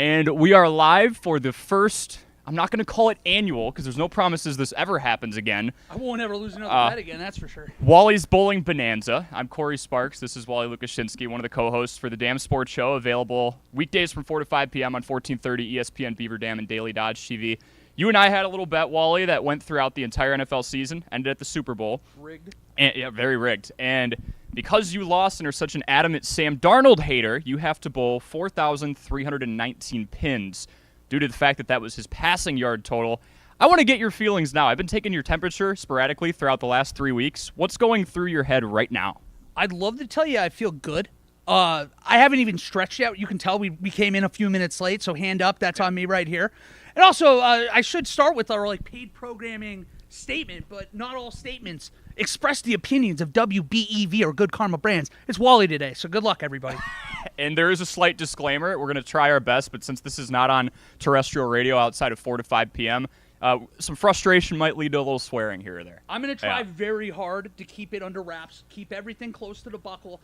And we are live for the first, I'm not going to call it annual because there's no promises this ever happens again. I won't ever lose another bet again, that's for sure. Wally's Bowling Bonanza. I'm Corey Sparks. This is Wally Lukachinsky, one of the co-hosts for the Dam Sports Show, available weekdays from 4 to 5 p.m. on 1430 ESPN Beaver Dam and Daily Dodge TV. You and I had a little bet, Wally, that went throughout the entire NFL season, ended at the Super Bowl. Rigged. And, yeah, very rigged. And because you lost and are such an adamant Sam Darnold hater, you have to bowl 4,319 pins due to the fact that that was his passing yard total. I want to get your feelings now. I've been taking your temperature sporadically throughout the last 3 weeks. What's going through your head right now? I'd love to tell you I feel good. I haven't even stretched yet. You can tell we came in a few minutes late, so hand up. That's on me right here. And also, I should start with our paid programming statement, but not all statements express the opinions of WBEV or Good Karma Brands. It's Wally today, so good luck, everybody. And there is a slight disclaimer. We're going to try our best, but since this is not on terrestrial radio outside of 4 to 5 p.m., some frustration might lead to a little swearing here or there. I'm going to try very hard to keep it under wraps, keep everything close to the buckle.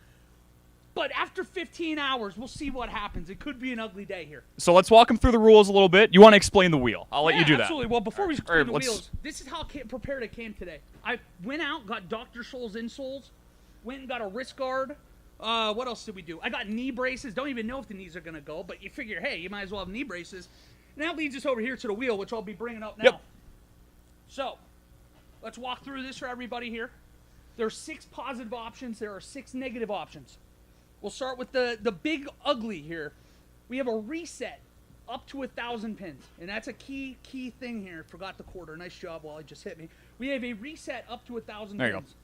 But after 15 hours, we'll see what happens. It could be an ugly day here. So let's walk them through the rules a little bit. You want to explain the wheel. I'll let you do that. Absolutely. Well, before we explain the wheels, this is how prepared I came today. I went out, got Dr. Scholl's insoles, went and got a wrist guard. What else did we do? I got knee braces. Don't even know if the knees are going to go, but you figure, hey, you might as well have knee braces. And that leads us over here to the wheel, which I'll be bringing up now. Yep. So, let's walk through this for everybody here. There are 6 positive options. There are 6 negative options. We'll start with the big ugly here. We have a reset up to 1,000 pins, and that's a key thing here. Forgot the quarter. Nice job, Wally. Just hit me. We have a reset up to 1,000 there pins.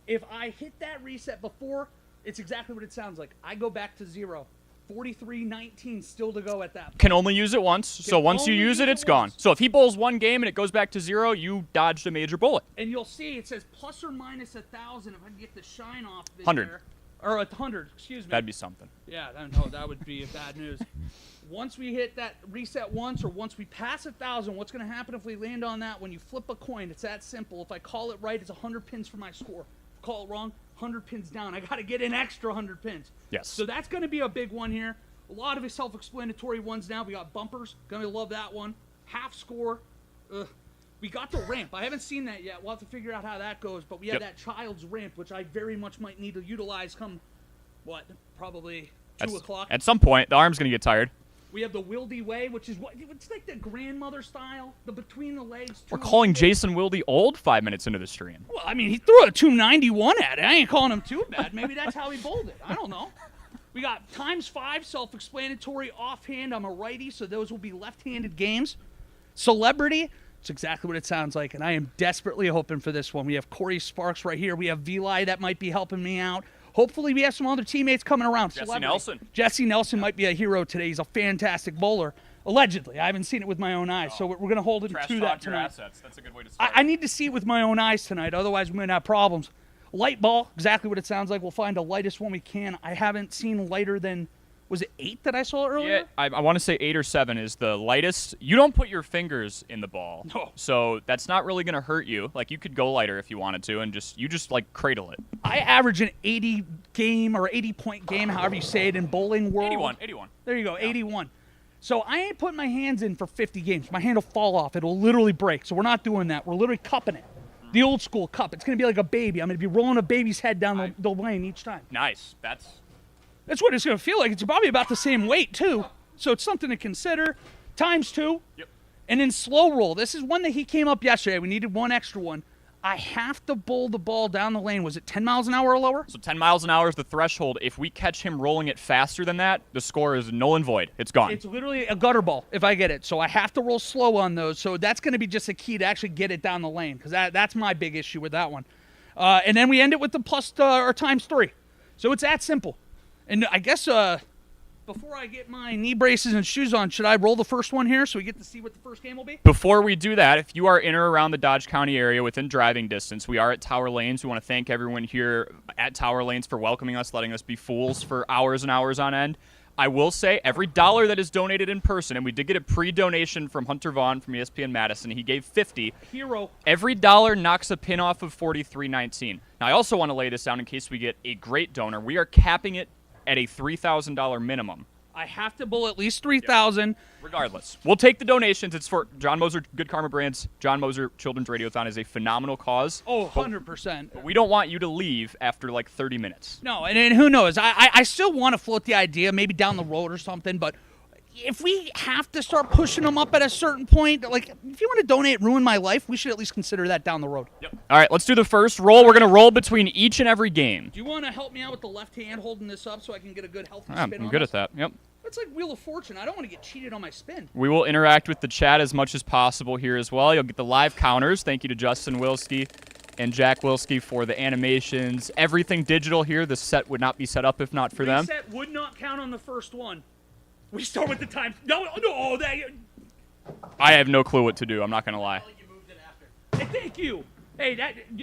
If I hit that reset before, it's exactly what it sounds like. I go back to 0. 43.19 still to go at that point. Can only use it once. So once you use it, it's gone. So if he bowls one game and it goes back to 0, you dodged a major bullet. And you'll see it says plus or minus 1,000. If I can get the shine off this 100. there. Or 100, excuse me. That'd be something. Yeah, no, that would be bad news. Once we hit that reset once, or once we pass 1,000, what's going to happen if we land on that? When you flip a coin, it's that simple. If I call it right, it's 100 pins for my score. If I call it wrong, 100 pins down. I got to get an extra 100 pins. Yes. So that's going to be a big one here. A lot of self-explanatory ones now. We got bumpers. Going to love that one. Half score. We got the ramp. I haven't seen that yet. We'll have to figure out how that goes. But we have that child's ramp, which I very much might need to utilize come, probably 2 o'clock. At some point, the arm's going to get tired. We have the Wildy Way, which is it's like the grandmother style, the between the legs. We're calling Jason Wildy old 5 minutes into the stream. Well, I mean, he threw a 291 at it. I ain't calling him too bad. Maybe that's how he bowled it. I don't know. We got ×5, self-explanatory, offhand. I'm a righty, so those will be left-handed games. Celebrity. It's exactly what it sounds like, and I am desperately hoping for this one. We have Corey Sparks right here. We have Wally that might be helping me out. Hopefully we have some other teammates coming around. Jesse Nelson might be a hero today. He's a fantastic bowler, allegedly. I haven't seen it with my own eyes, so we're going to hold him to that tonight. Assets. That's a good way to start. I need to see it with my own eyes tonight, otherwise we might have problems. Light ball, exactly what it sounds like. We'll find the lightest one we can. I haven't seen lighter than... Was it 8 that I saw earlier? Yeah, I want to say 8 or 7 is the lightest. You don't put your fingers in the ball. No. So that's not really going to hurt you. Like, you could go lighter if you wanted to and just cradle it. I average an 80 game or 80-point game, however you say it, in bowling world. 81. There you go, yeah. 81. So I ain't putting my hands in for 50 games. My hand will fall off. It'll literally break. So we're not doing that. We're literally cupping it. The old school cup. It's going to be like a baby. I'm going to be rolling a baby's head down the lane each time. Nice. That's what it's going to feel like. It's probably about the same weight, too. So it's something to consider. ×2. Yep. And then slow roll. This is one that he came up yesterday. We needed one extra one. I have to bowl the ball down the lane. Was it 10 miles an hour or lower? So 10 miles an hour is the threshold. If we catch him rolling it faster than that, the score is null and void. It's gone. It's literally a gutter ball if I get it. So I have to roll slow on those. So that's going to be just a key to actually get it down the lane, because that's my big issue with that one. And then we end it with the plus or ×3. So it's that simple. And I guess before I get my knee braces and shoes on, should I roll the first one here so we get to see what the first game will be? Before we do that, if you are in or around the Dodge County area within driving distance, we are at Tower Lanes. We want to thank everyone here at Tower Lanes for welcoming us, letting us be fools for hours and hours on end. I will say every dollar that is donated in person, and we did get a pre-donation from Hunter Vaughn from ESPN Madison. He gave 50. Hero. Every dollar knocks a pin off of 43.19. Now, I also want to lay this down in case we get a great donor. We are capping it at a $3,000 minimum. I have to bowl at least 3,000. Regardless. We'll take the donations. It's for John Moser, Good Karma Brands. John Moser Children's Radiothon is a phenomenal cause. Oh, 100%. But we don't want you to leave after like 30 minutes. No, and who knows? I still want to float the idea, maybe down the road or something, but if we have to start pushing them up at a certain point, like if you want to donate Ruin My Life, we should at least consider that down the road. Yep. All right, let's do the first roll. We're going to roll between each and every game. Do you want to help me out with the left hand holding this up so I can get a good healthy spin I'm on good this? at that. Yep. It's like Wheel of Fortune. I don't want to get cheated on my spin. We will interact with the chat as much as possible here as well. You'll get the live counters. Thank you to Justin Wilski and Jack Wilski for the animations. Everything digital here. The set would not be set up if not for them. Reset would not count on the first one. We start with the time. No. I have no clue what to do. I'm not going to lie. Hey, thank you. Hey,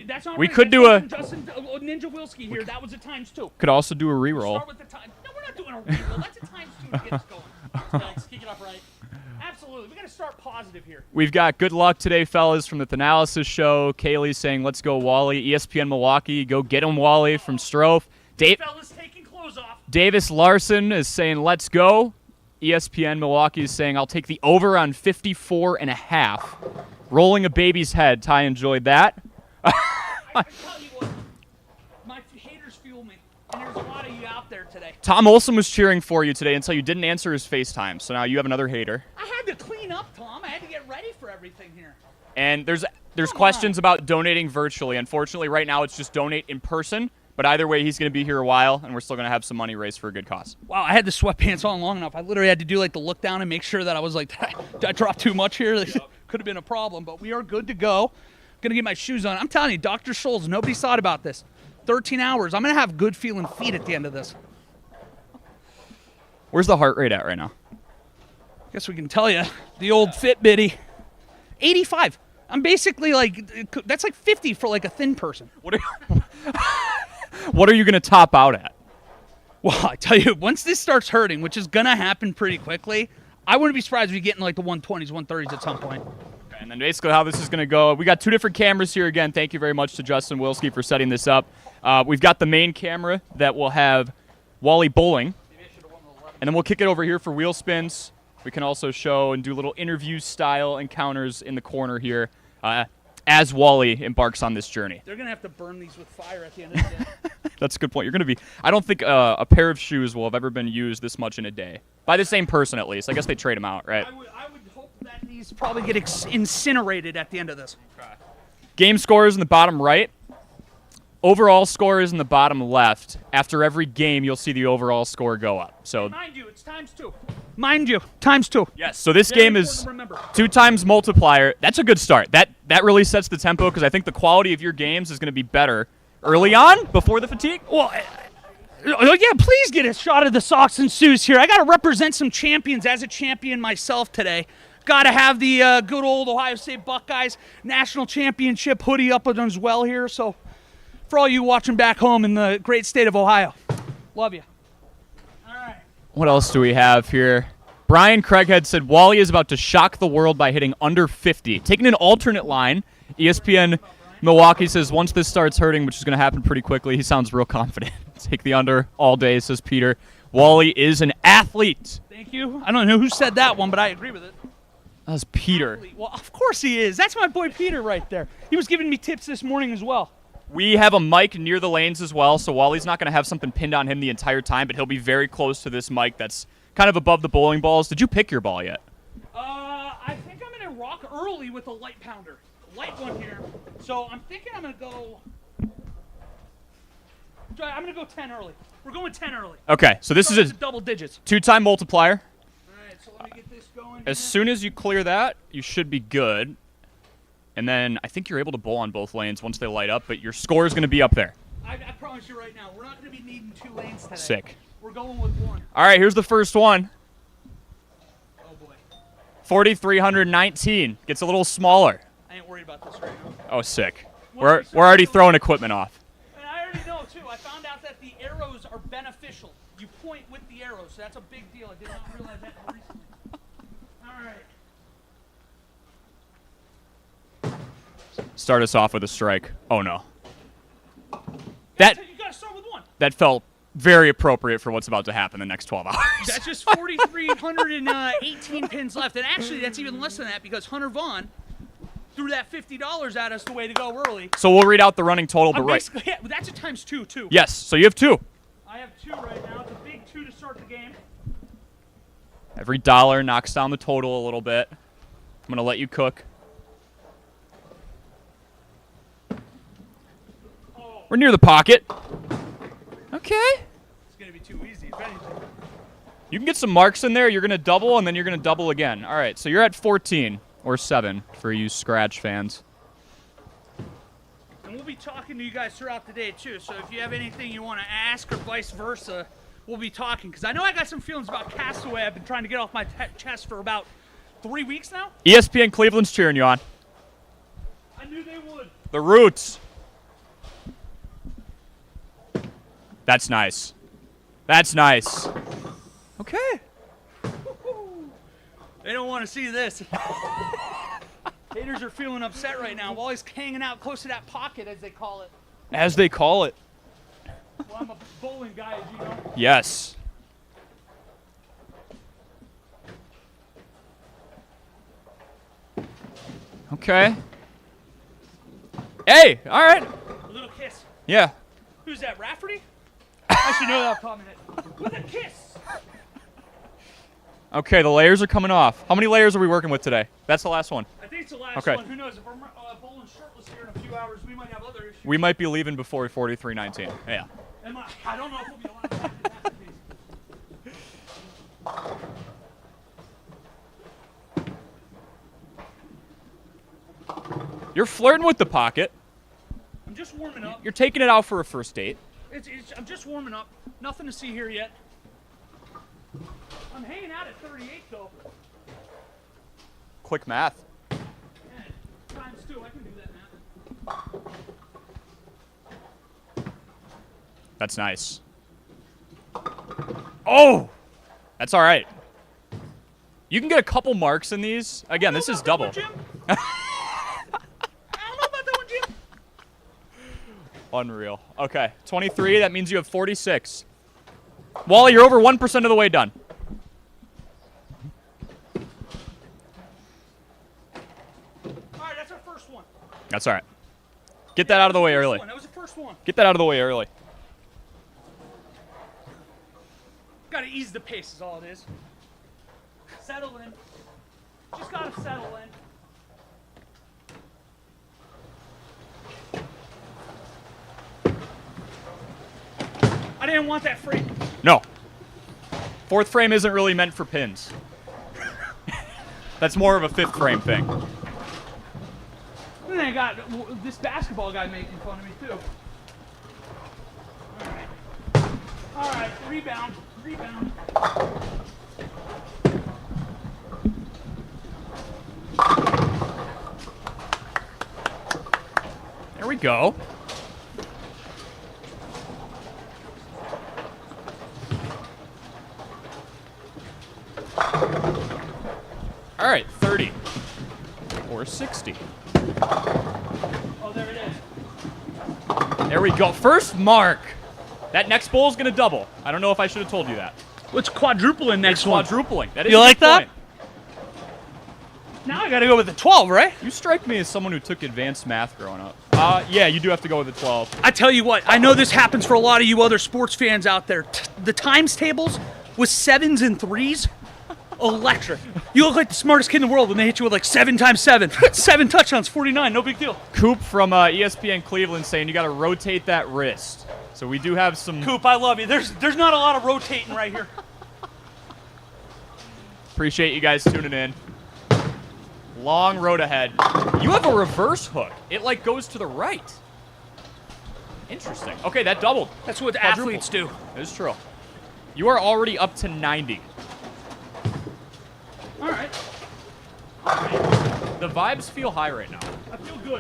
that's not We right. could That's do a- Justin Ninja Wilski here. That was a ×2. Could also do a reroll. Start with the time. No, we're not doing a reroll. That's a ×2 to get us going. Let's kick it up right. Absolutely. We got to start positive here. We've got good luck today, fellas, from the Thanalysis Show. Kaylee saying, let's go, Wally. ESPN Milwaukee, go get him, Wally, from Strofe. Fellas taking clothes off. Davis Larson is saying, let's go. ESPN Milwaukee is saying, I'll take the over on 54.5. Rolling a baby's head. Ty enjoyed that. I tell you what, my haters fuel me, and there's a lot of you out there today. Tom Olson was cheering for you today until you didn't answer his FaceTime, so now you have another hater. I had to clean up, Tom. I had to get ready for everything here. And there's Come questions on. about donating virtually. Unfortunately, right now it's just donate in person. But either way, he's going to be here a while, and we're still going to have some money raised for a good cause. Wow, I had the sweatpants on long enough. I literally had to do like the look down and make sure that I was like, did I drop too much here? Could have been a problem, but we are good to go. Going to get my shoes on. I'm telling you, Dr. Scholl's, nobody's thought about this. 13 hours. I'm going to have good feeling feet at the end of this. Where's the heart rate at right now? Guess we can tell you. The old Fitbitty. 85. I'm basically like, that's like 50 for like a thin person. What are you going to top out at? Well, I tell you, once this starts hurting, which is going to happen pretty quickly, I wouldn't be surprised if we get in like the 120s, 130s at some point. Okay, and then basically how this is going to go, we got two different cameras here again. Thank you very much to Justin Wilski for setting this up. We've got the main camera that will have Wally bowling, and then we'll kick it over here for wheel spins. We can also show and do little interview-style encounters in the corner here as Wally embarks on this journey. They're going to have to burn these with fire at the end of the day. That's a good point. You're going to be... I don't think a pair of shoes will have ever been used this much in a day. By the same person, at least. I guess they trade them out, right? I would hope that these probably get incinerated at the end of this. Game score is in the bottom right. Overall score is in the bottom left. After every game, you'll see the overall score go up. So, Mind you, it's ×2. Mind you, ×2. yes. So this Very game important is to remember. 2 times multiplier. That's a good start. That really sets the tempo because I think the quality of your games is going to be better early on before the fatigue. Well, yeah, please get a shot of the socks and shoes here. I got to represent some champions as a champion myself today. Got to have the good old Ohio State Buckeyes National Championship hoodie up as well here. So for all you watching back home in the great state of Ohio, love you. All right. What else do we have here? Brian Craighead said Wally is about to shock the world by hitting under 50. Taking an alternate line, ESPN Milwaukee says once this starts hurting, which is going to happen pretty quickly, he sounds real confident. Take the under all day, says Peter. Wally is an athlete. Thank you. I don't know who said that one, but I agree with it. That was Peter. Well, of course he is. That's my boy Peter right there. He was giving me tips this morning as well. We have a mic near the lanes as well, so Wally's not going to have something pinned on him the entire time, but he'll be very close to this mic that's kind of above the bowling balls. Did you pick your ball yet? I think I'm going to rock early with a light pounder. Light one here. So I'm thinking I'm going to go... I'm going to go 10 early. We're going 10 early. Okay, so this is a double digits. 2-time multiplier. All right, so let me get this going. As soon as you clear that, you should be good. And then I think you're able to bowl on both lanes once they light up, but your score is going to be up there. I promise you right now, we're not going to be needing 2 lanes today. Sick. We're going with 1. All right, here's the first one. Oh, boy. 4,319. Gets a little smaller. I ain't worried about this right now. Oh, sick. We're already throwing equipment off. And I already know, too. I found out that the arrows are beneficial. You point with the arrows, so that's a big deal. I did not realize that recently. All right. Start us off with a strike. Oh, no. You got to start with 1. That felt very appropriate for what's about to happen in the next 12 hours. That's just 4,318 pins left. And actually, that's even less than that because Hunter Vaughn threw that $50 at us the way to go early. So we'll read out the running total, but right. Yeah, that's a times 2, too. Yes, so you have 2. I have 2 right now. It's a big 2 to start the game. Every dollar knocks down the total a little bit. I'm going to let you cook. We're near the pocket. Okay. It's going to be too easy, if anything. You can get some marks in there. You're going to double, and then you're going to double again. All right, so you're at 14 or 7 for you Scratch fans. And we'll be talking to you guys throughout the day, too. So if you have anything you want to ask or vice versa, we'll be talking. Because I know I got some feelings about Castaway. I've been trying to get off my chest for about 3 weeks now. ESPN Cleveland's cheering you on. I knew they would. The Roots. That's nice. That's nice. Okay. They don't want to see this. Haters are feeling upset right now. Wally's hanging out close to that pocket, as they call it. As they call it. Well, I'm a bowling guy, as you know. Yes. Okay. Hey, all right. A little kiss. Yeah. Who's that, Rafferty? I should know that comment. With a kiss. Okay, the layers are coming off. How many layers are we working with today? That's the last one. I think it's the last Okay. one. Who knows? If we're bowling shirtless here in a few hours, we might have other issues. We might be leaving before 43:19. Yeah. I don't know if we'll be allowed to have You're flirting with the pocket. I'm just warming up. You're taking it out for a first date. I'm just warming up. Nothing to see here yet. I'm hanging out at 38, though. Quick math. Yeah, times 2. I can do that math. That's nice. Oh! That's all right. You can get a couple marks in these. Again, this is double. I don't know about that one, Jim. Unreal. Okay, 23. That means you have 46. Wally, you're over 1% of the way done. All right, that's our first one. That's all right. Get that out of the way early. That was the first one. Get that out of the way early. Got to ease the pace is all it is. Settle in. Just got to settle in. I didn't want that frame. No. Fourth frame isn't really meant for pins. That's more of a fifth frame thing. And then I got this basketball guy making fun of me, too. All right, rebound. There we go. All right, 30 or 60. Oh, there it is. There we go. First mark. That next bowl is going to double. I don't know if I should have told you that. What's quadrupling next It's one? quadrupling. That is You a like good that? point. Now I got to go with the 12, right? You strike me as someone who took advanced math growing up. Yeah, you do have to go with the 12. I tell you what, I know this happens for a lot of you other sports fans out there. The times tables with 7s and 3s, electric. You look like the smartest kid in the world when they hit you with like 7 times 7. 7 touchdowns, 49, no big deal. Coop from ESPN Cleveland saying you got to rotate that wrist. So we do have some. Coop, I love you. There's not a lot of rotating right here. Appreciate you guys tuning in. Long road ahead. You have a reverse hook. It like goes to the right. Interesting. Okay, that doubled. That's what Quadrupled. athletes do. It is true. You are already up to 90. All right. The vibes feel high right now. I feel good.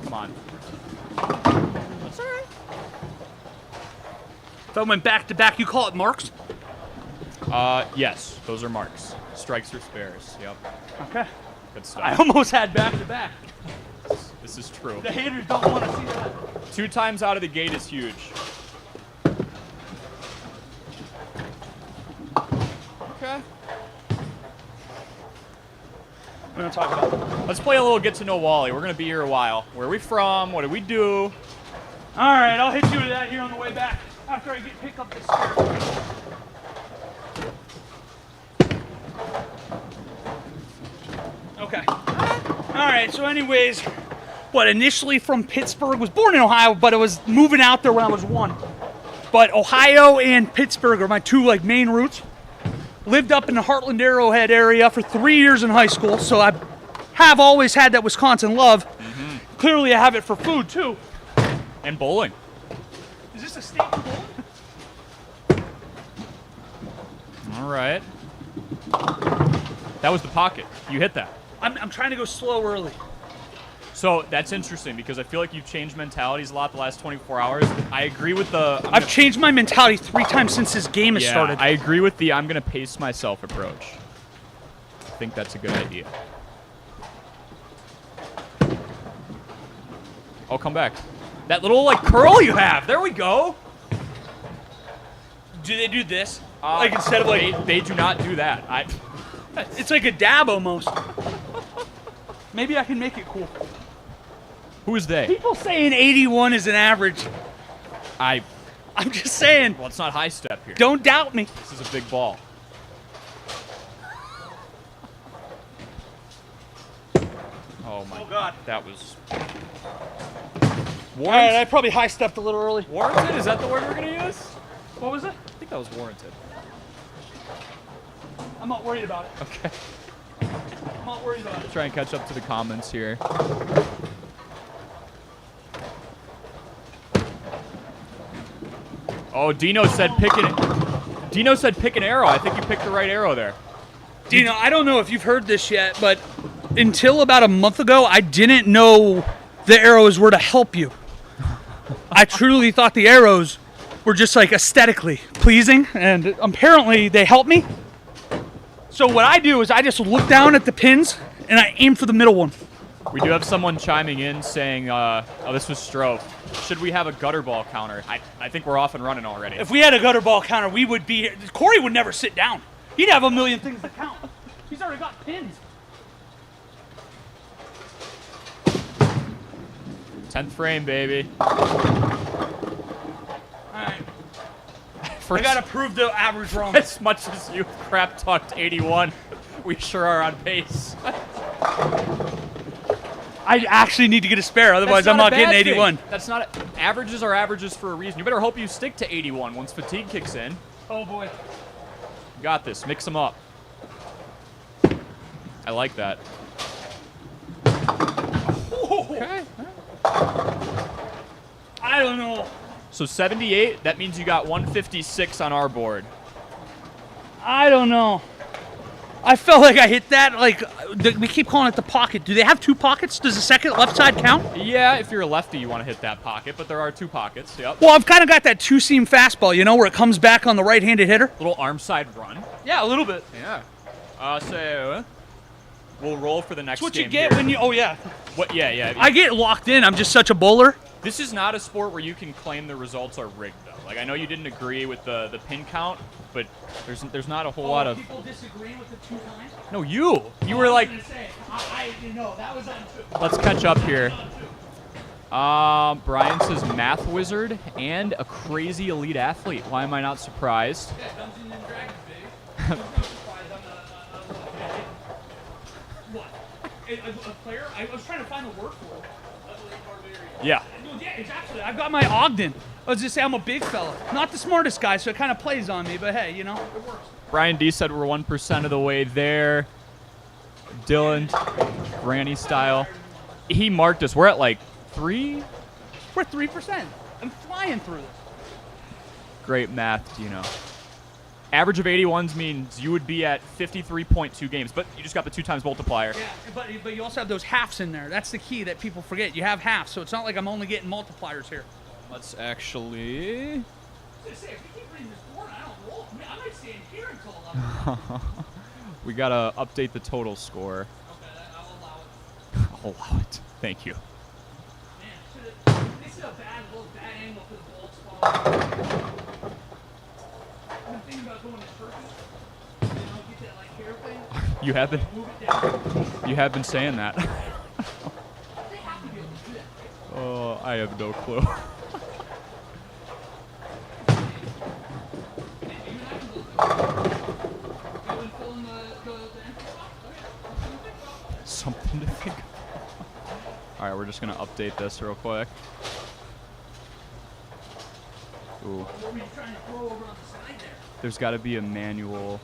Come on. That's all right. If I went back to back, you call it marks? Yes, those are marks. Strikes or spares. Yep. Okay. Good stuff. I almost had back to back. This this is true. The haters don't want to see that. 2 times out of the gate is huge. Okay. We're going to talk about. Let's play a little get to know Wally. We're going to be here a while. Where are we from? What do we do? All right, I'll hit you with that here on the way back after I pick up this spare. Okay. All right, so anyways, initially from Pittsburgh, was born in Ohio, but I was moving out there when I was 1. But Ohio and Pittsburgh are my 2 main routes. Lived up in the Heartland Arrowhead area for 3 years in high school, so I have always had that Wisconsin love. Mm-hmm. Clearly I have it for food too. And bowling. Is this a state for bowling? All right. That was the pocket. You hit that. I'm trying to go slow early. So that's interesting because I feel like you've changed mentalities a lot the last 24 hours. I agree with the... I've changed my mentality 3 times since this game has started. I agree with the I'm going to pace myself approach. I think that's a good idea. Oh, come back. That little, curl you have. There we go. Do they do this? Instead of, They do not do that. It's like a dab almost. Maybe I can make it cool. Who is they? People saying 81 is an average. I'm just saying. Well, it's not high step here. Don't doubt me. This is a big ball. Oh, my God. That was... All right, I probably high stepped a little early. Warranted? Is that the word we're going to use? What was it? I think that was warranted. I'm not worried about it. Okay. I'm not worried about it. Try and catch up to the comments here. Oh, Dino said pick an arrow. I think you picked the right arrow there. Dino, I don't know if you've heard this yet, but until about a month ago, I didn't know the arrows were to help you. I truly thought the arrows were just aesthetically pleasing, and apparently they help me. So what I do is I just look down at the pins and I aim for the middle one. We do have someone chiming in saying, oh, this was Stroh. Should we have a gutter ball counter? I think we're off and running already. If we had a gutter ball counter, we would be here. Corey would never sit down. He'd have a million things to count. He's already got pins. 10th frame, baby. All right. I gotta prove the average wrong. As much as you crap talked 81, we sure are on pace. I actually need to get a spare, otherwise I'm not getting 81. That's not averages are averages for a reason. You better hope you stick to 81 once fatigue kicks in. Oh boy. You got this. Mix them up. I like that. Okay. I don't know. So 78, that means you got 156 on our board. I don't know. I felt like I hit that, we keep calling it the pocket. Do they have 2 pockets? Does the second left side count? Yeah, if you're a lefty, you want to hit that pocket, but there are 2 pockets, yep. Well, I've kind of got that 2-seam fastball, where it comes back on the right-handed hitter. Little arm side run. Yeah, a little bit. Yeah. So, we'll roll for the next game. That's what you get here. when you, oh yeah. What? Yeah. I get locked in, I'm just such a bowler. This is not a sport where you can claim the results are rigged, though. I know you didn't agree with the pin count, but there's not a whole lot of... people disagree with the 2 times? No, you were like... that was on 2. Let's catch up here. Brian says math wizard and a crazy elite athlete. Why am I not surprised? Yeah, Dungeons and Dragons, baby. No surprise, What? A player? I was trying to find the word for it. Yeah. Yeah, exactly. I've got my Ogden. I was just saying I'm a big fella. Not the smartest guy, so it kind of plays on me, but hey, it works. Brian D said we're 1% of the way there. Dylan, granny style. He marked us. We're at 3? We're 3%. I'm flying through this. Great math, Average of 81s means you would be at 53.2 games, but you just got the 2 times multiplier. Yeah, but you also have those halves in there. That's the key that people forget. You have halves, so it's not like I'm only getting multipliers here. Let's actually... I was gonna say, if we keep reading this board, I don't roll. I might stay in here until 11. We gotta update the total score. Okay, I'll allow it. I'll allow it. Thank you. a bad angle for the ball spot. I've been thinking about going to Turkey. Get that like hair thing. You have been. Move it down. You have been saying that. They have to be able to do that, right? Oh, I have no clue. Something to think of. All right, we're just gonna update this real quick. Ooh. What were you trying to throw over on the side there? There's got to be a manual.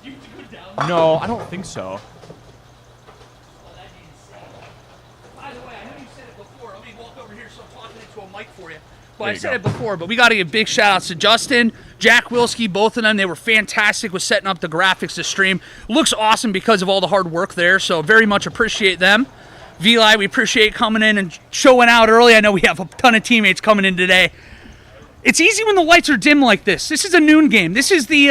You have to go down. No, I don't think so. Oh, that'd be insane. By the way, I know you said it before. Let me walk over here so I'm talking into a mic for you. Well, There I you said go. it before, but we got to give big shout outs to Justin, Jack Wilsky, both of them. They were fantastic with setting up the graphics to stream. Looks awesome because of all the hard work there, so very much appreciate them. Vli, we appreciate coming in and showing out early. I know we have a ton of teammates coming in today. It's easy when the lights are dim like this. This is a noon game. This is the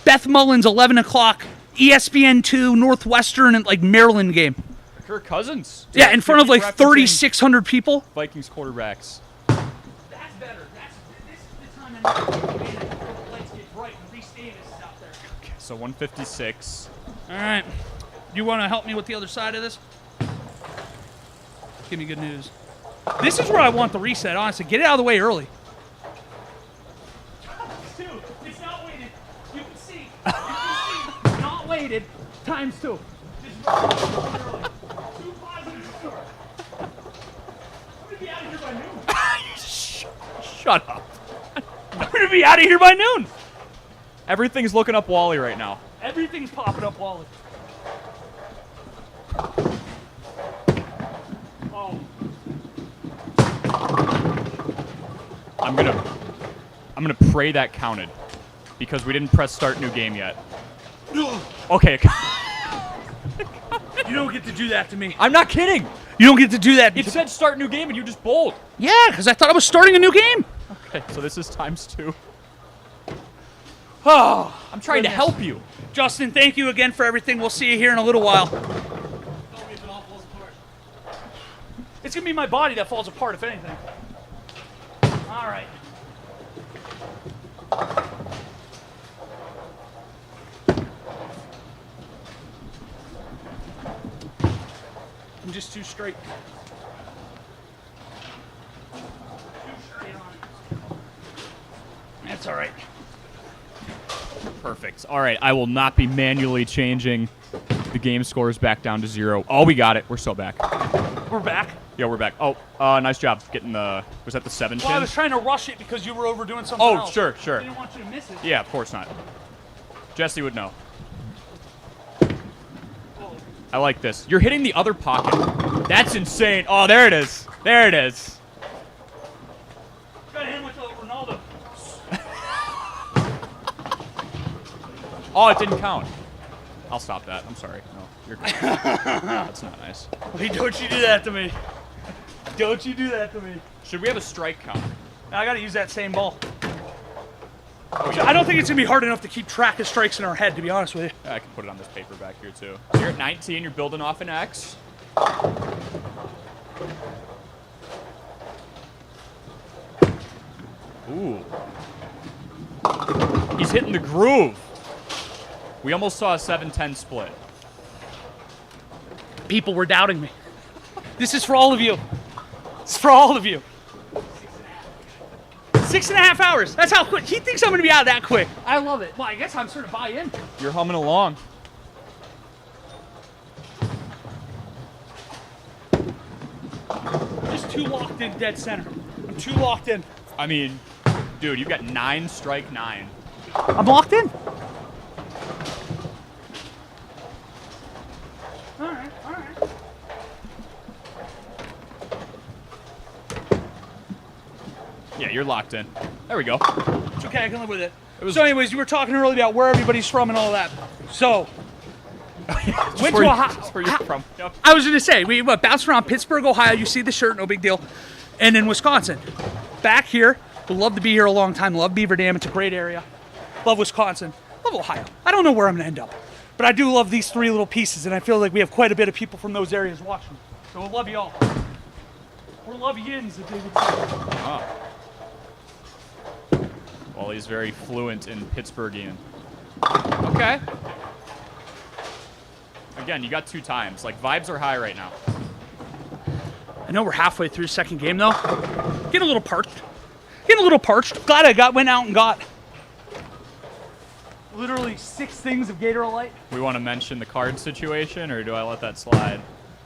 Beth Mullins 11 o'clock ESPN2 Northwestern and like Maryland game. Kirk Cousins. Yeah, in front of like Referencing 3,600 people. Vikings quarterbacks. That's better. This is the time I need to take advantage before the lights get bright and Reese Davis is out there. Okay, so 156. All right. You want to help me with the other side of this? Give me good news. This is where I want the reset, honestly. Get it out of the way early. Two. It's not weighted. You can see. Not weighted. Times two. Just run early. 2 positives score. I'm going to be out of here by noon. Shut up. I'm going to be out of here by noon. Everything's looking up Wally right now. Everything's popping up, Wally. Oh. I'm gonna pray that counted, because we didn't press start new game yet. Okay. You don't get to do that to me. I'm not kidding. You don't get to do that. It said start new game and you just bowled. Yeah, because I thought I was starting a new game. Okay, so this is ×2. Oh, I'm trying to help you. Justin, thank you again for everything. We'll see you here in a little while. It's going to be my body that falls apart, if anything. All right. I'm just too straight. Too straight on it. That's all right. Perfect. All right, I will not be manually changing the game scores back down to 0. Oh, we got it. We're so back. We're back. Yeah, we're back. Oh, nice job getting the. Was that the 7 Well, I pin? was trying to rush it because you were overdoing something Oh, else. sure. I didn't want you to miss it. Yeah, of course not. Jesse would know. I like this. You're hitting the other pocket. That's insane. Oh, there it is. There it is. Got him with Ronaldo. Oh, it didn't count. I'll stop that. I'm sorry. No, you're good. That's not nice. Hey, don't you do that to me. Don't you do that to me. Should we have a strike count? I got to use that same ball. I don't think it's going to be hard enough to keep track of strikes in our head, to be honest with you. Yeah, I can put it on this paper back here, too. So you're at 19. You're building off an X. Ooh. He's hitting the groove. We almost saw a 7-10 split. People were doubting me. This is for all of you. It's for all of you. 6.5 hours. That's how quick. He thinks I'm going to be out that quick. I love it. Well, I guess I'm starting to buy in. You're humming along. I'm just too locked in dead center. I'm too locked in. I mean, dude, you've got 9 strike 9. I'm locked in. All right, all right. Yeah, you're locked in. There we go. It's okay, I can live with it. was- So anyways, you were talking earlier about where everybody's from and all that. So, went to Ohio. That's where you're from. Yep. I was going to say, we bounced around Pittsburgh, Ohio. You see the shirt, no big deal. And in Wisconsin. Back here, would love to be here a long time. Love Beaver Dam. It's a great area. Love Wisconsin. Love Ohio. I don't know where I'm going to end up. But I do love these 3 little pieces, and I feel like we have quite a bit of people from those areas watching. So we'll love you all. Or love yins, if they would say. Oh. Wally's very fluent in Pittsburghian. Okay. Again, you got 2 times. Like, vibes are high right now. I know we're halfway through the second game, though. Getting a little parched. Glad I went out and got literally 6 things of Gatorade. We want to mention the card situation, or do I let that slide?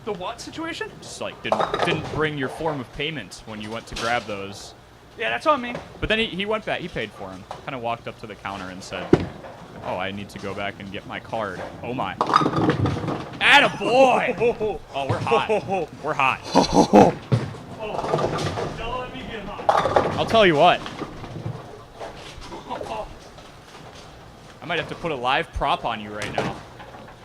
The what situation? Just like didn't bring your form of payment when you went to grab those. Yeah, that's on me. But then he went back. He paid for them. Kind of walked up to the counter and said, "Oh, I need to go back and get my card." Oh my! Attaboy! Oh, we're hot. We're hot. Don't let me get hot. I'll tell you what. I might have to put a live prop on you right now.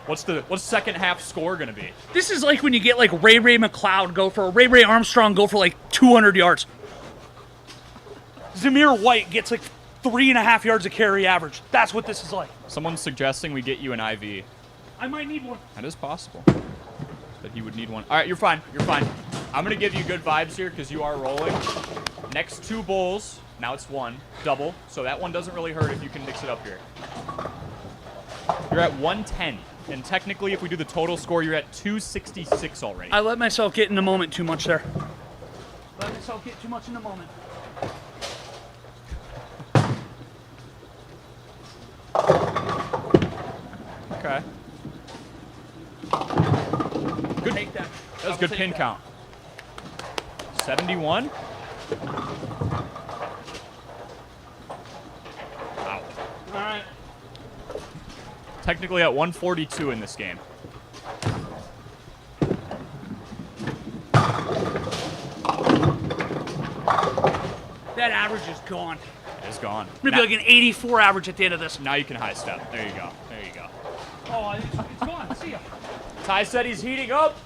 What's second half score gonna be? This is like when you get like Ray McLeod go for Ray Armstrong go for like 200 yards. Zamir White gets like 3.5 yards a carry average. That's what this is like. Someone's suggesting we get you an IV. I might need one. That is possible. But he would need one. All right, you're fine. You're fine. I'm going to give you good vibes here because you are rolling. Next 2 bowls. Now it's 1. Double. So that one doesn't really hurt if you can mix it up here. You're at 110. And technically, if we do the total score, you're at 266 already. I let myself get in the moment too much there. Let myself get too much in the moment. Okay. Good. Take that. That was a good pin count. 71. Wow. All right. Technically at 142 in this game. That average is gone. It is gone. Maybe like an 84 average at the end of this. Now you can high step. There you go. There you go. Oh, it's gone. See ya. Ty said he's heating up.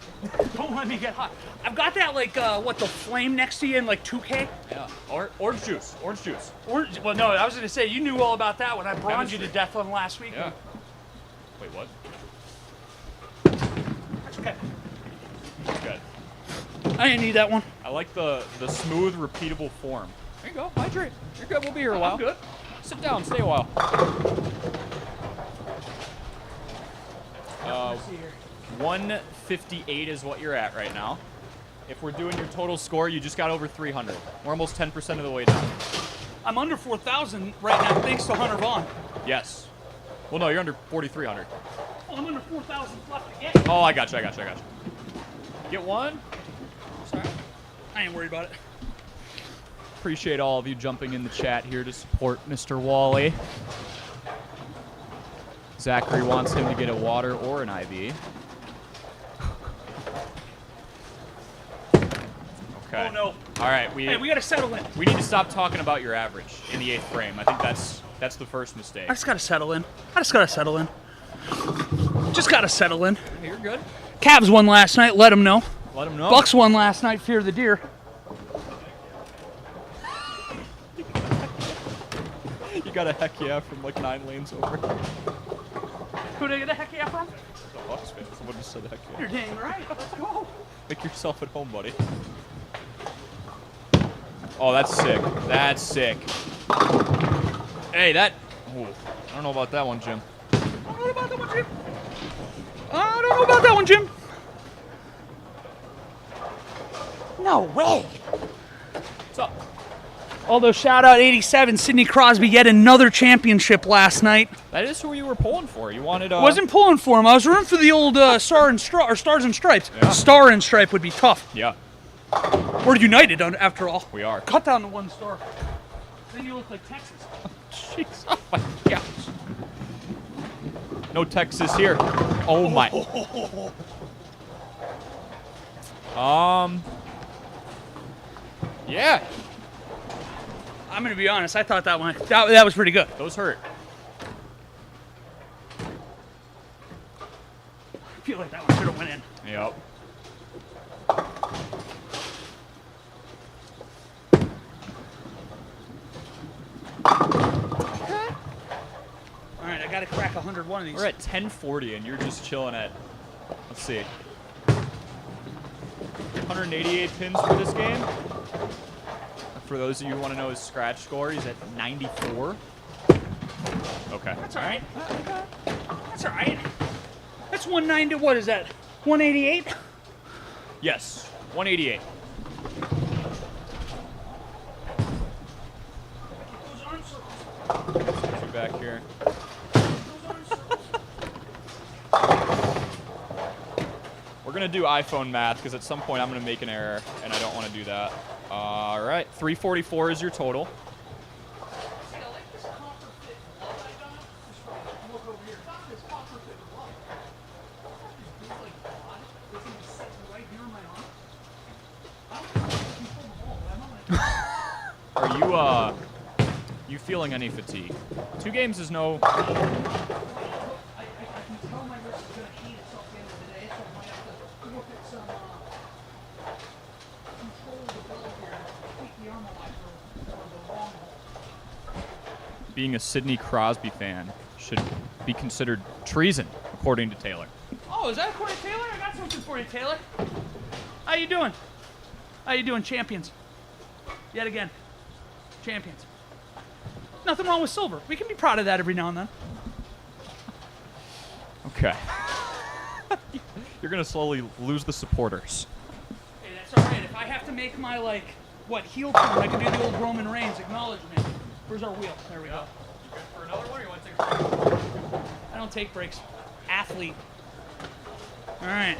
Don't let me get hot. I've got that like the flame next to you in like 2K. Yeah. Orange juice. Orange juice. Well, no, I was gonna say you knew all about that when I bronzed you to death on last week. Yeah. Wait, what? That's okay. Good. I didn't need that one. I like the smooth, repeatable form. There you go. Hydrate. You're good. We'll be here a while. I'm good. Sit down. Stay a while. 158 is what you're at right now. If we're doing your total score, you just got over 300. We're almost 10% of the way down. I'm under 4,000 right now thanks to Hunter Vaughn. Yes. Well, no, you're under 4,300. Well, I'm under 4,000 left to get. Oh, I got you. Get one. Sorry. I ain't worried about it. Appreciate all of you jumping in the chat here to support Mr. Wally. Zachary wants him to get a water or an IV. Okay. Oh no. All right, Hey, we gotta settle in. we need to stop talking about your average in the 8th frame. I think that's the first mistake. I just gotta settle in. Just gotta settle in. Hey, you're good. Cavs won last night. Let them know. Let him know. Bucks won last night. Fear the deer. You got a heck yeah from like 9 lanes over. Who did I get a heck yeah from? The Bucks fans. Someone just said heck yeah. You're dang right. Let's go. Make yourself at home, buddy. Oh, that's sick. That's sick. Hey, that... Ooh, I don't know about that one, Jim. I don't know about that one, Jim. No way. What's up? Although, shout out 87, Sidney Crosby, yet another championship last night. That is who you were pulling for. You wanted... Wasn't pulling for him. I was rooting for the old Stars and Stripes. Yeah. Star and Stripe would be tough. Yeah, We're united, after all. we are. Cut down to 1 star. Then you look like Texas. Jeez, oh my gosh. No Texas here. Oh my. Yeah, I'm going to be honest. I thought that one, that was pretty good. those hurt. I feel like that one should have went in. Yep. All right, I got to crack 101 of these. We're at 1040 and you're just chilling at, let's see, 688 pins for this game. For those of you who want to know his scratch score, he's at 94. Okay. That's all right. That's all right. That's 190. What is that? 188? Yes, 188. Get you back here. We're going to do iPhone math because at some point I'm going to make an error, and I don't want to do that. All right, 344 is your total. Are you feeling any fatigue? 2 games is no... I can tell my wrist is going to heat itself at the end of the day, so I might have to look at some control of the ball here and tweak the arm alive for the long haul. Being a Sidney Crosby fan should be considered treason, according to Taylor. Oh, is that according to Taylor? I got something for you, Taylor. How you doing? How you doing, champions? Yet again, champions. Nothing wrong with silver. We can be proud of that every now and then. Okay. You're going to slowly lose the supporters. Hey, that's all right. If I have to make my, heel turn, I can do the old Roman Reigns acknowledgement. Where's our wheel? There we go. You good for another one, or you want to take a break? I don't take breaks. Athlete. All right.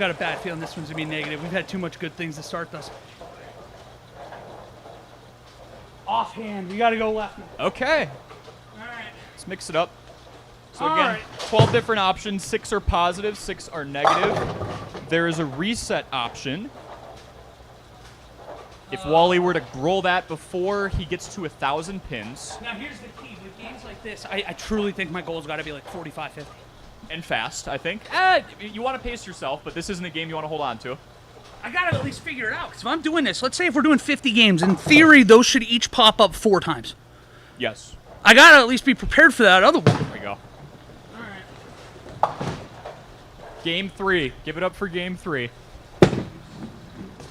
Got a bad feeling this one's going to be negative. We've had too much good things to start this. Offhand. We got to go left. Okay. All right. Let's mix it up. So All again, right. 12 different options. 6 are positive, 6 are negative. There is a reset option. If Wally were to roll that before he gets to 1,000 pins. Now here's the key. With games like this, I truly think my goal's got to be like 45, 50. And fast, I think. You want to pace yourself, but this isn't a game you want to hold on to. I got to at least figure it out. Because if I'm doing this, let's say if we're doing 50 games, in theory, those should each pop up 4 times. Yes. I got to at least be prepared for that other one. There we go. All right. Game 3. Give it up for game 3.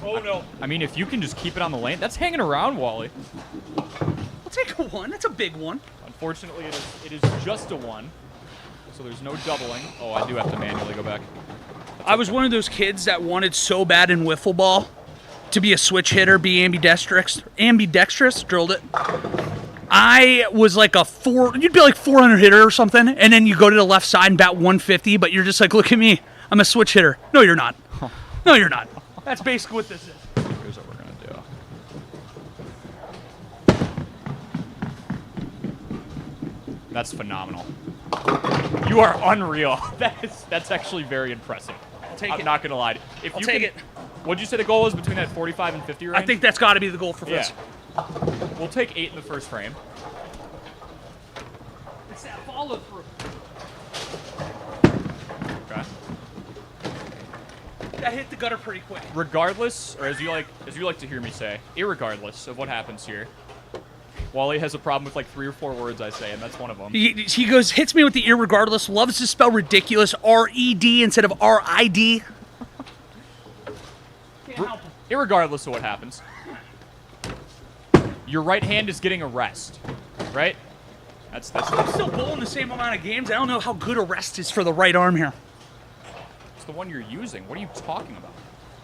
Oh, no. I mean, if you can just keep it on the lane, that's hanging around, Wally. I'll take a 1. That's a big one. Unfortunately, it is just a 1. So there's no doubling. Oh, I do have to manually go back. I was one of those kids that wanted so bad in wiffle ball to be a switch hitter, be ambidextrous, drilled it. I was like you'd be like 400 hitter or something, and then you go to the left side and bat 150, but you're just like, look at me, I'm a switch hitter. No, you're not. No, you're not. That's basically what this is. Here's what we're going to do. That's phenomenal. You are unreal. That's actually very impressive. I'm not going to lie. If I'll you take it. What'd you say the goal was between that 45 and 50 range? I think that's got to be the goal for this. Yeah. We'll take 8 in the first frame. It's that follow through. Okay. That hit the gutter pretty quick. Regardless, or as you like to hear me say, irregardless of what happens here, Wally has a problem with like 3 or 4 words I say, and that's one of them. He hits me with the irregardless, loves to spell ridiculous, R-E-D instead of R-I-D. Can't help him. Irregardless of what happens, your right hand is getting a rest, right? That's I'm still bowling the same amount of games. I don't know how good a rest is for the right arm here. it's the one you're using. What are you talking about?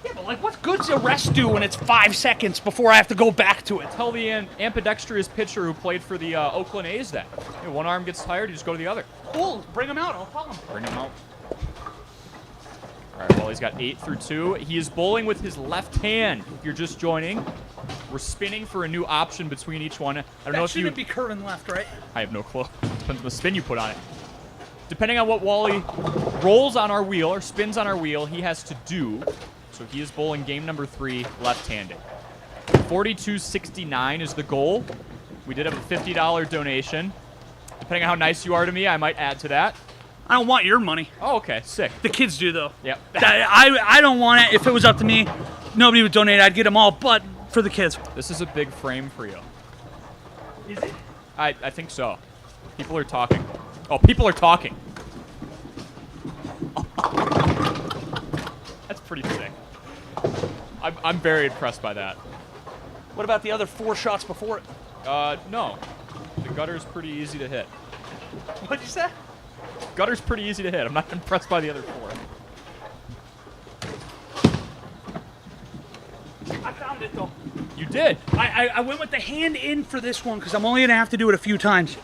Yeah, but like, what good's a rest do when it's 5 seconds before I have to go back to it? Tell the ambidextrous pitcher who played for the Oakland A's that. One arm gets tired, you just go to the other. Cool, bring him out. I'll tell him. Bring him out. All right, well, he's got 8 through 2. He is bowling with his left hand. If you're just joining, we're spinning for a new option between each one. I don't know if you... That shouldn't be curving left, right? I have no clue. Depends on the spin you put on it. Depending on what Wally rolls on our wheel or spins on our wheel, he has to do. So he is bowling game number 3 left-handed. 42.69 is the goal. We did have a $50 donation. Depending on how nice you are to me, I might add to that. I don't want your money. Oh, okay. Sick. The kids do, though. Yep. I don't want it. If it was up to me, nobody would donate. I'd get them all, but for the kids. This is a big frame for you. Is it? I think so. People are talking. Oh, people are talking. pretty sick. I'm very impressed by that. What about the other 4 shots before it? No. The gutter's pretty easy to hit. What'd you say? Gutter's pretty easy to hit. I'm not impressed by the other 4. I found it, though. You did. I went with the hand in for this one because I'm only going to have to do it a few times.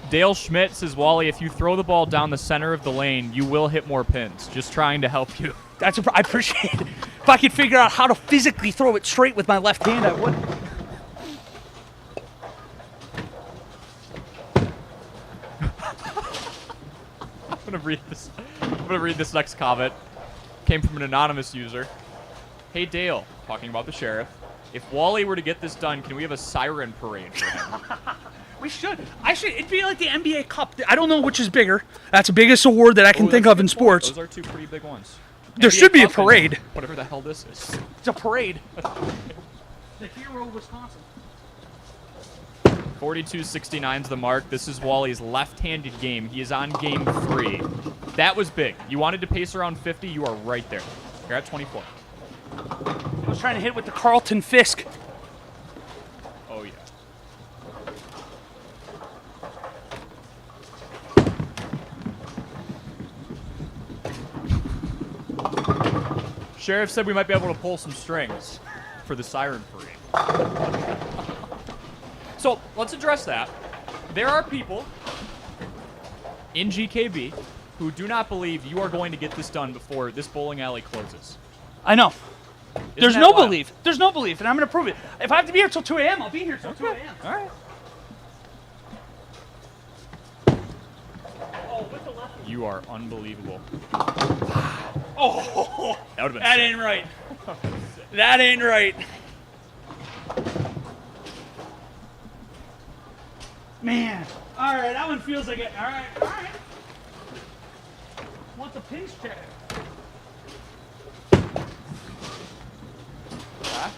Dale Schmidt says, Wally, if you throw the ball down the center of the lane, you will hit more pins. Just trying to help you. I appreciate it. If I could figure out how to physically throw it straight with my left hand, I would. I'm gonna read this next comment. Came from an anonymous user. Hey Dale, talking about the sheriff. If Wally were to get this done, can we have a siren parade for him? We should. It'd be like the NBA Cup. I don't know which is bigger. That's the biggest award that I can think of in sports. Those are 2 pretty big ones. There should be a parade. Whatever the hell this is. It's a parade. The hero of Wisconsin. 42-69's the mark. This is Wally's left-handed game. He is on game 3. That was big. You wanted to pace around 50. You are right there. You're at 24. I was trying to hit with the Carlton Fisk. Oh, yeah. Sheriff said we might be able to pull some strings for the siren parade. So let's address that. There are people in GKB who do not believe you are going to get this done before this bowling alley closes. I know. There's that no wild? belief. There's no belief, and I'm going to prove it. If I have to be here till 2 a.m., I'll be here till 2 a.m. All right. Oh, with the left. You are unbelievable. Oh, That would have been that sick. ain't right. That ain't right. Man. All right, that one feels like it. All right, all right. Want the pinch check? Huh?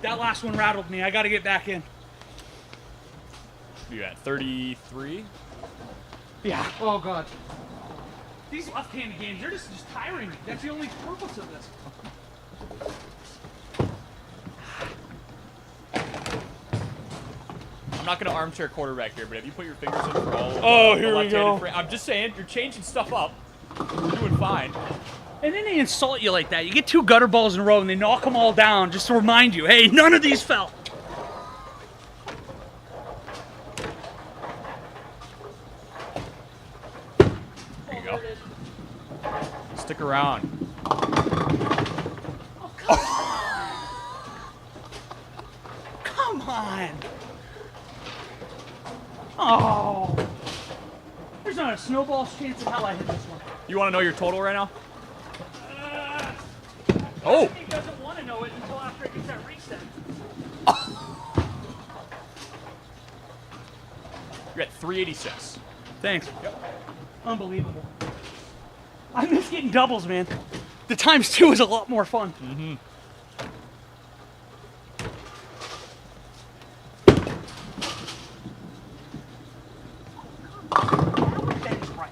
That last one rattled me. I got to get back in. You at 33? Yeah. Oh, God. These left-handed games, they're just tiring me. That's the only purpose of this. I'm not going to armchair quarterback here, but have you put your fingers in for all of Oh, the here we left-handed go. frame? I'm just saying, you're changing stuff up. You're doing fine. And then they insult you like that. You get 2 gutter balls in a row, and they knock them all down just to remind you, hey, none of these fell. There you go. Stick around. Come on. Oh. There's not a snowball's chance in hell I hit this one. You want to know your total right now? Oh! He doesn't want to know it until after it gets that reset. You're at 386. Thanks. Yep. Unbelievable. I miss getting doubles, man. The ×2 is a lot more fun. Mm-hmm. Now it bends right.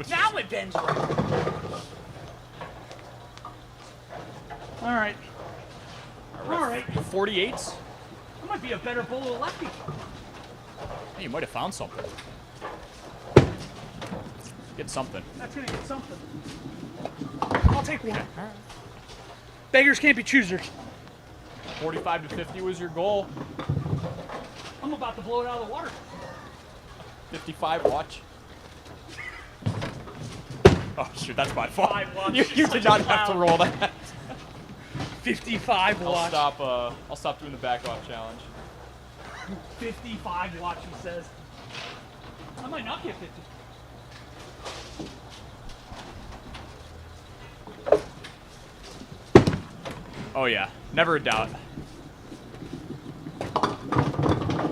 Now it bends right. All right. All right. 48s? I might be a better bowler lefty. Hey, you might have found something. Get something. That's gonna get something. I'll take one. Beggars can't be choosers. 45 to 50 was your goal. I'm about to blow it out of the water. 55, watch. Oh, shoot, that's my fault. 55 watch You is did such not a have to clown. roll that. 55 watch. I'll stop doing the back off challenge. 55 watch, he says. I might not get 50. Oh, yeah. Never a doubt.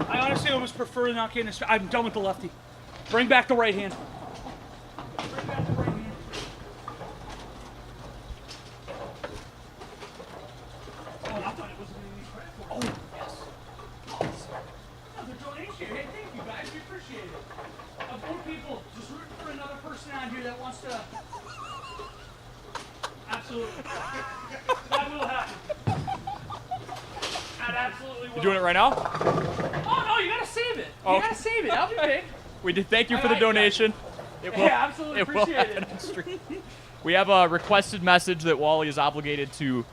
I honestly almost prefer not getting this. I'm done with the lefty. Bring back the right hand. Bring back the right hand. Oh, I thought it was going to be credit for. Oh, yes. Another donation. Hey, thank you guys. We appreciate it. Of all people, just rooting for another person out here that wants to. Absolutely. really well. You doing it right now? Oh, no, you got to save it. Oh. You got to save it. That'll be big. We did. Thank you for the donation. It will, Yeah, absolutely appreciate happen it. on stream. We have a requested message that Wally is obligated to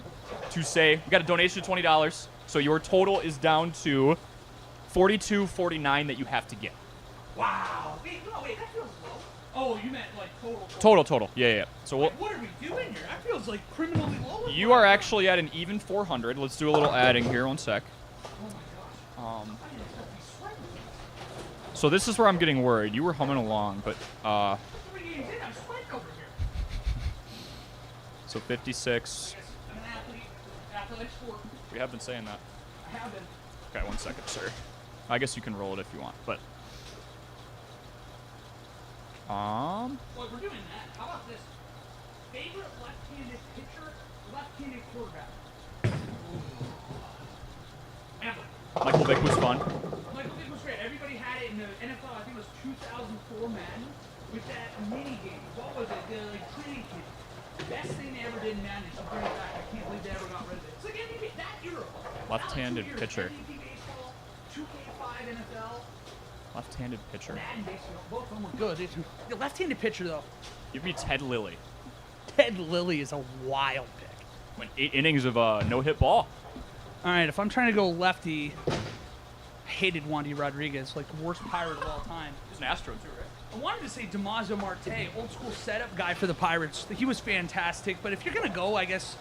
say. We got a donation of $20, so your total is down to $42.49 that you have to get. Wow. Wait, that feels low. Oh, you meant like total. Total. Yeah. So we'll, What are we doing here? That feels like criminally low. you are actually at an even 400. Let's do a little adding here. One sec. Oh my gosh. I didn't expect these sweating. So this is where I'm getting worried. You were humming along, but 3 games in, I'm sweating over here. so 56. I'm an athlete. Athletic sport. We have been saying that. I have been. Okay, 1 second, sir. I guess you can roll it if you want, but Well, we're doing that. How about this? Favorite left-handed pitcher, left-handed quarterback. Ever. Michael Vick was fun. Michael Vick was great. Everybody had it in the NFL. I think it was 2004 Madden with that mini game. What was it? The training camp. Best thing they ever did in Madden is to bring it back. I can't believe they ever got rid of it. It's like MVP, that era. Left-handed Now, 2 years, pitcher. MVP baseball, 2K5 NFL, Left-handed pitcher. Madden baseball. Both of them were good. The left-handed pitcher though. Give me Ted Lilly. Ted Lilly is a wild pick. Went 8 innings of a no-hit ball. All right, if I'm trying to go lefty, I hated Wandy Rodriguez, like the worst Pirate of all time. He's an Astro too, right? I wanted to say DiMaggio Marte, old school setup guy for the Pirates. He was fantastic, but if you're gonna go, I guess,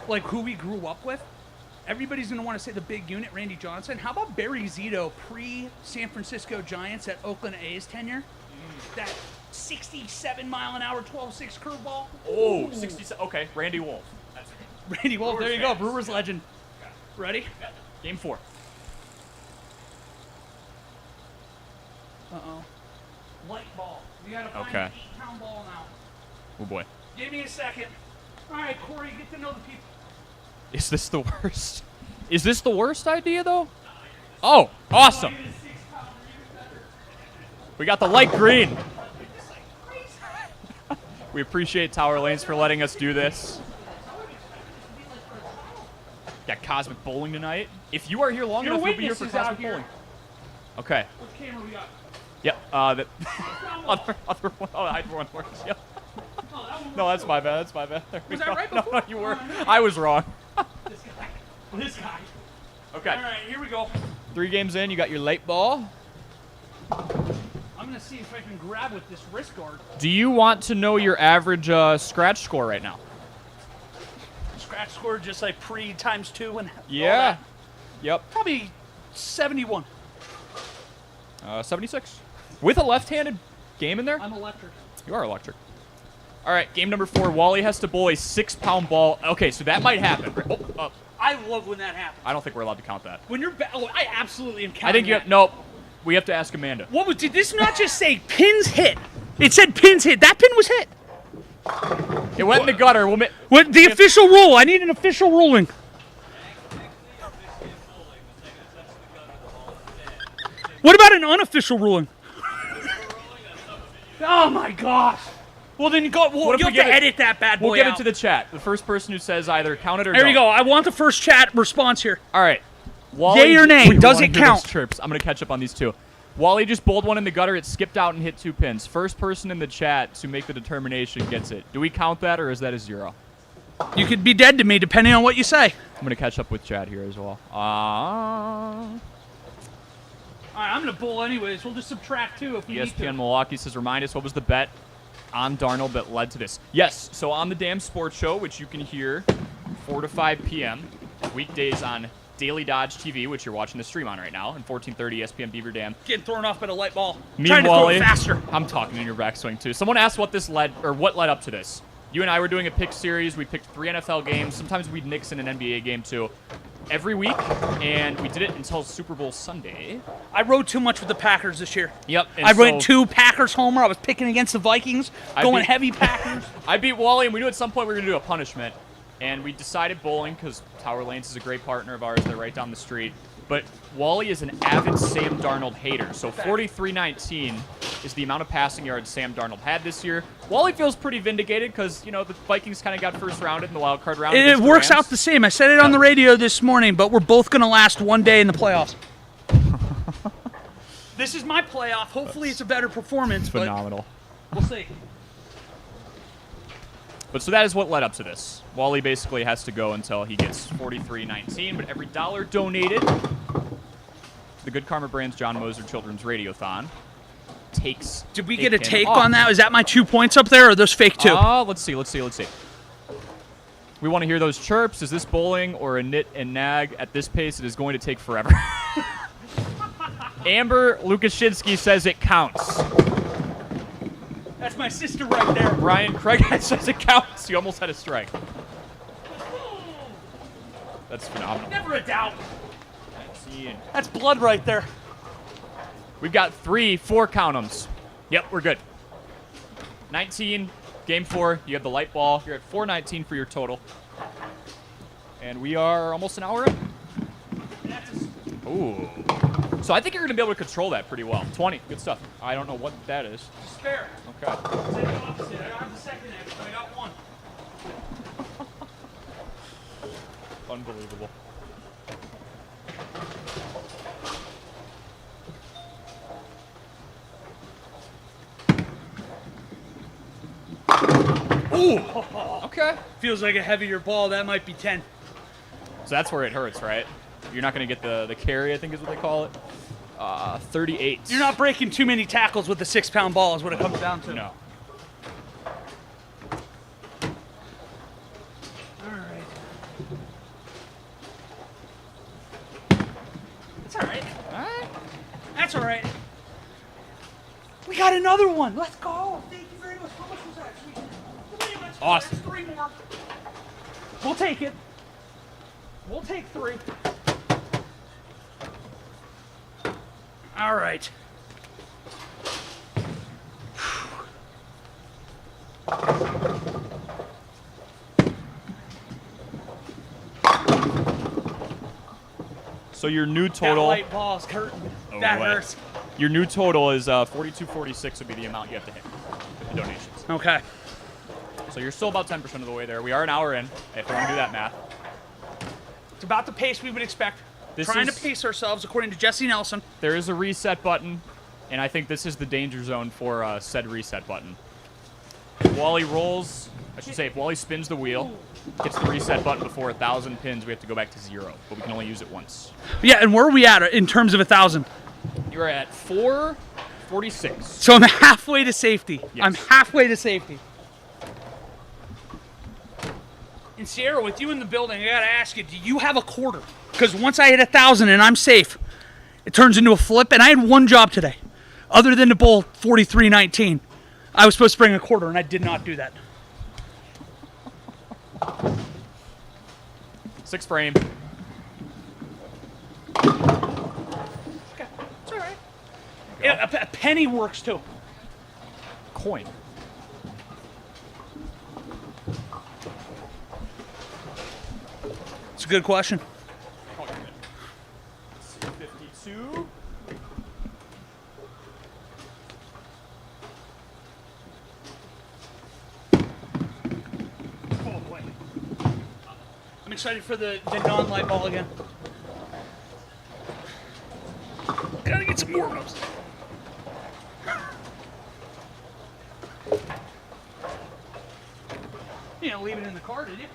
like who we grew up with, everybody's gonna want to say the big unit, Randy Johnson. How about Barry Zito, pre-San Francisco Giants at Oakland A's tenure? That 67-mile-an-hour 12-6 curveball. Oh, 67. Okay, Randy Wolf. That's Randy Wolf, there you go, fans. Brewers legend. Okay. Ready? Yeah. Game 4. Uh-oh. Light ball. We gotta find Okay. an 8-pound ball now. Oh boy. Give me a second. All right, Corey, get to know the people. Is this the worst? Is this the worst idea though? Oh, awesome. We got the light green. We appreciate Tower Lanes for letting us do this. Got Cosmic Bowling tonight. If you are here long enough, you'll be here for Cosmic Bowling. Okay. What camera we got? Yep. The other one. Oh, I had one more. Yep. No, that's my bad. That's my bad. There we Was I go. right No, before? you were. Oh, I was wrong. This guy. This guy. Okay. All right, here we go. 3 games in, you got your late ball. I'm gonna see if I can grab with this wrist guard. Do you want to know your average scratch score right now? Scratch score just like pre times 2 and all Yeah. that. Yep. Probably 71. 76. With a left-handed game in there? I'm electric. You are electric. All right, game number 4. Wally has to bowl a 6-pound ball. Okay, so that might happen. Oh, I love when that happens. I don't think we're allowed to count that. When you're I absolutely am counting I think you that. have, nope. We have to ask Amanda. What was, did this not just say pins hit? It said pins hit. That pin was hit. It went in the gutter. We'll What the official rule? I need an official ruling. What about an unofficial ruling? Oh my gosh. Well then go. Well, What if you we have to give it- edit that bad boy We'll give out. it to the chat. The first person who says either count it or There don't. you go. I want the first chat response here. All right. Wally, Yay or nay? we Does wanna it hear those count? Chirps. I'm going to catch up on these two. Wally just bowled one in the gutter. It skipped out and hit 2 pins. First person in the chat to make the determination gets it. Do we count that, or is that a 0? You could be dead to me depending on what you say. I'm going to catch up with Chad here as well. All right, I'm gonna bowl anyways. We'll just subtract 2 if we need ESPN to. Milwaukee says, remind us, what was the bet on Darnold that led to this? Yes, so on the Damn Sports Show, which you can hear 4 to 5 p.m., weekdays on Daily Dodge TV, which you're watching the stream on right now, and 1430 ESPN Beaver Dam. Getting thrown off by the light ball. Me Trying and to throw Wally, it faster. I'm talking in your backswing too. Someone asked what led up to this. You and I were doing a pick series. We picked 3 NFL games. Sometimes we'd mix in an NBA game too. Every week, and we did it until Super Bowl Sunday. I rode too much with the Packers this year. Yep. and I went so 2 Packers homer. I was picking against the Vikings, I going beat- heavy Packers. I beat Wally, and we knew at some point we were going to do a punishment. And we decided bowling because Tower Lanes is a great partner of ours. They're right down the street. But Wally is an avid Sam Darnold hater. So 43-19 is the amount of passing yards Sam Darnold had this year. Wally feels pretty vindicated because, you know, the Vikings kind of got first rounded in the wild card round. It works out the same. I said it on the radio this morning, but we're both going to last one day in the playoffs. This is my playoff. Hopefully it's a better performance. Phenomenal. We'll see. But so that is what led up to this. Wally basically has to go until he gets 43-19, but every dollar donated to the Good Karma Brands John Moser Children's Radiothon takes. Did we get a take on that? Is that my 2 points up there, or are those fake too? Let's see. We want to hear those chirps. Is this bowling or a knit and nag? At this pace, it is going to take forever. Amber Lukachinsky says it counts. That's my sister right there. Ryan Craig says it counts. You almost had a strike. That's phenomenal. Never a doubt. 19. That's blood right there. We've got 4 count-ems. Yep, we're good. 19, game 4. You have the light ball. You're at 419 for your total. And we are almost an hour in. Ooh. So I think you're going to be able to control that pretty well. 20, good stuff. I don't know what that is. Spare. Okay. It's the opposite. I don't have the second X, but I got one. Unbelievable. Ooh. Okay. Feels like a heavier ball. That might be 10. So that's where it hurts, right? You're not going to get the carry, I think is what they call it. 38. You're not breaking too many tackles with a 6-pound ball is what it comes down to. No. All right. That's all right. All right. That's all right. We got another one. Let's go. Thank you very much. How much was that? Sweet. Awesome. That's 3 more. We'll take it. We'll take 3. All right. So your new total. That light ball's hurting. Oh, that boy. hurts. Your new total is 42.46 would be the amount you have to hit with the donations. Okay. So you're still about 10% of the way there. We are an hour in, if we want to do that math. It's about the pace we would expect. This Trying is- to pace ourselves according to Jesse Nelson. There is a reset button, and I think this is the danger zone for said reset button. If Wally rolls, I should say, if Wally spins the wheel, hits the reset button before 1,000 pins, we have to go back to 0, but we can only use it once. Yeah, and where are we at in terms of 1,000? You're at 446. So I'm halfway to safety. Yes. I'm halfway to safety. And Sierra, with you in the building, I gotta ask you, do you have a quarter? Because once I hit 1,000 and I'm safe, it turns into a flip. And I had one job today, other than to bowl 43-19. I was supposed to bring a quarter, and I did not do that. 6 frame. Okay, it's all right. Yeah, a penny works too. Coin. It's a good question. Oh, you're good. 52. Oh, boy. I'm excited for the non-light ball again. Gotta get some more of those. You didn't leave it in the car, did you?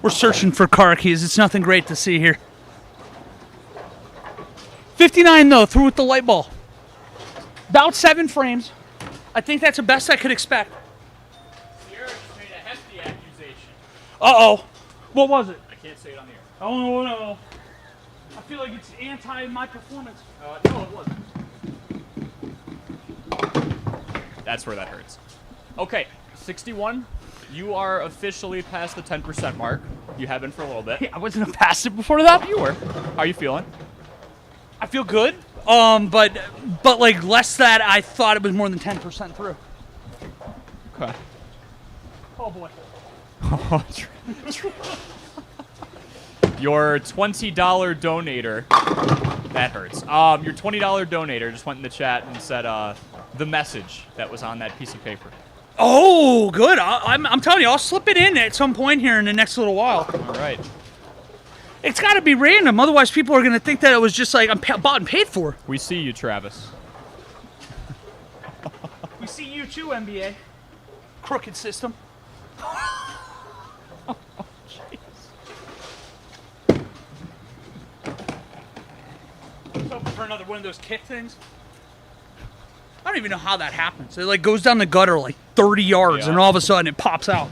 We're searching for car keys. It's nothing great to see here. 59 though, through with the light ball. About 7 frames. I think that's the best I could expect. Sierra just made a hefty accusation. Uh-oh. What was it? I can't say it on the air. Oh, no. I feel like it's anti my performance. No, it wasn't. That's where that hurts. Okay, 61. You are officially past the 10% mark. You have been for a little bit. Hey, I wasn't a passive before that. You were. How are you feeling? I feel good. But like less that I thought it was more than 10% through. Okay. Oh boy. Your $20 donator. That hurts. Your $20 donator just went in the chat and said the message that was on that piece of paper. Oh, good. I'm telling you, I'll slip it in at some point here in the next little while. All right. It's got to be random, otherwise people are going to think that it was just like I'm bought and paid for. We see you, Travis. We see you too, NBA. Crooked system. Oh, jeez. Hoping for another one of those kick things. I don't even know how that happens. It like goes down the gutter like 30 yards, Yeah. and all of a sudden it pops out.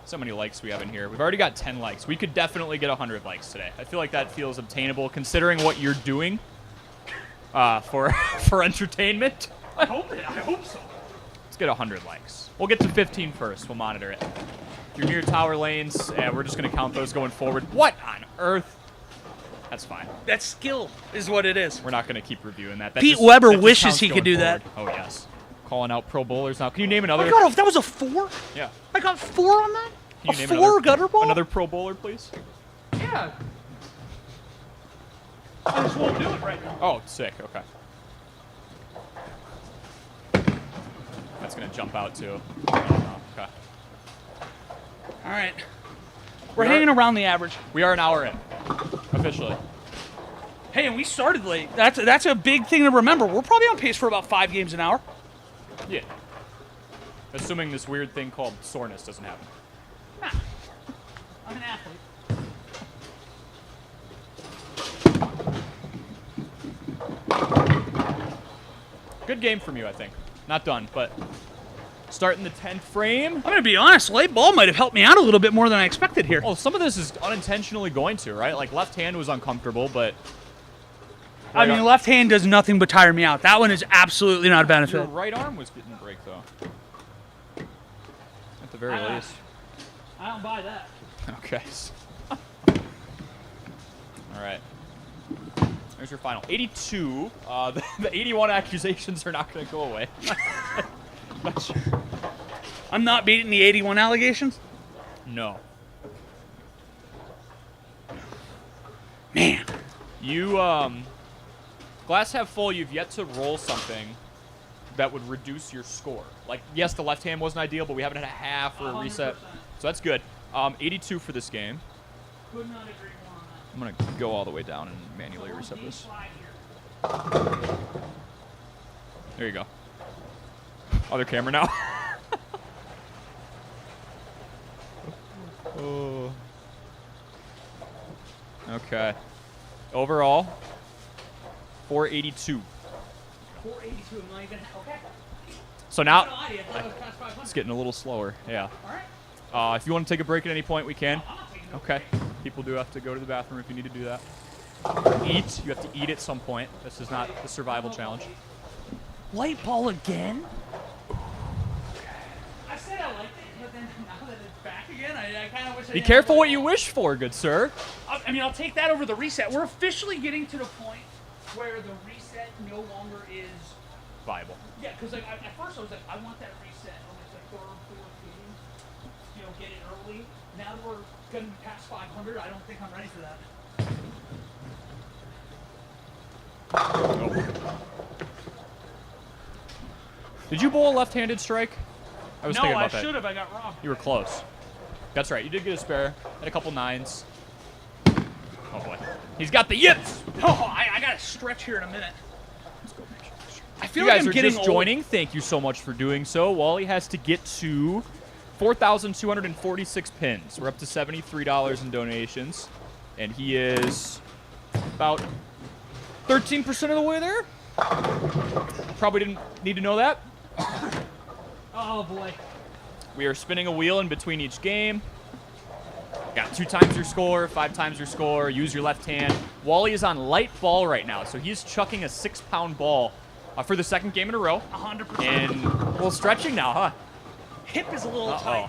So many likes we have in here. We've already got 10 likes. We could definitely get 100 likes today. I feel like that feels obtainable considering what you're doing for entertainment. I hope so. Let's get 100 likes. We'll get to 15 first. We'll monitor it. You're near tower lanes, and we're just going to count those going forward. What on earth? That's fine. That skill is what it is. We're not going to keep reviewing that. That Pete just- Weber that just wishes counts he could going do that. forward. Oh, yes. Calling out pro bowlers now. Can you name another? I got that was a 4? Yeah. I got 4 on that? Can A you 4 name another, gutter ball? Another pro bowler, please? Yeah. I just won't do it right now. Oh, sick. Okay. That's going to jump out, too. Oh, okay. All right. We're We are- hanging around the average. We are an hour in, officially. Hey, and we started late. That's a big thing to remember. We're probably on pace for about 5 games an hour. Yeah. Assuming this weird thing called soreness doesn't happen. I'm an athlete. Good game from you, I think. Not done, but starting the 10th frame. I'm going to be honest. Late ball might have helped me out a little bit more than I expected here. Well, some of this is unintentionally going to, right? Like left hand was uncomfortable, but I mean, left hand does nothing but tire me out. That one is absolutely not a your benefit. right arm was getting a break, though. At the very least. I don't buy that. Okay. All right. There's your final. 82. The 81 accusations are not going to go away. Not sure. I'm not beating the 81 allegations? No. Man. You, glass half full, you've yet to roll something that would reduce your score. Like, yes, the left hand wasn't ideal, but we haven't had a half or a reset. 100%. So that's good. 82 for this game. Could not agree more on that. I'm going to go all the way down and manually reset this. There you go. Other camera now. Oh. Okay. Overall, 482. 482. I'm not even. Okay. So now, I thought it was past 500. it's getting a little slower. Yeah. All right. If you want to take a break at any point, we can. I'm not taking no Okay. break. People do have to go to the bathroom if you need to do that. Eat. You have to eat at some point. This is not the survival challenge. Light ball again? I said I liked it, but then now that it's back again, I kind of wish I Be didn't careful have what you wish for, good sir. I mean, I'll take that over the reset. We're officially getting to the point where the reset no longer is. Viable. Yeah, because like, at first I was like, I want that reset on like the third, fourth game. You know, get it early. Now that we're going to be past 500, I don't think I'm ready for that. Oh. Did you bowl a left-handed strike? I was No, thinking I about that. should have. I got robbed. You were close. That's right. You did get a spare. Had a couple nines. Oh boy. He's got the yips. Oh, I got to stretch here in a minute. I feel You like guys I'm are getting just old. joining. Thank you so much for doing so. Wally has to get to 4,246 pins. We're up to $73 in donations, and he is about 13% of the way there. Probably didn't need to know that. Oh boy. We are spinning a wheel in between each game. Got 2 times your score, 5 times your score. Use your left hand. Wally is on light ball right now, so he's chucking a 6-pound ball for the second game in a row. 100%. And a little stretching now, huh? Hip is a little tight.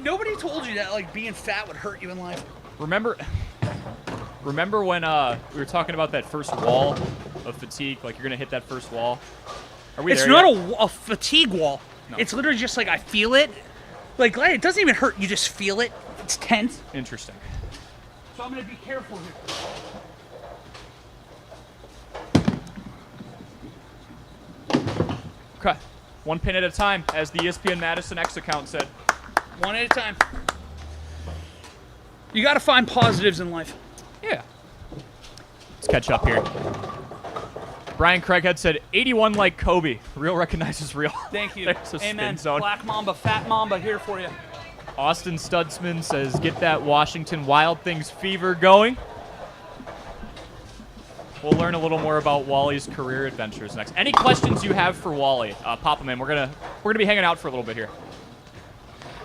Nobody told you that like being fat would hurt you in life. Remember when we were talking about that first wall of fatigue? Like you're gonna hit that first wall. Are we It's there not yet? a fatigue wall. No. It's literally just like I feel it. Like it doesn't even hurt. You just feel it. It's tense. Interesting. So I'm gonna be careful here. Okay. One pin at a time, as the ESPN Madison X account said. One at a time. You got to find positives in life. Yeah. Let's catch up here. Brian Craighead said, 81 like Kobe. Real recognizes real. Thank you. There's a Amen. spin zone. Black Mamba, Fat Mamba, here for you. Austin Studsman says, get that Washington Wild Things fever going. We'll learn a little more about Wally's career adventures next. Any questions you have for Wally, pop them in. We're gonna be hanging out for a little bit here.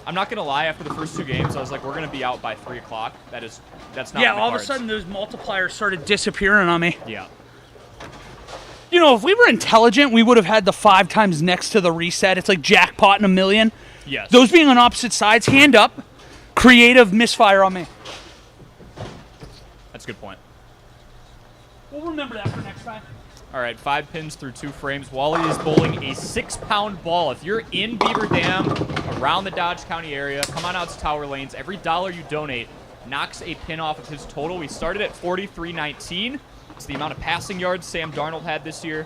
I'm not gonna lie. After the first two games, I was like, we're gonna be out by 3 o'clock. That's not. Yeah, in the all cards. of a sudden those multipliers started disappearing on me. Yeah. You know, if we were intelligent, we would have had the 5 times next to the reset. It's like jackpot in a million. Yes. Those being on opposite sides, hand up. Creative misfire on me. That's a good point. We'll remember that for next time. All right, 5 pins through 2 frames. Wally is bowling a 6-pound ball. If you're in Beaver Dam, around the Dodge County area, come on out to Tower Lanes. Every dollar you donate knocks a pin off of his total. We started at 43.19. It's the amount of passing yards Sam Darnold had this year.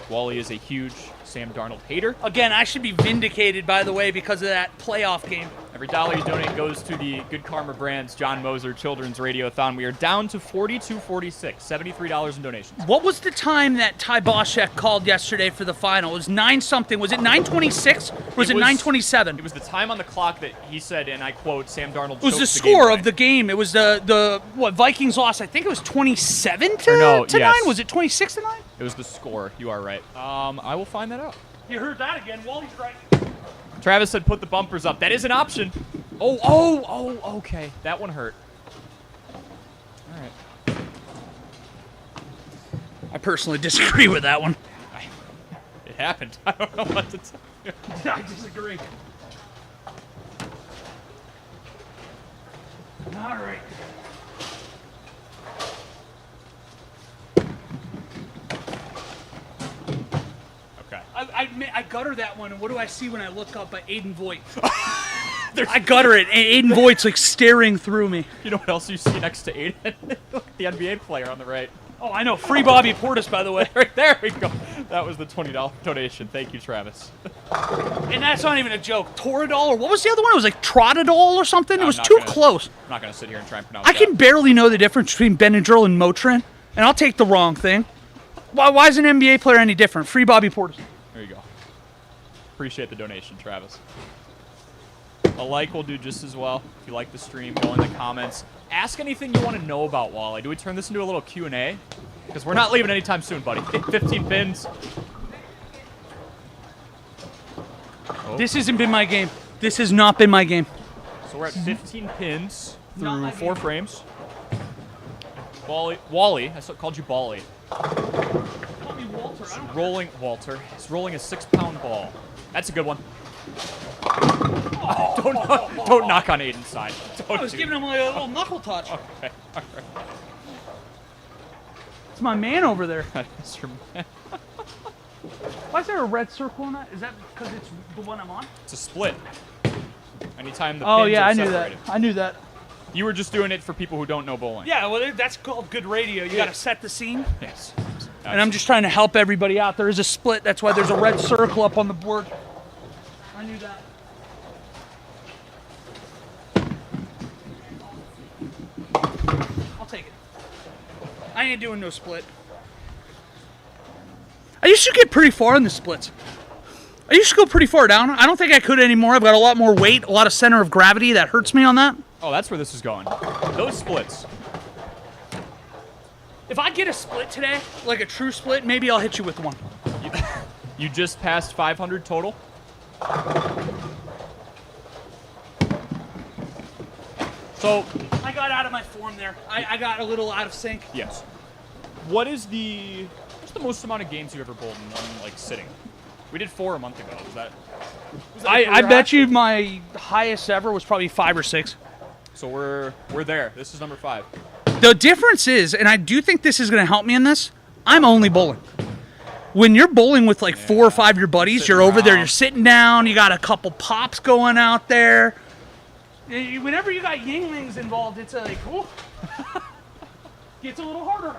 Wally is a huge Sam Darnold hater. Again, I should be vindicated, by the way, because of that playoff game. Every dollar you donate goes to the Good Karma Brands John Moser Children's Radiothon. We are down to $42.46, $73 in donations. What was the time that Ty Boschek called yesterday for the final? It was 9-something. Was it 9:26 or was it 9:27? It was the time on the clock that he said, and I quote, Sam Darnold It was choked the game score away. of the game. It was the Vikings lost. I think it was 27 to yes. 9. Was it 26 to 9? It was the score. You are right. I will find that out. You heard that again. Wally's right. Travis said put the bumpers up. That is an option. Oh, okay. That one hurt. All right. I personally disagree with that one. It happened. I don't know what to tell you. I disagree. All right. Okay. I gutter that one, and what do I see when I look up at Aiden Voigt? I gutter it, and Aiden Voigt's like staring through me. You know what else you see next to Aiden? The NBA player on the right. Oh, I know. Free Bobby Portis, by the way. Right there we go. That was the $20 donation. Thank you, Travis. And that's not even a joke. Toradol, or what was the other one? It was like Trotadol or something? It I'm was not too gonna- close. I'm not going to sit here and try and pronounce I that. can barely know the difference between Benadryl and Motrin, and I'll take the wrong thing. Why is an NBA player any different? Free Bobby Portis. There you go. Appreciate the donation, Travis. A like will do just as well. If you like the stream, go in the comments. Ask anything you want to know about Wally. Do we turn this into a little Q&A? Because we're not leaving anytime soon, buddy. 15 pins. Oh. This hasn't been my game. This has not been my game. So we're at 15 pins Not through my 4 game. frames. Wally, I called you Bally. Call me Walter. I don't Rolling, Walter. He's rolling a 6-pound ball. That's a good one. Don't knock on Aiden's side. Don't I was do giving him like a little knuckle touch. that. Okay, all right. It's my man over there. That is your man. Why is there a red circle on that? Is that because it's the one I'm on? It's a split. Anytime the Oh pins yeah, are I knew separated. that. I knew that. You were just doing it for people who don't know bowling. Yeah, well that's called good radio. You got to set the scene. Yes. And I'm just trying to help everybody out. There is a split. That's why there's a red circle up on the board. I knew that. I'll take it. I ain't doing no split. I used to get pretty far in the splits. I used to go pretty far down. I don't think I could anymore. I've got a lot more weight, a lot of center of gravity. That hurts me on that. Oh, that's where this is going. Those splits. If I get a split today, like a true split, maybe I'll hit you with one. You just passed 500 total. So, I got out of my form there. I got a little out of sync. yes. what's the most amount of games you ever bowled in like sitting? We did 4 a month ago. Was that I bet you my highest ever was probably 5 or 6. So we're there. This is number 5. The difference is, and I do think this is going to help me in this, I'm only bowling. When you're bowling with like 4 or 5 of your buddies, you're over there, you're sitting down, you got a couple pops going out there. Whenever you got Yinglings involved, it's like, oh, gets a little harder.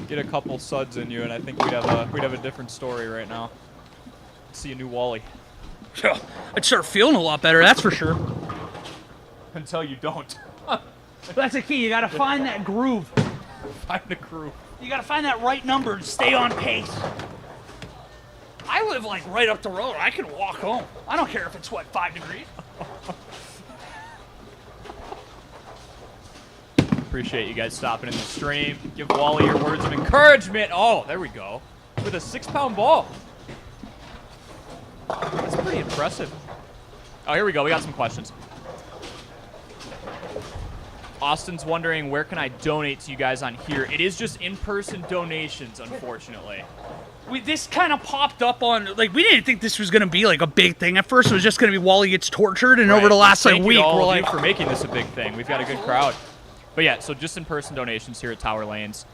Get a couple suds in you, and I think we'd have a different story right now. See a new Wally. I'd start feeling a lot better, that's for sure. Until you don't. That's the key. You got to find that groove. Find the groove. You got to find that right number and stay on pace. I live like right up the road. I can walk home. I don't care if it's 5 degrees. Appreciate you guys stopping in the stream. Give Wally your words of encouragement. Oh, there we go. With a 6-pound ball. That's pretty impressive. Oh, here we go. We got some questions. Austin's wondering, where can I donate to you guys on here? It is just in-person donations, unfortunately. This kind of popped up on, like, we didn't think this was going to be, like, a big thing. At first, it was just going to be Wally gets tortured, and over the last, like, week, we're like... Thank you for making this a big thing. We've got a good crowd. But, yeah, so just in-person donations here at Tower Lanes.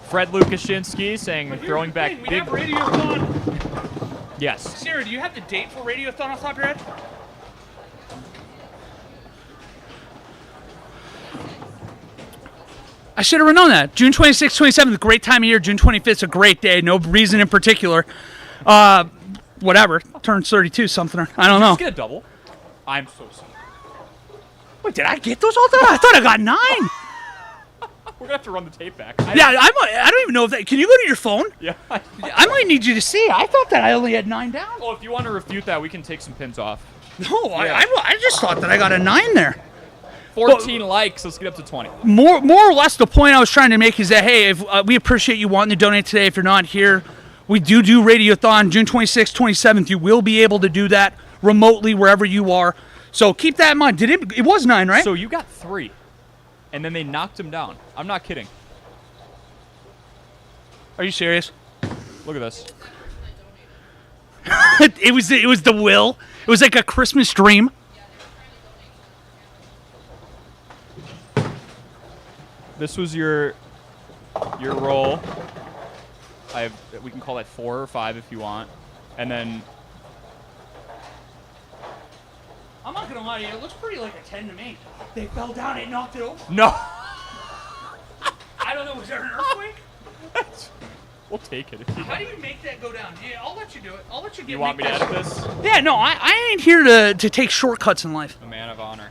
Fred Lukachinsky saying, throwing back we big... have Radiothon. Yes. Sarah, do you have the date for Radiothon off the top of your head? I should have known that. June 26th, 27th, great time of year. June 25th is a great day. No reason in particular. Whatever. Turns 32 something. I don't know. Just get a double. I'm so sorry. Wait, did I get those all done? I thought I got 9. We're going to have to run the tape back. I don't even know if that... Can you go to your phone? Yeah. I might need you to see. I thought that I only had 9 down. Well, if you want to refute that, we can take some pins off. No, yeah. I just thought that I got a 9 there. 14 likes. Let's get up to 20. More or less, the point I was trying to make is that, hey, if we appreciate you wanting to donate today. If you're not here, we do Radiothon June 26th, 27th. You will be able to do that remotely wherever you are. So keep that in mind. It was 9, right? So you got 3, and then they knocked him down. I'm not kidding. Are you serious? Look at this. It was the will. It was like a Christmas dream. This was your roll. We can call that 4 or 5 if you want, and then. I'm not gonna lie to you. It looks pretty like a 10 to me. They fell down. It knocked it over. No. I don't know. Was there an earthquake? We'll take it. How do you make that go down? Yeah, I'll let you do it. I'll let you get. You want me to edit this? Yeah, no, I ain't here to take shortcuts in life. A man of honor.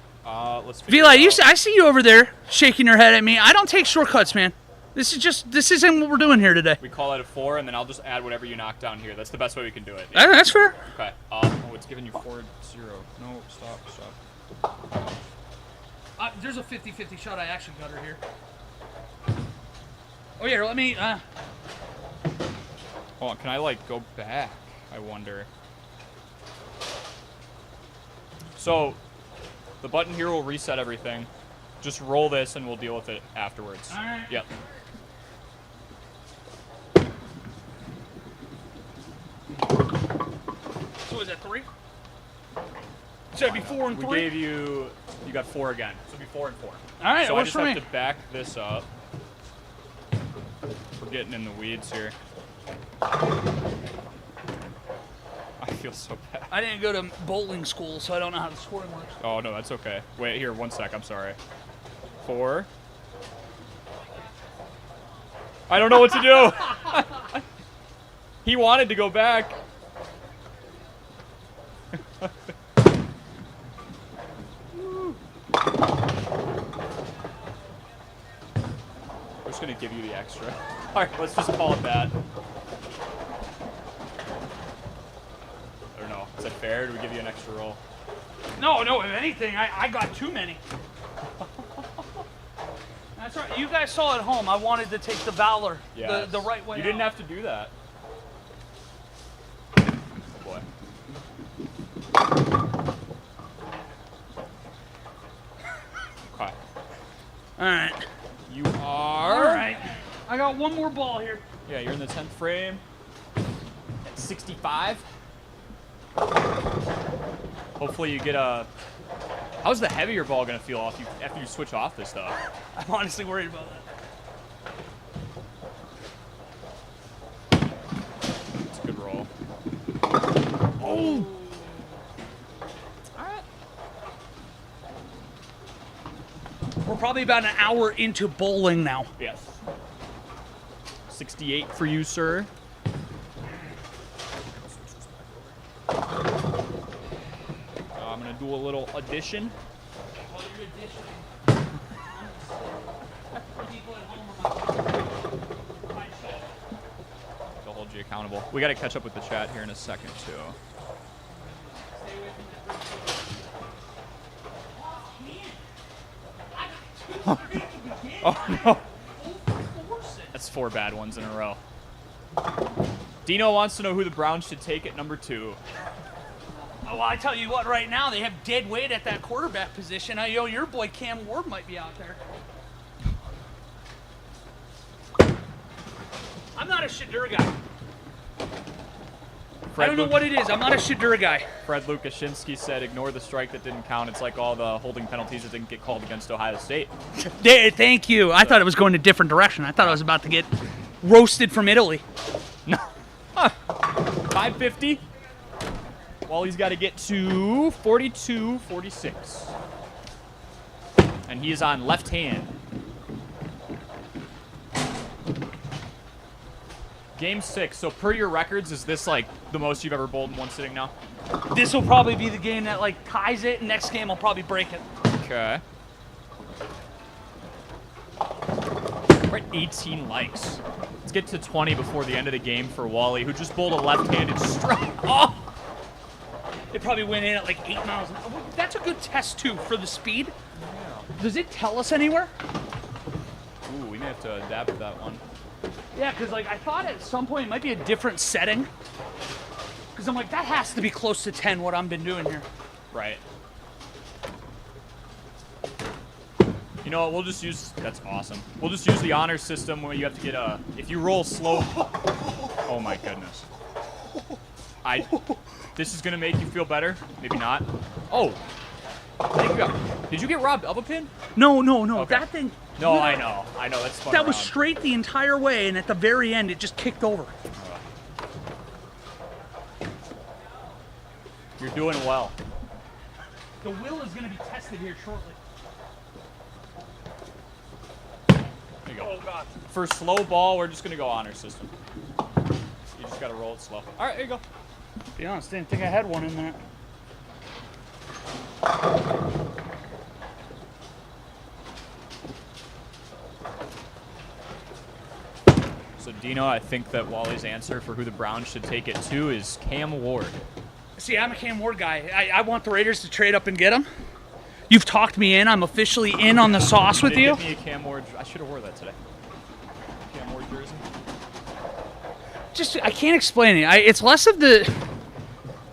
Let's. Vila, I see you over there shaking your head at me. I don't take shortcuts, man. This isn't what we're doing here today. We call it a 4, and then I'll just add whatever you knock down here. That's the best way we can do it. That's fair. Okay. It's giving you 4-0. No, stop. There's a 50-50 shot I actually got her here. Oh yeah, let me. Hold on, can I like go back? I wonder. So, the button here will reset everything. Just roll this and we'll deal with it afterwards. All right. Yep. So is that 3? So it'd be 4 and 3? We gave you got 4 again. So it'd be 4 and 4. All right, so I just have me. to back this up. We're getting in the weeds here. I feel so bad. I didn't go to bowling school, so I don't know how the scoring works. Oh, no, that's okay. Wait, here, 1 sec. I'm sorry. 4. I don't know what to do. He wanted to go back. We're just going to give you the extra. All right, let's just call it that. I don't know. Is that fair? Do we give you an extra roll? No, if anything, I got too many. That's right. You guys saw at home. I wanted to take the valor the right way. You didn't out. have to do that. Oh boy. Okay. All right. You are. All right. I got one more ball here. Yeah, you're in the 10th frame. At 65. Hopefully you get a. How's the heavier ball gonna feel after you switch off this stuff? I'm honestly worried about that. It's a good roll. Oh. All right. We're probably about an hour into bowling now. Yes. 68 for you, sir. I'm gonna do a little addition. While you're auditioning, people at home They'll hold you accountable. We gotta catch up with the chat here in a second, too. stay away from Oh, no. That's 4 bad ones in a row. Dino wants to know who the Browns should take at number 2. Oh, well, I tell you what, right now they have dead weight at that quarterback position. I know your boy Cam Ward might be out there. I'm not a Shadur guy. I don't know what it is. I'm not a Shadur guy. Fred Lukachinsky said, ignore the strike that didn't count. It's like all the holding penalties that didn't get called against Ohio State. Thank you. I thought it was going a different direction. I thought I was about to get roasted from Italy. No. Huh. 550. Wally's got to get to 42-46. And he is on left hand. Game 6. So per your records, is this like the most you've ever bowled in one sitting now? This will probably be the game that like ties it, and next game I'll probably break it. Okay. We're at 18 likes. Let's get to 20 before the end of the game for Wally, who just bowled a left-handed strike. Oh! It probably went in at like 8 miles an hour. That's a good test too for the speed. Yeah. Does it tell us anywhere? Ooh, we may have to adapt that one. Yeah, because like I thought at some point it might be a different setting. Because I'm like, that has to be close to 10, what I've been doing here. Right. You know what, we'll just use, that's awesome. We'll just use the honor system where you have to get a, if you roll slow, oh my goodness. This is gonna make you feel better, maybe not. Oh, did you get robbed of a pin? No, Okay. that thing. No, I know, that's fun. That was straight the entire way, and at the very end, it just kicked over. You're doing well. The will is going to be tested here shortly. There you go. Oh, God. For slow ball, we're just gonna go honor system. You just gotta roll it slow. All right, there you go. To be honest, didn't think I had one in there. So Dino, I think that Wally's answer for who the Browns should take it to is Cam Ward. See, I'm a Cam Ward guy. I want the Raiders to trade up and get him. You've talked me in. I'm officially in on the sauce with you. Get me a Cam Ward. I should have wore that today. Cam Ward jersey. Just, I can't explain it. It's less of the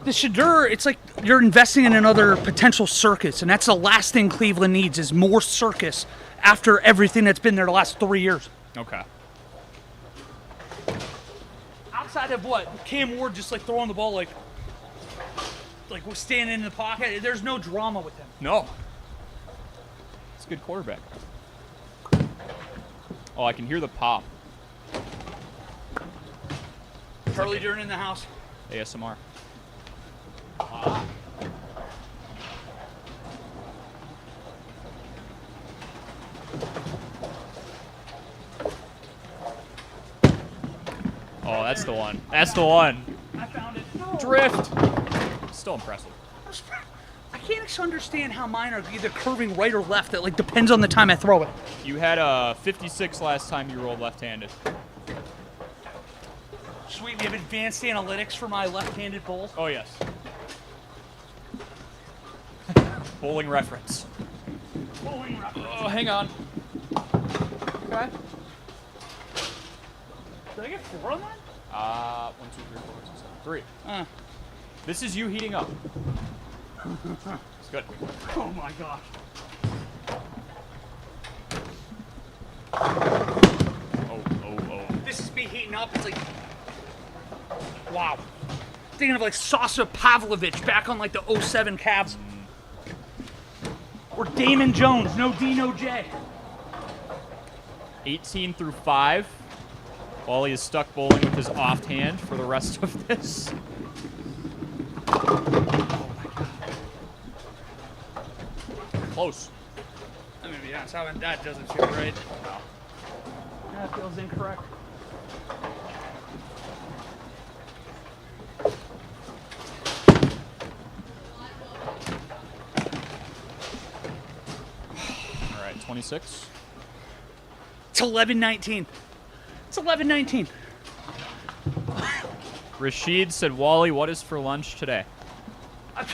Shadur. It's like you're investing in another potential circus, and that's the last thing Cleveland needs is more circus after everything that's been there the last 3 years. Okay. Outside of what? Cam Ward just like throwing the ball like we're standing in the pocket. There's no drama with him. No. It's a good quarterback. Oh, I can hear the pop. Charlie Dern in the house. ASMR. Oh, that's the one. That's the one. I found it. No. Drift. Still impressive. I can't understand how mine are either curving right or left. It like depends on the time I throw it. You had a 56 last time you rolled left-handed. Sweet, we have advanced analytics for my left-handed bowls. Oh, yes. Bowling reference. Bowling reference. Oh, hang on. Okay. Did I get 4 on that? 1, 2, 3, 4, 5, 6, 7, 3. This is you heating up. It's good. Oh my gosh. up. It's like, wow. Thinking of like Sasa Pavlovich back on like the 07 Cavs. Or Damon Jones, no D, no J. 18 through 5. Wally is stuck bowling with his offhand for the rest of this. Close. I'm gonna be honest, that doesn't feel right. No. That feels incorrect. All right, 26. It's 11-19. It's 11-19. Rashid said, Wally, what is for lunch today? I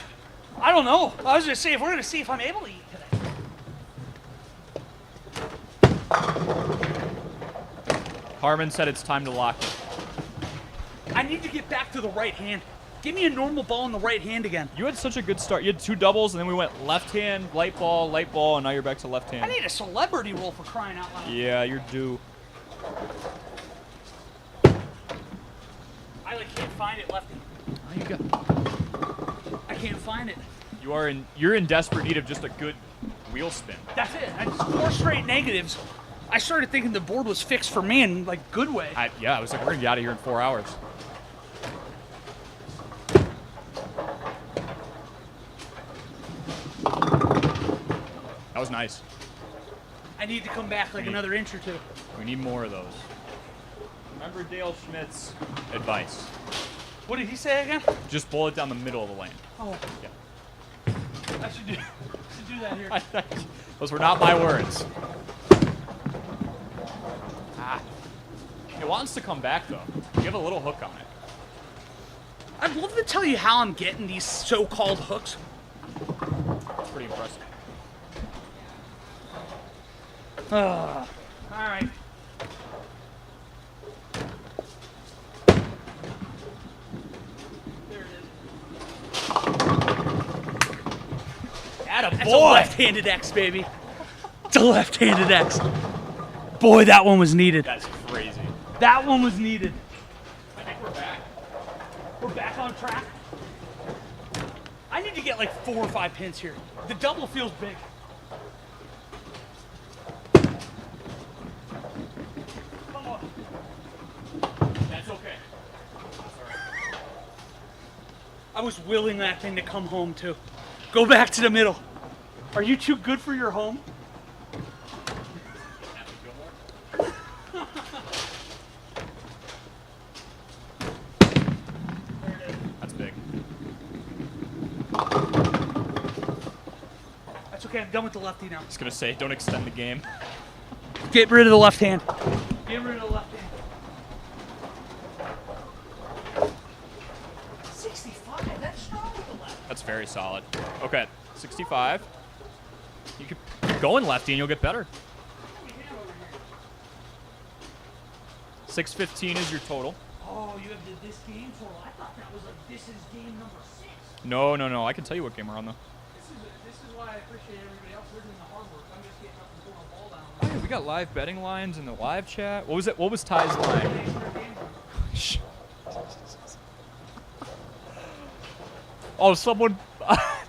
don't know. I was gonna say, if we're gonna see if I'm able to eat today. Harmon said it's time to lock it. I need to get back to the right hand. Give me a normal ball in the right hand again. You had such a good start. You had 2 doubles, and then we went left hand, light ball, and now you're back to left hand. I need a celebrity roll for crying out loud. Yeah, you're due. I like can't find it, lefty. Oh, you got. I can't find it. You're in desperate need of just a good wheel spin. That's it. I just 4 straight negatives. I started thinking the board was fixed for me in like good way. I was like, we're gonna get out of here in 4 hours. That was nice. I need to come back like another inch or 2. We need more of those. Remember Dale Schmidt's advice. What did he say again? Just bowl it down the middle of the lane. Oh, Yeah. I should do that here. Those were not my words. It wants to come back, though. You have a little hook on it. I'd love to tell you how I'm getting these so-called hooks. It's pretty impressive. All right. There it is. Atta That's a boy! left-handed X, baby. It's a left-handed X. Boy, that one was needed. That's crazy. That one was needed. I think we're back. We're back on track. I need to get like 4 or 5 pins here. The double feels big. Come on. That's okay. I was willing that thing to come home too. Go back to the middle. Are you too good for your home? That's big. That's okay, I'm done with the lefty now. I was gonna say, don't extend the game. Get rid of the left hand. Get rid of the left hand. 65, that's strong with the left. That's very solid. Okay, 65. You keep going lefty and you'll get better. 615 is your total. Oh, you have this game total. I thought that was like this is game number 6. No. I can tell you what game we're on, though. This is why I appreciate everybody else. We're doing the hard work. I'm just getting up and throwing a ball down. Oh, yeah, we got live betting lines in the live chat. What was it? What was Ty's line? Oh, someone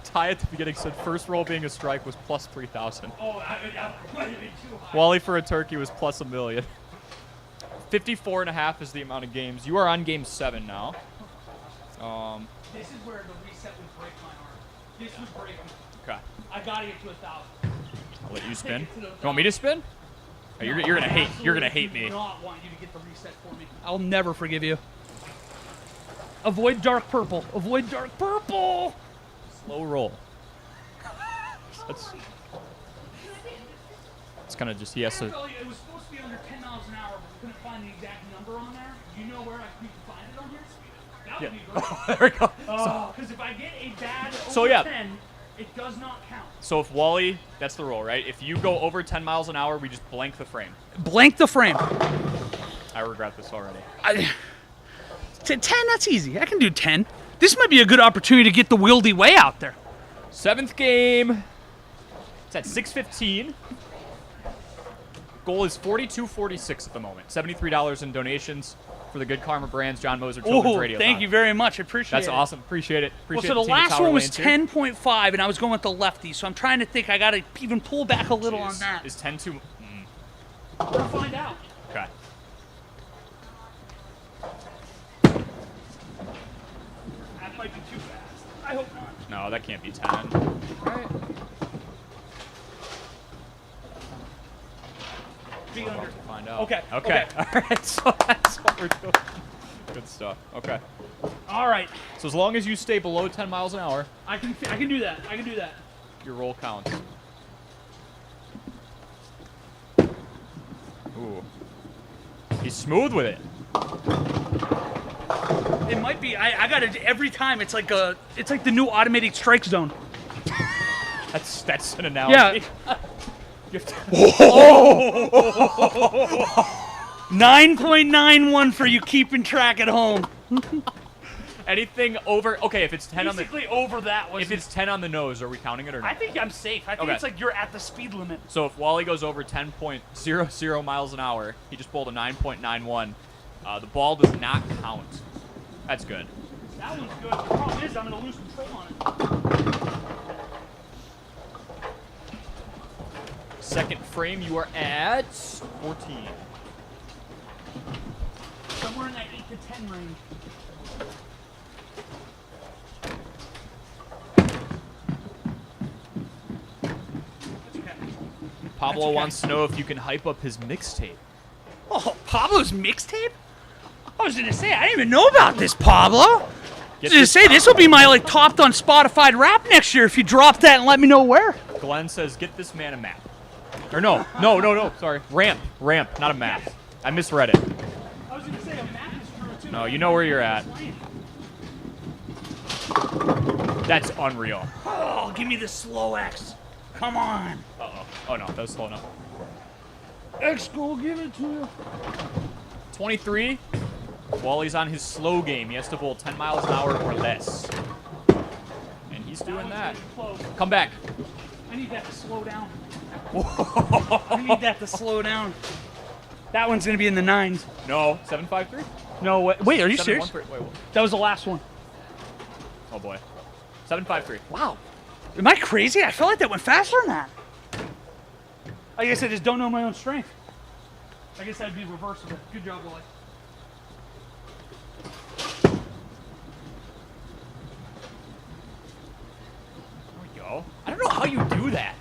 Ty at the beginning said first roll being a strike was plus 3,000. Oh, that might have been too high. Wally for a turkey was plus $1 million. 54.5 is the amount of games. You are on game 7 now. This is where the reset would break my arm. This would break me. Okay. I gotta get to 1,000. I'll let you spin. You want me to spin? Oh, you're gonna hate. You're gonna hate me. I do not want you to get the reset for me. I'll never forgive you. Avoid dark purple. Avoid dark purple. Slow roll. It's kind of just he has to. It was supposed to be under 10 miles an hour, but we couldn't find the exact number on there. Do you know where I could find it on here? That would be great. There we go. Because if I get a bad So, over yeah. 10, it does not count. So if Wally, that's the rule, right? If you go over 10 miles an hour, we just blank the frame. Blank the frame. I regret this already. 10, that's easy. I can do 10. This might be a good opportunity to get the wieldy way out there. 7th game. It's at 6:15. Goal is 42.46 at the moment. $73 in donations. for the Good Karma Brands John Moser Children's Radio. Thank you very much. I appreciate it. That's awesome. Appreciate it. Appreciate Well, so the team at last Tower one was Lanes here. 10.5, and I was going with the lefty, so I'm trying to think. I got to even pull back a little on that. Is 10 too... We're going to find out. Okay. That might be too fast. I hope not. No, that can't be 10. Right. Be under. Find out. Okay. Okay. All right. So that's what we're doing. Good stuff. Okay. All right. So as long as you stay below 10 miles an hour, I can do that. I can do that. your roll counts. Ooh. He's smooth with it. It might be. I got it every time. It's like the new automated strike zone. That's an analogy. Yeah. You have to- 9.91 for you keeping track at home. Anything over... Okay, if it's 10 on the... Basically over that was. If it's 10 on the nose, are we counting it or not? I think I'm safe. I think Okay. it's like you're at the speed limit. So if Wally goes over 10.00 miles an hour, he just pulled a 9.91. The ball does not count. That's good. That one's good. The problem is I'm going to lose control on it. Second frame, you are at 14. Somewhere in that 8 to 10 range. That's okay. Pablo That's okay. wants to know if you can hype up his mixtape. Oh, Pablo's mixtape? I was going to say, I didn't even know about this, Pablo. I was Get going to this- say, this will be my topped on Spotify rap next year if you drop that and let me know where. Glenn says, get this man a map. Or no, sorry. Ramp, not a map. I misread it. I was going to say, a map is true, too. No, you know where you're at. That's unreal. Oh, give me the slow X. Come on. Uh-oh. Oh, no, that was slow enough. X, go give it to you. 23. Wally's on his slow game. He has to bowl 10 miles an hour or less. And he's doing that. Come back. I need that to slow down. I need that to slow down. That one's going to be in the 9s. No, 753? No, wait, are you serious? 713. Wait, what? That was the last one. Oh, boy. 753. Wow. Am I crazy? I feel like that went faster than that. I guess I just don't know my own strength. I guess that'd be reversible. Good job, Wally. There we go. I don't know how you do that.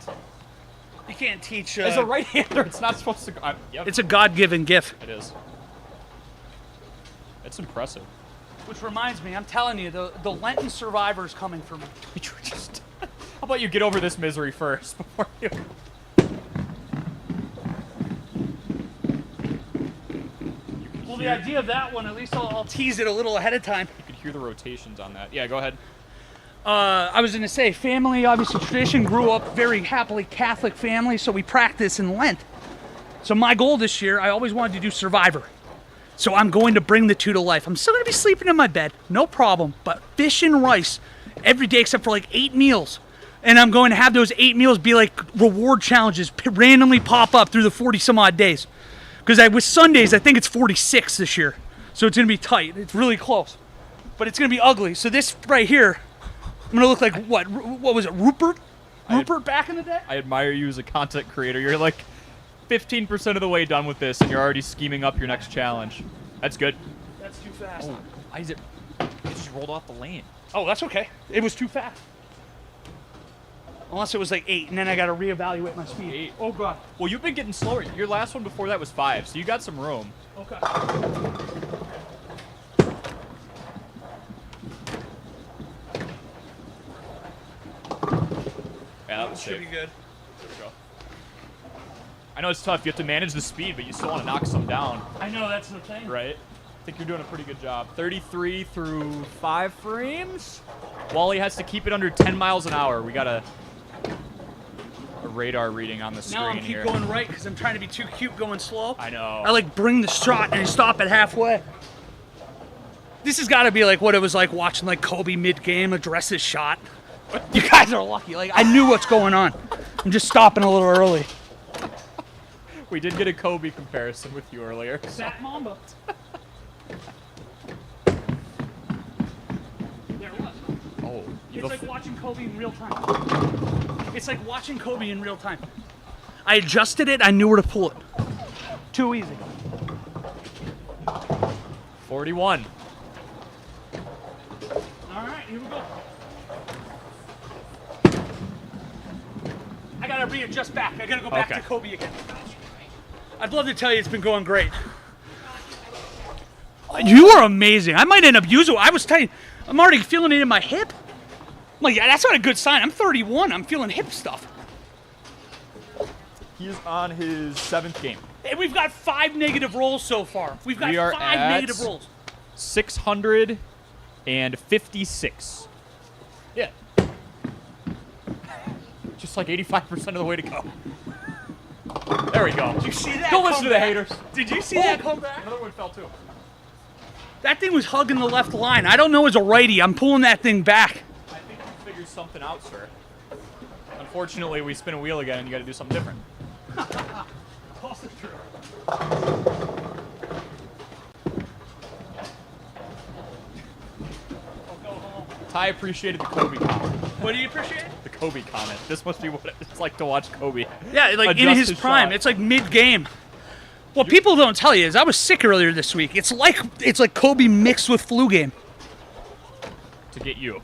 You can't teach. As a right-hander, it's not supposed to go. Yep, It's a God-given gift. it is. It's impressive. Which reminds me, I'm telling you, the Lenten Survivor is coming for me. How about you get over this misery first before you... Well, the idea of that one, at least I'll tease it a little ahead of time. You could hear the rotations on that. Yeah, go ahead. I was going to say, family, obviously tradition, grew up very happily Catholic family, so we practice in Lent. So my goal this year, I always wanted to do Survivor. So I'm going to bring the two to life. I'm still going to be sleeping in my bed, no problem, but fish and rice every day except for like 8 meals. And I'm going to have those 8 meals be like reward challenges, randomly pop up through the 40 some odd days. Because with Sundays, I think it's 46 this year. So it's going to be tight. It's really close. But it's going to be ugly. So this right here, I'm going to look like, what was it, Rupert? Rupert back in the day? I admire you as a content creator. You're like 15% of the way done with this, and you're already scheming up your next challenge. That's good. That's too fast. Oh, why is it? It just rolled off the lane. Oh, that's okay. It was too fast. Unless it was like 8, and then I got to reevaluate my speed. 8. Oh, God. Well, you've been getting slower. Your last one before that was 5, so you got some room. Okay. Yeah, that was Should safe. be good. There we go. I know it's tough. You have to manage the speed, but you still want to knock some down, I know, that's the thing. right? I think you're doing a pretty good job. 33 through 5 frames. Wally has to keep it under 10 miles an hour. We got a radar reading on the screen Now I'm keep here. going right because I'm trying to be too cute going slow. I know. I like bring the shot and stop it halfway. This has got to be like what it was like watching like Kobe mid-game address his shot. You guys are lucky. Like I knew what's going on. I'm just stopping a little early. We did get a Kobe comparison with you earlier. Fat Mamba. It's like watching Kobe in real time. It's like watching Kobe in real time. I adjusted it. I knew where to pull it. Too easy. 41. All right, here we go. I gotta readjust back. I gotta go back to Kobe again. I'd love to tell you it's been going great. You are amazing. I might end up using it. I was telling you, I'm already feeling it in my hip. I'm like, yeah, that's not a good sign. I'm 31. I'm feeling hip stuff. He's on his 7th game. And we've got 5 negative rolls so far. We've got We are 5 at negative rolls. 656. Yeah. Just like 85% of the way to go. There we go. Did you see that? Go listen to the haters. Did you see that come back? Another one fell too. That thing was hugging the left line. I don't know as a righty. I'm pulling that thing back. I think you figured something out, sir. Unfortunately, we spin a wheel again and you got to do something different. Toss it through. Ty appreciated the Kobe comment. What do you appreciate? The Kobe comment. This must be what it's like to watch Kobe. Yeah, like in adjust his prime. shot. It's like mid-game. What people don't tell you is I was sick earlier this week. It's like Kobe mixed with flu game. To get you.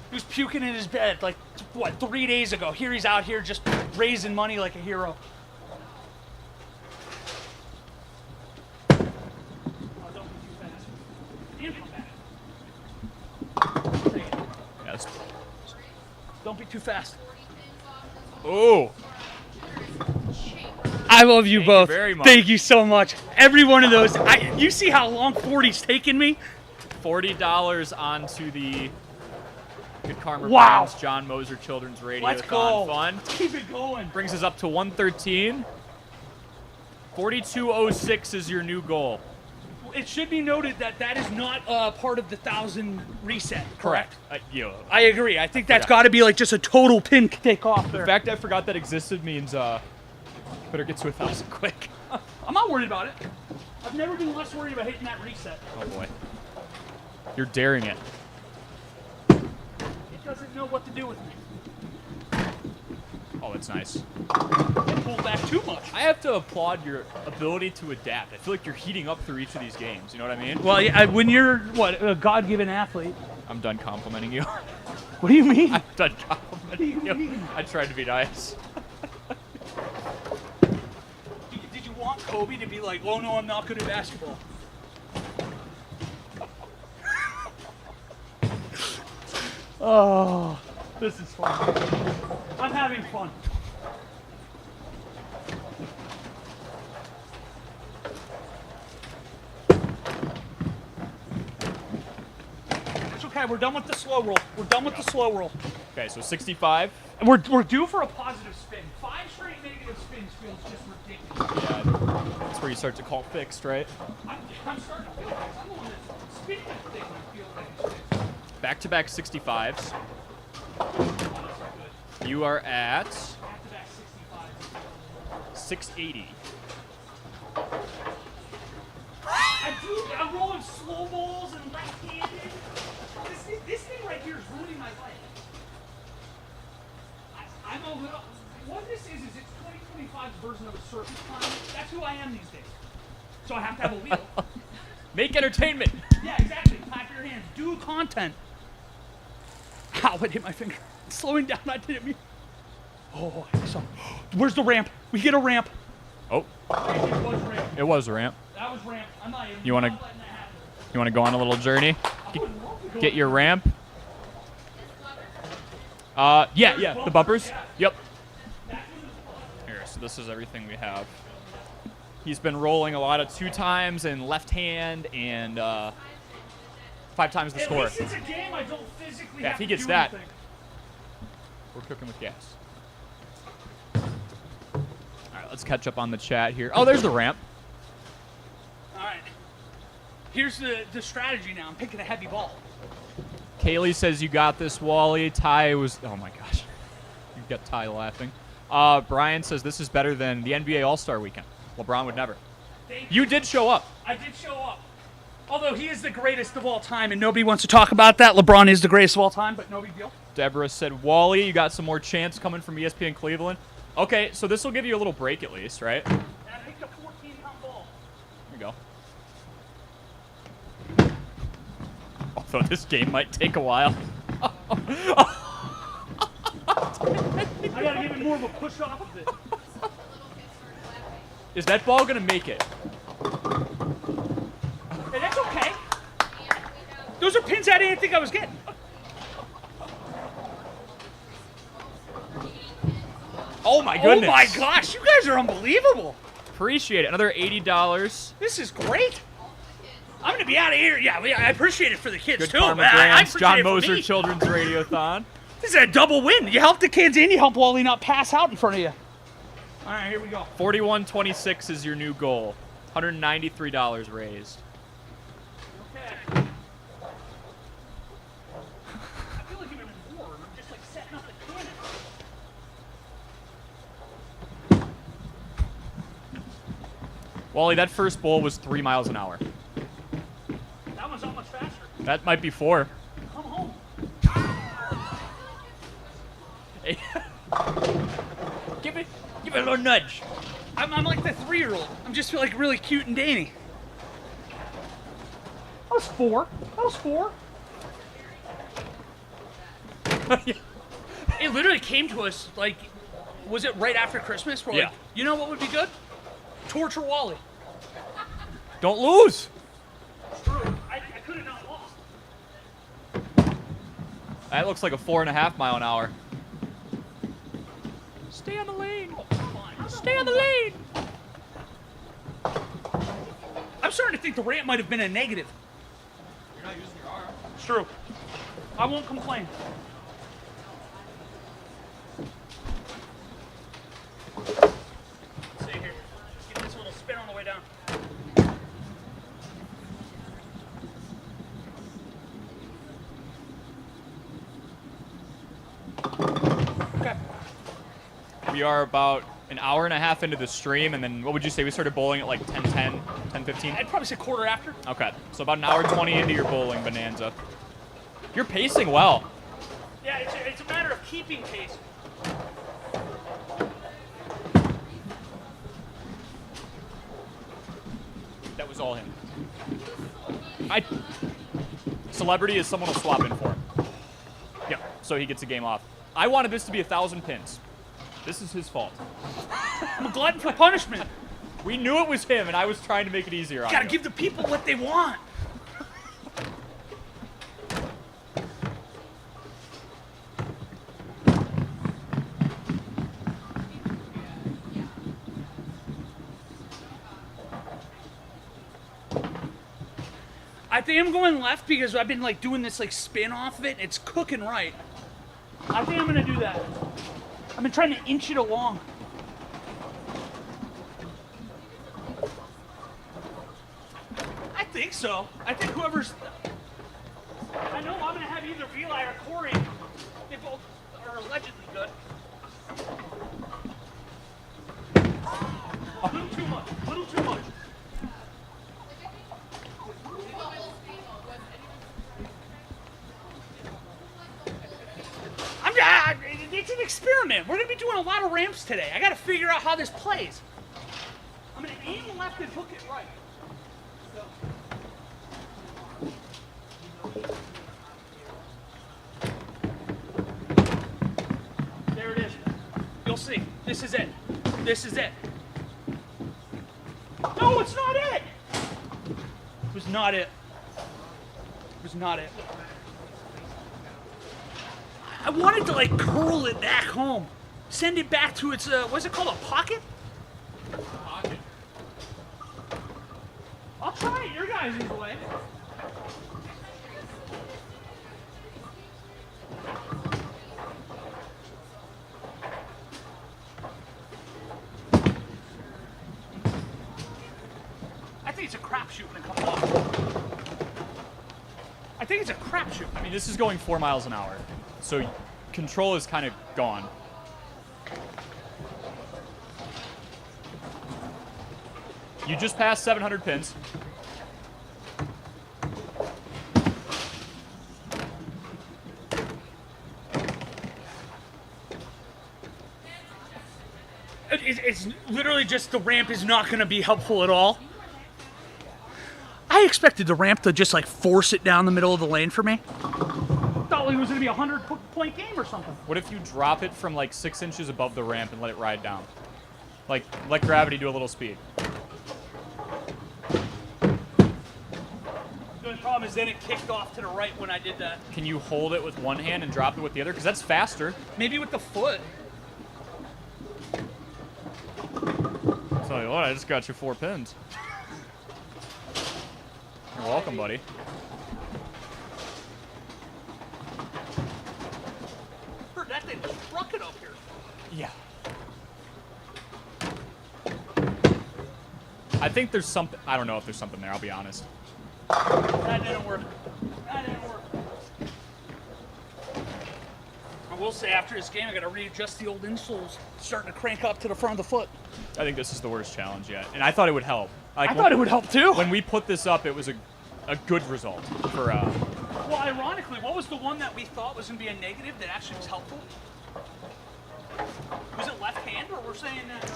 He was puking in his bed like, what, 3 days ago. Here he's out here just raising money like a hero. Oh, don't be too fast. You come back. Yes. Don't be too fast. Oh. I love you both. Thank you very much. Thank you so much. Every one of those. You see how long 40's taken me? $40 onto the Good Karma Wow. Brands John Moser Children's Radio Let's go. Fund. Let's keep it going. Brings us up to 113. 4206 is your new goal. It should be noted that that is not part of the 1,000 reset. Correct. I agree. I think that's got to be like just a total pin take off there. The fact I forgot that existed means better get to 1,000 quick. I'm not worried about it. I've never been less worried about hitting that reset. Oh boy. You're daring it. It doesn't know what to do with me. Oh, that's nice. I pulled back too much. I have to applaud your ability to adapt. I feel like you're heating up through each of these games. You know what I mean? Well, yeah, when you're, a God-given athlete. I'm done complimenting you. What do you mean? I'm done complimenting you. I tried to be nice. Did you want Kobe to be like, oh no, I'm not good at basketball? Oh, this is fun. I'm having fun. It's okay, we're done with the slow roll. We're done with the slow roll. Okay, so 65. And we're due for a positive spin. 5 straight negative spins feels just ridiculous. Yeah, that's where you start to call fixed, right? I'm starting to feel like I'm the one that's spinning that thing and I feel like it's fixed. Back-to-back 65s. You are at Back-to-back 65. 680. I'm rolling slow balls and left-handed. This thing right here is ruining my life. I'm a little. What this is it's 2025's version of a circus clown. That's who I am these days. So I have to have a wheel. Make entertainment. Yeah, exactly. Clap your hands. Do content. Ow, it hit my finger. It's slowing down. I didn't mean. Oh, I saw. Where's the ramp? We get a ramp. Oh, It was ramp. it was a ramp. That was ramp. I'm not even. You wanna- not letting that happen. You want to go on a little journey? I would love to go Get your there. ramp. Yeah, the bumpers. Yep. Here, so this is everything we have. He's been rolling a lot of 2 times and left hand and 5 times the At score. least it's a game I don't physically Yeah, have if he to gets do that. anything. We're cooking with gas. All right, let's catch up on the chat here. Oh, there's the ramp. All right. Here's the strategy now. I'm picking a heavy ball. Kaylee says you got this, Wally. Ty was, oh my gosh. You got Ty laughing. Brian says this is better than the NBA All-Star Weekend. LeBron would never. Thank You did show up. I did show up. Although he is the greatest of all time, and nobody wants to talk about that. LeBron is the greatest of all time, but no big deal. Deborah said, Wally, you got some more chance coming from ESPN Cleveland. Okay, so this will give you a little break at least, right? And I picked a 14-pound ball. There you go. Although this game might take a while. I gotta give it more of a push off of it. Is that ball gonna make it? Hey, that's okay. Those are pins I didn't think I was getting. Oh my goodness. Oh my gosh, you guys are unbelievable. Appreciate it. Another $80. This is great. I'm gonna be out of here. Yeah, I appreciate it for the kids Good too. Karma Man. I Grants, appreciate John it for Moser me. Children's Radiothon. This is a double win. You help the kids and you help Wally not pass out in front of you. All right, here we go. 41.26 is your new goal. $193 raised. Okay. I feel like I'm in war. I'm just like setting up the cannon. Wally, that first bowl was 3 miles an hour. That one's not much faster. That might be 4. Come home. Hey. Give it a little nudge. I'm like the 3-year-old. I'm just like really cute and dainty. That was 4. That was 4. It literally came to us like, was it right after Christmas? We're Yeah. like, you know what would be good? Torture Wally. Don't lose. True. I could have not lost. That looks like a 4.5 mile an hour. Stay on the lane. Oh, come on. Stay on the lane. I'm starting to think the ramp might have been a negative. You're not using your arm. It's true. I won't complain. Stay here. Just give this a little spin on the way down. Okay. We are about an hour and a half into the stream, and then what would you say? We started bowling at like 10:10, 10:15? I'd probably say quarter after. Okay, so about an hour 20 into your bowling bonanza. You're pacing well. Yeah, it's a matter of keeping pace. That was all him. Celebrity is someone will swap in for him. Yeah, so he gets a game off. I wanted this to be 1,000 pins. This is his fault. I'm a glutton for punishment. We knew it was him, and I was trying to make it easier on Gotta you. give the people what they want. I think I'm going left because I've been like doing this like spin off of it. It's cooking right. I think I'm gonna do that. I've been trying to inch it along. I think so. I think whoever's. I know I'm gonna have either Eli or Corey. They both are allegedly good. A little too much. A little too much. It's an experiment. We're gonna be doing a lot of ramps today. I gotta figure out how this plays. I'm gonna aim left and hook it right. There it is. You'll see. This is it. This is it. No, it's not it. It was not it. It was not it. I wanted to like curl it back home. Send it back to its, what's it called, a pocket? Pocket. I'll try it your guys' way. I think it's a crapshoot when it comes off. I think it's a crapshoot. I mean, this is going 4 miles an hour, so control is kind of gone. You just passed 700 pins. It's literally just the ramp is not going to be helpful at all. I expected the ramp to just like force it down the middle of the lane for me. Thought it was going to be a 100-point game or something. What if you drop it from like 6 inches above the ramp and let it ride down? Like, let gravity do a little speed. The only problem is then it kicked off to the right when I did that. Can you hold it with one hand and drop it with the other? Because that's faster. Maybe with the foot. I'll tell you what, I just got you 4 pins. You're welcome, buddy. Heard that thing was trucking up here. Yeah. I think there's something. I don't know if there's something there, I'll be honest. That didn't work. That didn't work. I will say, after this game, I got to readjust the old insoles, starting to crank up to the front of the foot. I think this is the worst challenge yet, and I thought it would help. Like, I thought it would help too. When we put this up, it was a good result for. Well, ironically, what was the one that we thought was going to be a negative that actually was helpful? Was it left hand, or we're saying that?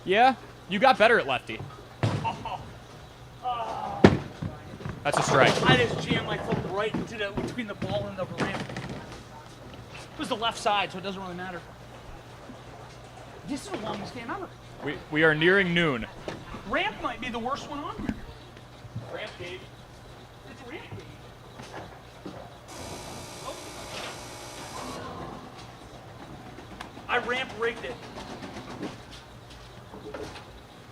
Yeah, you got better at lefty. That's a strike. I just jammed my foot right into between the ball and the ramp. It was the left side, so it doesn't really matter. This is the longest game ever. We are nearing noon. Ramp might be the worst one on here. Ramp gauge. It's ramp gauge. Oh. I ramp rigged it.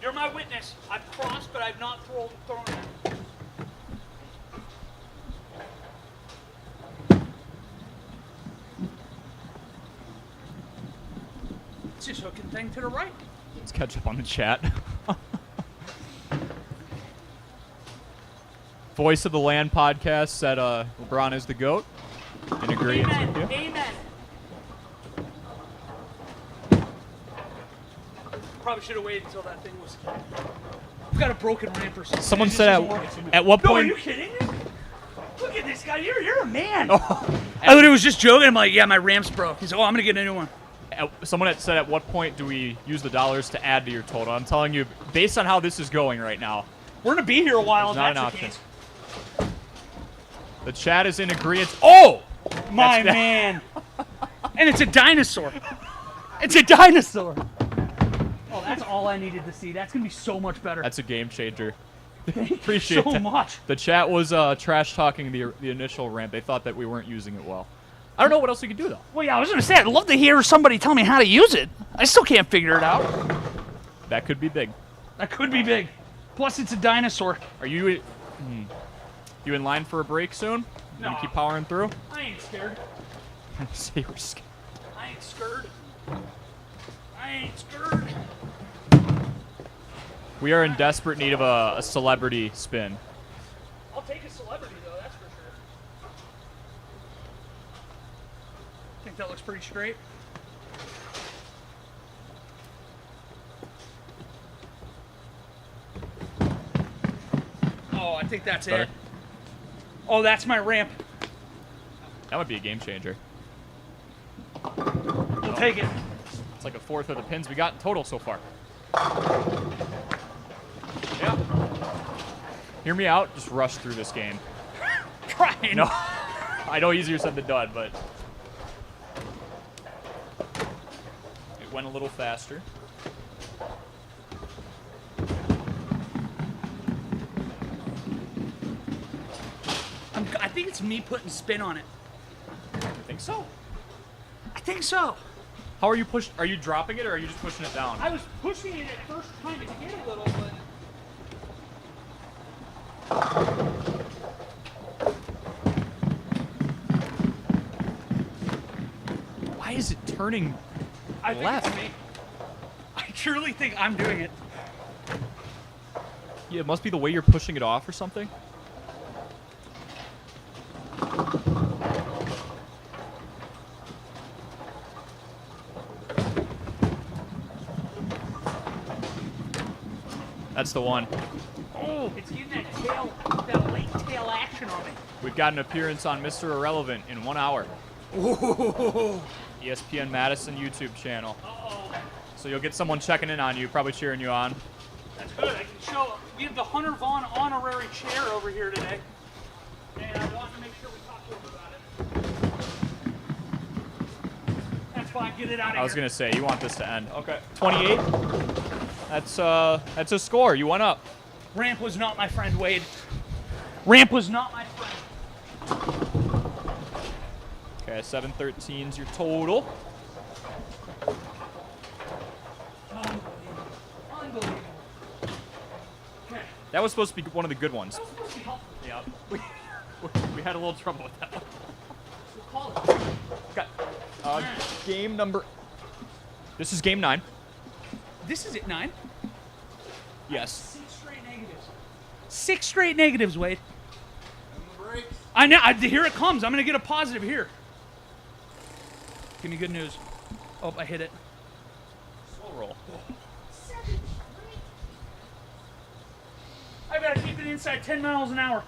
You're my witness. I've crossed, but I've not thrown it. It's just hooking thing to the right. Let's catch up on the chat. Voice of the Land podcast said LeBron is the GOAT. In agreement with you. Amen. Probably should have waited until that thing was. I've got a broken ramp or something. Someone said at what No, point. are you kidding me? Look at this guy. You're a man. Oh. I literally was just joking. I'm like, yeah, my ramp's broke. He's like, oh, I'm gonna get a new one. Someone had said, at what point do we use the dollars to add to your total? I'm telling you, based on how this is going right now, We're gonna be here a while. it's not an That's the option. case. The chat is in agreement. Oh! My man. And it's a dinosaur. It's a dinosaur. Oh, that's all I needed to see. That's gonna be so much better. That's a game changer. Appreciate so that. much. The chat was trash talking the initial ramp. They thought that we weren't using it well. I don't know what else we could do though. Well, yeah, I was gonna say I'd love to hear somebody tell me how to use it. I still can't figure it out. That could be big. That could be big. Plus, it's a dinosaur. Are you you in line for a break soon? No. You keep powering through? I ain't scared. Say we're scared. I ain't scared. I ain't scared. We are in desperate need of a celebrity spin. I'll take a celebrity though, that's for sure. Think that looks pretty straight. Oh, I think that's Better. it. Oh, that's my ramp. That would be a game changer. We'll take it. It's like a fourth of the pins we got in total so far. Yeah. Hear me out. Just rush through this game. Trying. No. I know easier said than done, but it went a little faster. I think it's me putting spin on it. You think so? I think so. How are you Are you dropping it or are you just pushing it down? I was pushing it at first trying to get a little, but... Why is it turning I think left? it's me. I truly think I'm doing it. Yeah, it must be the way you're pushing it off or something. That's the one. Oh, it's getting that late tail action on me. We've got an appearance on Mr. Irrelevant in 1 hour. Ooh. ESPN Madison YouTube channel. Uh-oh. So you'll get someone checking in on you, probably cheering you on. That's good. I can show. We have the Hunter Vaughn honorary chair over here today. And I want to make sure we talk to him about it. That's fine. Get it out of here. I was going to say, you want this to end. Okay. 28. That's a score. You went up. Ramp was not my friend, Wade. Ramp was not my friend. Okay, 713 is your total. Unbelievable. Okay. That was supposed to be one of the good ones. That was supposed to be helpful. Yeah. We had a little trouble with that one. We'll call it. Okay. Game number... This is game 9. This is at 9. Yes. 6 straight negatives. 6 straight negatives, Wade. I know. Here it comes. I'm going to get a positive here. Give me good news. Oh, I hit it. Slow roll. 7 straight. I got to keep it inside 10 miles an hour.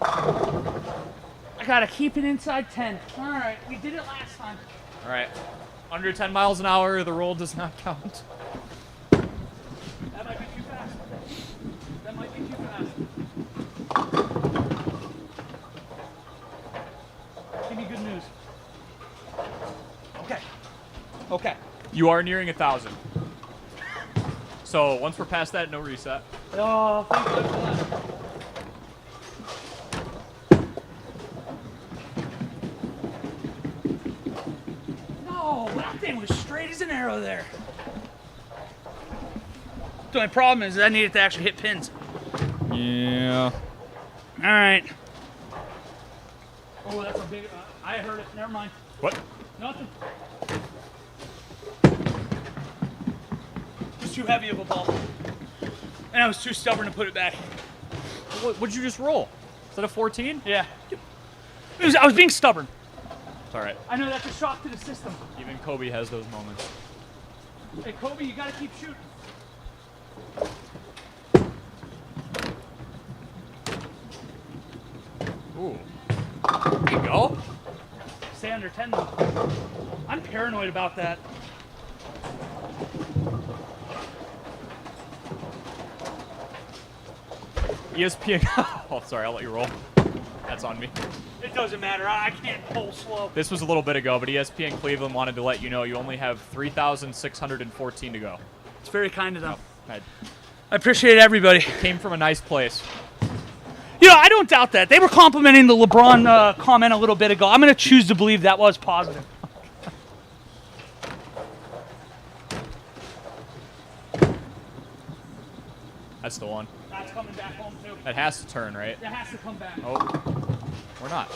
I got to keep it inside 10. All right. We did it last time. All right. Under 10 miles an hour, the roll does not count. That might be too fast. That might be too fast. Give me good news. Okay. Okay. You are nearing 1,000. So once we're past that, no reset. Oh, thank God for that. No, that thing was straight as an arrow there. The only problem is I needed to actually hit pins. Yeah. All right. Oh, that's a big. I heard it. Never mind. What? Nothing. It was too heavy of a ball, and I was too stubborn to put it back. What'd you just roll? Is that a 14? Yeah. I was being stubborn. It's all right. I know that's a shock to the system. Even Kobe has those moments. Hey, Kobe, you gotta keep shooting. Ooh. There you go. Stay under 10 though. I'm paranoid about that. ESPN. Oh, sorry. I'll let you roll. That's on me. It doesn't matter. I can't pull slow. This was a little bit ago, but ESPN Cleveland wanted to let you know you only have 3,614 to go. It's very kind of them. I I appreciate everybody. came from a nice place. You know, I don't doubt that. They were complimenting the LeBron comment a little bit ago. I'm going to choose to believe that was positive. That's the one. That's coming back home, too. That has to turn, right? That has to come back. Oh. Or not.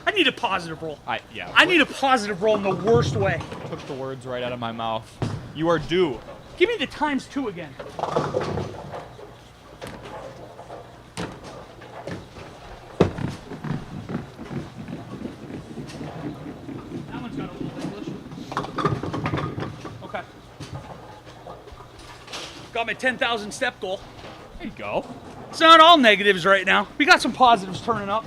I need a positive roll. Yeah. I need a positive roll in the worst way. Took the words right out of my mouth. You are due. Give me the ×2 again. That one's got a little English. Okay. Got my 10,000 step goal. There you go. It's not all negatives right now. We got some positives turning up.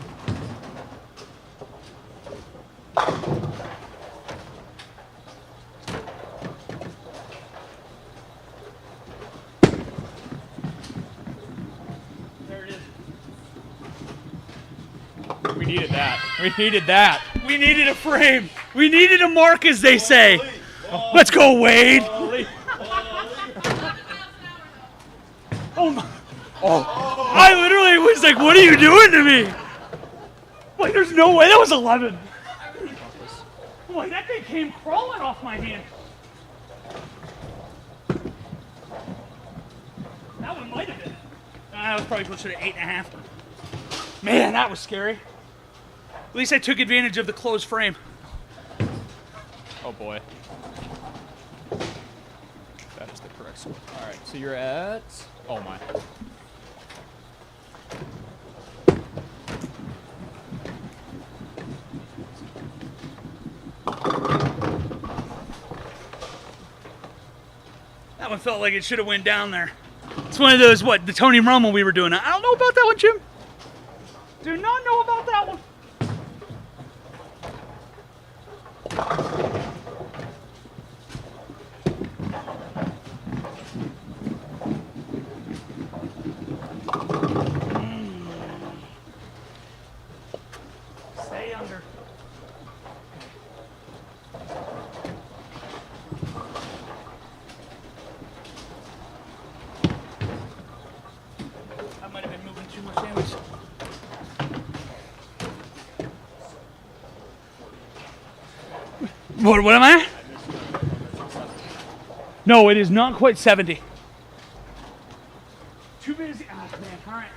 There it is. We needed that. We needed that. We needed a frame. We needed a mark, as they say. Let's go, Wade. Oh my. Oh. I literally was like, what are you doing to me? Like, there's no way that was 11. Oh, like, that thing came crawling off my hand. That one might have been. That was probably closer to 8.5. Man, that was scary. At least I took advantage of the closed frame. Oh boy. That is the correct score. All right, so you're at. Oh my. That one felt like it should have went down there. It's one of those, the Tony Romo we were doing. I don't know about that one, Jim. Do not know about that one. Stay under. I might have been moving too much damage. What am I? No, it is not quite 70. Too busy. Ah, man. All right.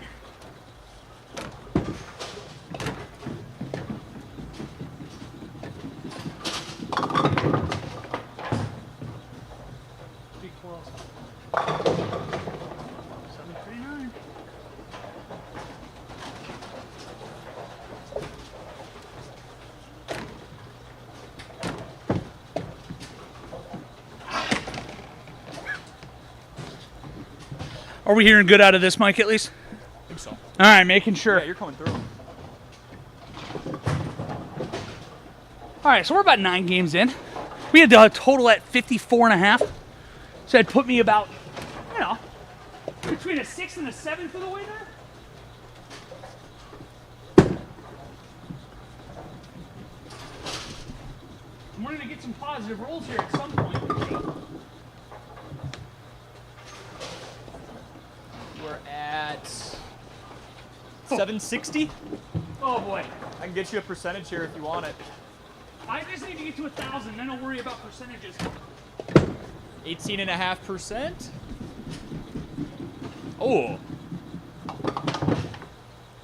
Be close. 739. Are we hearing good out of this mic at least? I think so. All right, making sure. Yeah, you're coming through. All right, so we're about 9 games in. We had a total at 54.5. So that'd put me about, you know, between a 6th and a 7th of the way there. And we're gonna get some positive rolls here at some point. We're at 760. Oh boy. I can get you a percentage here if you want it. I just need to get to 1,000, then I'll worry about percentages. 18.5%. Oh.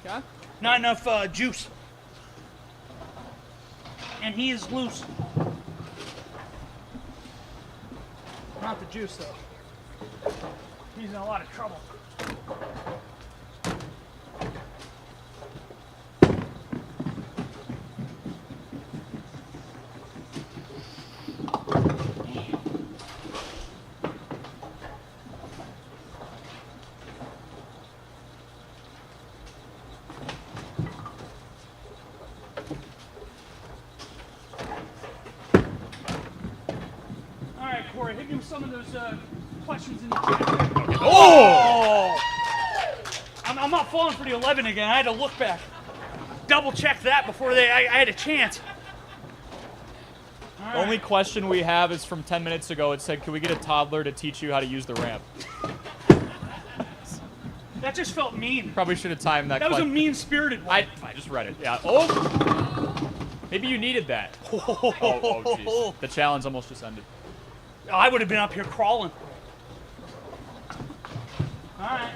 Okay. Not enough juice. And he is loose. Not the juice, though. He's in a lot of trouble. All right, Corey, hit me with some of those questions in the chat. Oh! I'm not falling for the 11 again. I had to look back. Double check that before I had a chance. The only question we have is from 10 minutes ago. It said, can we get a toddler to teach you how to use the ramp? That just felt mean. Probably should have timed that. That was a question. mean-spirited one. I just read it. Yeah. Oh! Maybe you needed that. Oh, jeez. The challenge almost just ended. I would have been up here crawling. All right.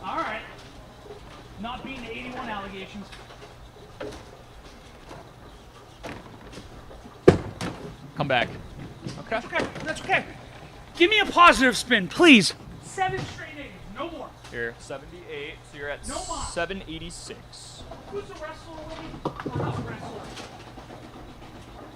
All right. Not being the 81 allegations. Come back. Okay. That's okay. That's okay. Give me a positive spin, please. 7 straight negatives. No more. Here, 78. So you're at No more. 786. Who's the wrestler lady? Or not wrestler?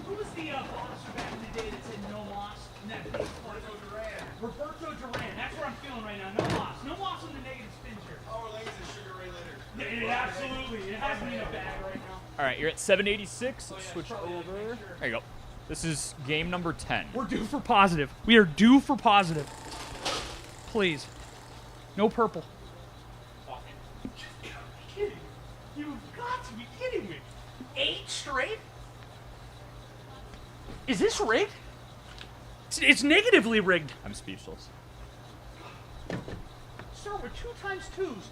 Who was the boxer back in the day that said no loss? And that big Roberto Duran. Roberto Duran. That's where I'm feeling right now. No loss. No loss on the negative spins here. Power Legs and Sugar Ray Leonard. Yeah, it absolutely. It has me in a bag right now. All right, you're at 786. Oh, yeah, Switch probably over. make sure. There you go. This is game number 10. We're due for positive. We are due for positive. Please. No purple. You've got to be kidding me. 8 straight? Is this rigged? It's negatively rigged. I'm speechless. Sir, we're 2 times 2s.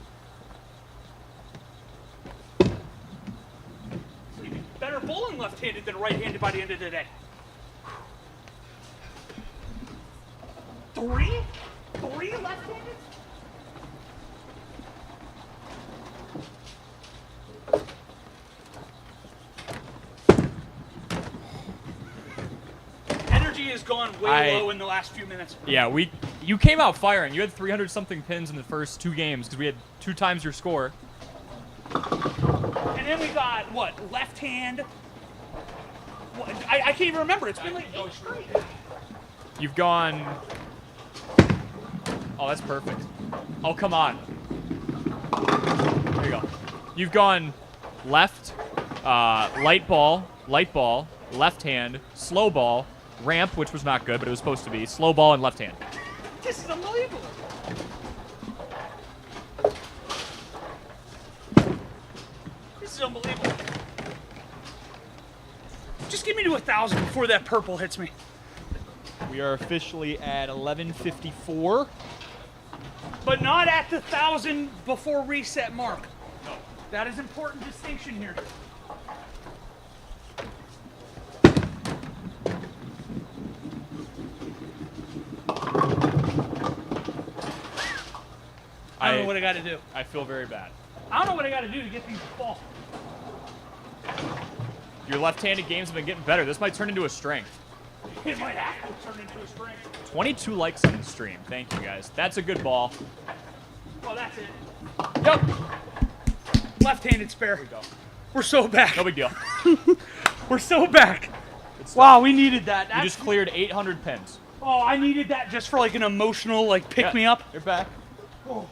You'd be better bowling left-handed than right-handed by the end of the day. 3? 3 left-handed? Energy has gone way low in the last few minutes. Yeah, you came out firing. You had 300-something pins in the first 2 games because we had 2 times your score. And then we got, what, left hand? What, I can't even remember. It's been like 8 straight. You've gone... Oh, that's perfect. Oh, come on. There you go. You've gone left, light ball, left hand, slow ball, ramp, which was not good, but it was supposed to be, slow ball, and left hand. This is unbelievable. This is unbelievable. Just give me to 1,000 before that purple hits me. We are officially at 11:54. But not at the 1,000 before reset mark. No. That is important distinction here. I don't know what I got to do. I feel very bad. I don't know what I got to do to get these to fall. Your left-handed games have been getting better. This might turn into a strength. It might actually turn into a strength. 22 likes on the stream. Thank you, guys. That's a good ball. Oh, that's it. Yep. Left-handed spare. There we go. We're so back. No big deal. We're so back. Wow, we needed that. You just cleared 800 pins. Oh, I needed that just for like an emotional pick-me-up. You're back. Oh.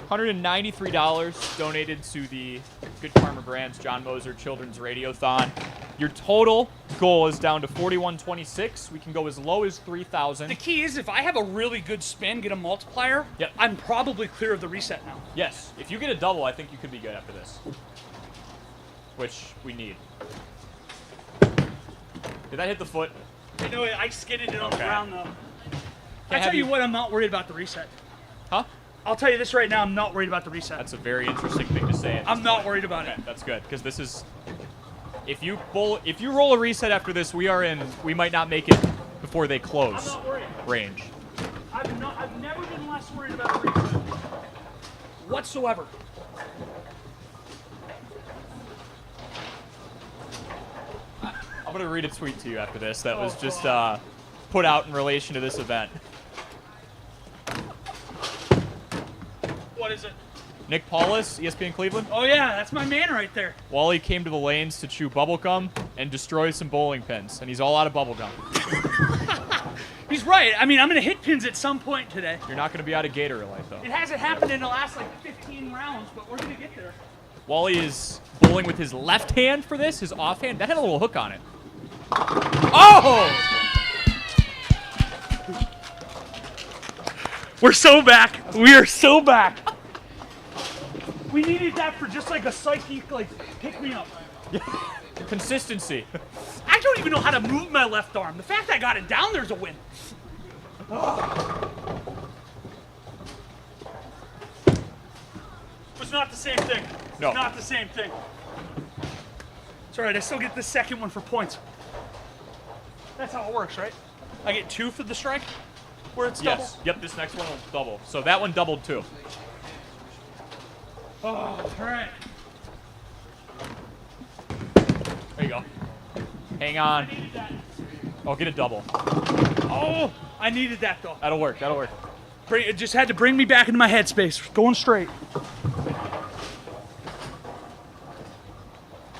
$193 donated to the Good Karma Brands John Moser Children's Radiothon. Your total goal is down to 4126. We can go as low as 3,000. The key is if I have a really good spin, get a multiplier, yep. I'm probably clear of the reset now. Yes. If you get a double, I think you could be good after this. Which we need. Did that hit the foot? I know I skidded it on the ground though. Can't I tell you what, I'm not worried about the reset. Huh? I'll tell you this right now, I'm not worried about the reset. That's a very interesting thing to say. I'm not worried about it. That's good, because this is... If you roll a reset after this, we might not make it before they close. I'm not worried. Range. I've never been less worried about a reset. Whatsoever. I'm going to read a tweet to you after this that was just put out in relation to this event. What is it? Nick Paulus, ESPN Cleveland. Oh yeah, that's my man right there. Wally came to the lanes to chew bubblegum and destroy some bowling pins, and he's all out of bubblegum. He's right. I mean, I'm going to hit pins at some point today. You're not going to be out of Gatorade, though. It hasn't happened in the last 15 rounds, but we're going to get there. Wally is bowling with his left hand for this, his offhand. That had a little hook on it. Oh! We're so back. We are so back. We needed that for just a psychic, pick me up. Consistency. I don't even know how to move my left arm. The fact I got it down there's a win. It's not the same thing. No. It's not the same thing. It's all right. I still get the second one for points. That's how it works, right? I get 2 for the strike where it's double? Yes. Yep, this next one will double. So that one doubled too. Oh, all right. There you go. Hang on. I needed that. Oh, get a double. Oh, I needed that though. That'll work. That'll work. It just had to bring me back into my headspace. Going straight.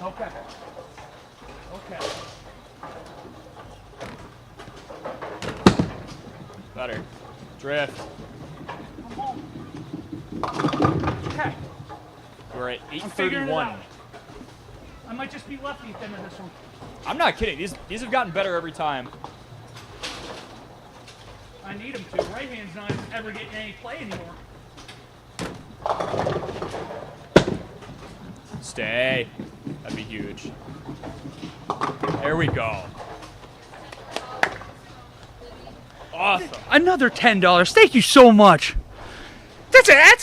Okay. Okay. Better. Drift. I'm home. Okay. We're at I'm figuring it 831. out. I might just be lefty at the end of this one. I'm not kidding. These have gotten better every time. I need him to. Right hand's not ever getting any play anymore. Stay. That'd be huge. There we go. Awesome. Another $10. Thank you so much.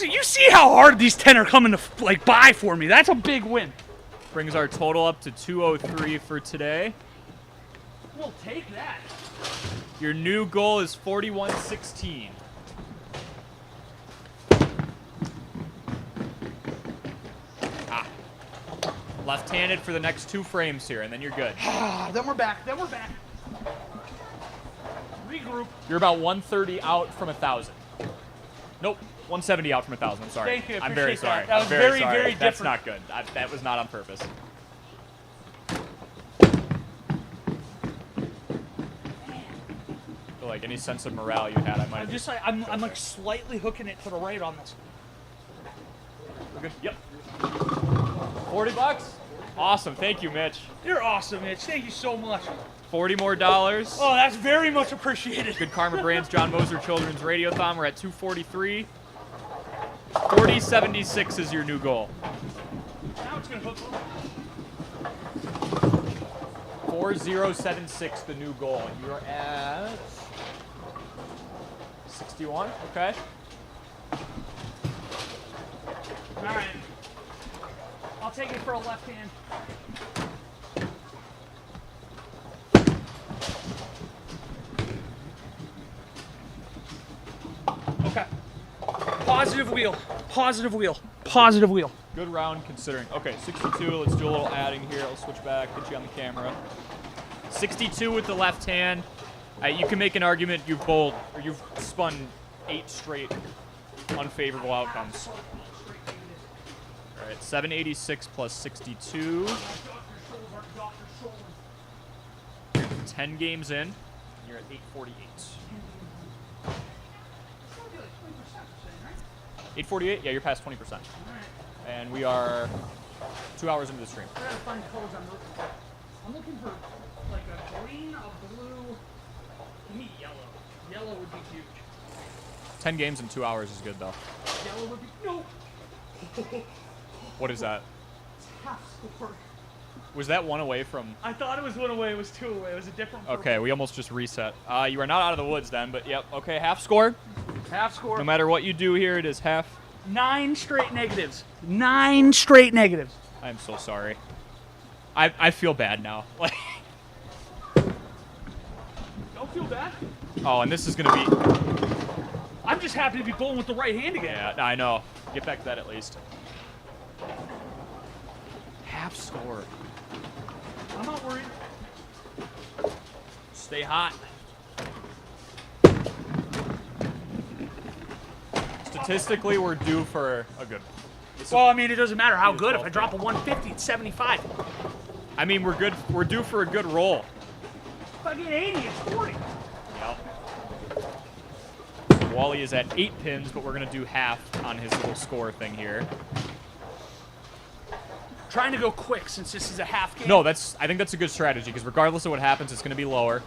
You see how hard these 10 are coming to buy for me. That's a big win. Brings our total up to 203 for today. We'll take that. Your new goal is 4116. Left-handed for the next 2 frames here, and then you're good. Then we're back. Regroup. You're about 130 out from 1,000. Nope, 170 out from 1,000. I'm sorry. Thank you. I'm very Appreciate sorry. that. That was I'm very sorry. very That's different. not good. That was not on purpose. I feel like any sense of morale you had, I might have. I'm slightly hooking it to the right on this. We're good. Yep. $40. Awesome. Thank you, Mitch. You're awesome, Mitch. Thank you so much. $40 more dollars. Oh, that's very much appreciated. Good Karma Brands, John Moser Children's Radiothon. We're at 243. 4076 is your new goal. Now it's going to hook. 4076, the new goal. And you're at 61. Okay. All right. I'll take it for a left hand. Okay. Positive wheel. Positive wheel. Positive wheel. Good round considering. Okay, 62. Let's do a little adding here. I'll switch back, get you on the camera. 62 with the left hand. You can make an argument you've bowled, or you've spun 8 straight unfavorable outcomes. All right, 786 plus 62. 10 games in. You're at 848. 848? Yeah, you're past 20%. And we are 2 hours into the stream. I gotta find colors I'm looking for. I'm looking for like a green, a blue. Give me yellow. Yellow would be huge. 10 games in 2 hours is good, though. Yellow would be no. What is that? Half score. Was that one away from... I thought it was one away. It was 2 away. It was a different. Okay, we almost just reset. You are not out of the woods then, but yep. Okay, half score. Half score. No matter what you do here, it is half. 9 straight negatives. 9 straight negatives. I'm so sorry. I feel bad now. Like. Don't feel bad. Oh, and this is gonna be... I'm just happy to be bowling with the right hand again. Yeah, I know. Get back to that at least. Half score. I'm not worried. Stay hot. Statistically, we're due for a good one. Well, I mean, it doesn't matter how good. If I drop a 150, it's 75. I mean, we're good. We're due for a good roll. If I get 80, it's 40. Yep. Wally is at 8 pins, but we're gonna do half on his little score thing here. Trying to go quick since this is a half game. No, I think that's a good strategy because regardless of what happens, it's gonna be lower.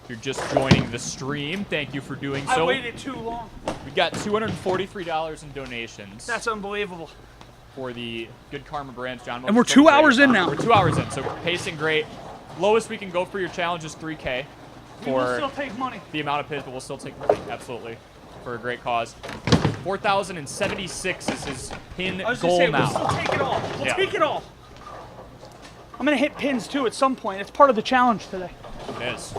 You're just joining the stream. Thank you for doing so. I waited too long. We got $243 in donations. That's unbelievable. For the Good Karma Brands, John. And we're 2 hours in now. We're 2 hours in, so we're pacing great. Lowest we can go for your challenge is 3K. We'll still take money. The amount of pins, but we'll still take money. Absolutely. For a great cause. 4,076 is his pin goal now. We'll still take it all. We'll take it all. I'm going to hit pins, too, at some point. It's part of the challenge today. It is.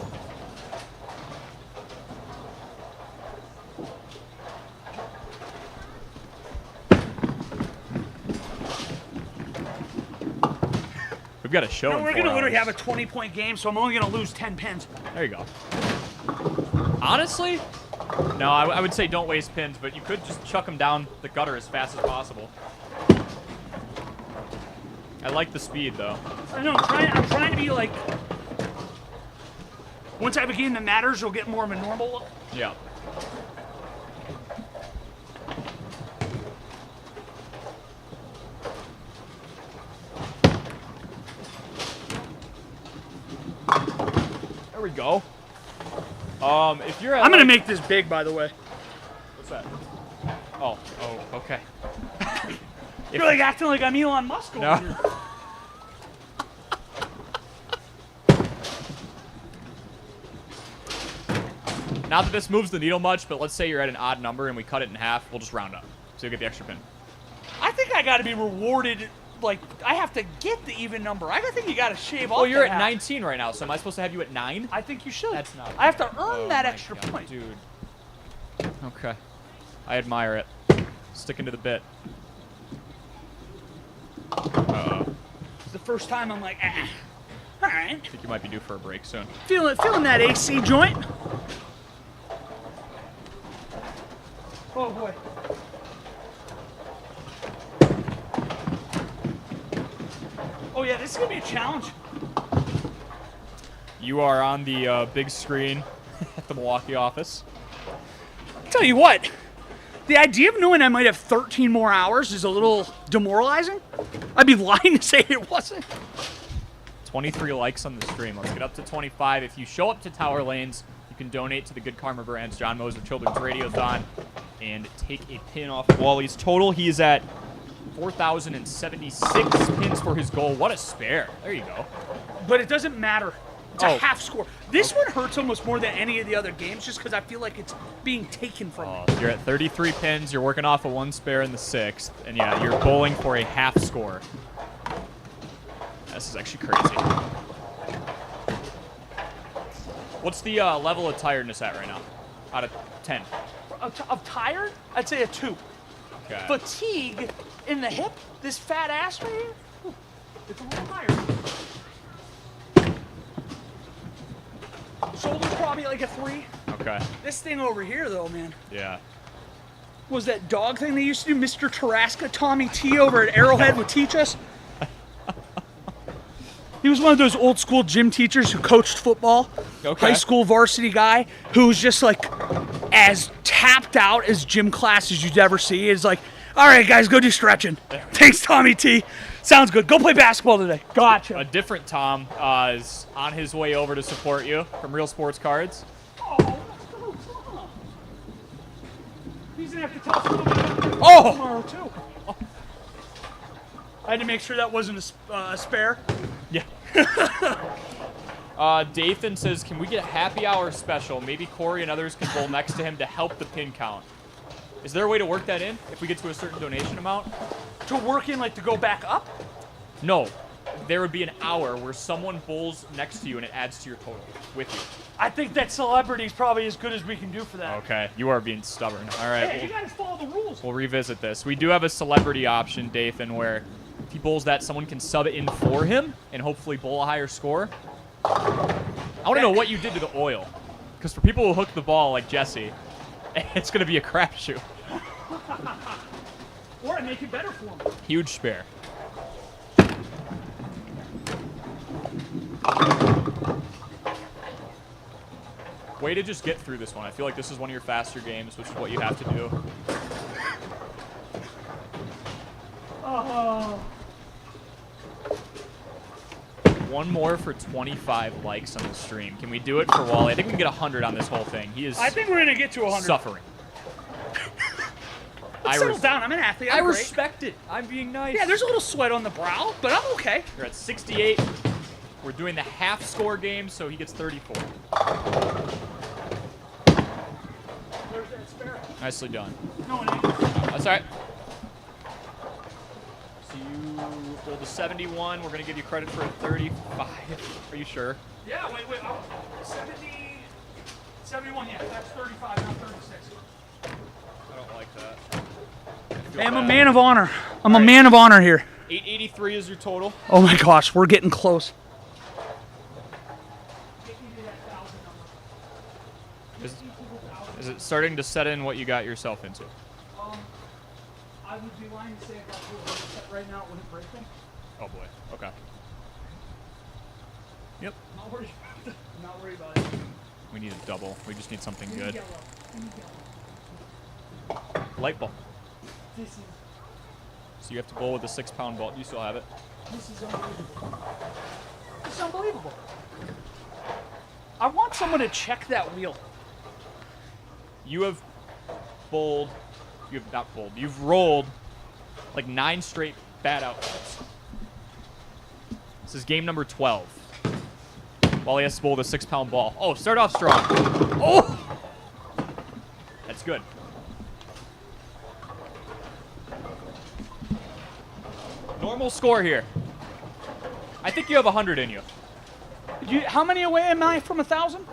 We've got a show in 4 We're going to literally hours. have a 20-point game, so I'm only going to lose 10 pins. There you go. Honestly, no, I would say don't waste pins, but you could just chuck them down the gutter as fast as possible. I like the speed, though. I know, I'm trying to be like... Once I have a game that matters, you'll get more of a normal look. Yeah. There we go. If you're at I'm gonna make this big, by the way. What's that? Oh, okay. You're like acting like I'm Elon Musk over here. Not that this moves the needle much, but let's say you're at an odd number and we cut it in half, we'll just round up. So you get the extra pin. I think I gotta be rewarded. Like, I have to get the even number. I think you gotta shave off. Well, you're that at half. 19 right now, so am I supposed to have you at 9? I think you should. That's not. I have to earn that my extra God, point. Dude. Okay. I admire it. Sticking to the bit. Uh-oh. It's the first time I'm like, all right. I think you might be due for a break soon. Feeling that AC joint. Oh boy. Oh yeah, this is gonna be a challenge. You are on the big screen at the Milwaukee office. Tell you what, The idea of knowing I might have 13 more hours is a little demoralizing. I'd be lying to say it wasn't. 23 likes on the stream. Let's get up to 25. If you show up to Tower Lanes, you can donate to the Good Karma Brands John Moser Children's Radiothon and take a pin off Wally's total. He is at 4,076 pins for his goal. What a spare. There you go. But it doesn't matter. It's a half score. This one hurts almost more than any of the other games just because I feel like it's being taken from me. You're at 33 pins. You're working off a 1 spare in the 6th. And yeah, you're bowling for a half score. This is actually crazy. What's the level of tiredness at right now? Out of 10? Of tired? I'd say a 2. Okay. Fatigue in the hip, this fat ass right here, it's a little higher. Shoulder's probably like a 3. Okay. This thing over here, though, man. Yeah. Was that dog thing they used to do? Mr. Tarasca, Tommy T over at Arrowhead would teach us. He was one of those old school gym teachers who coached football. Okay. High school varsity guy who was just like as tapped out as gym class as you'd ever see. It's like, all right, guys, go do stretching. Thanks, Tommy T. Sounds good. Go play basketball today. Gotcha. A different Tom is on his way over to support you from Real Sports Cards. Oh, let's go, Tom. He's going to have to tell us about tomorrow, too. I had to make sure that wasn't a spare. Yeah. Dathan says, can we get a happy hour special? Maybe Corey and others can bowl next to him to help the pin count. Is there a way to work that in if we get to a certain donation amount? To work in, like, to go back up? No. There would be an hour where someone bowls next to you and it adds to your total with you. I think that celebrity's probably as good as we can do for that. Okay. You are being stubborn. All right. Hey, you guys follow the rules. We'll revisit this. We do have a celebrity option, Dathan, where if he bowls that, someone can sub it in for him and hopefully bowl a higher score. I want to know what you did to the oil. Because for people who hook the ball like Jesse, it's going to be a crapshoot. Or I make it better for him. Huge spare. Way to just get through this one. I feel like this is one of your faster games, which is what you have to do. One more for 25 likes on the stream. Can we do it for Wally? I think we can get 100 on this whole thing. He is I think we're going to get to 100. suffering. Settle down. I'm an athlete. I I'm great. respect it. I'm being nice. Yeah, there's a little sweat on the brow, but I'm okay. You're at 68. We're doing the half score game, so he gets 34. There's that spare. Nicely done. No, it ain't. That's all right. So you rolled a 71. We're going to give you credit for a 35. Are you sure? Yeah, wait. 71, yeah. That's 35, not 36. I don't like that. Hey, I'm a man of honor. I'm a man of honor here. 883 is your total. Oh my gosh, we're getting close. Is it starting to set in what you got yourself into? I would be lying to say if I was set right now, it wouldn't break them. Oh boy. Okay. Yep. Not worried about it. Not worried about it. We need a double. We just need something We need good. yellow. We need yellow. Light bulb. This is So you have to bowl with a 6-pound ball. You still have it. This is unbelievable. It's unbelievable. I want someone to check that wheel. You have bowled. You have not bowled. You've rolled like 9 straight bad outputs. This is game number 12. Wally has to bowl with a 6-pound ball. Oh, start off strong. Oh! That's good. Normal score here. I think you have 100 in you. How many away am I from 1,000?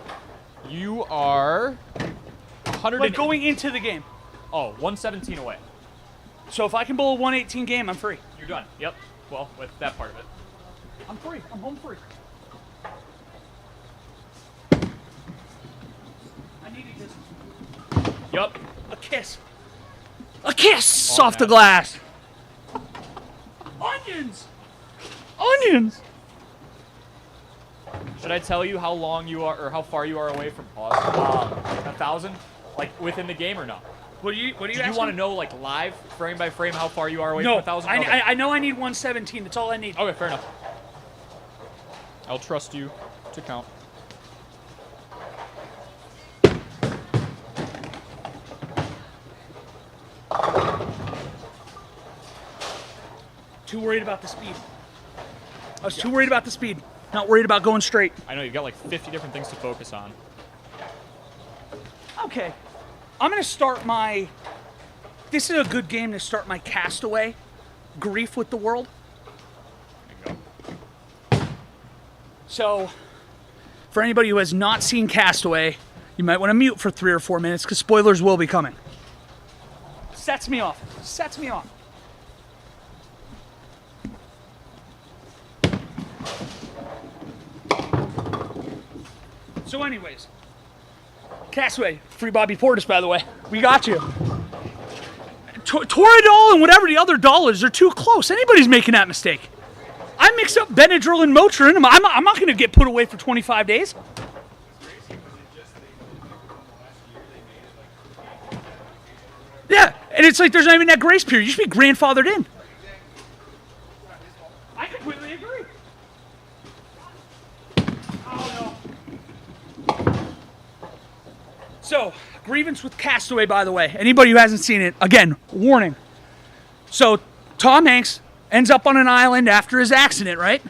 You are 100. Like going into the game. Oh, 117 away. So if I can bowl a 118 game, I'm free. You're done. Yep. Well, with that part of it. I'm free. I'm home free. I needed this. Yep. A kiss. A kiss Oh, off the man. glass. Onions. Onions. Should I tell you how long you are, or how far you are away from pause? 1,000? Like within the game or no? What do you Do you asking? want to know, like, live, frame by frame, how far you are away No, from 1,000? Okay. I know I need 117. That's all I need. Okay, fair enough. I'll trust you to count. Too worried about the speed. I was too worried about the speed. Not worried about going straight. I know you've got like 50 different things to focus on. Okay. I'm going to start my... This is a good game to start my Castaway grief with the world. There you go. So, for anybody who has not seen Castaway, you might want to mute for 3 or 4 minutes because spoilers will be coming. Sets me off. Sets me off. So anyways, Castaway, free Bobby Portis, by the way. We got you. Toradol and whatever the other dollars are too close. Anybody's making that mistake. I mix up Benadryl and Motrin. I'm not going to get put away for 25 days. Yeah, and it's like there's not even that grace period. You should be grandfathered in. I completely agree. Oh, no. So, grievance with Castaway, by the way. Anybody who hasn't seen it, again, warning. So, Tom Hanks ends up on an island after his accident, right?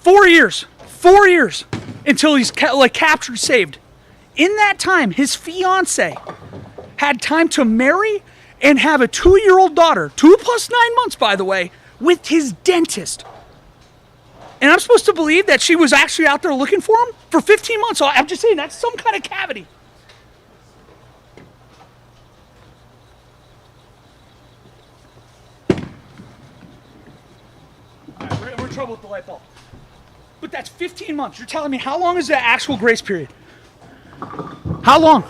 4 years. 4 years until he's captured, saved. In that time, his fiance had time to marry and have a 2-year-old daughter, 2 plus 9 months, by the way, with his dentist. And I'm supposed to believe that she was actually out there looking for him for 15 months. So I'm just saying that's some kind of cavity. All right, we're in trouble with the light bulb. But that's 15 months. You're telling me how long is the actual grace period? How long?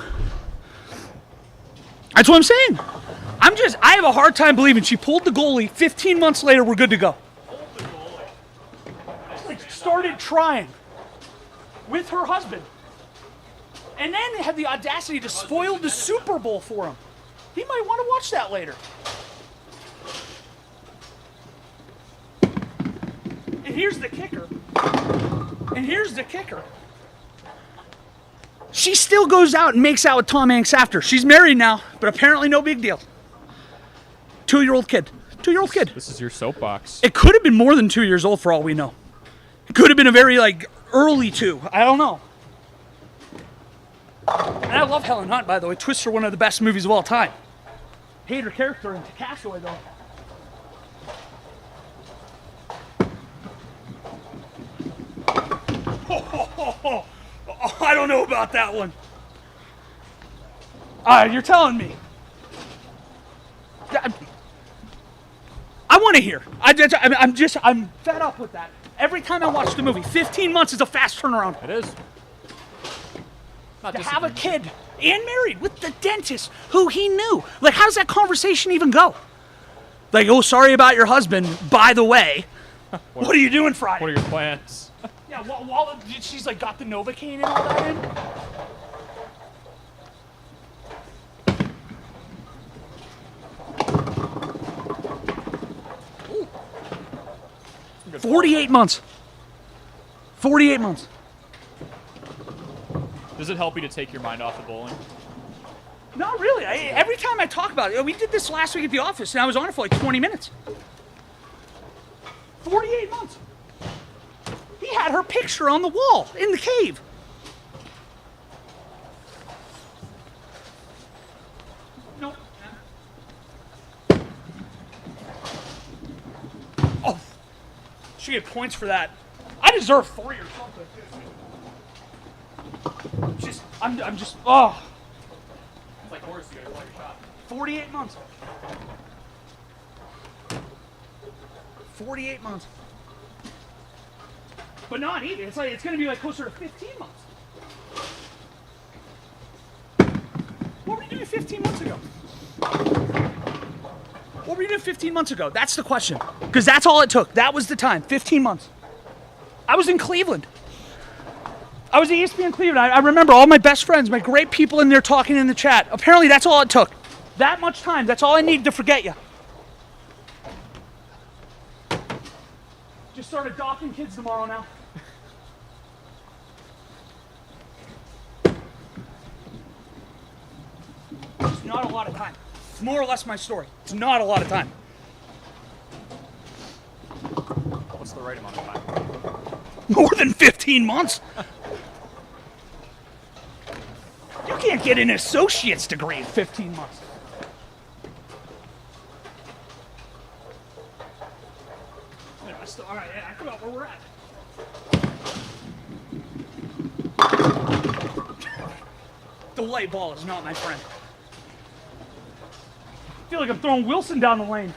That's what I'm saying. I have a hard time believing she pulled the goalie. 15 months later, we're good to go. Started trying with her husband. And then had the audacity to spoil the Super Bowl for him. He might want to watch that later. And here's the kicker. She still goes out and makes out with Tom Hanks after. She's married now, but apparently no big deal. 2-year-old kid. 2-year-old kid. This is your soapbox. It could have been more than 2 years old for all we know. It could have been a very, early 2. I don't know. And I love Helen Hunt, by the way. Twister, one of the best movies of all time. Hate her character in Castaway, though. I don't know about that one. You're telling me. I want to hear. I'm fed up with that. Every time I watch the movie, 15 months is a fast turnaround. It is. Not To have a kid and married with the dentist who he knew. How does that conversation even go? Oh, sorry about your husband. By the way, what are you doing Friday? What are your plans? Yeah, while she's got the Novocaine and all that in. Ooh. 48 months. 48 months. Does it help you to take your mind off of bowling? Not really. Every time I talk about it, we did this last week at the office, and I was on it for 20 minutes. 48 months. He had her picture on the wall in the cave. Nope. Oh, she get points for that. I deserve 3 or something. I'm just. Oh. It's like horse, you gotta call your shot. 48 months. 48 months. But not even. It's going to be closer to 15 months. What were you doing 15 months ago? What were you doing 15 months ago? That's the question. Because that's all it took. That was the time. 15 months. I was in Cleveland. I was at ESPN Cleveland. I remember all my best friends, my great people in there talking in the chat. Apparently, that's all it took. That much time. That's all I needed to forget you. Just started adopting kids tomorrow now. It's not a lot of time. It's more or less my story. It's not a lot of time. What's the right amount of time? More than 15 months. You can't get an associate's degree in 15 months. All right, I forgot where we're at. The light ball is not my friend. I feel like I'm throwing Wilson down the lane.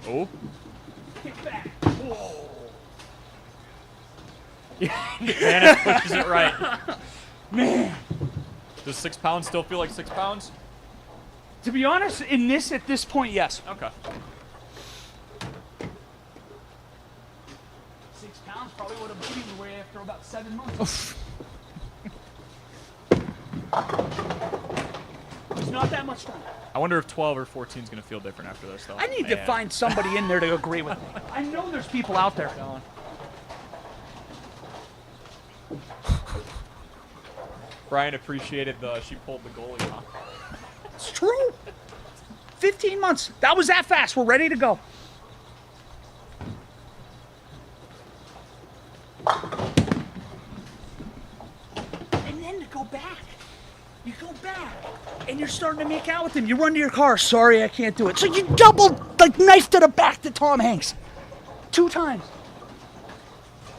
Oh. Kick back. Whoa. Hannah pushes it right. Man. Does 6 pounds still feel like 6 pounds? To be honest, at this point, yes. Okay. 6 pounds probably would have beaten me away after about 7 months. It's not that much time. I wonder if 12 or 14 is going to feel different after this, though. I need to find somebody in there to agree with me. I know there's people out there. Brian appreciated she pulled the goalie off. It's true. 15 months. That was that fast. We're ready to go. And then to go back. You go back, and you're starting to make out with him. You run to your car. Sorry, I can't do it. So you double, like, knife to the back to Tom Hanks. 2 times.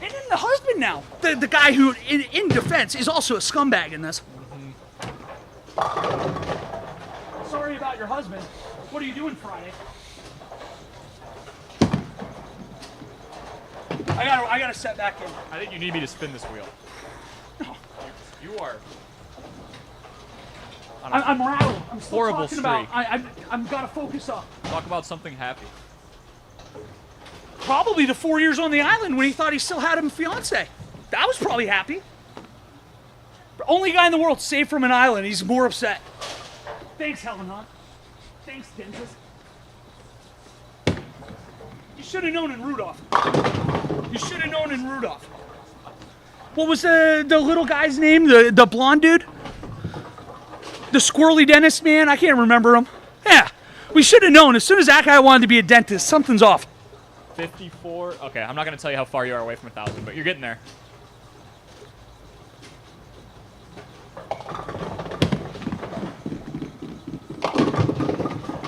And then the husband now. The guy who, in defense, is also a scumbag in this. Mm-hmm. Sorry about your husband. What are you doing Friday? I gotta set back in. I think you need me to spin this wheel. No. You are. I'm rattled. I'm still horrible talking streak. about. I've got to focus up. Talk about something happy. Probably the 4 years on the island when he thought he still had a fiance. That was probably happy. Only guy in the world saved from an island. He's more upset. Thanks, Helen Hunt. Thanks, dentist. You should have known in Rudolph. You should have known in Rudolph. What was the little guy's name? The blonde dude? The squirrely dentist man? I can't remember him. Yeah, we should have known. As soon as that guy wanted to be a dentist, something's off. 54. Okay, I'm not going to tell you how far you are away from 1,000, but you're getting there.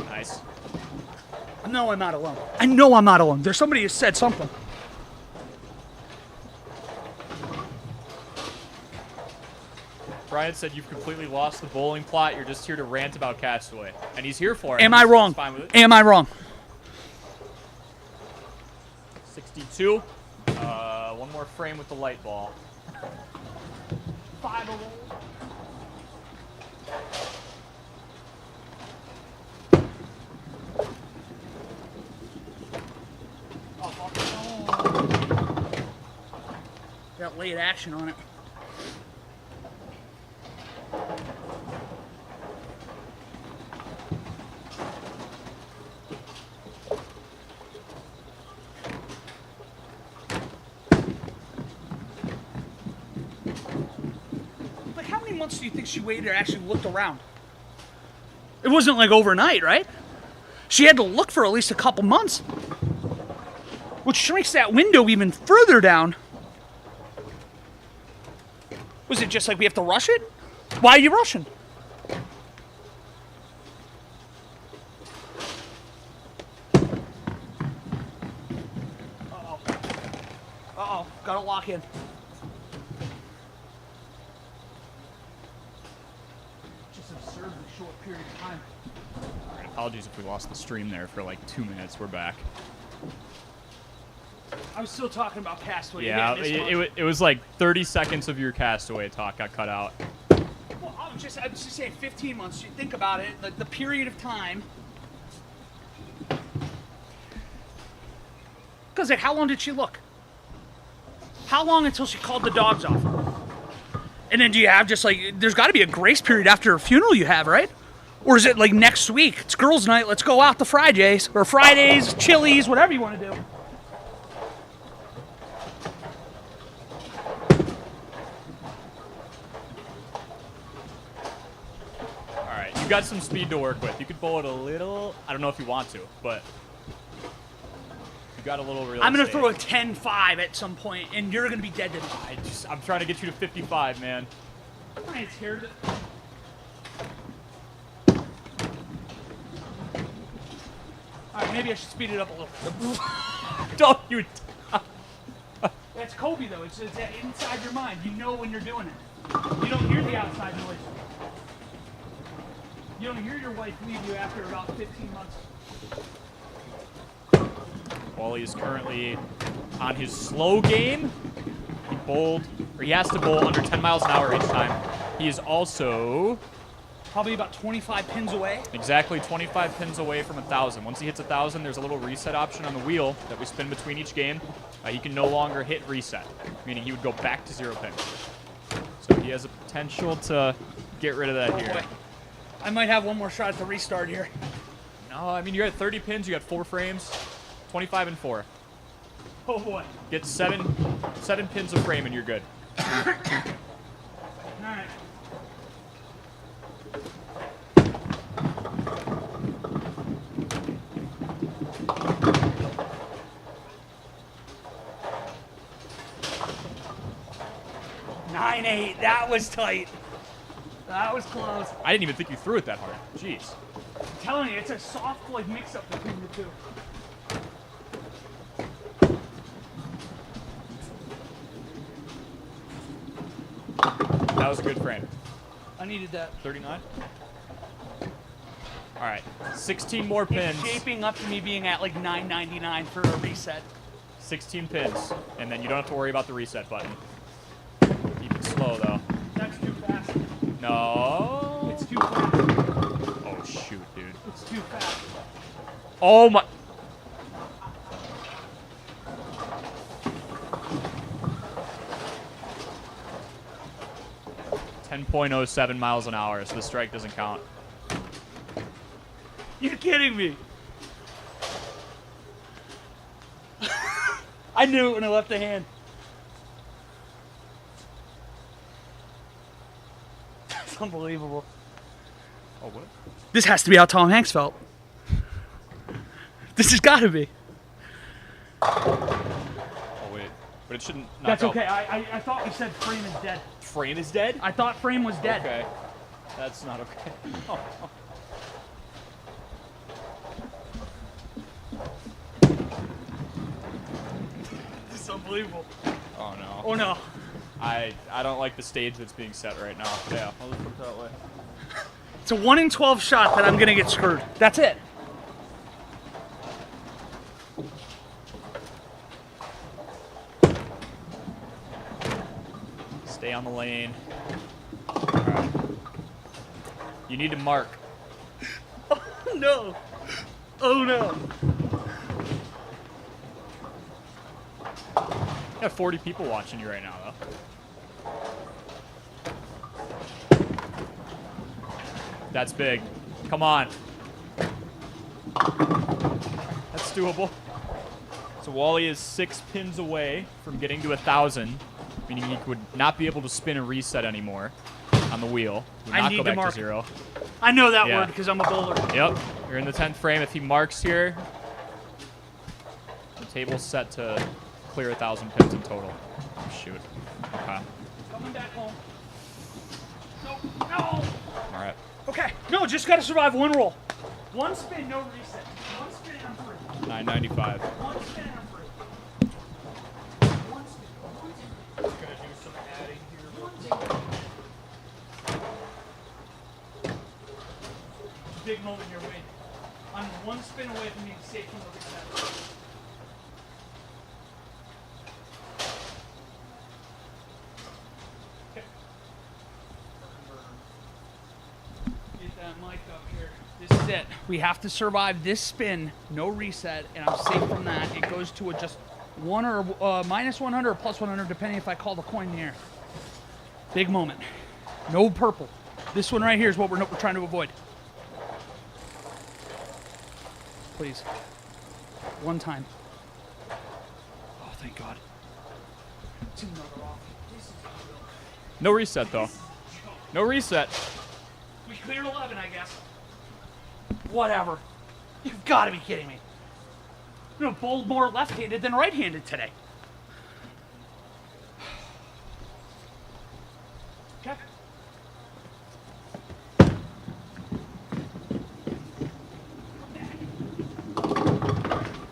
Nice. No, I'm not alone. I know I'm not alone. There's somebody who said something. Brian said you've completely lost the bowling plot. You're just here to rant about Castaway. And he's here for it. Am I wrong? He's fine with it. Am I wrong? 62. One more frame with the light ball. 5 a roll. Got late action on it. Like, how many months do you think she waited or actually looked around? It wasn't like overnight, right? She had to look for at least a couple months. Which shrinks that window even further down. Was it just like we have to rush it? Why are you rushing? Uh-oh. Uh-oh. Gotta lock in. Just absurdly short period of time. All right, apologies if we lost the stream there for like 2 minutes. We're back. I was still talking about Castaway. Yeah, it was like 30 seconds of your Castaway talk got cut out. I'm just saying 15 months. You think about it, the period of time. Because how long did she look? How long until she called the dogs off? And then do you have just like, there's got to be a grace period after a funeral you have, right? Or is it like next week? It's girls' night, let's go out to Fridays. Or Fridays, Chili's, whatever you want to do. All right, you got some speed to work with. You could bowl it a little. I don't know if you want to, but you got a little real I'm going to estate. throw a 10-5 at some point, and you're going to be dead to me. I'm trying to get you to 55, man. I'm scared of it. All right, maybe I should speed it up a little. Don't you? That's Kobe, though. It's inside your mind. You know when you're doing it. You don't hear the outside noise. You don't hear your wife leave you after about 15 months. Wally is currently on his slow game. He has to bowl under 10 miles an hour each time. He is also Probably about 25 pins away. exactly 25 pins away from 1,000. Once he hits 1,000, there's a little reset option on the wheel that we spin between each game. He can no longer hit reset, meaning he would go back to 0 pins. So he has a potential to get rid of that here. Boy. I might have one more shot at the restart here. No, I mean, you're at 30 pins. You got 4 frames, 25 and 4. Oh boy. Get seven pins of frame and you're good. All right. Nine, 8. That was tight. That was close. I didn't even think you threw it that hard. Jeez. I'm telling you, it's a soft like mix-up between the two. That was a good frame. I needed that. 39. All right, 16 more pins. It's shaping up to me being at like 9.99 for a reset. 16 pins, and then you don't have to worry about the reset button. Keep it slow though. That's too fast. No. It's too fast. Oh shoot, dude. It's too fast. Oh my. .07 miles an hour, so the strike doesn't count. You're kidding me. I knew it when I left the hand. That's unbelievable. Oh what? This has to be how Tom Hanks felt. This has got to be. Oh wait, but it shouldn't. Knock That's out. okay. I thought we said Frame is dead. Frame is dead. I thought Frame was dead. Okay, that's not okay. Oh. This is unbelievable. Oh no. Oh no. I don't like the stage that's being set right now. Yeah, I'll just put it that way. It's a 1 in 12 shot that I'm gonna get screwed. That's it. Stay on the lane. All right. You need to mark. Oh no. Oh no. You have 40 people watching you right now, though. That's big. Come on. That's doable. So Wally is 6 pins away from getting to 1,000, meaning he would not be able to spin a reset anymore on the wheel. Would I not need go to back mark. to 0. I know that Yeah. word because I'm a bowler. Yep, you're in the 10th frame. If he marks here, the table's set to clear 1,000 pins in total. Oh, shoot. Okay. Coming back home. No. No. All right. Okay. No, just gotta survive one roll. One spin, no reset. One spin and I'm free. 995. One spin and I'm free. One spin. One spin. Gonna do some adding here. Big moment in your win. I'm one spin away from being safe from the reset. Okay. it. We have to survive this spin, no reset, and I'm safe from that. It goes to a just one or minus 100 or plus 100, depending if I call the coin in the air. Big moment. No purple. This one right here is what we're trying to avoid. Please. One time. Oh, thank God. It's another off. No reset, though. No reset. We cleared 11, I guess. Whatever. You've got to be kidding me. I'm going to bowl more left-handed than right-handed today. Okay.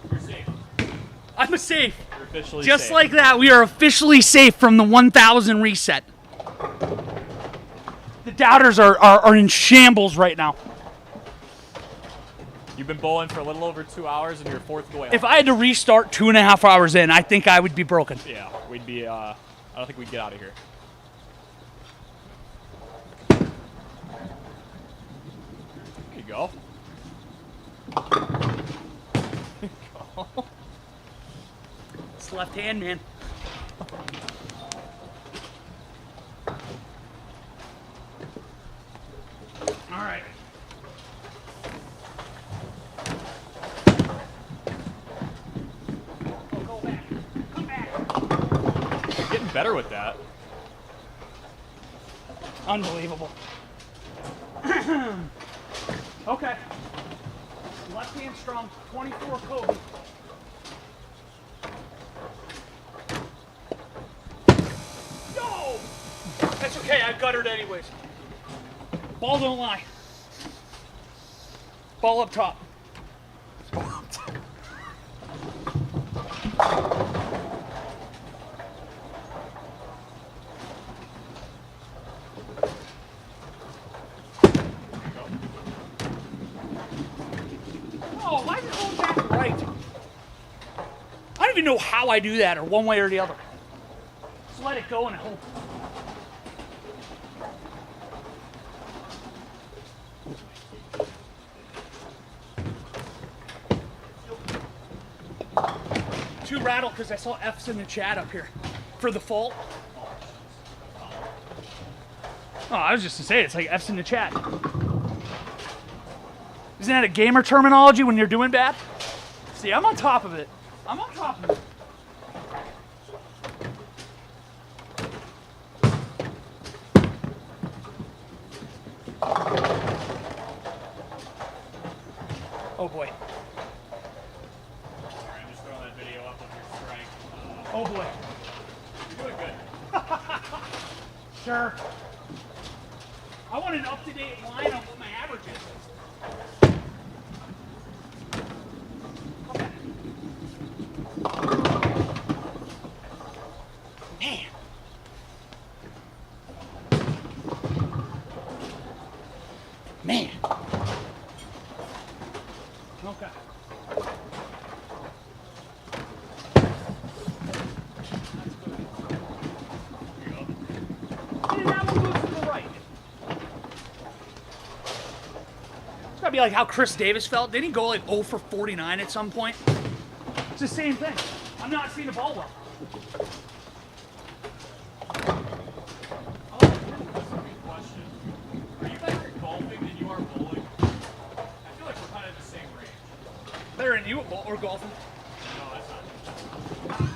You're safe. I'm safe. You're officially Just safe. like that, we are officially safe from the 1,000 reset. The doubters are in shambles right now. You've been bowling for a little over 2 hours and you're fourth go. If I had to restart 2.5 hours in, I think I would be broken. Yeah, we'd be, I don't think we'd get out of here. There you go. It's left hand, man. All right. Go back. Come back. You're getting better with that. Unbelievable. Okay. Left hand strong. 24 Kobe. No! That's okay. I guttered anyways. Ball don't lie. Ball up top. Oh, why is it going back to right? I don't even know how I do that, or one way or the other. Just let it go and hope. Too rattled because I saw F's in the chat up here for the fault. Oh, I was just to say it's like F's in the chat. Isn't that a gamer terminology when you're doing bad? See, I'm on top of it. I'm on top of it. Oh boy. I'm just throwing that video up of your strike. Oh boy. You're doing good. Sure. I want an up-to-date line on what my average is. Man. Man. Okay. And that one goes to the right. It's gotta be like how Chris Davis felt. Didn't he go like 0 for 49 at some point? It's the same thing. I'm not seeing the ball well. Question. Are you better at golfing than you are bowling? I feel like we're kind of in the same range. Better than you or golfing. No, that's not.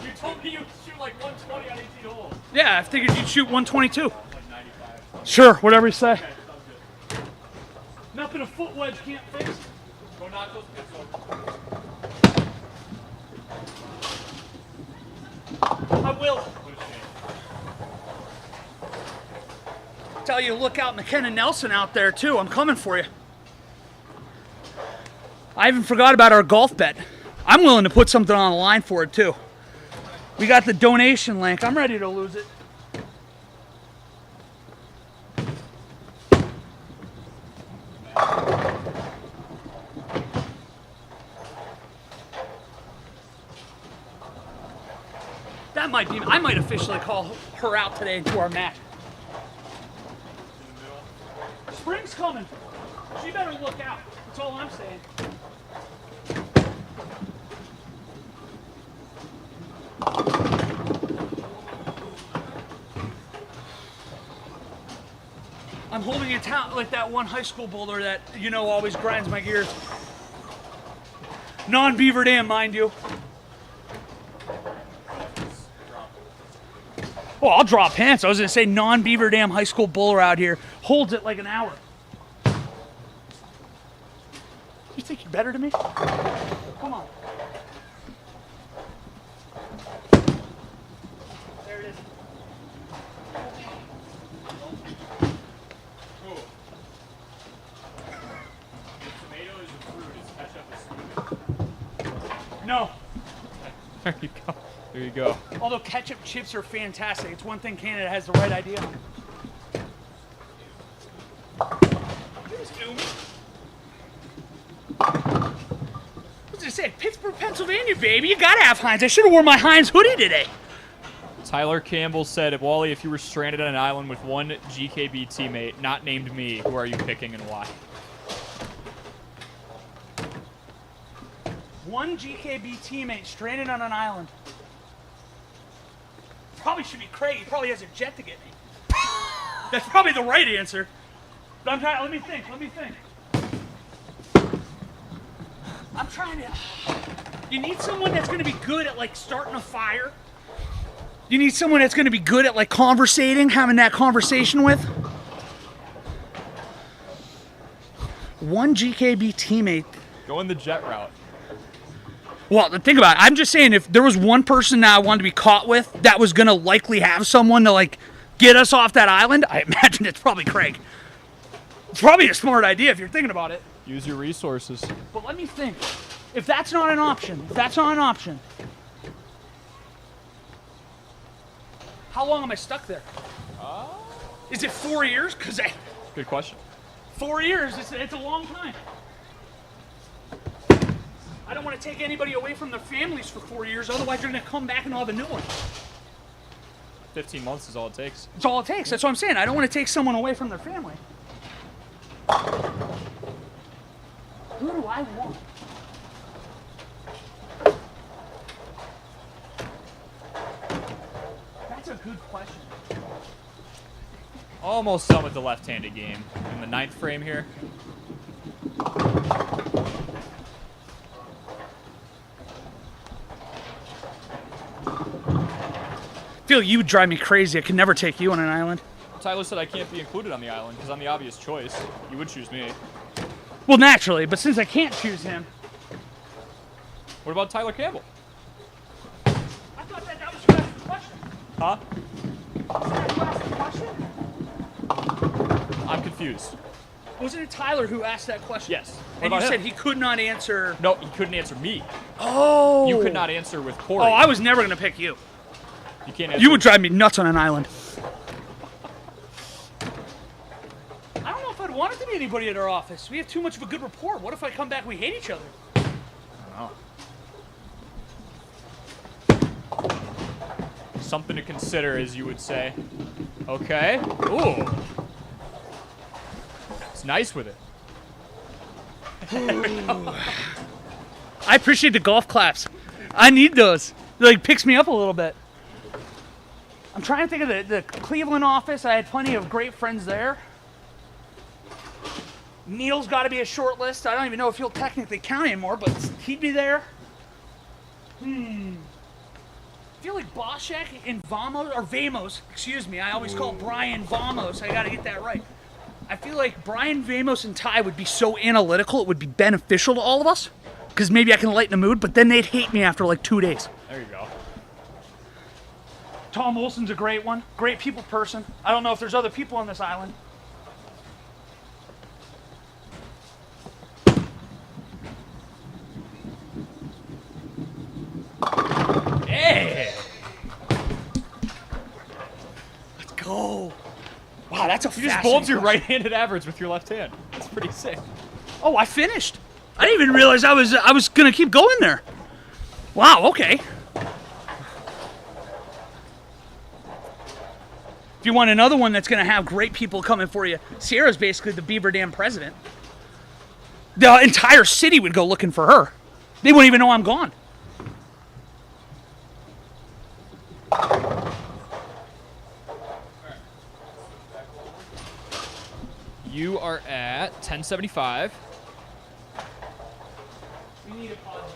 You told me you shoot like 120 on 18 holes. Yeah, I figured you'd shoot 122. Like 95. Sure, whatever you say. Okay, sounds good. Nothing a foot wedge can't fix. Go knock those pits over. I will. What a shame. Tell you to look out McKenna Nelson out there too. I'm coming for you. I even forgot about our golf bet. I'm willing to put something on the line for it too. We got the donation link. I'm ready to lose it. That might be, I might officially call her out today into our match. Spring's coming. She better look out. That's all I'm saying. I'm holding it out like that one high school boulder that, always grinds my gears. Non-Beaver Dam, mind you. Well, I'll drop pants. I was going to say non-Beaver Dam high school bowler out here holds it like an hour. You think you're better than me? Come on. There it is. Tomatoes and fruit is ketchup is No. There you go. There you go. Although ketchup chips are fantastic. It's one thing Canada has the right idea on. You just do me. I was gonna say, Pittsburgh, Pennsylvania, baby. You gotta have Heinz. I should have worn my Heinz hoodie today. Tyler Campbell said, Wally, if you were stranded on an island with one GKB teammate, not named me, who are you picking and why? One GKB teammate stranded on an island. Probably should be Craig. He probably has a jet to get me. That's probably the right answer. But I'm trying. Let me think. I'm trying to. You need someone that's going to be good at like starting a fire. You need someone that's going to be good at like conversating, having that conversation with. One GKB teammate. Going the jet route. Well, think about it. I'm just saying, if there was one person that I wanted to be caught with that was going to likely have someone to, like, get us off that island, I imagine it's probably Craig. It's probably a smart idea if you're thinking about it. Use your resources. But let me think. If that's not an option, how long am I stuck there? Is it 4 years? Good question. 4 years, it's a long time. I don't want to take anybody away from their families for 4 years, otherwise you're going to come back and I'll have a new one. 15 months is all it takes. It's all it takes. That's what I'm saying. I don't want to take someone away from their family. Who do I want? That's a good question. Almost done with the left-handed game. In the 9th frame here. I feel you would drive me crazy. I could never take you on an island. Tyler said I can't be included on the island because I'm the obvious choice. You would choose me. Well, naturally, but since I can't choose him. What about Tyler Campbell? I thought that was your last question. Huh? Wasn't that your last question? I'm confused. Wasn't it Tyler who asked that question? Yes. And you said he could not answer. No, he couldn't answer me. Oh. You could not answer with Corey. Oh, I was never going to pick you. You can't answer. You would drive me nuts on an island. I don't know if I'd want it to be anybody at our office. We have too much of a good rapport. What if I come back and we hate each other? I don't know. Something to consider, as you would say. Okay. Ooh. It's nice with it. I appreciate the golf claps. I need those. It like picks me up a little bit. I'm trying to think of the Cleveland office. I had plenty of great friends there. Neil's got to be a short list. I don't even know if he'll technically count anymore, but he'd be there. I feel like Boschek and Vamos, excuse me. I always call Brian Vamos. I got to get that right. I feel like Brian, Vamos, and Ty would be so analytical, it would be beneficial to all of us. Because maybe I can lighten the mood, but then they'd hate me after like 2 days. There you go. Tom Olson's a great one. Great people person. I don't know if there's other people on this island. Hey! Let's go. Wow, that's a You just bowled your right-handed average with your left hand. That's pretty sick. Oh, I finished. I didn't even realize I was gonna keep going there. Wow, okay. If you want another one that's gonna have great people coming for you, Sierra's basically the Beaver Dam president. The entire city would go looking for her. They wouldn't even know I'm gone. You are at 1075. We need a pause.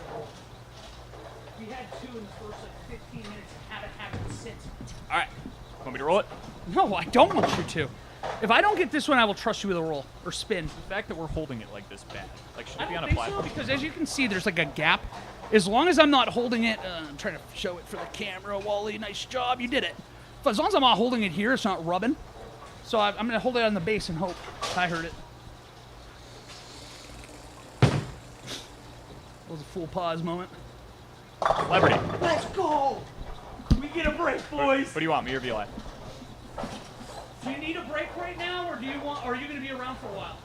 We had 2 in the first 15 minutes and haven't had it since. All right. Want me to roll it? No, I don't want you to. If I don't get this one, I will trust you with a roll or spin. The fact that we're holding it like this bad. Like, should I it be don't on a think platform? so, because as you can see, there's like a gap. As long as I'm not holding it, I'm trying to show it for the camera, Wally. Nice job, you did it. But as long as I'm not holding it here, it's not rubbing. So I'm going to hold it on the base and hope. I heard it. That was a full pause moment. Celebrity. Let's go! We get a break, boys. What do you want, me or VLI? Do you need a break right now, or are you going to be around for a while?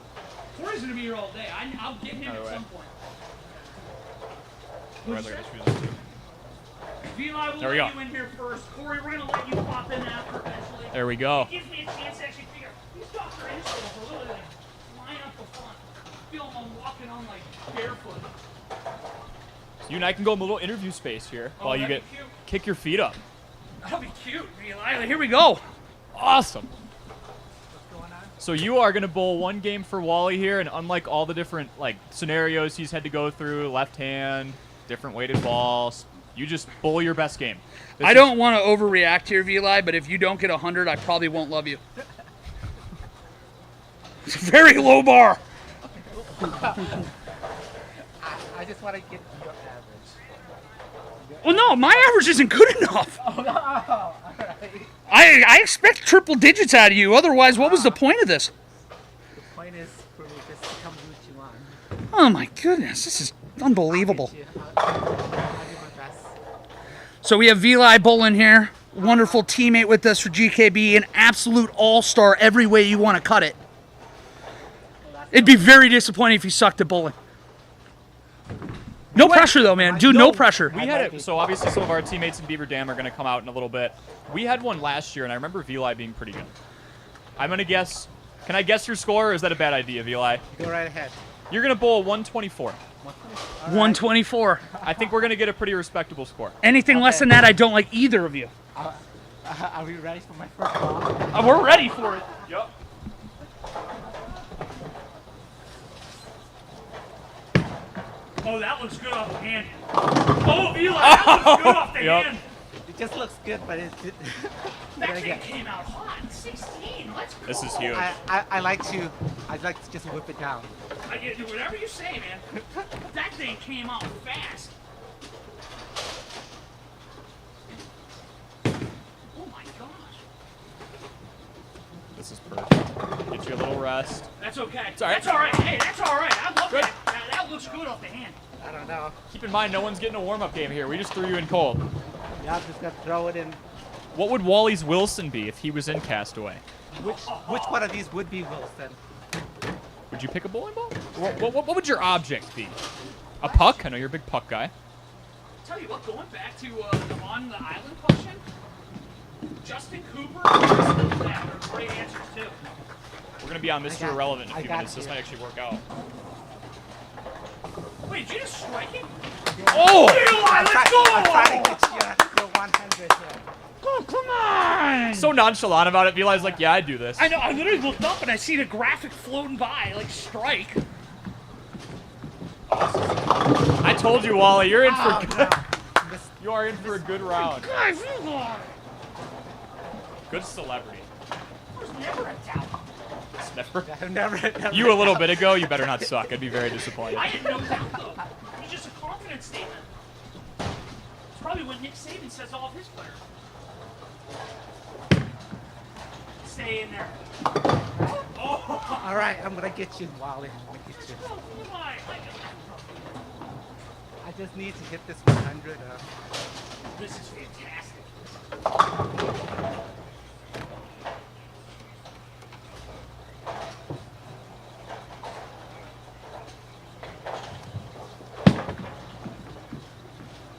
Corey's going to be here all day. I'll get him at some point. Right, look at this music, too. VLI will There we let go. you in here first. Corey, we're going to let you pop in after eventually. There we go. It gives me a chance to actually figure these dogs are in for literally like line up the front. I feel like I'm walking on like barefoot. So you and I can go in a little interview space here while you that'd get be cute. kick your feet up. That'll be cute, VLI. Here we go. Awesome. So you are going to bowl one game for Wally here, and unlike all the different like scenarios he's had to go through, left hand, different weighted balls, you just bowl your best game. I don't want to overreact here, VLI, but if you don't get 100, I probably won't love you. It's a very low bar. I just want to get your average. Well, no, my average isn't good enough. Oh, no. All right. I expect triple digits out of you. Otherwise, what was the point of this? The point is for me just to come do what you want. Oh, my goodness. This is unbelievable. I'll do my best. So we have VLI Bolin here. Wonderful teammate with us for GKB. An absolute all-star every way you want to cut it. It'd be very disappointing if he sucked at bowling. No pressure, though, man. Dude, no pressure. We had it. So obviously some of our teammates in Beaver Dam are going to come out in a little bit. We had one last year, and I remember VLI being pretty good. I'm going to guess. Can I guess your score, or is that a bad idea, VLI? Go right ahead. You're going to bowl 124. 124. I think we're going to get a pretty respectable score. Anything less than that, I don't like either of you. Are we ready for my first ball? We're ready for it. Yep. Oh, that looks good off the hand. Oh, VLI, that looks good off the Yep. hand. It just looks good, but it. That thing came out hot. 16. Let's go. This is huge. I'd like to just whip it down. I get whatever you say, man. That thing came out fast. Oh my gosh. This is perfect. Get you a little rest. That's okay. all right. That's all right. Hey, that's all right. I love Good. that. That looks good off the hand. I don't know. Keep in mind, no one's getting a warm-up game here. We just threw you in cold. Yeah, I'm just gonna throw it in. What would Wally's Wilson be if he was in Castaway? Which one of these would be Wilson? Would you pick a bowling ball? What would your object be? A puck? I know you're a big puck guy. Tell you what, going back to the on the island question, Justin Cooper and Tristan Zach are great answers too. We're going to be on Mr. Irrelevant in a I few got minutes. This you. might actually work out. Wait, did you just strike it? Oh! Let's go! I'm trying to get you your 100 here. Oh, come on! So nonchalant about it. VLI's like, yeah, I'd do this. I know, I literally looked up and I see the graphic floating by, like strike. I told you, Wally, you're in for Oh, good. no. You are in for a good round. Guys, you are. Good celebrity. There's never a doubt. It's never. I've never You a little bit ago, you better not suck. I'd be very disappointed. I had no doubt though. It was just a confidence statement. It's probably what Nick Saban says to all of his players. Stay in there. Oh! All right, I'm gonna get you, Wally. I'm gonna get you. Oh, my. I just need to hit this 100. This is fantastic.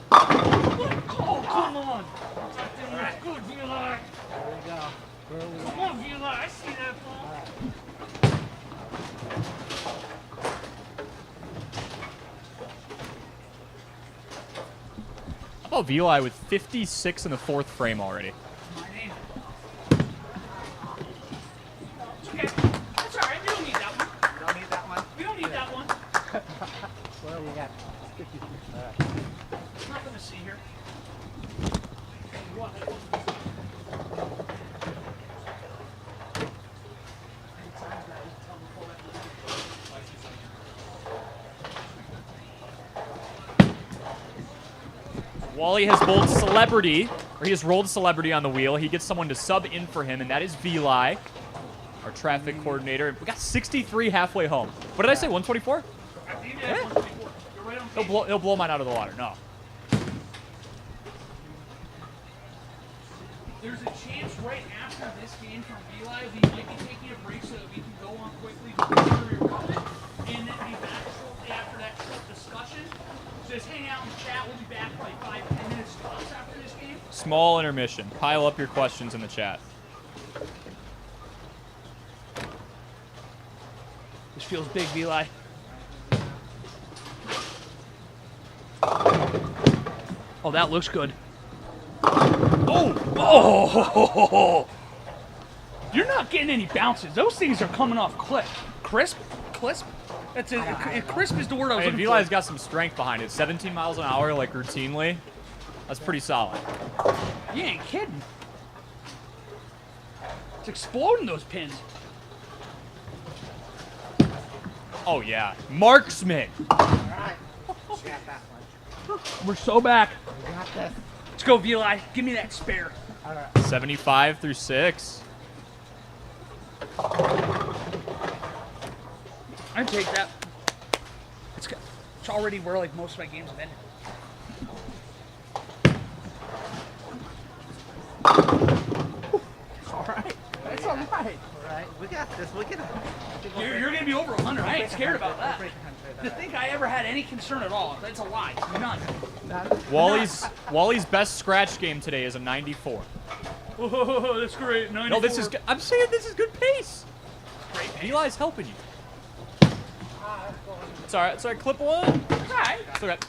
Oh, come on. That thing was good, VLI. There we go. Come on, VLI. I see that ball. Oh, Wally with 56 in the 4th frame already. My name. It's okay. That's all right. We don't need that one. You don't need that one? We don't need that one. Well, we got 50. All right. There's nothing to see here. What? Wally has bowled Celebrity, or he has rolled Celebrity on the wheel. He gets someone to sub in for him, and that is Wally, our traffic coordinator. We got 63 halfway home. What did I say, 124? Yeah. You're right on pace. He'll blow mine out of the water. No. There's a chance right after this game from Wally, we might be taking a break so that we can go on quickly to your equipment, and then be back shortly after that discussion. So just hang out and chat. We'll be back for like 5-10 minutes tops after this game. Small intermission. Pile up your questions in the chat. This feels big, Wally. Oh, that looks good. Oh! You're not getting any bounces. Those things are coming off crisp. That's it. Crisp is the word I was Hey, looking Wali's for. got some strength behind it. 17 miles an hour, like routinely. That's pretty solid. You ain't kidding. It's exploding those pins. Oh, yeah. Marksman. All right. We got that one. We're so back. We got this. Let's go, Wally. Give me that spare. All right. 75 through 6. I can take that. It's already where like most of my games have ended. All right. That's all right. All right. We got this. We can. You're gonna be over 100. I ain't scared about that. Break 100. To think I ever had any concern at all, that's a lie. None. Wally's best scratch game today is a 94. Oh, that's great. 94. No, this is. I'm saying this is good pace. great. Eli's helping you. It's all right. It's all right. Clip one. All right. It's all right.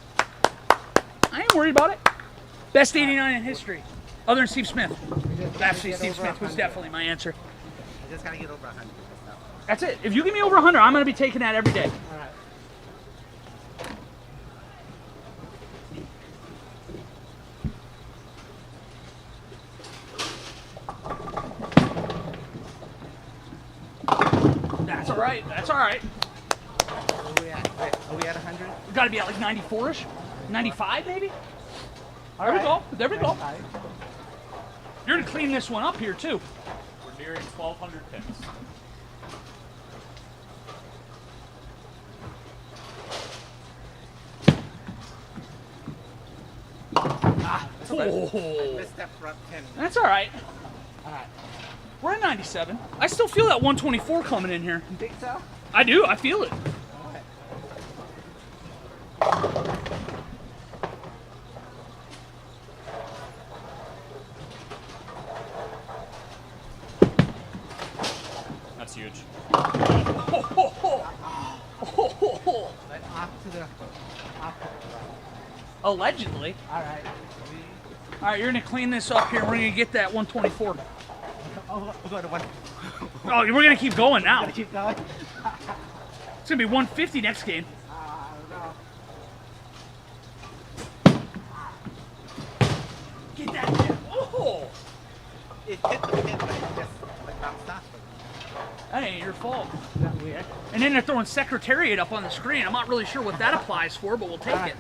I ain't worried about it. Best 89 in history, other than Steve Smith. Actually, Steve Smith was definitely my answer. I just gotta get over 100. That's it. If you give me over 100, I'm gonna be taking that every day. All right. That's all right. That's all right. Where we at? Are we at 100? We got to be at like 94ish, 95 maybe. All There we right. go. There we go. All right. You're gonna clean this one up here too. We're nearing 1,200 pins. Oh, Missed that front 10. that's all right. All right. We're at 97. I still feel that 124 coming in here. You think so? I do. I feel it. All right. That's huge. Ho, ho, ho. Ho, ho, ho. But off to the right. Allegedly. All right. All right, you're gonna clean this up here. We're gonna get that 124. Oh, we'll go to one. Oh, we're gonna keep going now. Gotta keep going. It's gonna be 150 next game. I don't know. Get that pin. Oh, It hit the pin, but it just like bounced off. that ain't your fault. Is that weird? And then they're throwing Secretariat up on the screen. I'm not really sure what that applies for, but we'll take All right. it.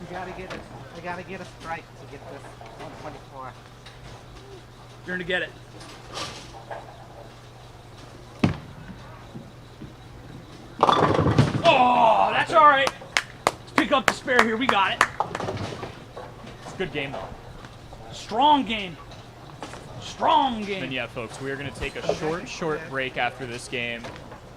We gotta get it. I gotta get a strike to get this 124. You're gonna get it. Oh, that's all right. Let's pick up the spare here. We got it. It's a good game though. Strong game. Strong game. And yeah, folks, we are going to take a short break after this game.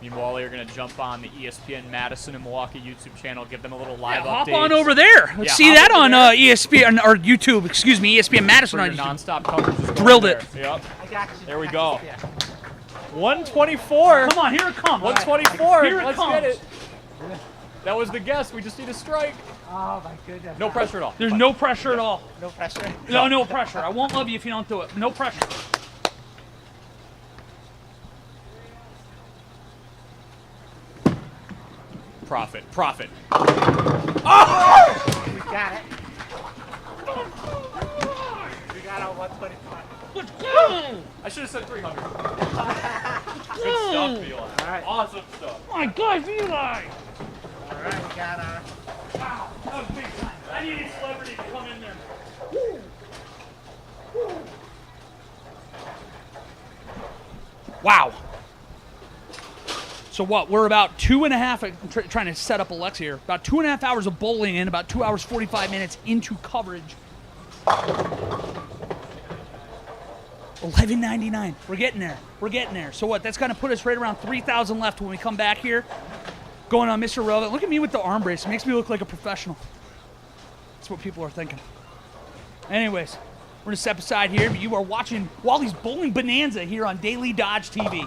Me and Wally are going to jump on the ESPN Madison and Milwaukee YouTube channel, give them a little live Hop update. on over there. Let's see hop that over on there. ESPN or YouTube. Excuse me, ESPN Madison For on your YouTube. nonstop coverage. is going Drilled there. it. Yep. I got you. There we I go. got you. Yeah. 124. Come on, here it comes. 124. Here it Let's comes. get it. That was the guess. We just need a strike. Oh my goodness. No pressure at all. There's no pressure at all. No pressure. No pressure. I won't love you if you don't do it. No pressure. Profit. Profit. We got it. We got our 125. Let's go! I should have said 300. Good stuff, Eli. All right. Awesome stuff. My God, Eli! All right, we got our. Wow, that was big time. I needed celebrity to come in there. Wow. So what? We're about 2.5. I'm trying to set up Alexa here. About 2.5 hours of bowling in. About 2 hours 45 minutes into coverage. $11.99. We're getting there. We're getting there. So what? That's going to put us right around 3,000 left when we come back here. Going on Mr. Relevant. Look at me with the arm brace. It makes me look like a professional. That's what people are thinking. Anyways, we're going to step aside here. You are watching Wally's Bowling Bonanza here on Daily Dodge TV.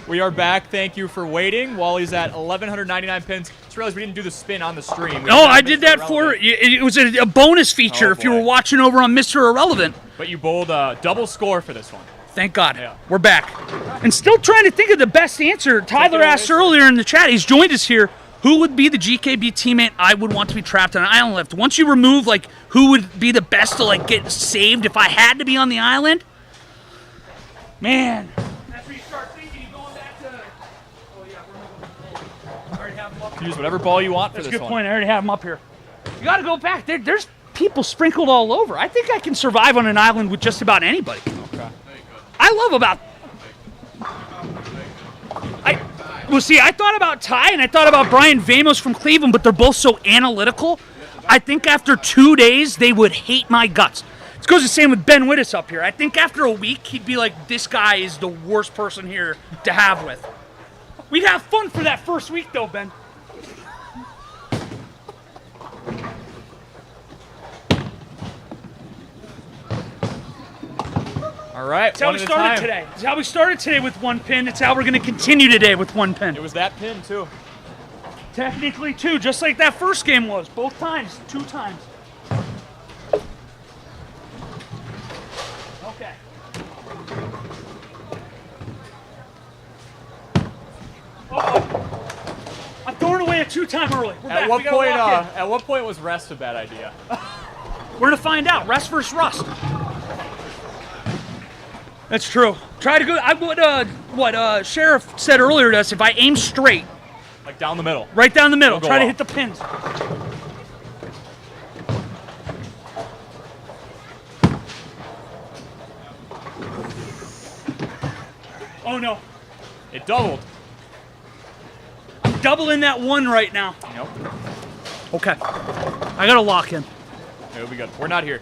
We are back. Thank you for waiting. Wally's at 1,199 pins. Just realized we didn't do the spin on the stream. No, I did that for it was a bonus feature if you were watching over on Mr. Irrelevant. But you bowled a double score for this one. Thank God. Yeah. We're back. And still trying to think of the best answer. Tyler asked earlier in the chat. He's joined us here. Who would be the GKB teammate I would want to be trapped on an island with? Once you remove, like, who would be the best to, like, get saved if I had to be on the island? Man. That's where you start thinking. You're going back to... Oh, yeah, I already have them up here. Use whatever ball you want for this one. That's a good point. I already have them up here. You got to go back. There's people sprinkled all over. I think I can survive on an island with just about anybody. Okay. I love about... Well, see, I thought about Ty and I thought about Brian Vamos from Cleveland, but they're both so analytical. I think after 2 days, they would hate my guts. It goes the same with Ben Wittes up here. I think after a week, he'd be like, this guy is the worst person here to have with. We'd have fun for that first week, though, Ben. All right, That's how we started today. It's how we started today with one pin. It's how we're going to continue today with one pin. It was that pin, too. Technically, two, just like that first game was. Both times, 2 times. Okay. Uh-oh. I'm throwing away a 2-time early. We're back. At what point was rest a bad idea? We're going to find out. Rest versus rust. That's true. Try to go. I would. What Sheriff said earlier to us. If I aim straight, Like down the middle. right down the middle, Don't go try to off. hit the pins. Oh no! It doubled. I'm doubling that 1 right now. Nope. Okay. I gotta lock in. It'll be good. We're not here.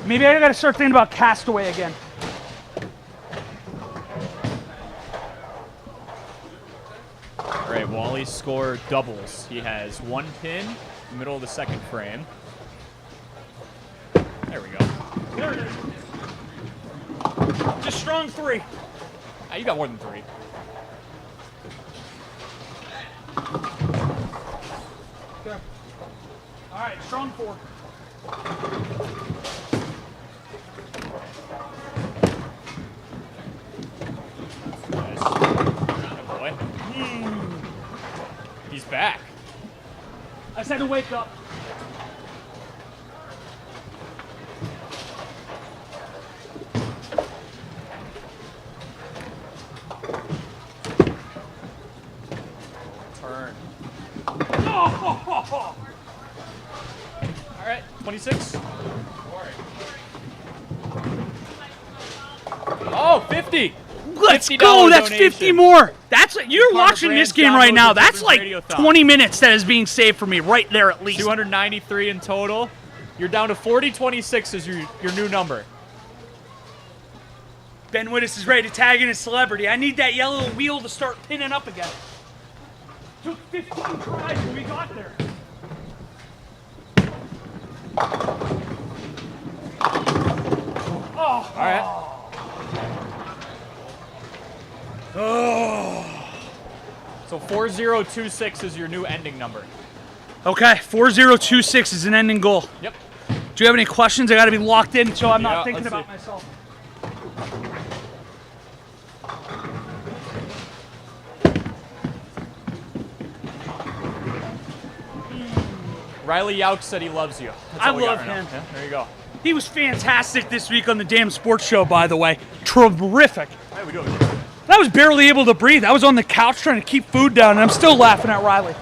Maybe I gotta start thinking about Castaway again. All right, Wally scored doubles. He has 1 pin, middle of the second frame. There we go. There it is. Just strong 3. Ah, you got more than 3. Okay. All right, strong 4. Nice. Good boy. He's back. I just had to wake up. Turn. Oh! All right, 26. Oh, 50. Let's $50 go. That's donation. 50 more. That's you're Carter watching this Brands, game John right now. Moses, That's Children's like Radio Thon. 20 minutes that is being saved for me right there at least. 293 in total. You're down to 4026 as your new number. Ben Wittes is ready to tag in a celebrity. I need that yellow wheel to start pinning up again. Took 15 tries when we got there. Oh. All right. Oh. So 4026 is your new ending number. Okay, 4026 is an ending goal. Yep. Do you have any questions? I got to be locked in so I'm not Yeah, thinking let's about see. myself. Riley Yauk said he loves you. That's I all we got love right him. now. Yeah, there you go. He was fantastic this week on the damn sports show, by the way. Terrific. How we doing? I was barely able to breathe. I was on the couch trying to keep food down, and I'm still laughing at Riley.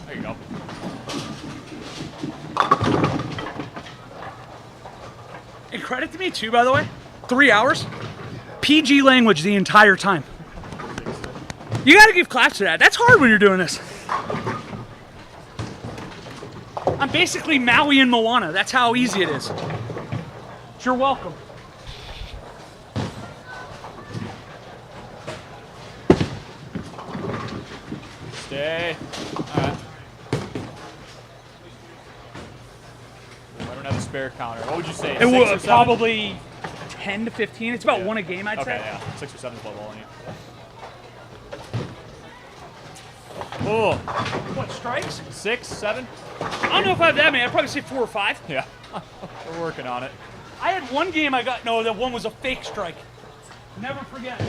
There you go. And credit to me, too, by the way. 3 hours. PG language the entire time. You got to give claps to that. That's hard when you're doing this. I'm basically Maui and Moana. That's how easy it is. You're welcome. Stay. All right. I don't have bear counter? What would you say? It 6 or was 7? probably 10 to 15. It's about one a game, I'd Okay, say. yeah. 6 or 7 is what balling you. Oh. What, strikes? 6, 7? I don't know if I have that many. I'd probably say 4 or 5. Yeah. We're working on it. I had one game that one was a fake strike. Never forget.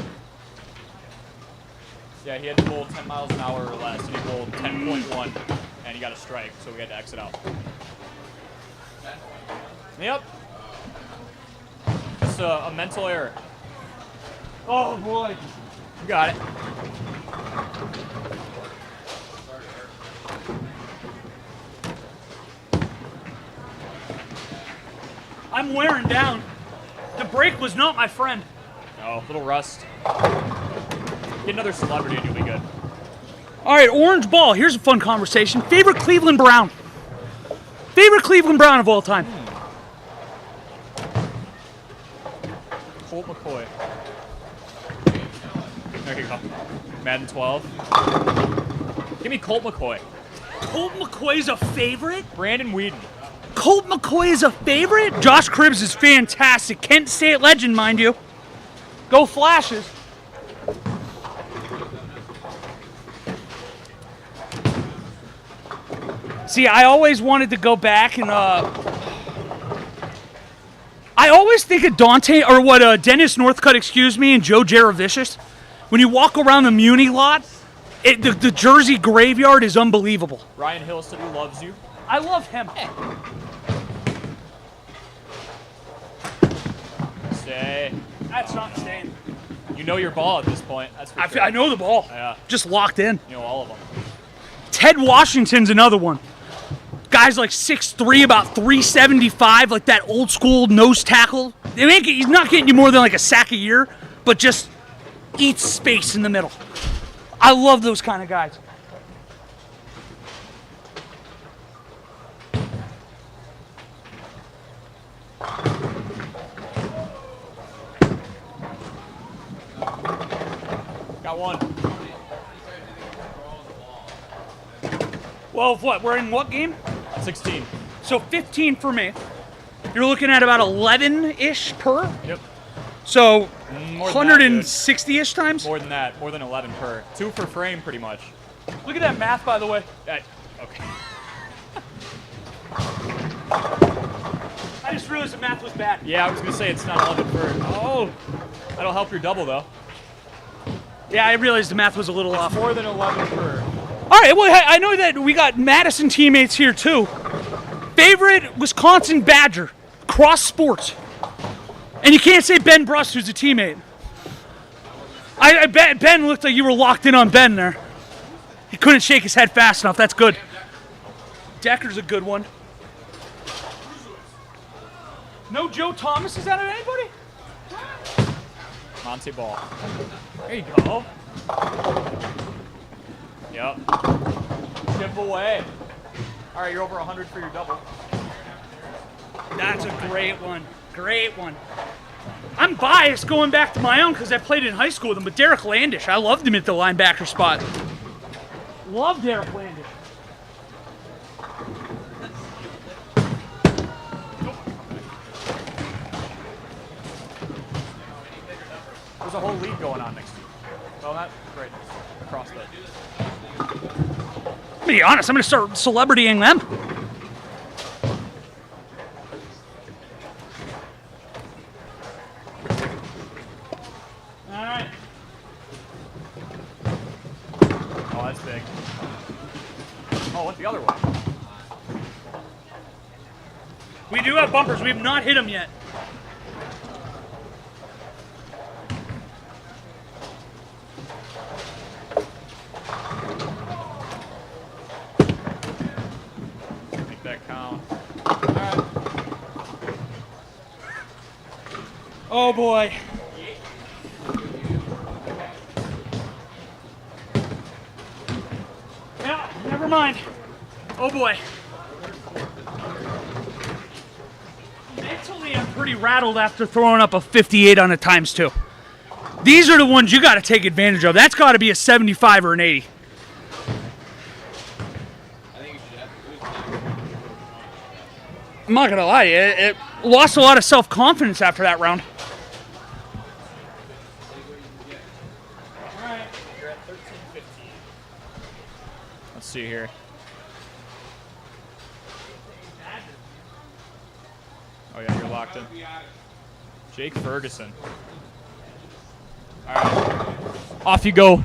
Yeah, he had to bowl 10 miles an hour or less, and he bowled 10.1, and he got a strike, so we had to exit out. Yep. Just a mental error. Oh, boy. You got it. I'm wearing down. The break was not my friend. Oh, little rust. Get another celebrity and you'll be good. All right, orange ball. Here's a fun conversation. Favorite Cleveland Brown? Favorite Cleveland Brown of all time? Colt McCoy. There you go. Madden 12. Give me Colt McCoy. Colt McCoy's a favorite? Brandon Whedon. Colt McCoy is a favorite? Josh Cribbs is fantastic. Kent State legend, mind you. Go Flashes. See, I always wanted to go back and I always think of Dennis Northcutt, and Joe Jaravicius. When you walk around the Muni lot, the Jersey graveyard is unbelievable. Ryan Hill said he loves you. I love him. Stay. That's not staying. You know your ball at this point. That's for sure. I know the ball. Yeah. Just locked in. You know all of them. Ted Washington's another one. Guy's like 6'3", about 375, like that old school nose tackle. He's not getting you more than like a sack a year, but just eats space in the middle. I love those kind of guys. Got one. Well, what? We're in what game? 16. So 15 for me. You're looking at about 11-ish per. Yep. So More than that, dude. 160-ish times. More than that. More than 11 per. 2 per frame, pretty much. Look at that math, by the way. Okay. I just realized the math was bad. Yeah, I was going to say it's not 11 per. Oh. That'll help your double, though. Yeah, I realized the math was a little It's off. more than 11 per. All right, well, I know that we got Madison teammates here, too. Favorite Wisconsin Badger, cross sports. And you can't say Ben Bruss, who's a teammate. I bet Ben looked like you were locked in on Ben there. He couldn't shake his head fast enough. That's good. Decker's a good one. No Joe Thomas? Is that on anybody? Monty Ball. There you go. Yep. Chip away. All right, you're over 100 for your double. That's a great one. Great one. I'm biased going back to my own because I played in high school with him, but Derek Landish, I loved him at the linebacker spot. Love Derek Landish. There's a whole league going on next to you. Well, not right across the. To be honest, I'm going to start celebritying them. All right. Oh, that's big. Oh, what's the other one? We do have bumpers. We have not hit them yet. Make that count. All right. Oh boy. Yeah, never mind. Oh boy. Mentally, I'm pretty rattled after throwing up a 58 on a ×2. These are the ones you got to take advantage of. That's got to be a 75 or an 80. I'm not going to lie. It lost a lot of self-confidence after that round. All right. You're at 13-15. Let's see here. Oh, yeah, you're locked in. Jake Ferguson. All right. Off you go.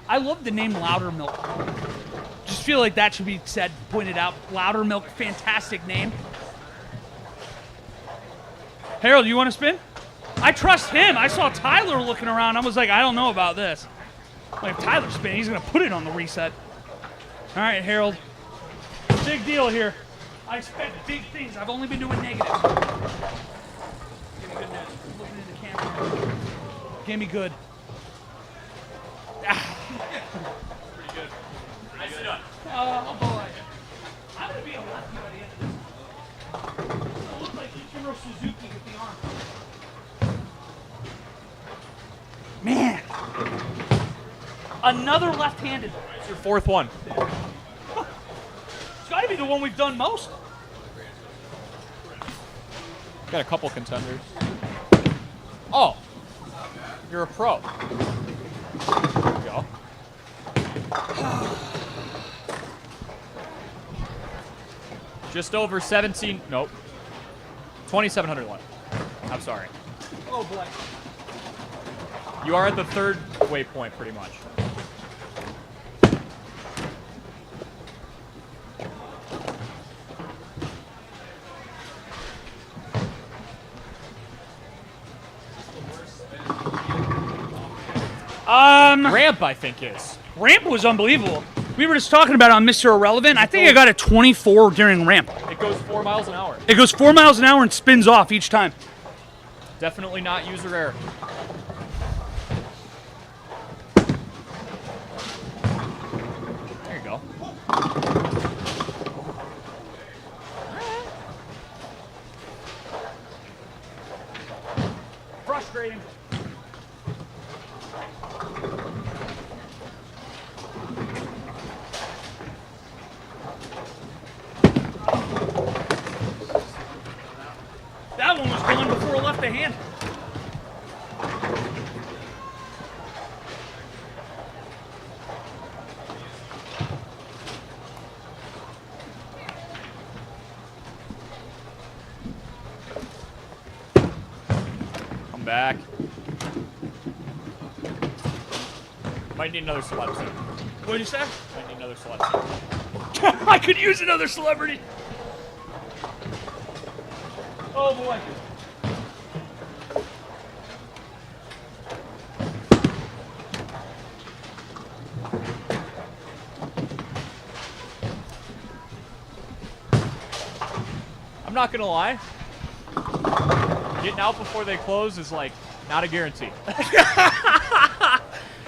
I love the name Loudermilk. Just feel like that should be said, pointed out. Loudermilk, fantastic name. Harold, you want to spin? I trust him. I saw Tyler looking around. I was like, I don't know about this. Like, if Tyler's spinning, he's going to put it on the reset. All right, Harold. Big deal here. I expect big things. I've only been doing negatives. Give me good net. Looking in the camera. Give me good. Pretty good. Nice done. Oh, boy. I'm going to be a lefty by the end of this. It's going to look like Ichiro Suzuki with the arm. Man. Another left-handed. It's your fourth one. It's got to be the one we've done most. Got a couple contenders. Oh. You're a pro. There we go. Just over 17. Nope. 2,700 left. I'm sorry. Oh, boy. You are at the third waypoint, pretty much. Ramp, I think, is. Ramp was unbelievable. We were just talking about it on Mr. Irrelevant. I think I got a 24 during ramp. It goes 4 miles an hour. It goes 4 miles an hour and spins off each time. Definitely not user error. There you go. Frustrating. That one was going before I left the hand. Come back. Might need another celebrity. What did you say? Might need another celebrity. I could use another celebrity. Oh boy. I'm not gonna lie. Getting out before they close is like not a guarantee.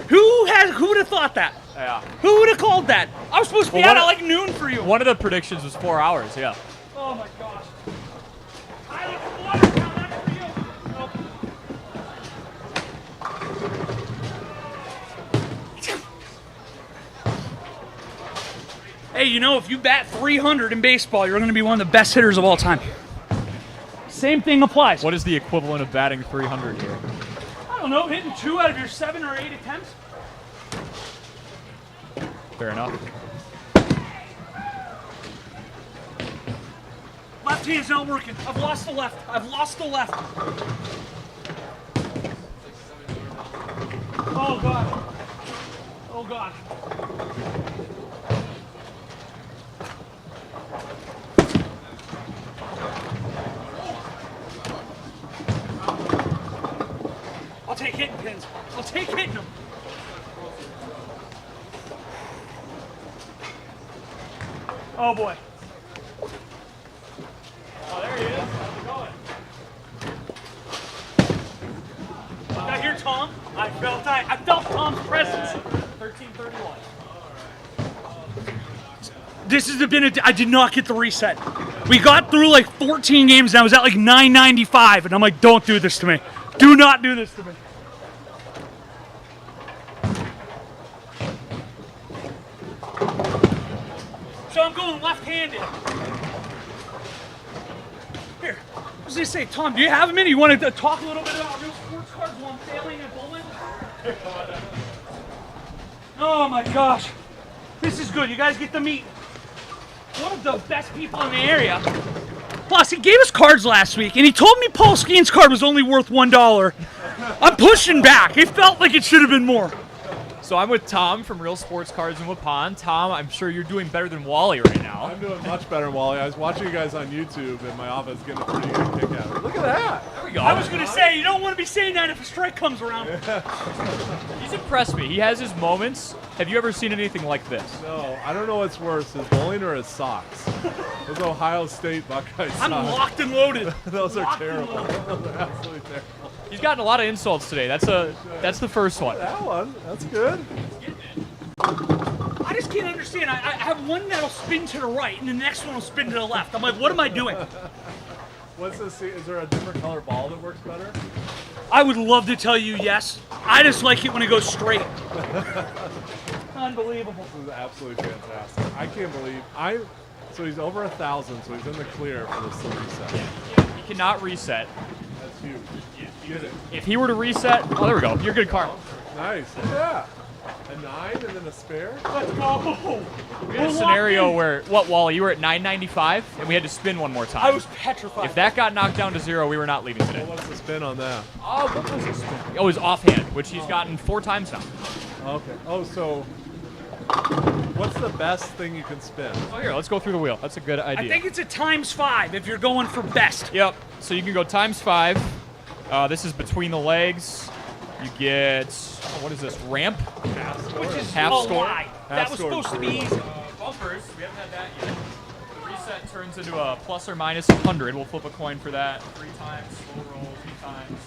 Who would have thought that? Yeah. Who would have called that? I was supposed to be Well, out at like noon for you. One of the predictions was 4 hours. Yeah. Oh my gosh. Tyler from Watertown, that's for you. Nope. Hey, you know, if you bat 300 in baseball, you're going to be one of the best hitters of all time. Same thing applies. What is the equivalent of batting 300 here? I don't know, hitting 2 out of your 7 or 8 attempts. Fair enough. Left hand's not working. I've lost the left. I've lost the left. Oh, God. Oh, God. I'll take hitting pins. I'll take hitting them. Oh, boy. Oh, there he is. How's it going? Did I hear Tom? I felt Tom's presence. 13:31. This has been I did not get the reset. We got through like 14 games and I was at like 995 and I'm like, don't do this to me. Do not do this to me. So I'm going left-handed. was going to say, Tom, do you have a minute? You want to talk a little bit about real sports cards while I'm failing at bowling? Oh my gosh. This is good. You guys get to meet one of the best people in the area. Plus, he gave us cards last week, and he told me Paul Skeen's card was only worth $1. I'm pushing back. It felt like it should have been more. So I'm with Tom from Real Sports Cards in Waupun. Tom, I'm sure you're doing better than Wally right now. I'm doing much better, Wally. I was watching you guys on YouTube in my office getting a pretty good kick out of it. Look at that. There we go. I was going to say, you don't want to be saying that if a strike comes around. He's impressed me. He has his moments. Have you ever seen anything like this? No, I don't know what's worse, his bowling or his socks. Those Ohio State Buckeye socks. I'm locked and loaded. Those are Locked and terrible. loaded. Those are absolutely terrible. He's gotten a lot of insults today. That's the first one. That one, that's good. I just can't understand. I have one that'll spin to the right, and the next one will spin to the left. I'm like, what am I doing? What's this? Is there a different color ball that works better? I would love to tell you yes. I just like it when it goes straight. Unbelievable. This is absolutely fantastic. I can't believe so he's over 1,000, so he's in the clear for this reset. He cannot reset. That's huge. Get it. If he were to reset, oh, there we go. You're a good card. Nice. Yeah. A 9 and then a spare? Let's go. We had a scenario where, Wally, you were at 995, and we had to spin one more time. I was petrified. If that got knocked down to 0, we were not leaving today. What's the spin on that? Oh, what was the spin? Oh, his offhand, which he's gotten 4 times now. Okay. Oh, so what's the best thing you can spin? Oh, here, let's go through the wheel. That's a good idea. I think it's a ×5 if you're going for best. Yep. So you can go ×5. This is between the legs. You get, what is this, ramp? Which is Half a score. lie. That was score. supposed to be easy. Bumpers, we haven't had that yet. The reset turns into a plus or minus 100. We'll flip a coin for that 3 times, slow roll 2 times,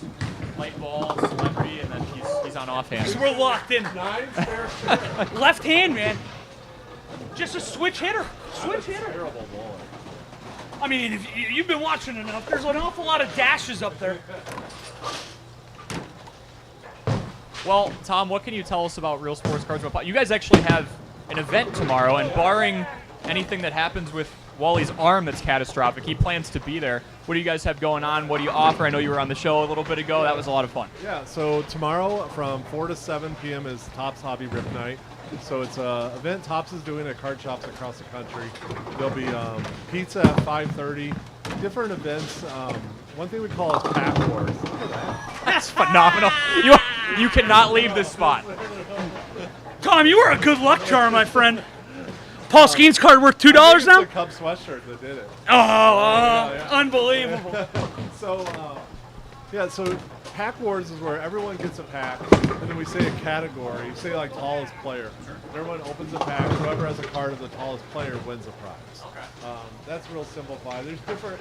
light ball, celebrity, and then he's on offhand. So we're locked in. 9 spare. Left hand, man. Just a switch hitter. Switch hitter. Terrible bowler. I mean, if you've been watching enough, there's an awful lot of dashes up there. Well, Tom, what can you tell us about Real Sports Cards? You guys actually have an event tomorrow, and barring anything that happens with Wally's arm that's catastrophic, he plans to be there. What do you guys have going on? What do you offer? I know you were on the show a little bit ago. That was a lot of fun. Yeah, so tomorrow from 4 to 7 p.m. is Topps Hobby Rip Night. So it's an event Topps is doing at card shops across the country. There'll be pizza at 5:30, different events. One thing we call is Pack Wars. That's phenomenal. You cannot leave this spot. Tom, you were a good luck charm, my friend. Paul Skeen's card worth $2 now? It's the Cub sweatshirt that did it. Oh, unbelievable. So, so Pack Wars is where everyone gets a pack, and then we say a category. You say like tallest player. Everyone opens a pack. Whoever has a card of the tallest player wins a prize. Okay. That's real simplified. There's different.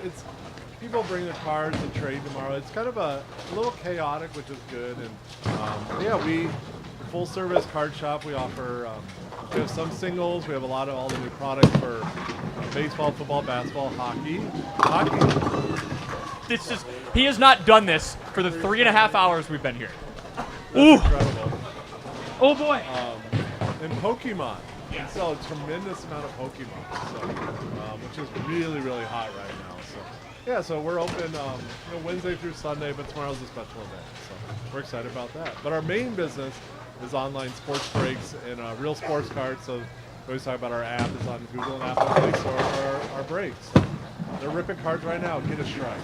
People bring their cards and trade tomorrow. It's kind of a little chaotic, which is good. And we full service card shop. We offer. We have some singles. We have all the new products for baseball, football, basketball, hockey. He has not done this for the 3.5 hours we've been here. Ooh. Incredible. Oh, boy. And Pokemon. We sell a tremendous amount of Pokemon, so, which is really, really hot right now. So, so we're open Wednesday through Sunday, but tomorrow's a special event. So we're excited about that. But our main business is online sports breaks and Real Sports Cards. So we always talk about our app. It's on Google and Apple Play Store for our breaks. So they're ripping cards right now. Get a strike.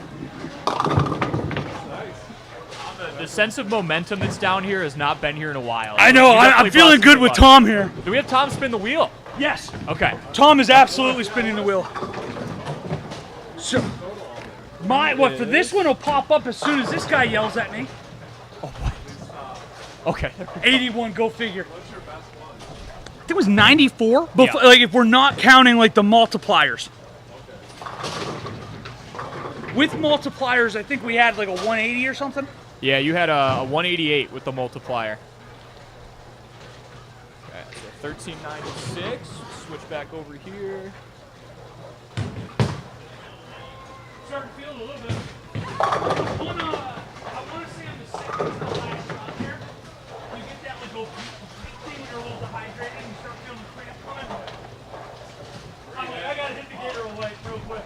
Nice. The sense of momentum that's down here has not been here in a while. I know. I'm feeling good with Tom here. Do we have Tom spin the wheel? Yes. Okay. Tom is absolutely spinning the wheel. So, for this one will pop up as soon as this guy yells at me. Oh, boy. Okay. 81, go figure. I think it was 94, like if we're not counting like the multipliers. With multipliers, I think we had like a 180 or something. Yeah, you had a 188 with the multiplier. Okay, so 1396. Switch back over here. Starting to feel a little bit. I want to say on the second to the highest round here, you get that like thing when you're a little dehydrated and you start feeling the cramp coming. I got to hit the gator away real quick.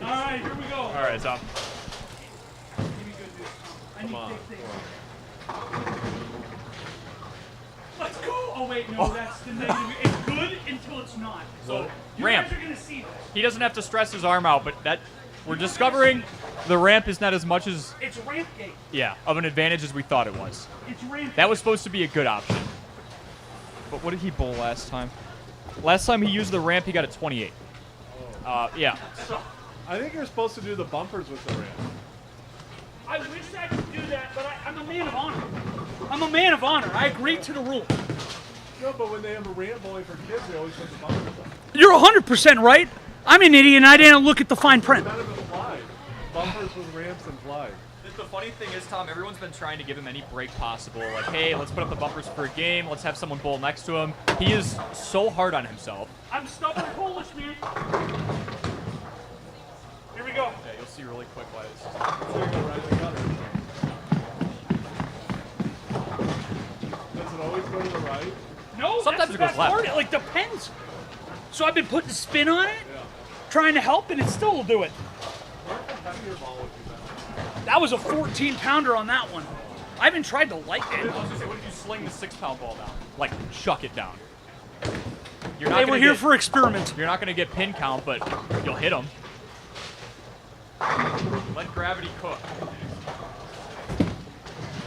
right, here we go. All right, Tom. Give me good news, Tom. I need big things. Let's go. Oh wait, no, that's the negative. It's good until it's not. So you Ramp. guys are gonna see this. He doesn't have to stress his arm out, but that we're discovering the ramp is not as much as It's ramp gate. of an advantage as we thought it was. It's ramp. That was supposed to be a good option. But what did he bowl last time? Last time he used the ramp, he got a 28. Yeah. I think you're supposed to do the bumpers with the ramp. I wish I could do that, but I'm a man of honor. I'm a man of honor. I agreed to the rule. No, but when they have a ramp bowling for kids, they always put the bumpers on. You're 100% right. I'm an idiot and I didn't look at the fine print. None of it flies. Bumpers with ramps and flies. The funny thing is, Tom, everyone's been trying to give him any break possible. Like, hey, let's put up the bumpers for a game. Let's have someone bowl next to him. He is so hard on himself. I'm stubborn Polish, man. Here we go. Yeah, you'll see really quick why this is. There you go, right in the gutter. Does it always go to the right? No, Sometimes that's it the goes best left. part. It like depends. So I've been putting spin on it, trying to help, and it still will do it. Where's the heavier ball would be better? That was a 14-pounder on that one. I haven't tried to light it. I was gonna say, what if you sling the 6-pound ball down? Like, chuck it down. You're Hey, we're gonna here get- for experiments. You're not going to get pin count, but you'll hit them. Let gravity cook.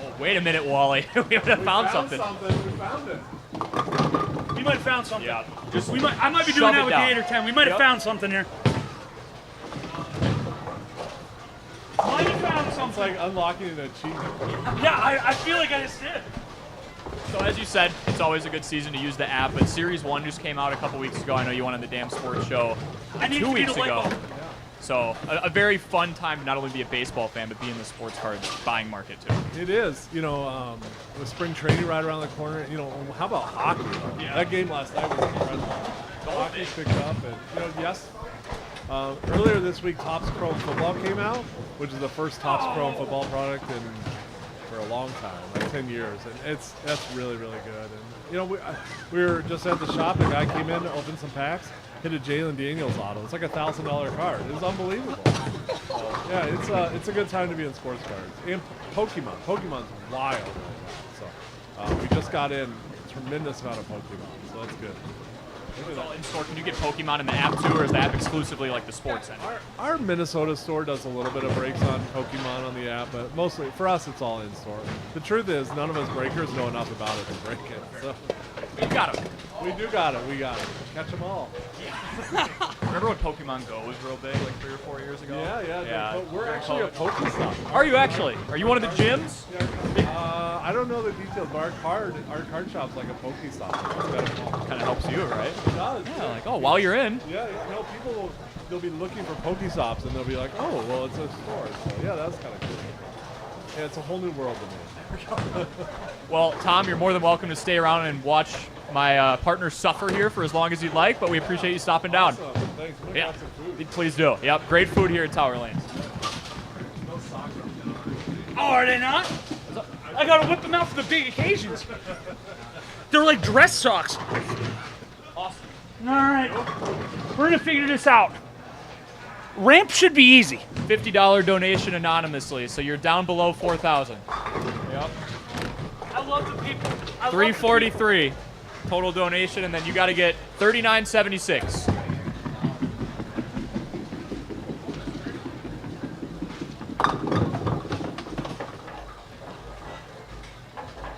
Oh, wait a minute, Wally. We would have found something. We found it. We might have found something. Yeah, just I might be shove doing it that with down. the 8 or 10. We might have Yep. found something here. Might have found It's something. like unlocking an achievement. Yeah, I feel like I just did. So as you said, it's always a good season to use the app, but Series 1 just came out a couple weeks ago. I know you went on the Damn Sports Show I need 2 to be weeks the light ago. bulb. So a very fun time to not only be a baseball fan, but be in the sports card buying market too. It is, with spring training right around the corner. How about hockey? Though? Yeah. That game last night was incredible. Hockey picked up, and yes. Earlier this week, Topps Chrome Football came out, which is the first Topps Chrome Football product for a long time, like 10 years, and that's really, really good. And we were just at the shop. The guy came in to open some packs, hit a Jalen Daniels auto. It's like a $1,000 card. It was unbelievable. So, yeah, it's a good time to be in sports cards. And Pokemon. Pokemon's wild right now. So we just got in a tremendous amount of Pokemon, so that's good. It's all in store. Can you get Pokemon in the app too, or is the app exclusively like the sports center? Our Minnesota store does a little bit of breaks on Pokemon on the app, but mostly for us it's all in store. The truth is, none of us breakers know enough about it to break it. So You got him. we got it. Catch them all. Remember when Pokemon Go was real big, like 3 or 4 years ago? Yeah. But we're During actually a COVID. Pokestop. Are you actually? Are you one of the gyms? I don't know the details, but our card shop's like a Pokestop. Kind of helps you, right? It does. Yeah, like, oh, while you're in. Yeah, people they'll be looking for Pokestops and they'll be like, oh, well, it's a store. So yeah, that's kind of cool. Yeah, it's a whole new world to me. Well, Tom, you're more than welcome to stay around and watch my partner suffer here for as long as you'd like, but we appreciate you stopping down. Awesome. Thanks. We Yeah, got some food. please do. Yep, great food here at Tower Lanes. No soccer. Oh, are they not? I gotta whip them out for the big occasions. They're like dress socks. Awesome. All right, we're gonna figure this out. Ramp should be easy. $50 donation anonymously, so you're down below 4,000. Yep. I love the people. I love the 343 total donation, and then you got to get 39.76.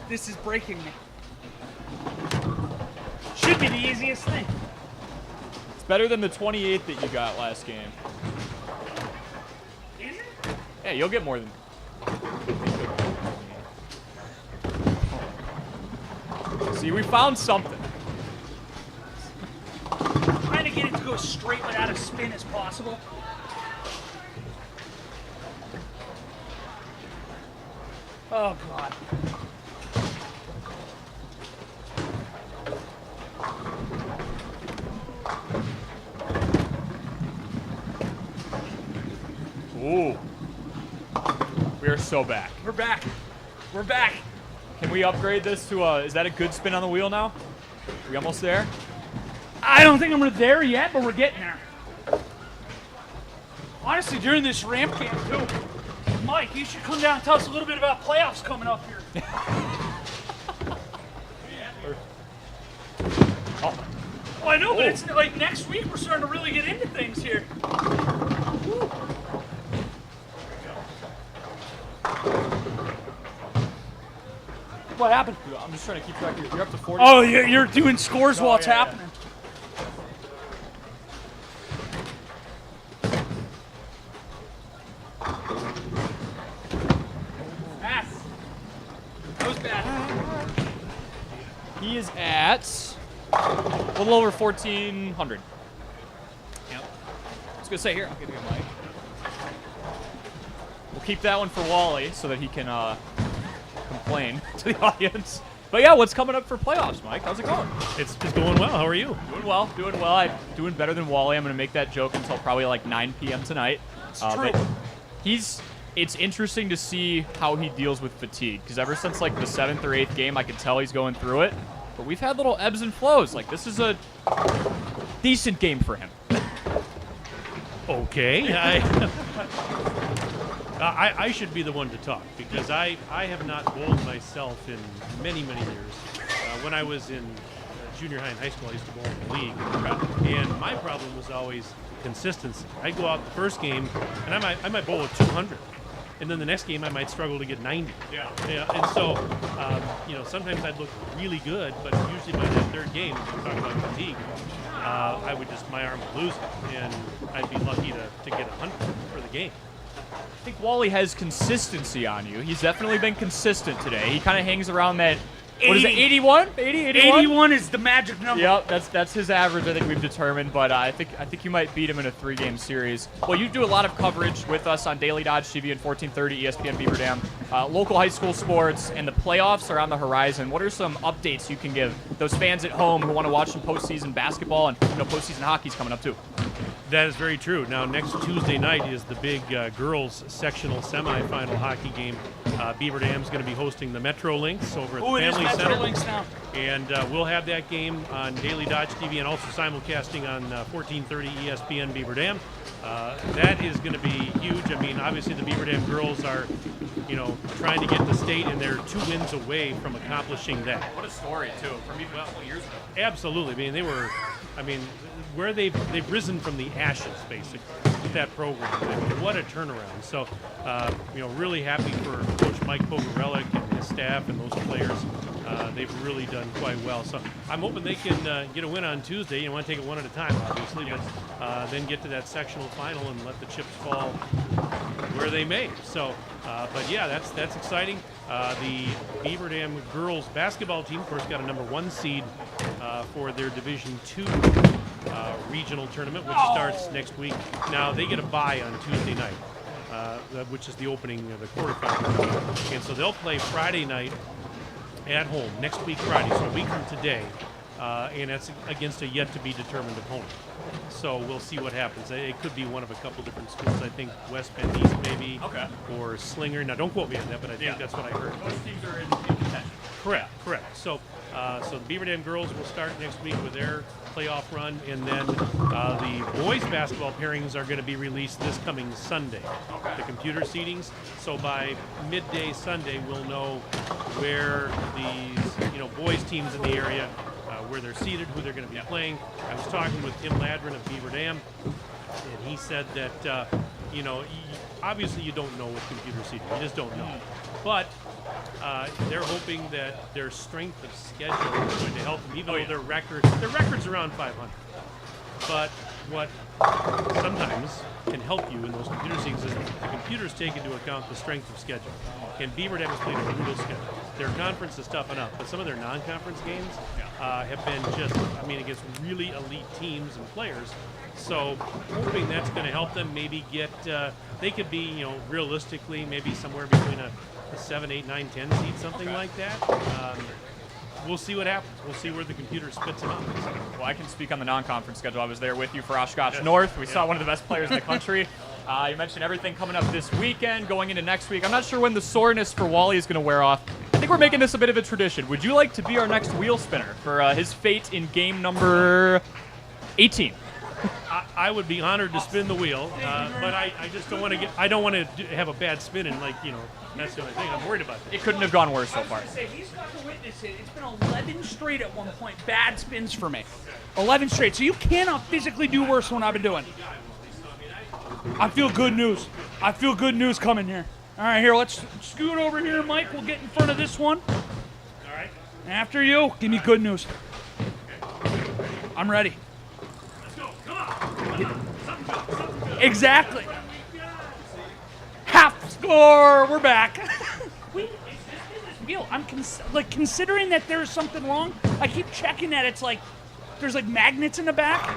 This is breaking me. Should be the easiest thing. It's better than the 28 that you got last game. Is it? Yeah, you'll get more than. See, we found something. Trying to get it to go straight without a spin as possible. Oh, God. Ooh. We are so back. We're back. We're back. Can we upgrade this to is that a good spin on the wheel now? We almost there? I don't think I'm there yet, but we're getting there. Honestly, during this ramp camp, too, Mike, you should come down and tell us a little bit about playoffs coming up here. Oh, I know, but it's like next week we're starting to really get into things here. Woo. What happened? I'm just trying to keep track of you. You're up to 40. Oh, you're doing scores while it's happening. Pass. That was bad. He is at a little over 1,400. Yep. I was going to say, here, I'll give you a mic. We'll keep that one for Wally so that he can complain to the audience. But yeah, what's coming up for playoffs, Mike? How's it going? It's going well. How are you? Doing well, doing well. I'm doing better than Wally. I'm going to make that joke until probably like 9 p.m. tonight. It's true. But it's interesting to see how he deals with fatigue, because ever since like the 7th or 8th game, I could tell he's going through it. But we've had little ebbs and flows. Like, this is a decent game for him. Okay. I should be the one to talk, because I have not bowled myself in many, many years. When I was in junior high and high school, I used to bowl in the league. And my problem was always consistency. I'd go out the first game, and I might bowl at 200. And then the next game, I might struggle to get 90. Yeah. And so, sometimes I'd look really good, but usually by that third game, if we're talking about fatigue, my arm would lose it, and I'd be lucky to get 100 for the game. I think Wally has consistency on you. He's definitely been consistent today. He kind of hangs around that, what is it, 81? 81? 81 is the magic number. Yep, that's his average, I think we've determined, but I think you might beat him in a 3-game series. Well, you do a lot of coverage with us on Daily Dodge TV and 1430 ESPN Beaver Dam. Local high school sports, and the playoffs are on the horizon. What are some updates you can give those fans at home who want to watch some postseason basketball, and postseason hockey's coming up too? That is very true. Now, next Tuesday night is the big girls sectional semifinal hockey game. Beaver Dam's going to be hosting the Metro Lynx over at the Family Center. Lynx now. And we'll have that game on Daily Dodge TV and also simulcasting on 1430 ESPN Beaver Dam. That is going to be huge. I mean, obviously the Beaver Dam girls are, trying to get the state, and they're 2 wins away from accomplishing that. What a story, too, from even a couple years ago. Absolutely. I mean, where they've risen from the ashes, basically, with that program. What a turnaround. So, really happy for Coach Mike Pogorelic and his staff and those players. They've really done quite well. So I'm hoping they can get a win on Tuesday. You want to take it one at a time, obviously, but then get to that sectional final and let the chips fall where they may. So, but yeah, that's exciting. The Beaver Dam girls basketball team, of course, got a number 1 seed for their Division II regional tournament, which starts next week. Now, they get a bye on Tuesday night, which is the opening of the quarterfinal. And so they'll play Friday night at home, next week Friday, so a week from today, and that's against a yet-to-be-determined opponent. So we'll see what happens. It could be one of a couple different schools. I think West Bend East maybe, or Slinger. Now, don't quote me on that, but I think that's what I heard. Most teams are in contention. Correct. So the Beaver Dam girls will start next week with their playoff run, and then the boys basketball pairings are going to be released this coming Sunday. The computer seedings. So by midday Sunday, we'll know where these boys teams in the area, where they're seated, who they're going to be playing. I was talking with Tim Ladrin of Beaver Dam, and he said that obviously you don't know with computer seeding. You just don't know. But they're hoping that their strength of schedule is going to help them, even though their record's around 500. But what sometimes can help you in those computer seedings is the computers take into account the strength of schedule. And Beaver Dam has played a brutal schedule. Their conference is tough enough, but some of their non-conference games have been against really elite teams and players. So hoping that's going to help them maybe get, they could be, realistically, maybe somewhere between a 7, 8, 9, 10 seed, something like that. We'll see what happens. We'll see where the computer spits them out. Well, I can speak on the non-conference schedule. I was there with you for Oshkosh North. We saw one of the best players in the country. You mentioned everything coming up this weekend, going into next week. I'm not sure when the soreness for Wally is going to wear off. I think we're making this a bit of a tradition. Would you like to be our next wheel spinner for his fate in game number 18. I would be honored to spin the wheel, but I just don't want to I don't want to have a bad spin and that's the only thing I'm worried about. It couldn't have gone worse so I was far. going to say, he's got to witness it. It's been 11 straight at one point. Bad spins for me. 11 straight. So you cannot physically do worse than what I've been doing. I feel good news. I feel good news coming here. All right, here, let's scoot over here, Mike. We'll get in front of this one. All right. After you, give me good news. I'm ready. Let's go. Come on. Something good. Exactly. Half score. We're back. Wait, this wheel. I'm considering that there's something wrong. I keep checking that it's like there's like magnets in the back.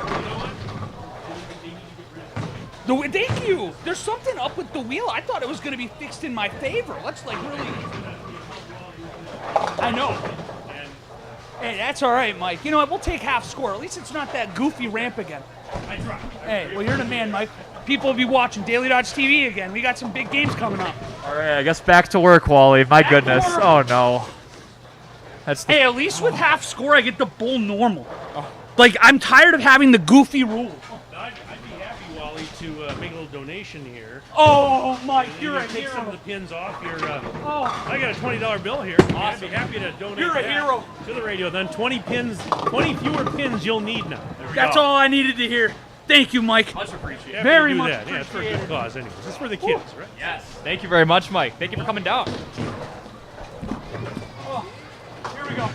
Thank you. There's something up with the wheel. I thought it was going to be fixed in my favor. Let's really. I know. Hey, that's all right, Mike. You know what? We'll take half score. At least it's not that goofy ramp again. I try. Hey, well, you're the man, Mike. People will be watching Daily Dodge TV again. We got some big games coming up. All right, I guess back to work, Wally. My Back to goodness. work. Oh, no. That's the Hey, at least with half score, I get the bull normal. Like, I'm tired of having the goofy rules. I'd be happy, Wally, to make a little donation here. Oh, Mike, you're a Take some of hero. the pins off your. Oh, I got a $20 bill here. Awesome. I'd be happy to donate You're a that hero. to the radio. Then 20 fewer pins you'll need now. There we that's go. all I needed to hear. Thank you, Mike. much appreciated. Happy very to do much that. Yeah, it's for a good appreciated. cause, anyways. It's for the kids, right? Yes. Thank you very much, Mike. Thank you for coming down. Oh, here we go.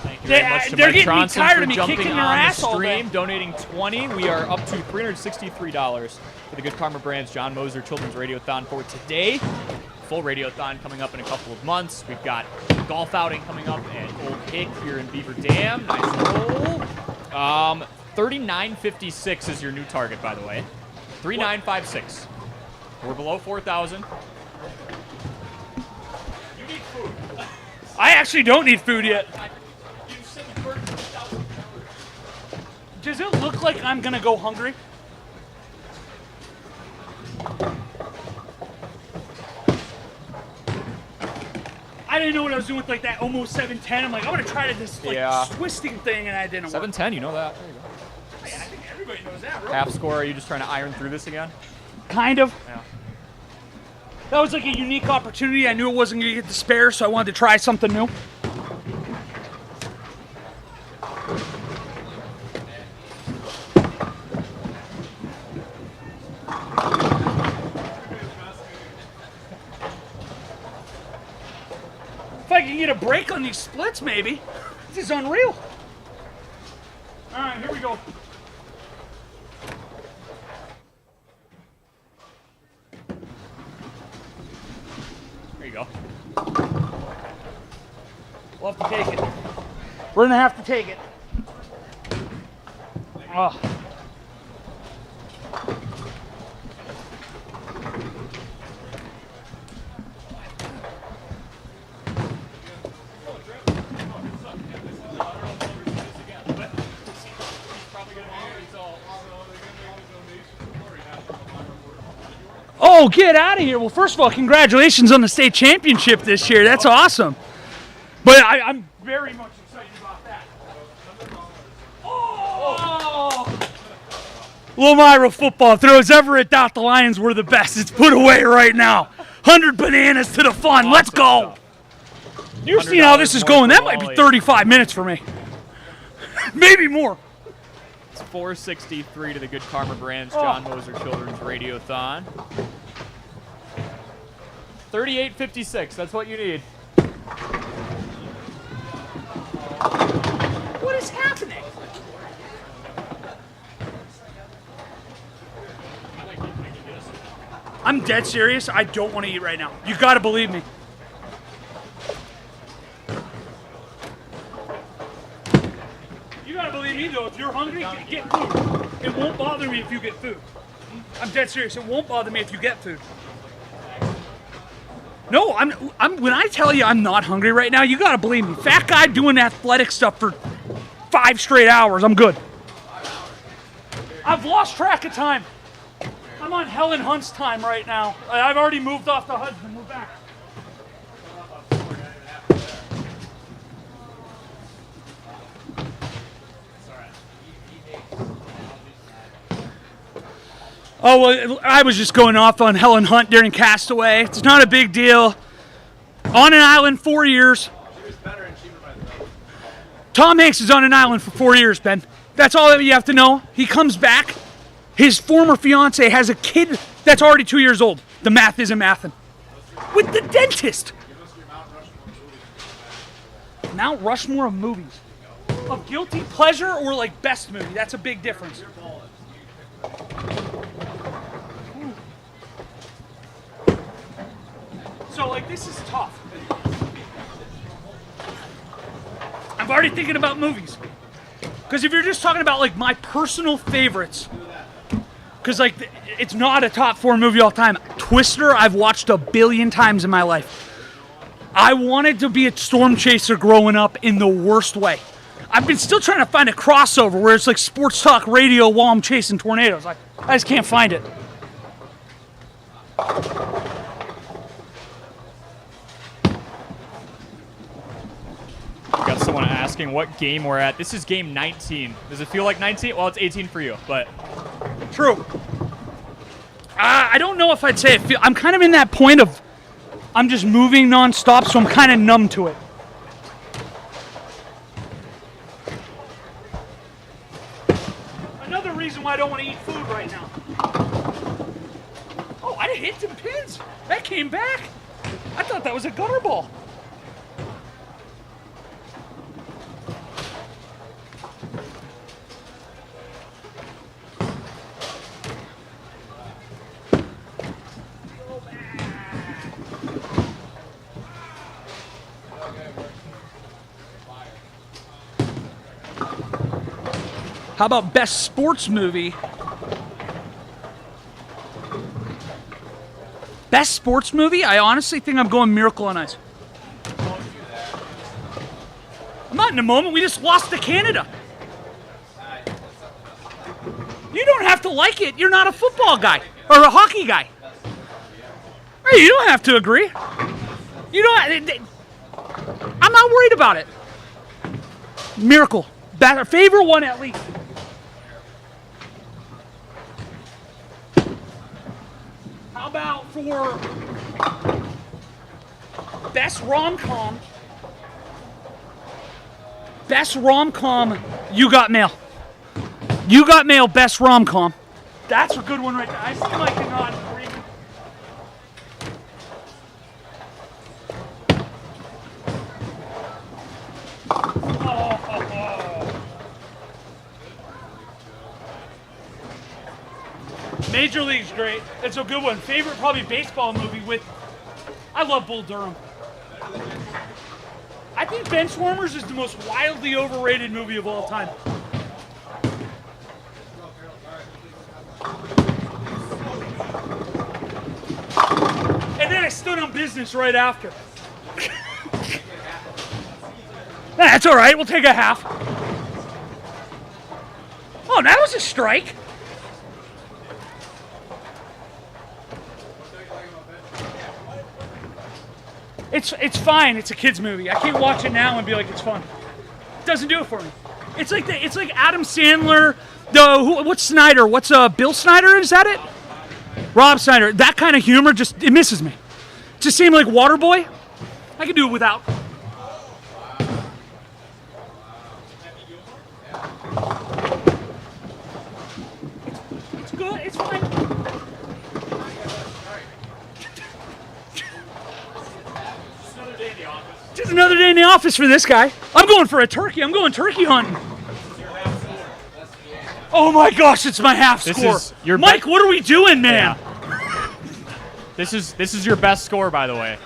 Thank you very much to They're Mike getting me Tronson tired for of me jumping kicking their on ass the all day. stream, donating 20. We are up to $363 for the Good Karma Brands John Moser Children's Radiothon for today. Full Radiothon coming up in a couple of months. We've got golf outing coming up at Old Hick here in Beaver Dam. Nice roll. 39.56 is your new target, by the way. 39.56. We're below 4,000. I actually don't need food yet. Does it look like I'm gonna go hungry? I didn't know what I was doing with like that almost 710. I'm like, I'm gonna try this like Yeah. twisting thing, and I didn't. 710, you know that. There you go. Work. I think everybody knows that, bro. Half score, are you just trying to iron through this again? Kind of. Yeah. That was like a unique opportunity. I knew it wasn't gonna get the spare, so I wanted to try something new. If I can get a break on these splits, maybe. This is unreal. All right, here we go. There you go. We'll have to take it. We're gonna have to take it. Oh. Oh, get out of here. Well, first of all, congratulations on the state championship this year. That's awesome. But I'm very much excited about that. Oh! Lomira football. If there was ever a doubt the Lions were the best, it's put away right now. 100 bananas to the fun. Let's go. You're seeing how this is more going. for That might be Wally. 35 minutes for me. Maybe more. It's 463 to the Good Karma Brands John Moser Children's Radiothon. 38.56, that's what you need. What is happening? I'm dead serious. I don't want to eat right now. You gotta believe me. You gotta believe me though. If you're hungry, get food. It won't bother me if you get food. I'm dead serious. It won't bother me if you get food. No, I'm when I tell you I'm not hungry right now, you gotta believe me. Fat guy doing athletic stuff for 5 straight hours. I'm good. I've lost track of time. on Helen Hunt's time right now. I've already moved off the husband. We're back. Oh, well, I was just going off on Helen Hunt during Castaway. It's not a big deal. On an island 4 years. Tom Hanks is on an island for 4 years, Ben. That's all that you have to know. He comes back. His former fiance has a kid that's already 2 years old. The math isn't mathin'. With the dentist. Mount Rushmore of movies. Of guilty pleasure or like best movie? That's a big difference. So, like, this is tough. I'm already thinking about movies. Because if you're just talking about, like, my personal favorites, because, like, it's not a top 4 movie all time. Twister, I've watched 1 billion times in my life. I wanted to be a storm chaser growing up in the worst way. I've been still trying to find a crossover where it's like sports talk radio while I'm chasing tornadoes. I just can't find it. Got someone asking what game we're at. This is game 19. Does it feel like 19? Well, it's 18 for you, but... True. I don't know if I'd say it. I'm kind of in that point of I'm just moving nonstop, so I'm kind of numb to it. Another reason why I don't want to eat food right now. Oh, I hit some pins. That came back. I thought that was a gutter ball. How about best sports movie? Best sports movie? I honestly think I'm going Miracle on Ice. I'm not in a moment. We just lost to Canada. You don't have to like it. You're not a football guy or a hockey guy. Hey, you don't have to agree. You don't. I'm not worried about it. Miracle. Favorite one at least. How about for best rom-com? Best rom-com, You Got Mail. You Got Mail, best rom-com. That's a good one right there. I seem like you're not agreeing. Major League's great. It's a good one. Favorite probably baseball movie with... I love Bull Durham. I think Benchwarmers is the most wildly overrated movie of all time. And then I stood on business right after. That's all right. We'll take a half. Oh, that was a strike. It's fine. It's a kids movie. I can't watch it now and be like it's fun. It doesn't do it for me. It's like Adam Sandler. What's Snyder? What's Bill Snyder? Is that it? Rob Snyder. That kind of humor it misses me. Just seemed like Waterboy. I could do it without. It's good. It's fine. Just another day in the office for this guy. I'm going for a turkey. I'm going turkey hunting. Oh my gosh, it's my half score. Mike, what are we doing, man? Yeah. This is your best score, by the way.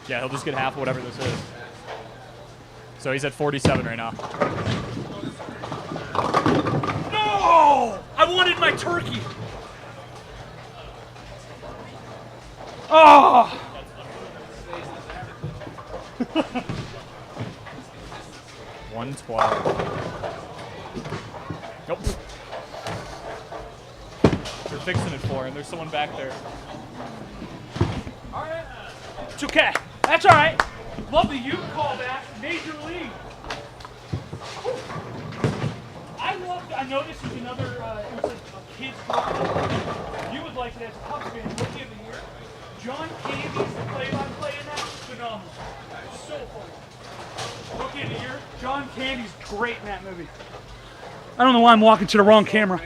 Yeah, he'll just get half of whatever this is. So he's at 47 right now. No! I wanted my turkey. Oh! 112. Nope. They're fixing it for him. There's someone back there. All right. It's okay. That's all right. Love the youth call back. Major League. I know this is another, it was a kid's program. You would like it as a Cubs fan. Rookie of the year. John Candy's the play-by-play in that. Phenomenal. So funny. Rookie of the year. John Candy's great in that movie. I don't know why I'm walking to the wrong camera.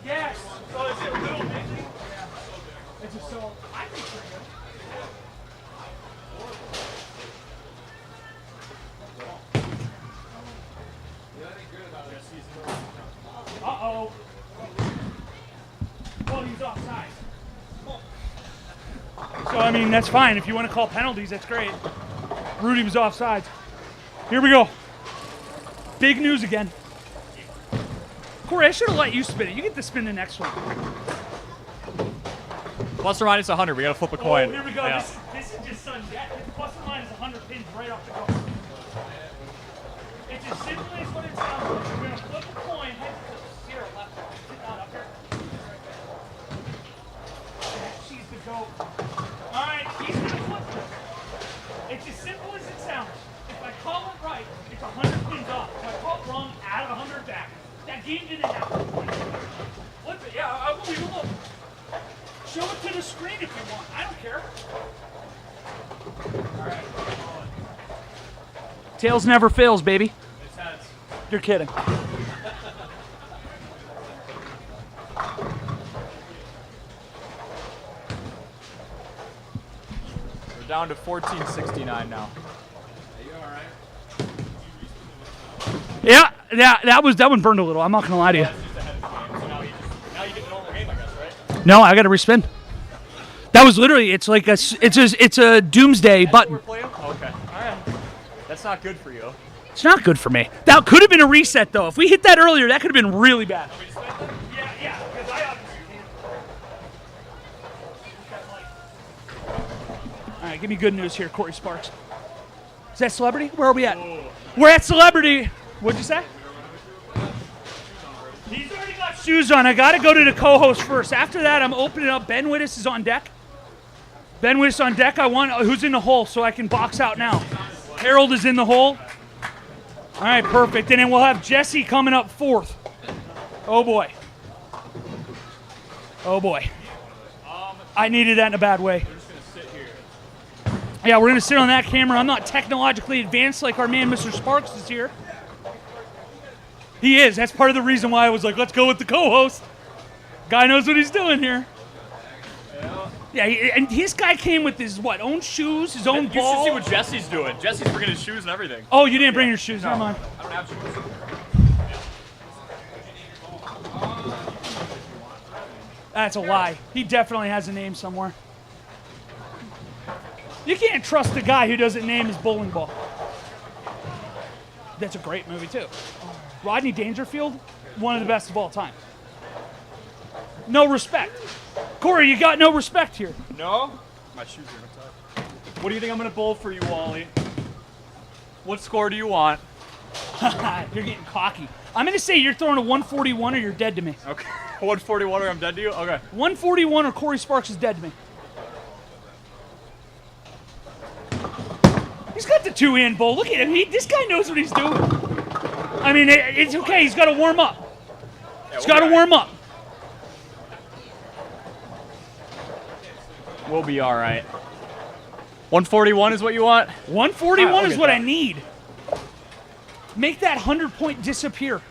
Yes. So is it a little busy? Yeah. It's just so, I think pretty good. Uh-oh. Well, he's offside. So, I mean, that's fine. If you want to call penalties, that's great. Rudy was offside. Here we go. Big news again. Corey, I should have let you spin it. You get to spin the next one. Plus or minus 100. We got to flip a coin. Oh, here we go. Yeah. This is just sudden death. Plus or minus 100 pins right off the go. It's as simple as what it sounds like. We're going to flip a coin. Head to 0 left. Sit down up here. She's the goat. All right, he's going to flip this. It's as simple as it sounds. If I call it right, it's 100 pins off. If I call it wrong, add 100 back. That game didn't happen. Flip it. Yeah, I won't even look. Show it to the screen if you want. I don't care. All right. Tails never fails, baby. It's heads. You're kidding. We're down to 1469 now. Yeah, that one burned a little. I'm not gonna lie to you. That's just ahead of the game. So now you get the normal game, I guess, right? No, I got to respin. That was literally. It's like it's a doomsday button. We're playing? Okay. All right. That's not good for you. It's not good for me. That could have been a reset though. If we hit that earlier, that could have been really bad. Yeah. Because I obviously can't. All right, give me good news here, Corey Sparks. Is that celebrity? Where are we at? Whoa. We're at celebrity. What'd you say? He's already got shoes on. I got to go to the co-host first. After that, I'm opening up. Ben Wittes is on deck. Ben Wittes on deck. I want who's in the hole so I can box out now. Harold is in the hole. All right, perfect. And then we'll have Jesse coming up fourth. Oh, boy. Oh, boy. I needed that in a bad way. We're just going to sit here. Yeah, we're going to sit on that camera. I'm not technologically advanced like our man, Mr. Sparks, is here. He is. That's part of the reason why I was like, let's go with the co-host. Guy knows what he's doing here. Yeah, and his guy came with his, own shoes, his own You ball. should see what Jesse's doing. Jesse's bringing his shoes and everything. Oh, you didn't bring your shoes. Never mind. I don't have shoes. That's a lie. He definitely has a name somewhere. You can't trust the guy who doesn't name his bowling ball. That's a great movie, too. Rodney Dangerfield, one of the best of all time. No respect. Corey, you got no respect here. No? My shoes are untied. What do you think I'm going to bowl for you, Wally? What score do you want? You're getting cocky. I'm going to say you're throwing a 141 or you're dead to me. Okay. 141 or I'm dead to you? Okay. 141 or Corey Sparks is dead to me. He's got the two-hand bowl. Look at him. This guy knows what he's doing. I mean, it's okay. He's got to warm up. He's got to warm up. We'll be all right. 141 is what you want? 141 I'll is get what that. I need. Make that 100-point disappear.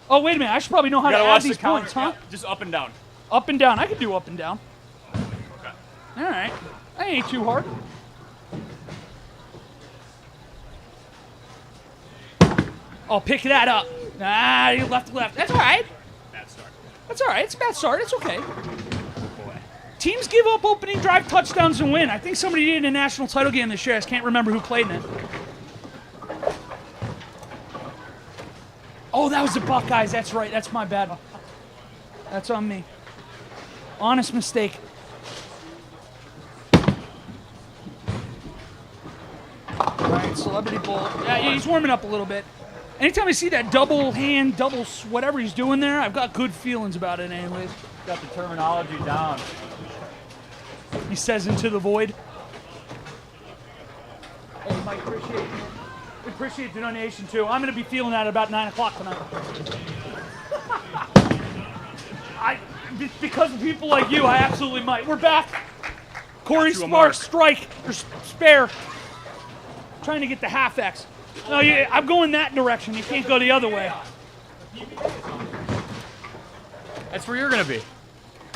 Oh, wait a minute. I should probably know how You to gotta add watch these the counter. points, huh? Yeah, just up and down. Up and down. I can do up and down. Okay. All right. That ain't too hard. I'll pick that up. Ah, you left to left. That's all right. Bad start. That's all right. It's a bad start. It's okay. Teams give up opening drive touchdowns and win. I think somebody did in a national title game this year. I just can't remember who played in it. Oh, that was the Buckeyes. That's right. That's my bad. That's on me. Honest mistake. All right, Celebrity Bowl. Yeah, he's warming up a little bit. Anytime I see that double hand, whatever he's doing there, I've got good feelings about it anyways. Got the terminology down. He says into the void. Hey, Mike, appreciate the donation too. I'm going to be feeling that at about 9 o'clock tonight. Because of people like you, I absolutely might. We're back. Corey Sparks, strike, or spare. Trying to get the half X. No, I'm going that direction. You can't go the other way. That's where you're going to be.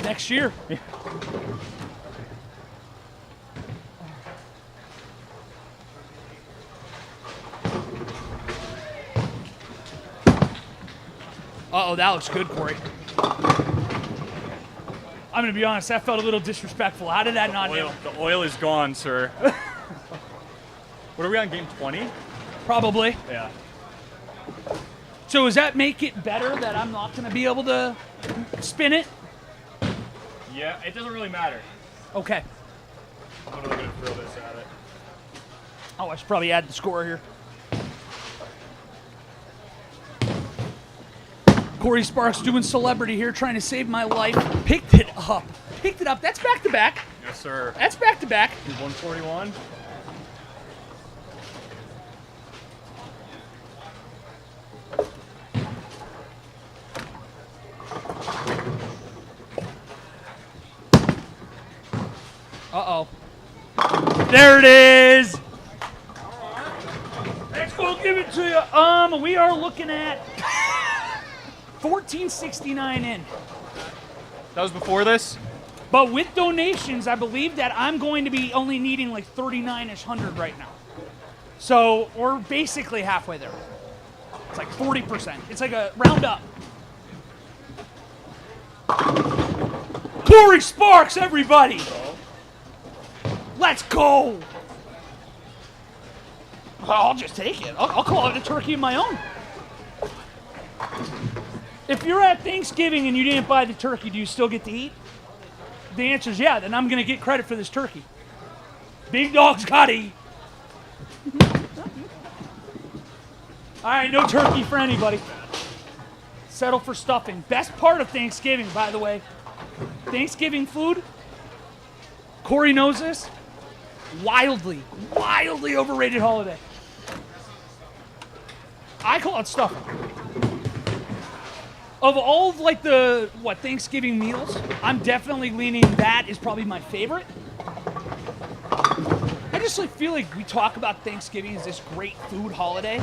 Next year. Yeah. Uh-oh, that looks good, Corey. I'm going to be honest, that felt a little disrespectful. How did that not hit? The oil is gone, sir. What are we on, game 20? Probably. Yeah. So does that make it better that I'm not going to be able to spin it? Yeah, it doesn't really matter. Okay. I'm literally going to throw this at it. Oh, I should probably add the score here. Corey Sparks doing celebrity here, trying to save my life. Picked it up. That's back to back. Yes, sir. That's back to back. 141. Uh-oh. There it is. Let's go give it to you. We are looking at 1469 in. That was before this? But with donations, I believe that I'm going to be only needing like 39-ish hundred right now. So we're basically halfway there. It's like 40%. It's like a round up. Corey Sparks, everybody! Let's go! I'll just take it. I'll call it a turkey of my own. If you're at Thanksgiving and you didn't buy the turkey, do you still get to eat? The answer is yeah, then I'm going to get credit for this turkey. Big dog's got to eat. All right, no turkey for anybody. Settle for stuffing. Best part of Thanksgiving, by the way. Thanksgiving food, Corey knows this, wildly overrated holiday. I call it stuffing. Of all of like the, Thanksgiving meals, I'm definitely leaning that is probably my favorite. I just feel like we talk about Thanksgiving as this great food holiday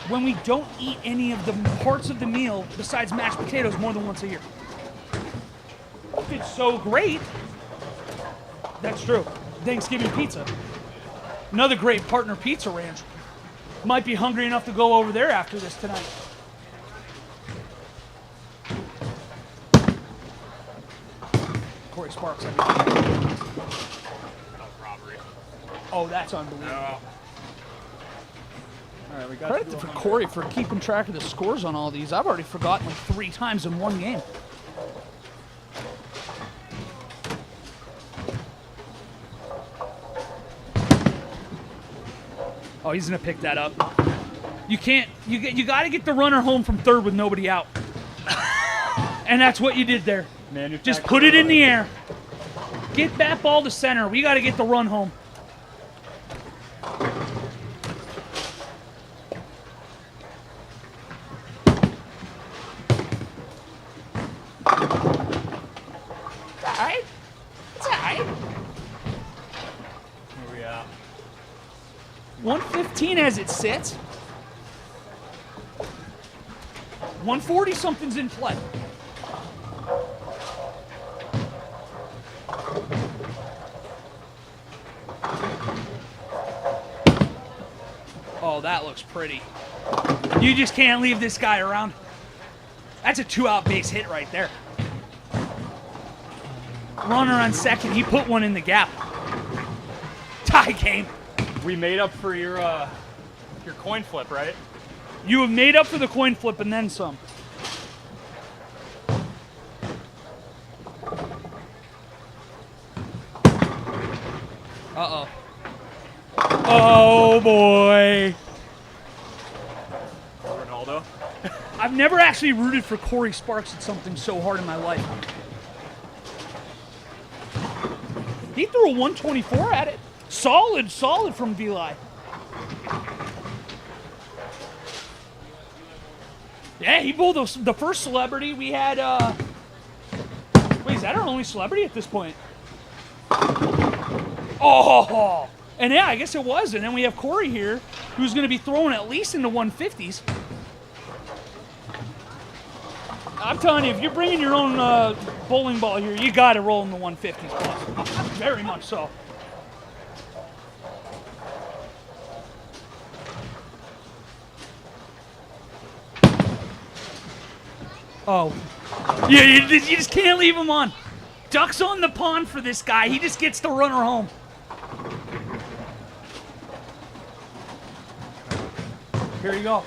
when we don't eat any of the parts of the meal besides mashed potatoes more than once a year. If it's so great, that's true. Thanksgiving pizza. Another great partner, Pizza Ranch. Might be hungry enough to go over there after this tonight. Corey Sparks, everybody. Robbery. Oh, that's unbelievable. No. All right, we got Credit for Corey for keeping track of the scores on all these. I've already forgotten like 3 times in one game. Oh, he's gonna pick that up. You can't. You got to get the runner home from third with nobody out. And that's what you did there. Just put it in the air. Get that ball to center. We got to get the run home. It's all right. It's all right. Where we at? 115 as it sits. 140 something's in play. Oh, that looks pretty. You just can't leave this guy around. That's a 2-out base hit right there. Runner on second, he put one in the gap. Tie game. We made up for your coin flip, right? You have made up for the coin flip and then some. Uh-oh. Oh, boy. Ronaldo. I've never actually rooted for Corey Sparks at something so hard in my life. He threw a 124 at it. Solid from Vili. Yeah, he bowled the first celebrity. We had, wait, is that our only celebrity at this point? Oh, and yeah, I guess it was. And then we have Corey here, who's going to be throwing at least in the 150s. I'm telling you, if you're bringing your own bowling ball here, you got to roll in the 150s plus. Very much so. Oh. Yeah, you just can't leave him on. Ducks on the pond for this guy. He just gets the runner home. Here you go.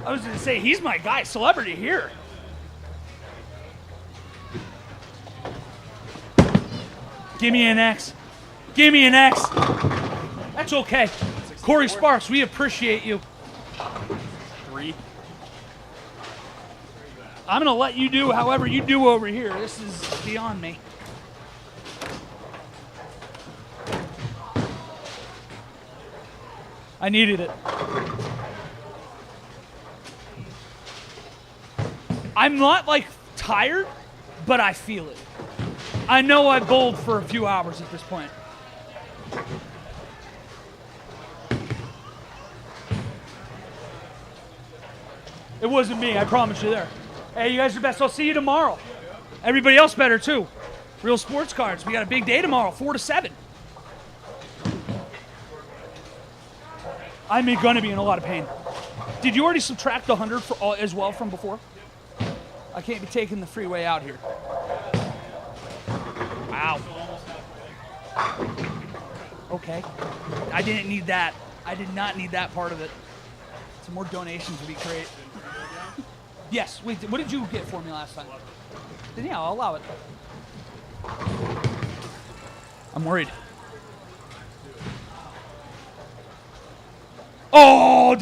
I was going to say, he's my guy, celebrity here. Give me an X. Give me an X. That's okay. Corey Sparks, we appreciate you. 3. I'm going to let you do however you do over here. This is beyond me. I needed it. I'm not, like, tired, but I feel it. I know I bowled for a few hours at this point. It wasn't me, I promise you there. Hey, you guys are best. I'll see you tomorrow. Everybody else better, too. Real Sports Cards. We got a big day tomorrow, 4 to 7. I'm going to be in a lot of pain. Did you already subtract the 100 as well from before? I can't be taking the freeway out here. Wow. Okay. I didn't need that. I did not need that part of it. Some more donations would be great. Yes. Wait, what did you get for me last time? Then yeah, I'll allow it. I'm worried. Oh,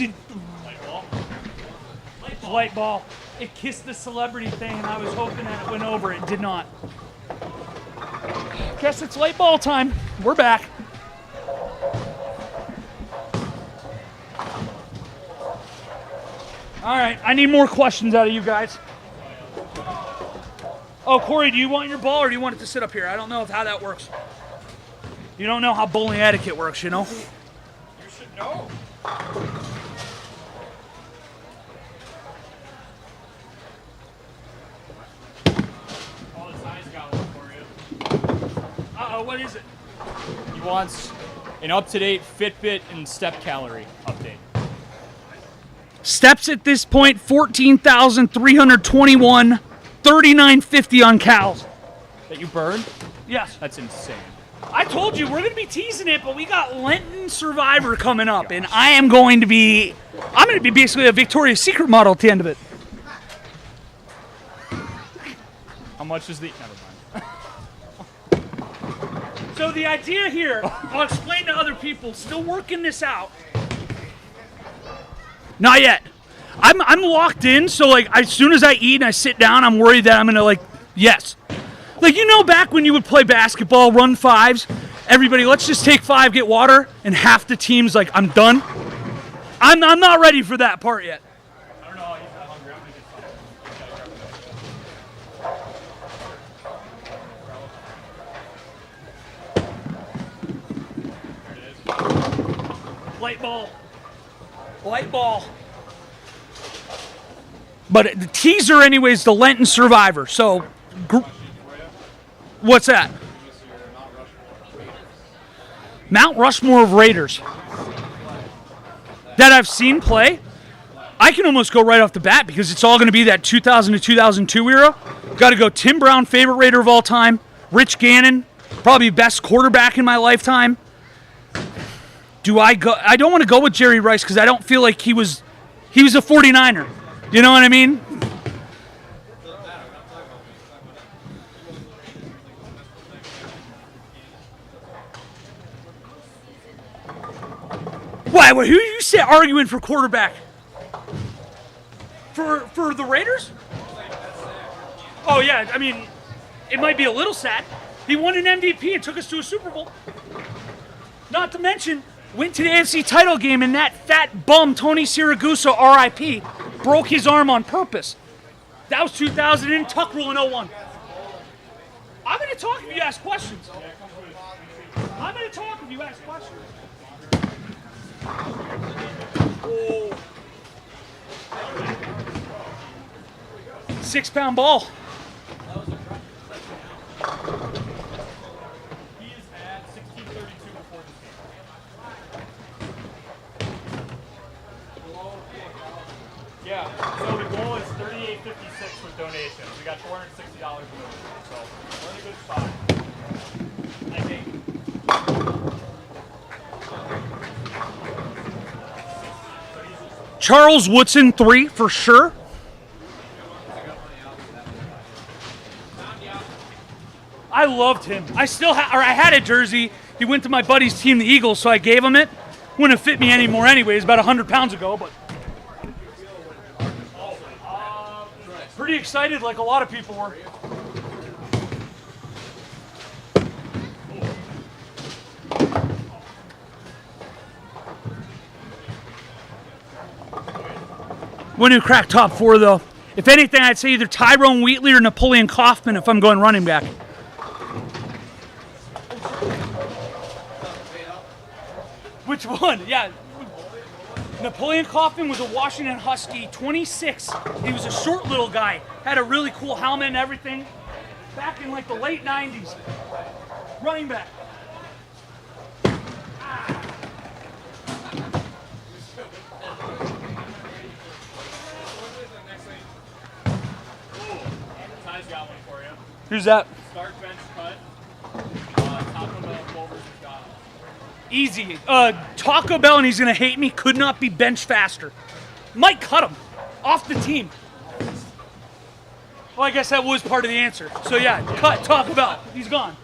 light ball. It kissed the celebrity thing, and I was hoping that it went over. It did not. Guess it's light ball time. We're back. All right, I need more questions out of you guys. Oh, Corey, do you want your ball or do you want it to sit up here? I don't know how that works. You don't know how bowling etiquette works, you know? You should know. All the size got one for you. Uh-oh, what is it? He wants an up-to-date Fitbit and step calorie update. Steps at this point, 14,321, 39.50 on cows. That you burned? Yes. That's insane. I told you, we're going to be teasing it, but we got Lenten Survivor coming up, and I'm going to be basically a Victoria's Secret model at the end of it. How much is the... Never mind. So the idea here, I'll explain to other people, still working this out. Not yet. I'm locked in, so like as soon as I eat and I sit down, I'm worried that I'm gonna yes. Like, you know, back when you would play basketball, run fives, everybody, let's just take 5, get water, and half the team's like, I'm done. I'm not ready for that part yet. I don't know how you got hungry. I'm gonna get Light ball. Light ball. But the teaser, anyways, the Lenten Survivor. So, what's that? Mount Rushmore of Raiders. That I've seen play. I can almost go right off the bat because it's all going to be that 2000 to 2002 era. Got to go Tim Brown, favorite Raider of all time. Rich Gannon, probably best quarterback in my lifetime. Do I go? I don't want to go with Jerry Rice because I don't feel like he was a 49er. You know what I mean? Why? Who you say arguing for quarterback? For the Raiders? Oh yeah, I mean, it might be a little sad. He won an MVP and took us to a Super Bowl. Not to mention, went to the AFC title game and that fat bum Tony Siragusa, R.I.P., broke his arm on purpose. That was 2000 and Tuck Rule in 01. I'm going to talk if you ask questions. I'm going to talk if you ask questions. Oh. 6-pound ball. He has had 1632 before this game. Yeah, so the goal is 38.56 with donations. We got $460 in donations, so we're in a good spot. I think. Charles Woodson, 3 for sure. I loved him. I had a jersey. He went to my buddy's team, the Eagles, so I gave him it. Wouldn't have fit me anymore anyways, about 100 pounds ago, but pretty excited like a lot of people were. Wouldn't have cracked top 4 though. If anything, I'd say either Tyrone Wheatley or Napoleon Kaufman if I'm going running back. Which one? Yeah. Napoleon Kaufman was a Washington Husky, 26. He was a short little guy. Had a really cool helmet and everything. Back in like the late 90s. Running back. Ty's got one for you. Who's that? Start bench cut. Taco Bell, Culver's, McDonald's. Easy. Taco Bell, and he's going to hate me, could not be bench faster. Might cut him off the team. Well, I guess that was part of the answer. So, yeah, cut Taco Bell. He's gone.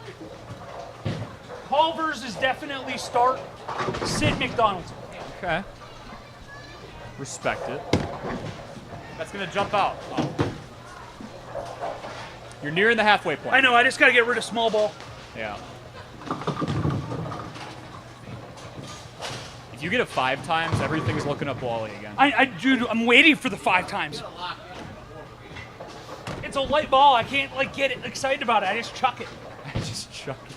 Culver's is definitely start. Sit McDonald's. Okay. Respect it. That's going to jump out. Oh. You're nearing the halfway point. I know, I just got to get rid of small ball. Yeah. If you get it 5 times, everything's looking up Wally again. Dude, I'm waiting for the 5 times. It's a light ball. I can't get excited about it. I just chuck it. Just chuck it.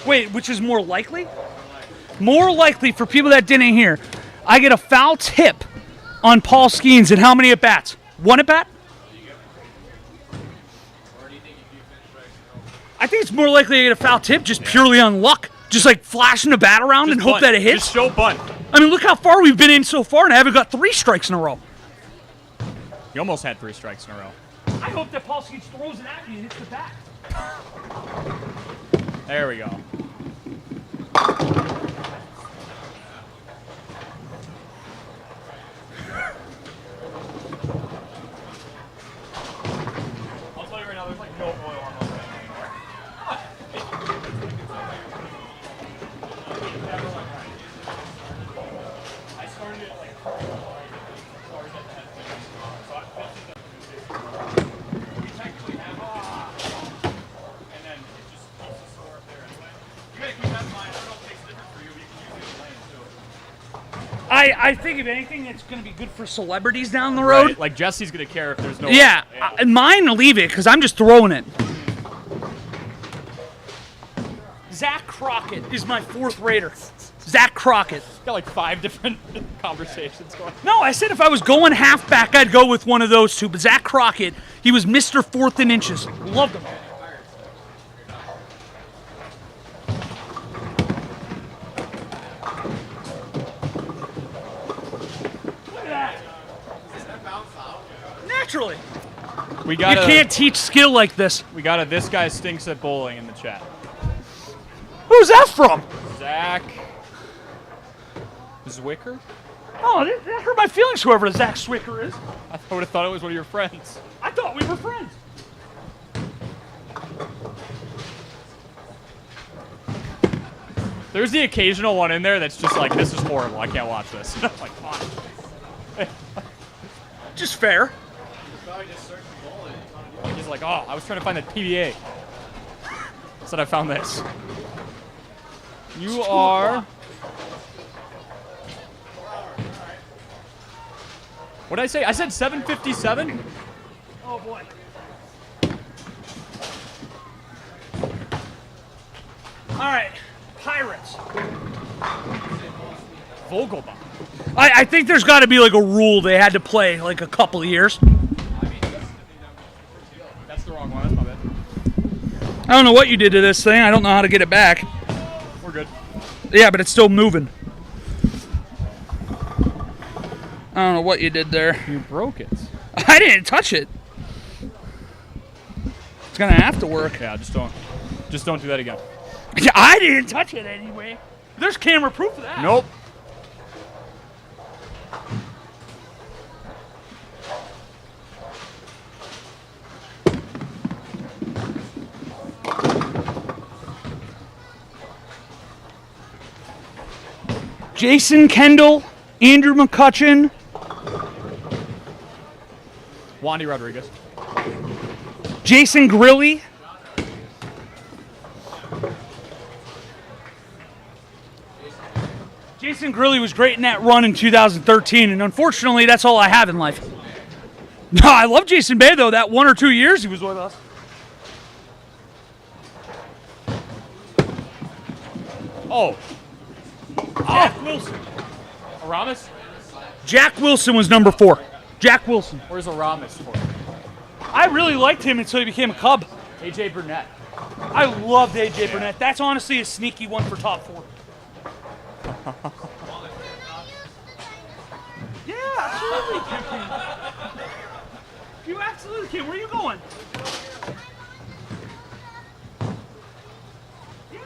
Wait, which is more likely? More likely for people that didn't hear. I get a foul tip on Paul Skeens, and how many at bats? 1 at bat? I think it's more likely I get a foul tip just purely on luck. Just like flashing a bat around Just and hope bunt. that it hits. Just show bunt. I mean, look how far we've been in so far, and I haven't got 3 strikes in a row. You almost had 3 strikes in a row. I hope that Paul Skeens throws it at me and hits the bat. There we go. I'll tell you right now, there's like no oil on those things anymore. I started it like started at the head finish. So I finished it. We technically have and then it just keeps the score up there anyway. You gotta keep that in mind. I don't know if it makes a difference for you, but you can use it in the lane too. I think if anything, it's going to be good for celebrities down the road. Right, like Jesse's gonna care if there's no. Yeah, mine will leave it because I'm just throwing it. Zach Crockett is my 4th Raider. Zach Crockett. Got like 5 different conversations going. No, I said if I was going halfback, I'd go with one of those 2. But Zach Crockett, he was Mr. 4th and inches. Loved him. Look at that. Naturally. We You got can't teach skill like this. We got a "This guy stinks at bowling" in the chat. Who's that from? Zach Zach Zwicker? Oh, that hurt my feelings, whoever Zach Zwicker is. I would have thought it was one of your friends. I thought we were friends. There's the occasional one in there that's just like, this is horrible. I can't watch this. I'm like, fine. Just fair. He's like, oh, I was trying to find that PBA. Said I found this. You are. What did I say? I said 757. Oh boy. All right, Pirates. Vogelbaum. I think there's got to be like a rule they had to play like a couple of years. That's the wrong one. That's my bad. I don't know what you did to this thing. I don't know how to get it back. We're good. Yeah, but it's still moving. I don't know what you did there. You broke it. I didn't touch it. It's gonna have to work. Yeah, just don't do that again. Yeah, I didn't touch it anyway. There's camera proof of that. Nope. Jason Kendall, Andrew McCutcheon, Wandy Rodriguez. Jason Grilly, Jason Grilly was great in that run in 2013, and unfortunately, that's all I have in life. No, I love Jason Bay, though. That 1 or 2 years he was with us. Oh. Jack Wilson. Aramis? Jack Wilson was number 4. Jack Wilson. Where's Aramis for? I really liked him until he became a Cub. AJ Burnett. I loved A.J. Burnett. That's honestly a sneaky one for top 4. Yeah, absolutely. You absolutely can. Where are you going? Yeah,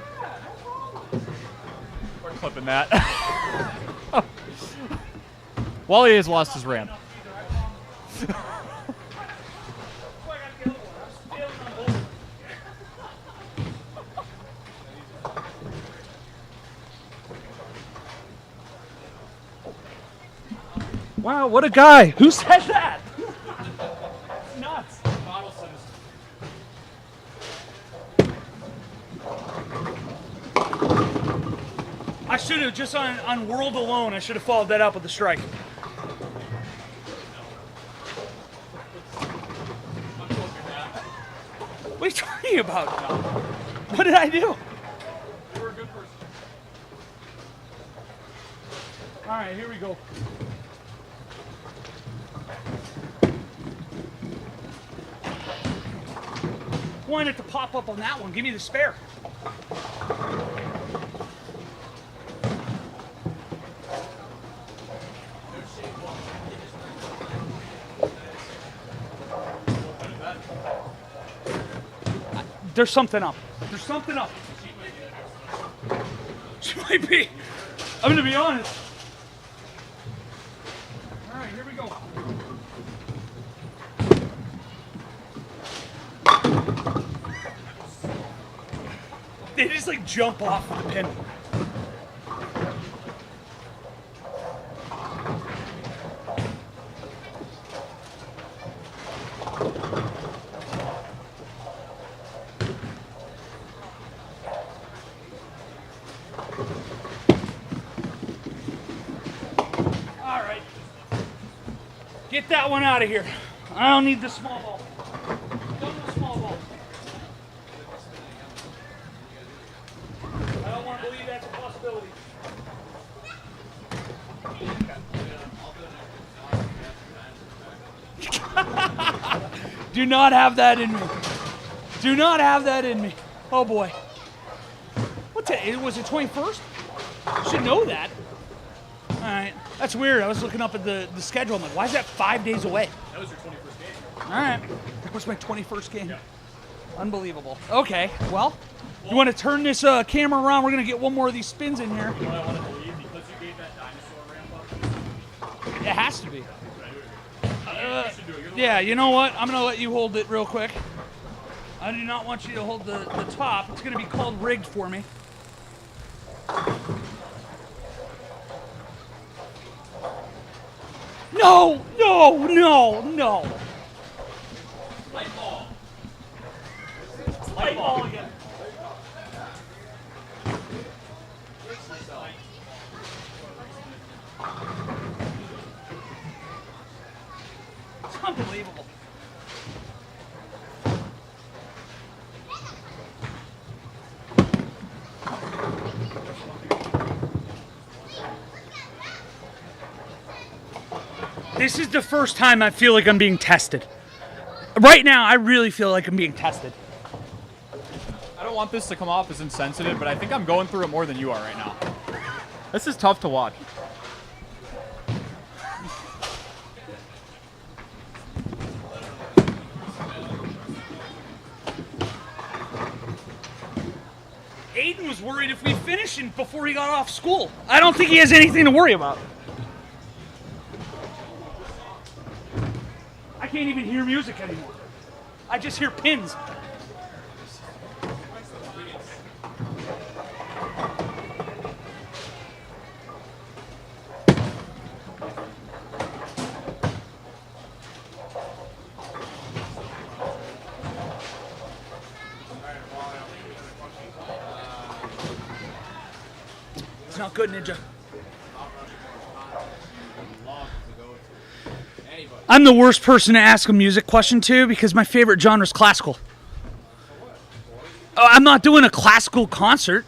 no problem. We're clipping that. Wally has lost his ramp. Wow, what a guy. Who said that? Nuts. I should have, just on World alone, I should have followed that up with a strike. What are you talking about? What did I do? You were a good person. All right, here we go. Wanted it to pop up on that one. Give me the spare. There's something up. There's something up. She might be. I'm going to be honest. All right, here we go. They just like jump off the pin. All right. Get that one out of here. I don't need the small ball. Done with the small ball. I don't want to believe that's a possibility. Do not have that in me. Do not have that in me. Oh boy. What day? Was it 21st? Should know that. All right. That's weird. I was looking up at the schedule. I'm like, why is that 5 days away? That was your 21st game. All right. That was my 21st game. Yeah. Unbelievable. Okay. Well, You want to turn this camera around? We're going to get one more of these spins in here. What I want to believe, because you gave that dinosaur ramp up. It has to be. Yeah, you know what? I'm going to let you hold it real quick. I do not want you to hold the top. It's going to be called rigged for me. No, no, no, no. Light ball. Light ball again. It's unbelievable. This is the first time I feel like I'm being tested. Right now, I really feel like I'm being tested. I don't want this to come off as insensitive, but I think I'm going through it more than you are right now. This is tough to watch. Aiden was worried if we finished before he got off school. I don't think he has anything to worry about. I can't even hear music anymore. I just hear pins. It's not good, Ninja. I'm the worst person to ask a music question to because my favorite genre is classical. Oh, I'm not doing a classical concert.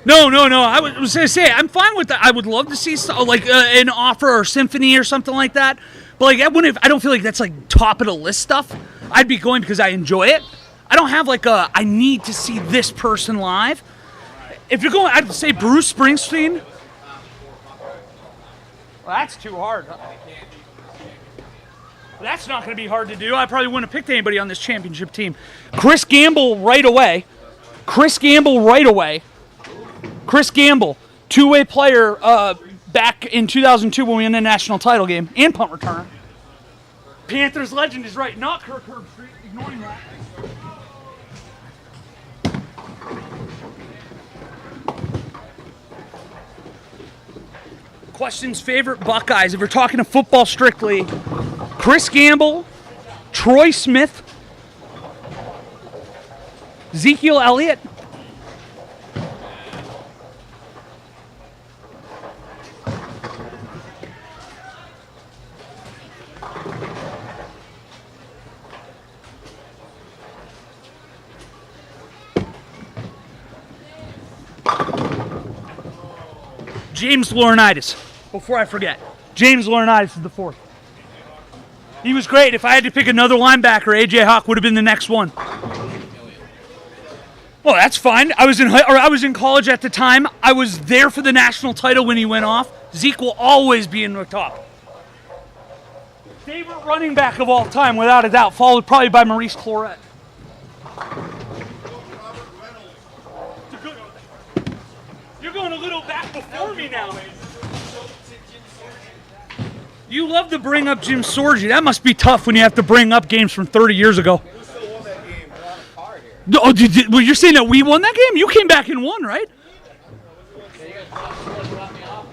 No. I was going to say, I'm fine with that. I would love to see an opera or symphony or something like that. But I don't feel like that's like top of the list stuff. I'd be going because I enjoy it. I don't have I need to see this person live. If you're going, I'd say Bruce Springsteen. Well, that's too hard. That's not going to be hard to do. I probably wouldn't have picked anybody on this championship team. Chris Gamble right away. Chris Gamble, two-way player back in 2002 when we won the national title game and punt returner. Panthers legend is right, not Kirk Herbstreit. Ignoring that. Question's favorite Buckeyes, if we're talking to football strictly, Chris Gamble, Troy Smith, Ezekiel Elliott, James Laurinaitis. Before I forget, James Laurinaitis is the fourth. He was great. If I had to pick another linebacker, A.J. Hawk would have been the next one. Well, that's fine. I was in college at the time. I was there for the national title when he went off. Zeke will always be in the top. Favorite running back of all time, without a doubt, followed probably by Maurice Clarett. You're going a little back before me now. You love to bring up Jim Sorgi. That must be tough when you have to bring up games from 30 years ago. Who still won that game? We're on a card here. Oh, well, you're saying that we won that game? You came back and won, right?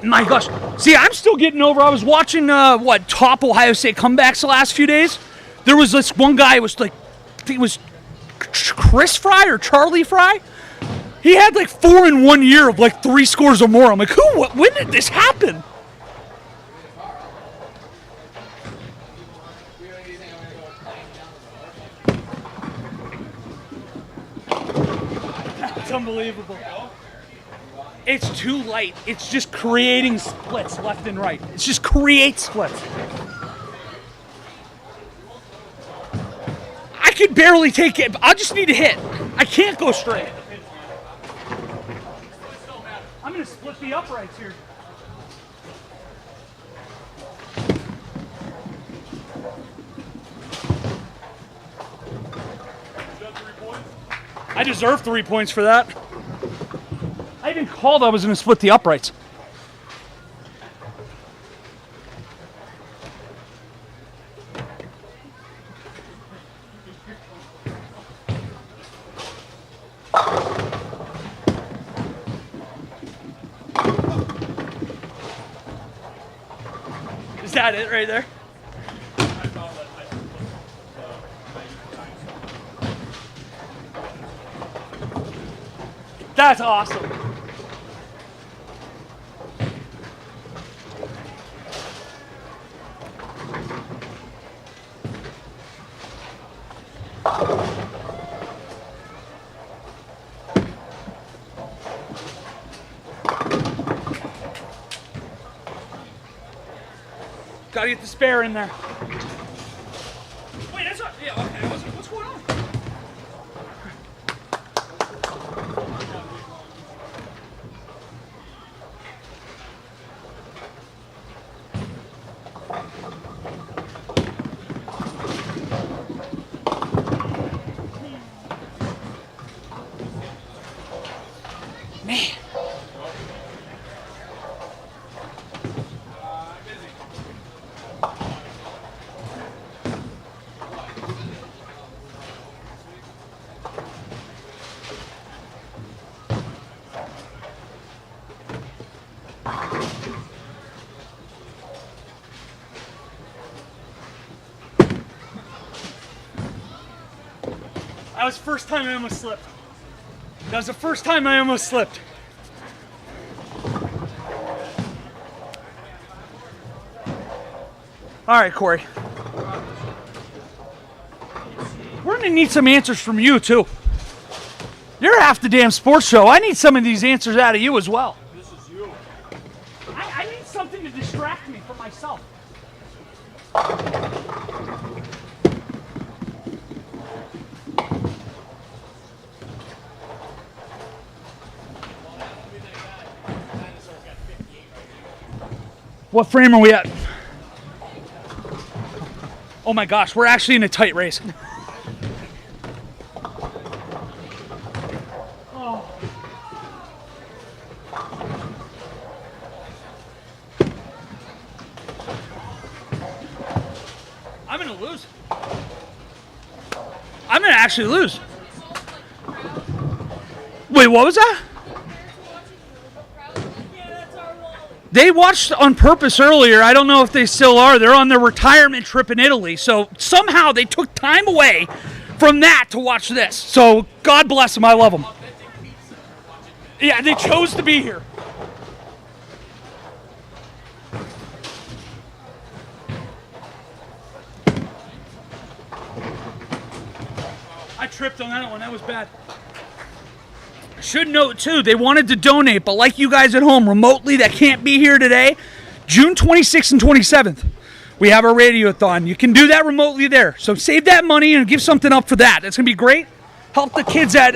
My gosh. See, I'm still getting over. I was watching, top Ohio State comebacks the last few days. There was this one guy, I think it was Chris Fry or Charlie Fry. He had 4 in 1 year of 3 scores or more. I'm like, when did this happen? It's unbelievable. It's too light. It's just creating splits left and right. It's just create splits. I could barely take it. I just need to hit. I can't go straight. I'm going to split the uprights here. I deserve 3 points for that. I even called I was going to split the uprights. Is that it right there? That's awesome. Gotta get the spare in there. Wait, that's not. Yeah, okay. What's going on? Man. That was the first time I almost slipped. That was the first time I almost slipped. All right, Corey. We're gonna need some answers from you too. You're half the damn sports show. I need some of these answers out of you as well. This is you. I need something to distract me from myself. What frame are we at? Oh my gosh, we're actually in a tight race. Oh. I'm gonna lose. I'm gonna actually lose. Wait, what was that? They watched on purpose earlier. I don't know if they still are. They're on their retirement trip in Italy. So somehow they took time away from that to watch this. So God bless them. I love them. Yeah, they chose to be here. I tripped on that one. That was bad. Should note, too, they wanted to donate, but like you guys at home remotely that can't be here today, June 26th and 27th, we have our radiothon. You can do that remotely there. So save that money and give something up for that. That's going to be great. Help the kids at,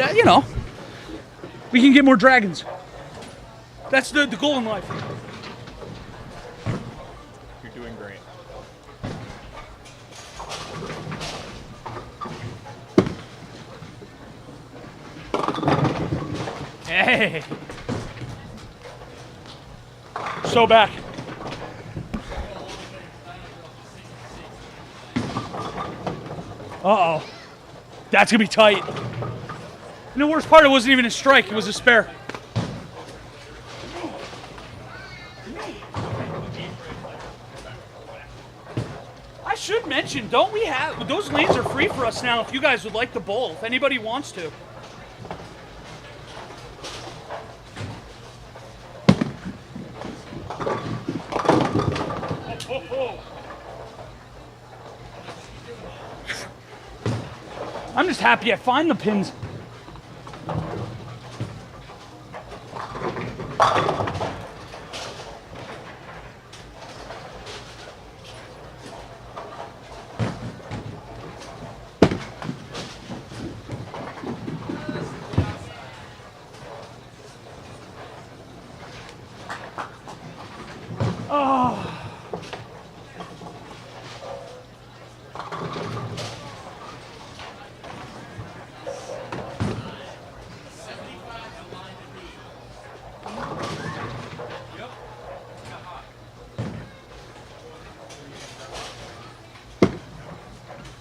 we can get more dragons. That's the goal in life. You're doing great. Hey! So back. Uh-oh. That's going to be tight. And the worst part, it wasn't even a strike. It was a spare. I should mention, don't we have... Those lanes are free for us now if you guys would like to bowl, if anybody wants to. I'm just happy I find the pins.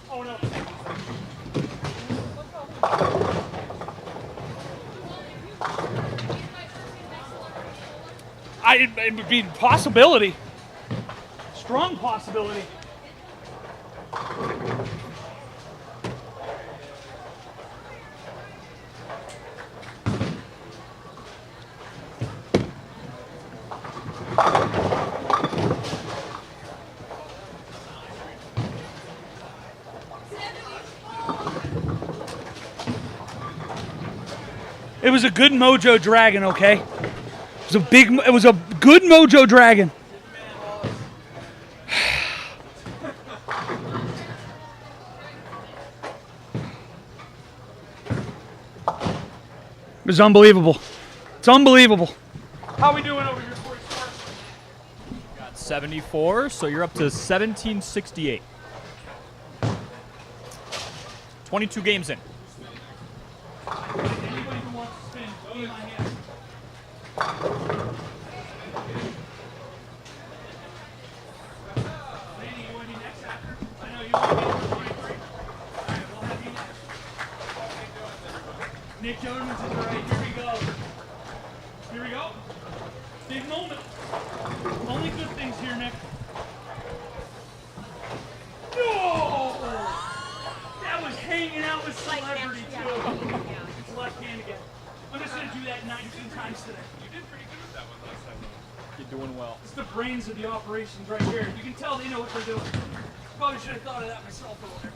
Oh no. It would be a possibility. Strong possibility. It was a good mojo dragon, okay? It was a good mojo dragon. It was unbelievable. It's unbelievable. How are we doing over here, 44? Got 74, so you're up to 1768. 22 games in. Anybody who wants to spin, go in my hand. Lady, you want to be next after? I know you want to be number 23. All right, we'll have you next. Nick Jones is right. Here we go. Here we go. Big moment. Only good things here, Nick. No! That was hanging out with celebrity, too. It's left hand again. I'm just going to do that 19 times today. You did pretty good with that one last time. You're doing well. It's the brains of the operations right here. You can tell they know what they're doing. Probably should have thought of that myself earlier.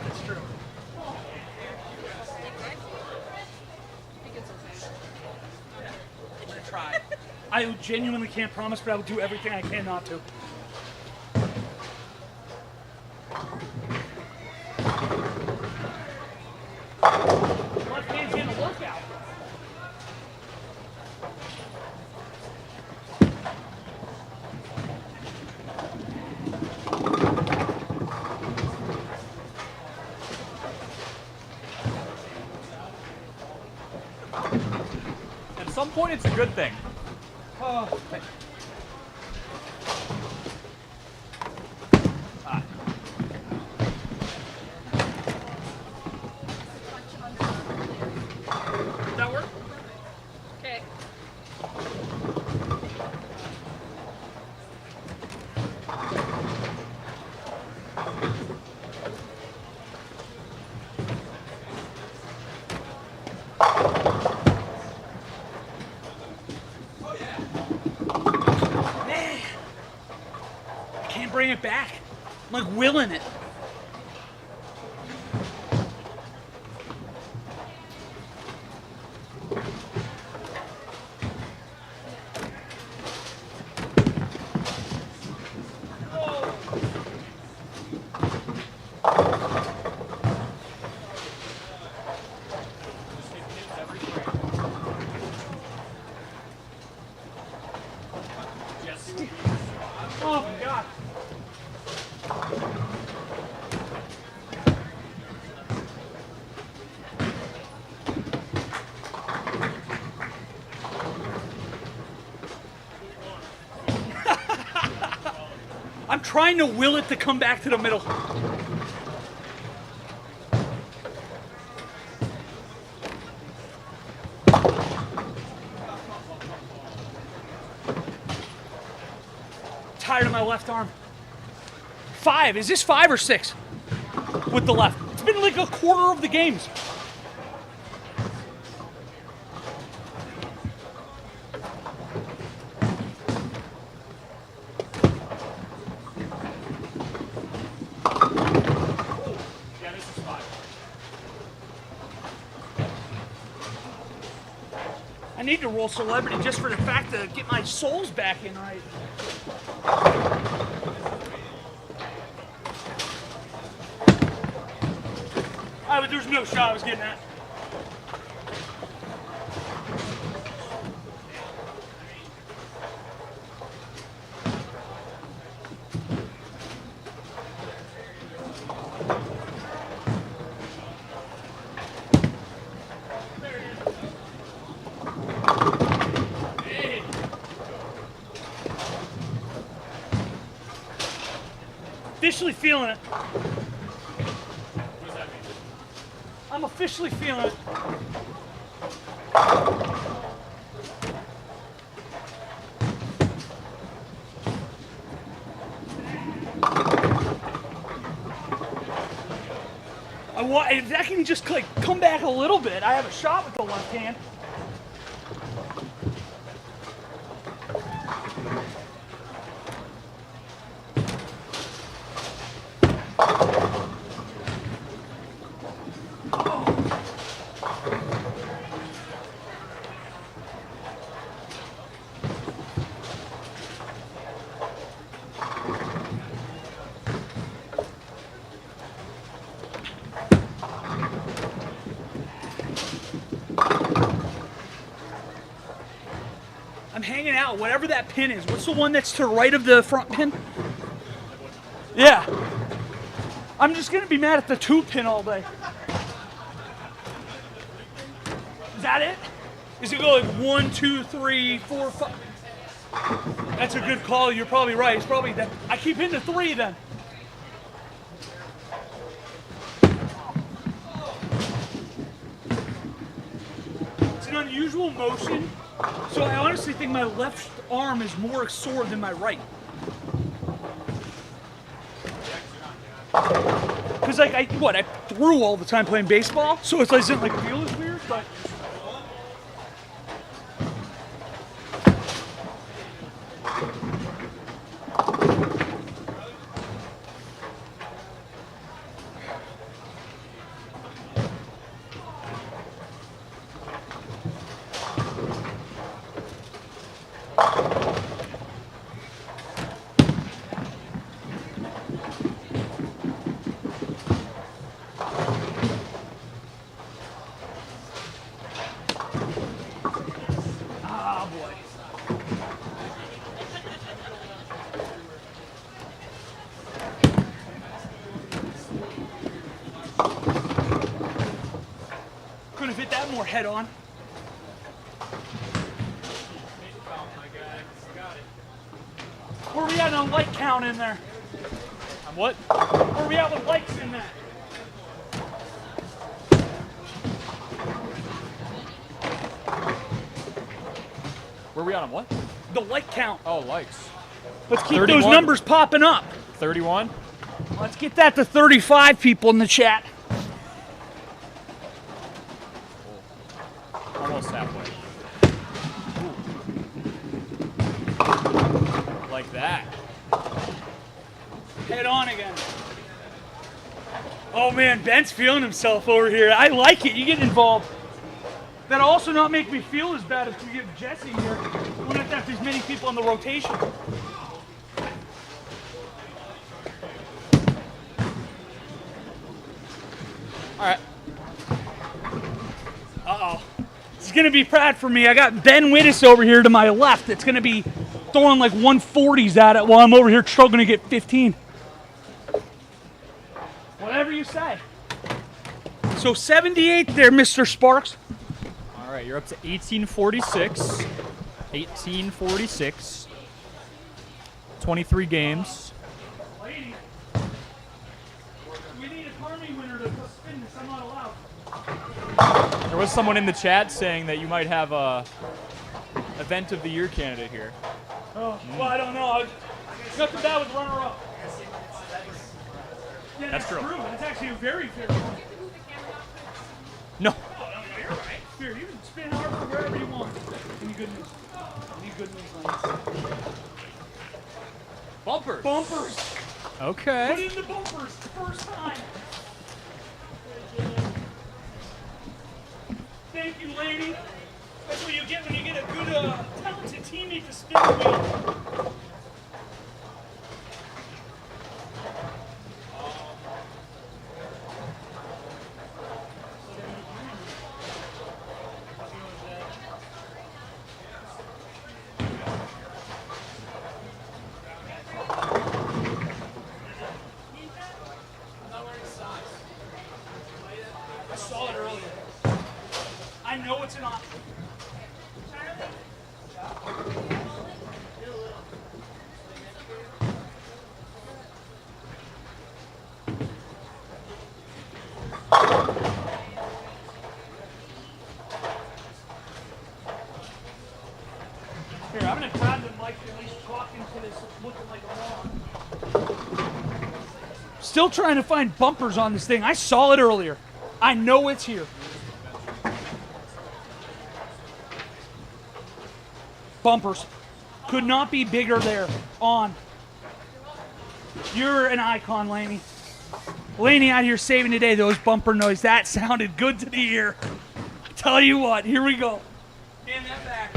That's true. Try. I genuinely can't promise, but I will do everything I can not to. Left hand's getting a workout. At some point, it's a good thing. Oh. Did that work? Okay. Man, I can't bring it back. I'm like willing it. Oh my God. I'm trying to will it to come back to the middle. Tired of my left arm. 5. Is this 5 or 6? With the left. It's been like a quarter of the games. Yeah, this is 5. I need to roll celebrity just for the fact to get my souls back in right. But there's no shot I was getting that. officially feeling it. I'm officially feeling it. If that can just like come back a little bit, I have a shot with the left hand. I'm hanging out, whatever that pin is. What's the one that's to the right of the front pin? Yeah. I'm just going to be mad at the 2 pin all day. Is that it? Is it go like 1, 2, 3, 4, 5? That's a good call. You're probably right. It's probably that. I keep hitting the 3 then. It's an unusual motion. So I honestly think my left arm is more sore than my right. Because like I threw all the time playing baseball, so it doesn't like feel as weird, but. Could have hit that more head on. Where are we at on light count in there? On what? Where are we at with lights in that? Where are we on what? The light count. Oh, likes. Let's keep 31. those numbers popping up. 31. Let's get that to 35 people in the chat. Almost halfway. Like that. Head on again. Oh man, Ben's feeling himself over here. I like it. You get involved. That'll also not make me feel as bad if we get Jesse here. We don't have to have as many people on the rotation. All right. Uh-oh. It's going to be bad for me. I got Ben Wittes over here to my left. It's going to be throwing like 140s at it while I'm over here struggling to get 15. Whatever you say. So 78 there, Mr. Sparks. All right, you're up to 1846. 1846. 23 games. Lady. We need a Carmi winner to spin this. I'm not allowed. There was someone in the chat saying that you might have a event of the year candidate here. Oh, well, I don't know. Nothing bad with runner-up. Yeah, That's true. That's actually a very fair point. No. Oh, no, you're right. Here, you can spin hard for wherever you want. Any good news? Any good news on this? Bumpers. Bumpers. Put Okay. in the bumpers the first time. Thank you, lady. That's what you get when you get a good, talented teammate to spin the wheel. I saw it earlier. I know it's an option. Here, I'm gonna grab the mic and at least talk into this looking like a moron. Still trying to find bumpers on this thing. I saw it earlier. I know it's here. Bumpers. Could not be bigger there. On. You're an icon, Laney. Laney out here saving today. Those bumper noise. That sounded good to the ear. Tell you what. Here we go. Hand that back.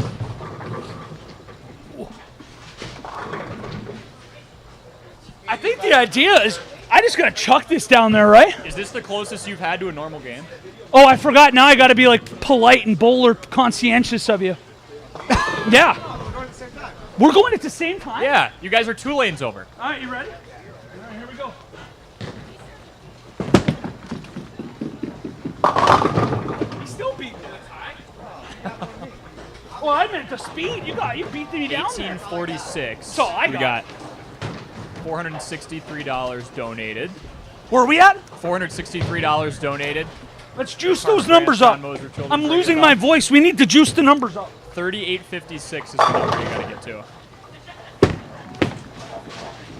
I think the idea is I just gotta chuck this down there, right? Is this the closest you've had to a normal game? Oh, I forgot. Now I gotta be like polite and bowler conscientious of you. Yeah. We're going at the same time? Yeah, you guys are 2 lanes over. All right, you ready? All right, here we go. He still beat me. Well, I meant the speed. You beat me down there. 1846. So I we got $463 donated. Where are we at? $463 donated. Let's juice those numbers up. I'm losing my voice. We need to juice the numbers up. 3856 is the number you gotta get to.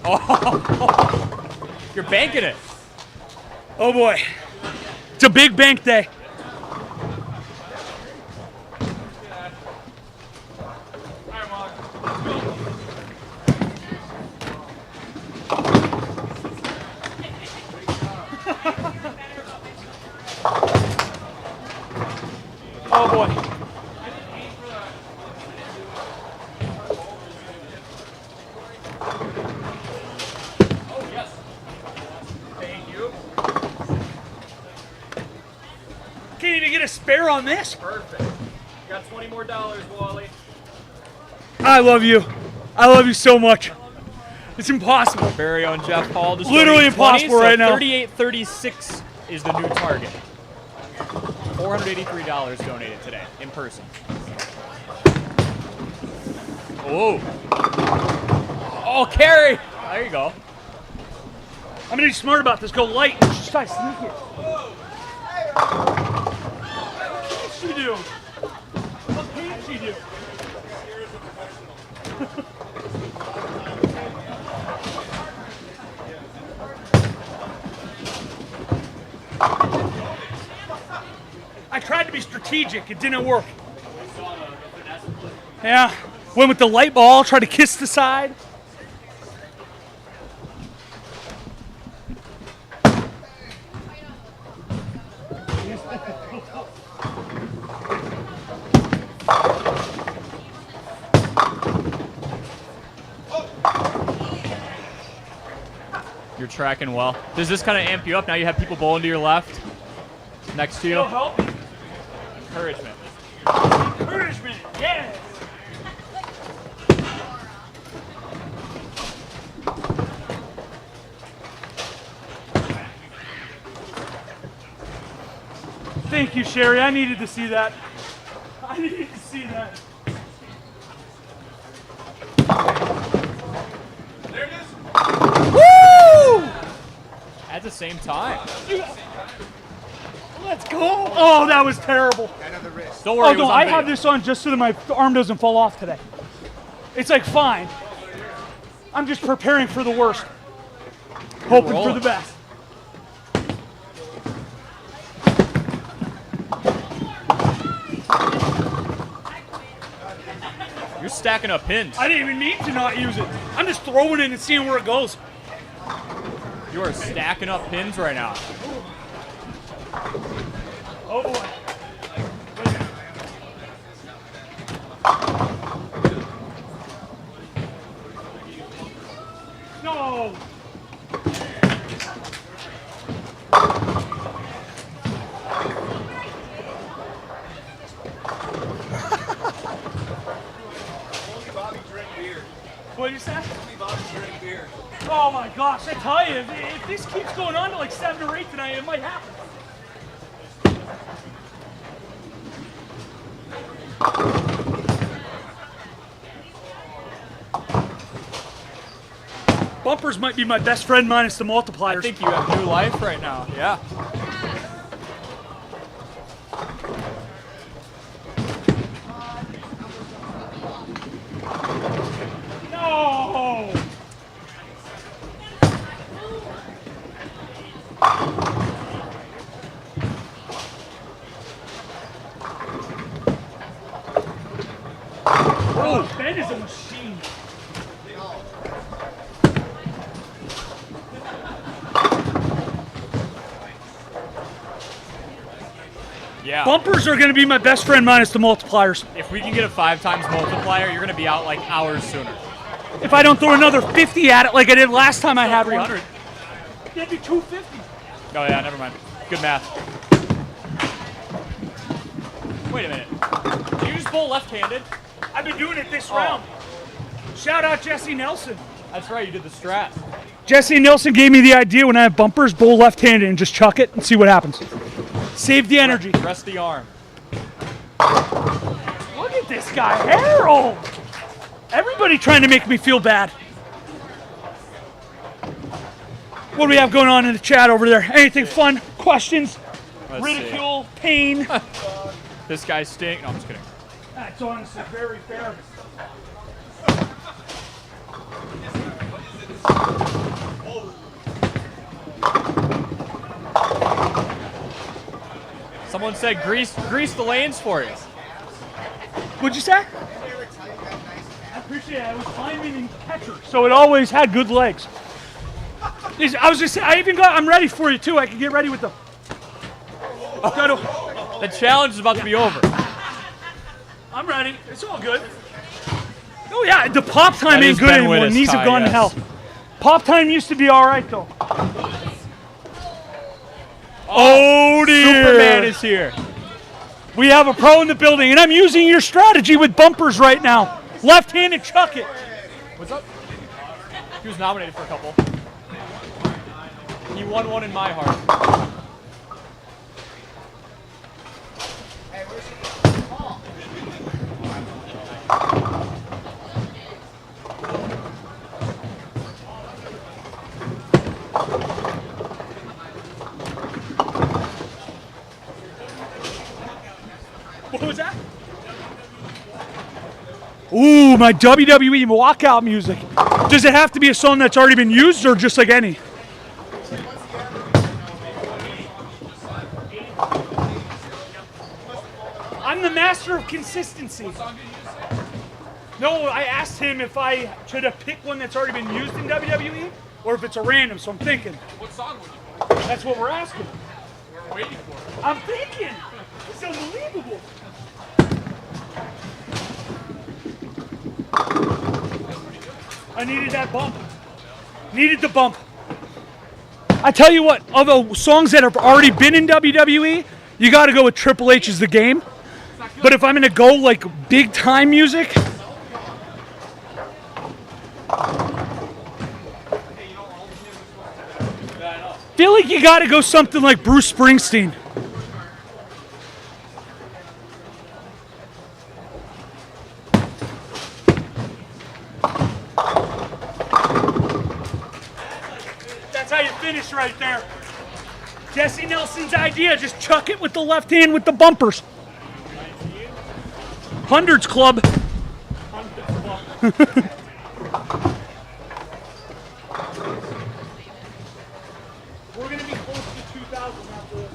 Oh, you're banking it. Oh boy. It's a big bank day. Oh boy. Oh, yes. Thank you. Can't even get a spare on this. Perfect. You got $20 more, Wally. I love you. I love you so much. It's impossible. Very own Jeff Paul. Just Literally donated 20, impossible right now. 3836 is the new target. $483 donated today in person. Oh. Oh, carry. There you go. I'm gonna be smart about this. Go light. Just try to sneak it. What did she do? What did she do? I tried to be strategic. It didn't work. Yeah. Went with the light ball. Tried to kiss the side. You're tracking well. Does this kind of amp you up? Now you have people bowling to your left, next to you. It'll help. Encouragement. Encouragement. Yes. Thank you, Sherry. I needed to see that. I needed to see that. There it is. Woo! At the same time. Let's go. Oh, that was terrible. Another wrist. Don't worry, Oh, it no, was on I video. have this on just so that my arm doesn't fall off today. It's like fine. I'm just preparing for the worst. Hoping for rolling. the best. You're stacking up pins. I didn't even mean to not use it. I'm just throwing it and seeing where it goes. You are stacking up pins right now. Oh boy. No. Bobby drink beer. What did you say? Only Bobby drink beer. Oh my gosh, I tell you, if this keeps going on to like 7 or 8 tonight, it might happen. Bumpers might be my best friend minus the multipliers. I think you have new life right now. Yeah. Oh, Ben is a machine. Yeah. Bumpers are going to be my best friend minus the multipliers. If we can get a 5 times multiplier, you're going to be out like hours sooner. If I don't throw another 50 at it like I did last time I had 300. one. That'd be 250. Oh yeah, never mind. Good math. Wait a minute. Did you just bowl left-handed? I've been doing it this round. Shout out Jesse Nelson. That's right, you did the strat. Jesse Nelson gave me the idea when I have bumpers, bowl left-handed and just chuck it and see what happens. Save the energy. Rest the arm. Look at this guy, Harold. Everybody trying to make me feel bad. What do we have going on in the chat over there? Anything fun? Questions? Let's Ridicule? Pain? see. This guy stink. No, I'm just kidding. That's honestly very fair. Someone said grease the lanes for you. What'd you say? I appreciate it. I was lineman and catcher, so it always had good legs. I was just saying, I'm ready for you too. I can get ready with the. The challenge is about to be over. I'm ready. It's all good. Oh yeah, the pop time That ain't is good Ben anymore. Wittes' Knees have tie, gone to yes. hell. Pop time used to be all right though. Oh dear. Superman is here. We have a pro in the building, and I'm using your strategy with bumpers right now. Left-handed chuck it. What's up? He was nominated for a couple. He won one in my heart. What was that? Ooh, my WWE walkout music. Does it have to be a song that's already been used or just like any? I'm the master of consistency. No, I asked him if I should have picked one that's already been used in WWE or if it's a random, so I'm thinking. What song would you play? That's what we're asking. We're waiting for it. I'm thinking. It's unbelievable. I needed that bump. Needed the bump. I tell you what, of the songs that have already been in WWE, you got to go with Triple H's The Game. But if I'm going to go like big time music, feel like you got to go something like Bruce Springsteen. That's how you finish right there. Jesse Nelson's idea, just chuck it with the left hand with the bumpers. Hundreds Club. We're going to be close to 2,000 after this.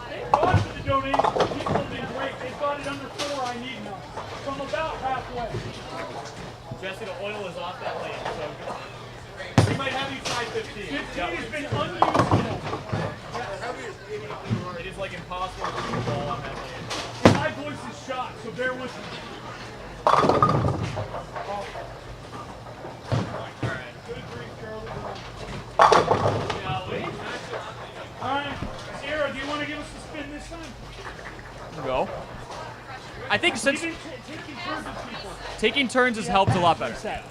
Thank God for the donation. People have been great. They've got it under 4. I need now. So I'm about halfway. Jesse, the oil is off that lane, so we might have you try 15. 15 has been unused today. It is like impossible to put the ball on that lane. And my voice is shot, so bear with me. Alright, Sarah, do you want to give us a spin this time? Go. I think since Even taking turns with people. taking turns has helped a lot better. Set.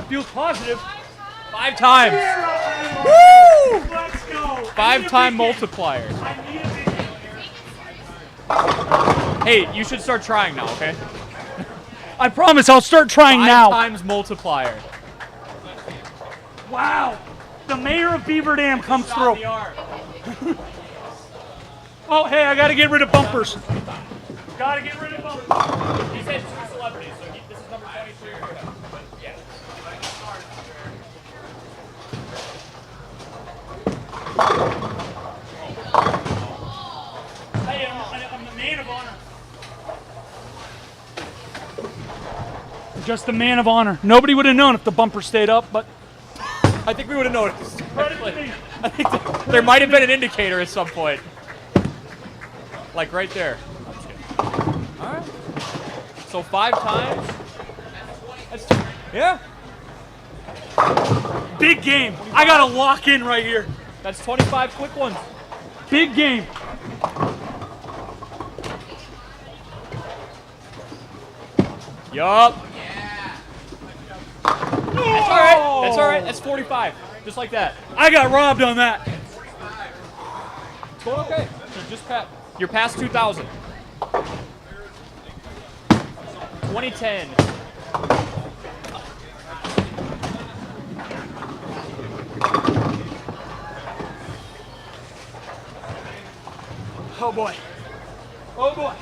Feels positive. 5 times. Woo! Let's go. 5-time multiplier. I need a big Hey, you should start trying now, okay? I promise I'll start trying 5 now. times multiplier. Wow. The mayor of Beaver Dam comes Shot through. the arm. Oh, hey, I got to get rid of bumpers. Got to get rid of bumpers. He said 2 celebrities, so this is number 23. But yeah. of honor. Just the man of honor. Nobody would have known if the bumper stayed up, but I think we would have noticed. credit to me. I think there might have been an indicator at some point. Like right there. All right. So 5 times. That's, yeah. Big game. I got to lock in right here. That's 25 quick ones. Big game. Yup. That's all right. That's all right. That's 45. Just like that. I got robbed on that. It's going okay. You're past 2,000. 2010. Oh boy. Oh boy.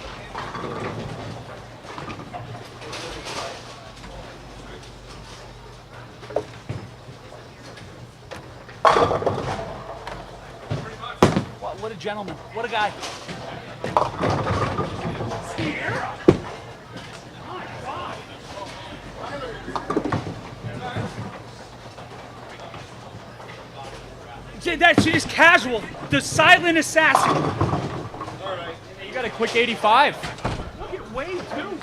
What a gentleman. What a guy. Sierra. My God. That's just casual. The silent assassin. You got a quick 85. Look at Wade, too.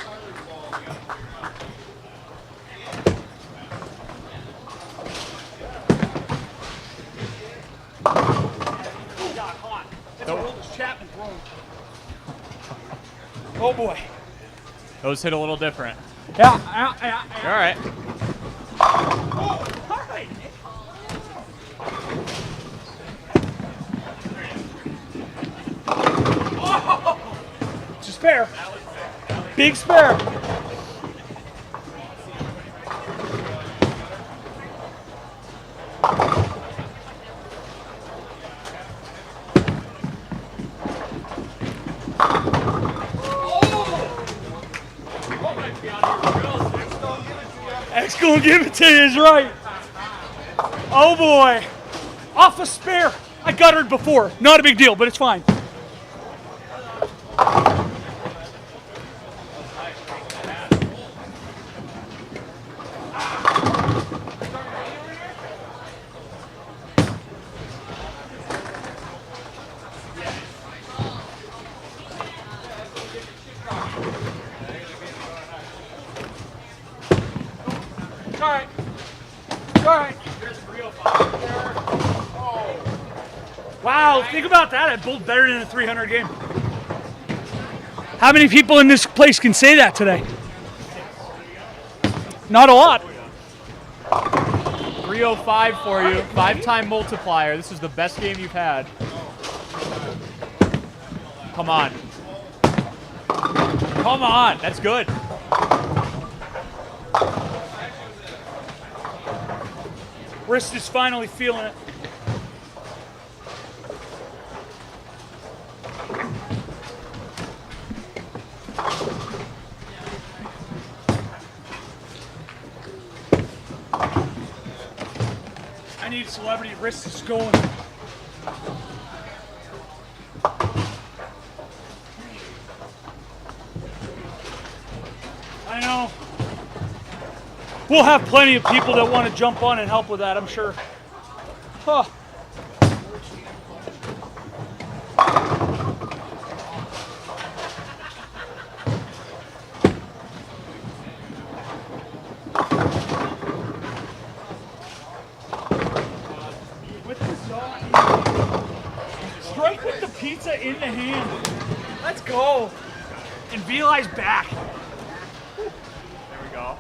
Got hot. That's a Roldis Chapman throw. Oh boy. Those hit a little different. Yeah. All right. All right. Oh! It's a spare. Big spare. X gonna give it to you is right. Oh boy. Off a spare. I guttered before. Not a big deal, but it's fine. All right. All right. Wow, think about that. I bowled better than a 300 game. How many people in this place can say that today? Not a lot. 305 for you. 5-time multiplier. This is the best game you've had. Come on. Come on. That's good. Wrist is finally feeling it. I need celebrity. Wrist is going. I know. We'll have plenty of people that want to jump on and help with that, I'm sure. Huh. With the saw. Strike with the pizza in the hand. Let's go. And Veli's back. There we go.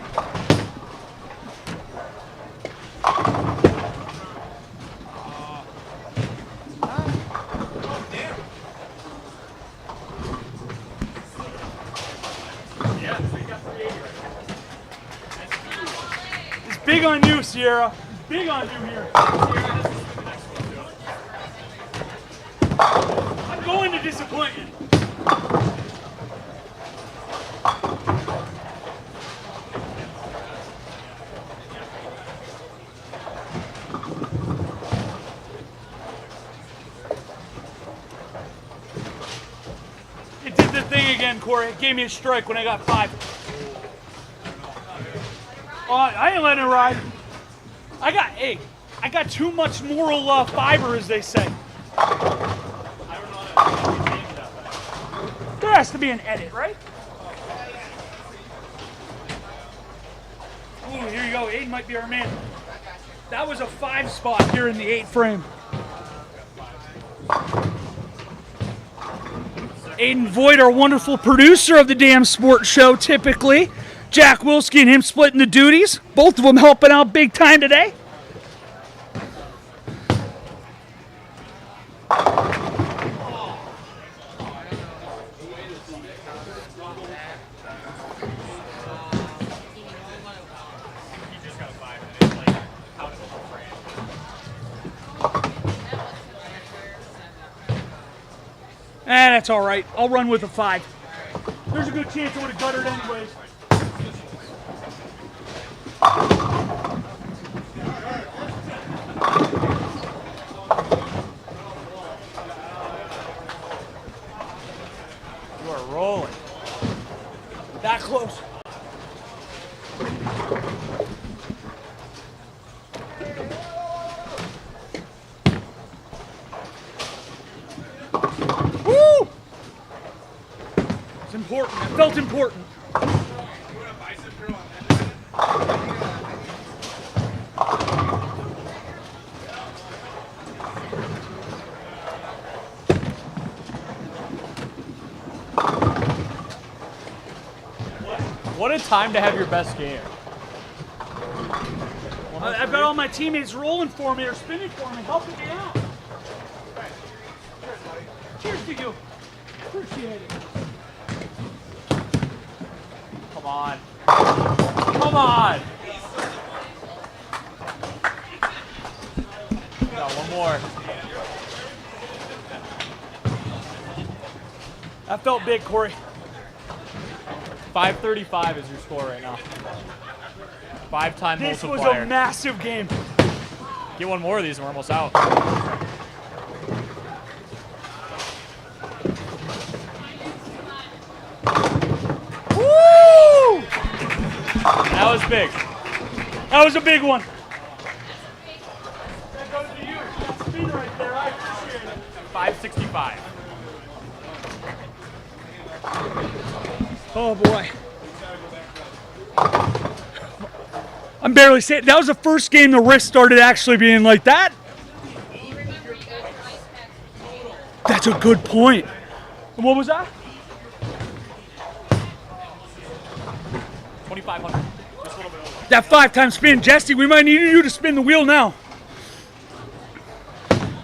It's big on you, Sierra. It's big on you here. I'm going to disappoint you. It did the thing again, Corey. Gave me a strike when I got 5. I ain't letting it ride. I got too much moral fiber, as they say. There has to be an edit, right? Ooh, here you go. Aiden might be our man. That was a 5 spot here in the 8 frame. Aiden Voigt, our wonderful producer of the damn sports show, typically. Jack Wilsky and him splitting the duties. Both of them helping out big time today. That's all right. I'll run with a 5. There's a good chance I would have guttered anyways. You are rolling. That close. Woo! It's important. It felt important. What a time to have your best game. I've got all my teammates rolling for me or spinning for me, helping me out. Cheers to you. Appreciate it. Come on. Come on. Got one more. That felt big, Corey. 535 is your score right now. 5-time This was multiplier. a massive game. Get one more of these and we're almost out. Woo! That was big. That was a big one. That goes to you. That spin right there. I appreciate it. 565. Oh boy. I'm barely saying. That was the first game the wrist started actually being like that. That's a good point. And what was that? 2,500. Just a little bit over. That 5-time spin. Jesse, we might need you to spin the wheel now.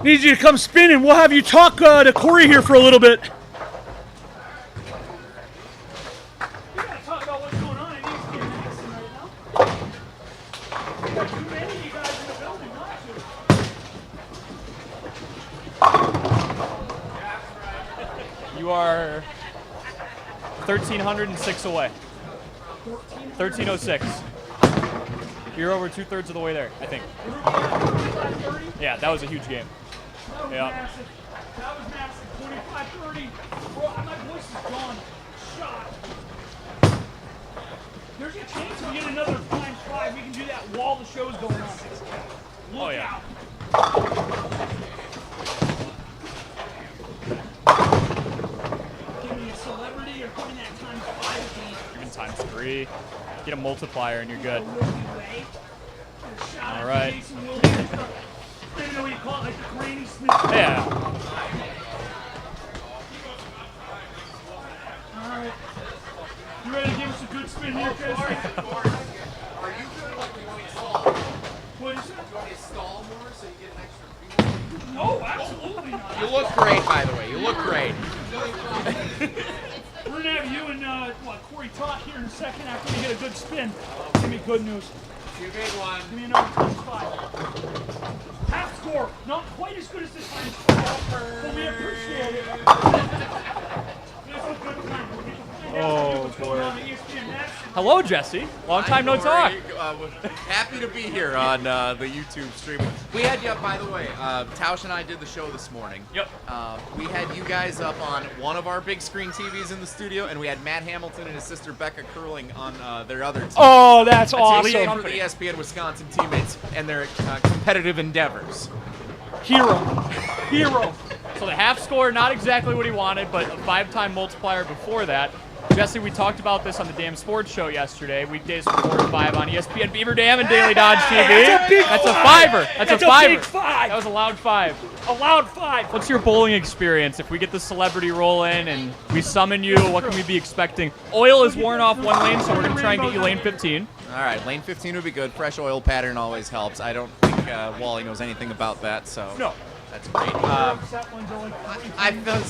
Need you to come spin and we'll have you talk to Corey here for a little bit. We gotta talk about what's going on in East Madison right now. There's too many of you guys in the building, not to. You are 1,306 away. 1306. You're over 2/3 of the way there, I think. Yeah, that was a huge game. That was Yeah. massive. That was massive. 25-30. Bro, my voice is gone. Shot. There's a chance we get another ×5. We can do that while the show's going on. Look Oh, yeah. out. Give me a celebrity or give me that ×5 at the end. Even ×3. Get a multiplier and you're good. Milky Way. And a shout out All to right. Jason Williams. I don't even know what you call it, like the Granny Smith. Yeah. All right. You ready to give us a good spin here, Chris? Are you doing like you want to stall? What is it? Do you want me to stall more so you get an extra few? No, absolutely not. You look great, by the way. You look great. We're gonna have you and Corey talk here in a second after we get a good spin. Give me good news. Too big one. Give me another ×5. Half score. Not quite as good as this time, but we appreciate it. This was a good time. We'll get to find out what's going on at ESPN Madison. Hello, Jesse. Long time no talk. Happy to be here on the YouTube stream. We had you up, by the way. Tausch and I did the show this morning. Yep. We had you guys up on one of our big screen TVs in the studio, and we had Matt Hamilton and his sister Becca Curling on their other TV. Oh, that's Leading awesome. for the ESPN Wisconsin teammates and their competitive endeavors. Hero. So the half score, not exactly what he wanted, but a 5-time multiplier before that. Jesse, we talked about this on the Damn Sports Show yesterday. Weekdays from 4 to 5 on ESPN Beaver Dam and Daily Dodge TV. That's a fiver. That's a fiver. Big 5. That was a loud 5. A loud 5. What's your bowling experience? If we get the celebrity roll in and we summon you, what can we be expecting? Oil is worn off one lane, so we're going to try and get you lane 15. All right, lane 15 would be good. Fresh oil pattern always helps. I don't think Wally knows anything about that, so No. that's great.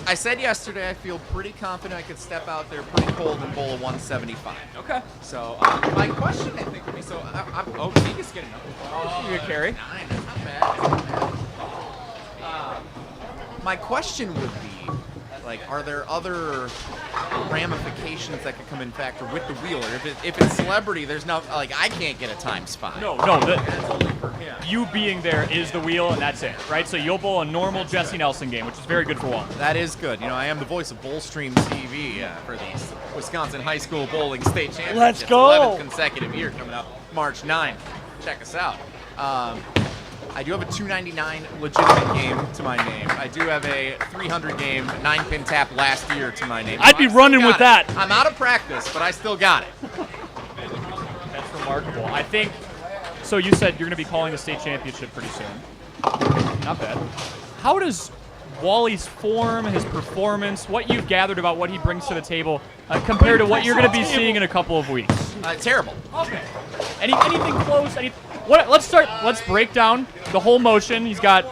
I said yesterday I feel pretty confident I could step out there pretty cold and bowl a 175. Okay. So my question, I think, would be, so he is getting up. You get carry. 9, that's not bad. That's not bad. My question would be, like, are there other ramifications that could come in factor with the wheel? Or if it's celebrity, there's no, like, I can't get a ×5. No, That's only for him. you being there is the wheel, and that's it, right? So you'll bowl a normal Jesse Nelson game, which is very good for one. That is good. You know, I am the voice of Bowlstream TV for the Wisconsin High School Bowling State Championships. Let's go. 11th consecutive year coming up March 9th. Check us out. I do have a 299 legitimate game to my name. I do have a 300 game 9-pin tap last year to my name. I'd be I still running got with it. that. I'm out of practice, but I still got it. That's remarkable. I think, so you said you're going to be calling the state championship pretty soon. Not bad. How does Wally's form, his performance, what you've gathered about what he brings to the table compare to what you're going to be seeing in a couple of weeks? Terrible. Okay. Anything close? Let's break down the whole motion. He's got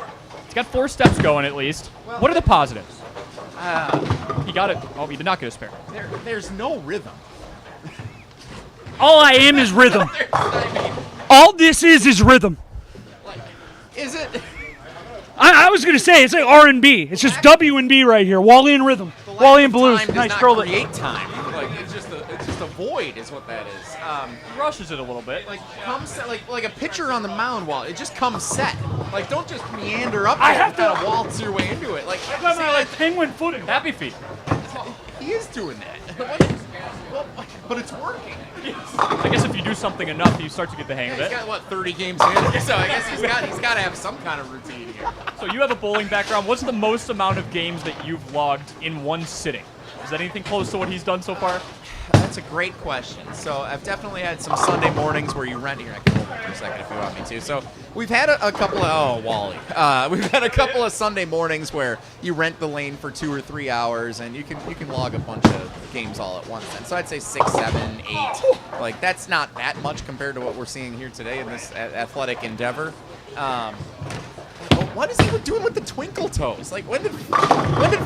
4 steps going at least. What are the positives? He got it. Oh, he did not get a spare. There's no rhythm. All I am is rhythm. I mean, All this is rhythm. like, is it? I was gonna say it's like R&B. It's just W and B right here. Wally and rhythm. The lack Wally of and blues. time does Nice not curl it. create time. Like it's just a void, is what that is. He rushes it a little bit. Like come set, like a pitcher on the mound, Wall. It just comes set. Like don't just meander up I there have and kind to- of waltz your way into it. Like I got my like penguin footing. Happy feet. he is doing that. But it's working. I guess if you do something enough, you start to get the hang of He's it. got what 30 games in, so I guess he's got to have some kind of routine here. So you have a bowling background. What's the most amount of games that you've logged in one sitting? Is that anything close to what he's done so far? That's a great question. So I've definitely had some Sunday mornings where you rent here. I can hold it for a second if you want me to. So we've had a couple of Wally. We've had a couple of Sunday mornings where you rent the lane for 2 or 3 hours and you can log a bunch of games all at once. And so I'd say 6, 7, 8. Like that's not that much compared to what we're seeing here today in this athletic endeavor. What is he doing with the twinkle toes? Like when did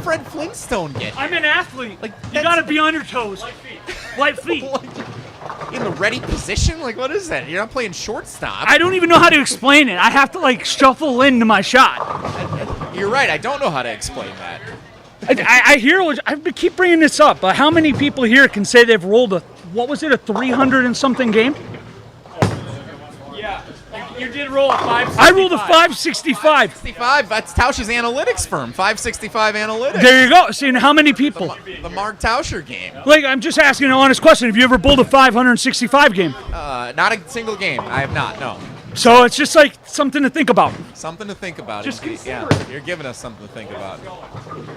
Fred Flintstone get here? I'm an athlete. Like, You that's- gotta be on your toes. Light feet. in the ready position? Like what is that? You're not playing shortstop. I don't even know how to explain it. I have to like shuffle into my shot. You're right. I don't know how to explain that. I hear. I keep bringing this up, but how many people here can say they've rolled a 300 and something game? Yeah. You did roll a 565. I rolled a 565. 65. That's Tausch's analytics firm. 565 Analytics. There you go. See, how many people? The Mark Tauscher game. Like, I'm just asking an honest question. Have you ever bowled a 565 game? Not a single game. I have not. No. So it's just like something to think about. Something to think about. Just indeed. consider Yeah, it. you're giving us something to think about.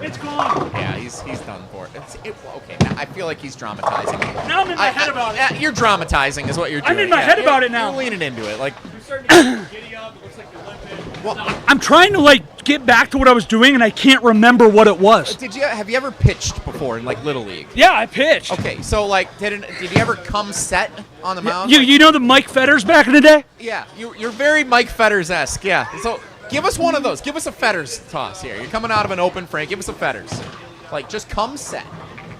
It's gone. Yeah, he's done for it. Okay, now I feel like he's dramatizing. Now I'm in my head about it. You're dramatizing, is what you're doing. I'm in my head about it now. You're leaning into it, like. You're starting to giddy up. It looks like you're limping. Well, I'm trying to like get back to what I was doing, and I can't remember what it was. have you ever pitched before in like Little League? Yeah, I pitched. Okay, so like, did you ever come set on the mound? You know the Mike Fetters back in the day? Yeah, you're very Mike Fetters-esque. Yeah. So give us one of those. Give us a Fetters toss here. You're coming out of an open frame. Give us a Fetters. Like just come set.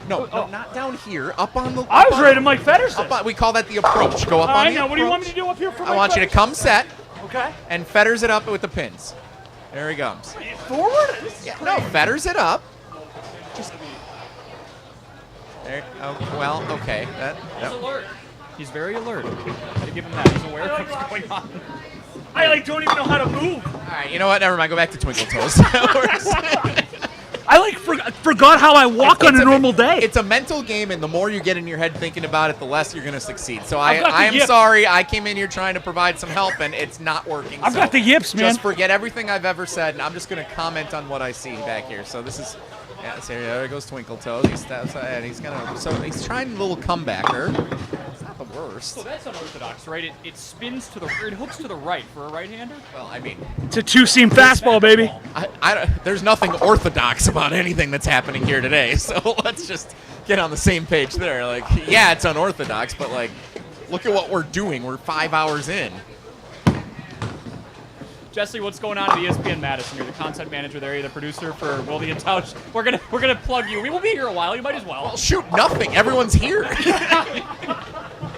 No, not down here. Up on the. I was ready to Mike Fetters. We call that the approach. Go up All on right, the now what do you want me approach. to do up here for I Mike want you to Fetters? come set Okay. and Fetters it up with the pins. There he comes. Forward? This is Yeah, no, Fetters it up. Just. There. Oh, well, okay. He's alert. He's very alert. Gotta give him that. He's aware of what's going on. I don't even know how to move. All right, you know what? Never mind. Go back to Twinkle Toes. That works. I forgot how I walk on a normal day. It's a mental game, and the more you get in your head thinking about it, the less you're going to succeed. So I've got the I am yips. sorry. I came in here trying to provide some help, and it's not working. I've got the yips, man. Just forget everything I've ever said, and I'm just going to comment on what I see back here. So this is, yeah, so there goes Twinkle Toes. He steps and he's gonna. So he's trying a little comebacker. It's not the worst. So that's unorthodox, right? It spins to the, it hooks to the right for a right-hander. Well, I mean, It's a two-seam fastball, baby. there's nothing orthodox about anything that's happening here today. So let's just get on the same page there. Like, yeah, it's unorthodox, but like, look at what we're doing. We're 5 hours in. Jesse, what's going on at ESPN Madison? You're the content manager there. You're the producer for Wildy and Tausch. We're gonna plug you. We will be here a while. You might as well. Well, shoot, nothing. Everyone's here.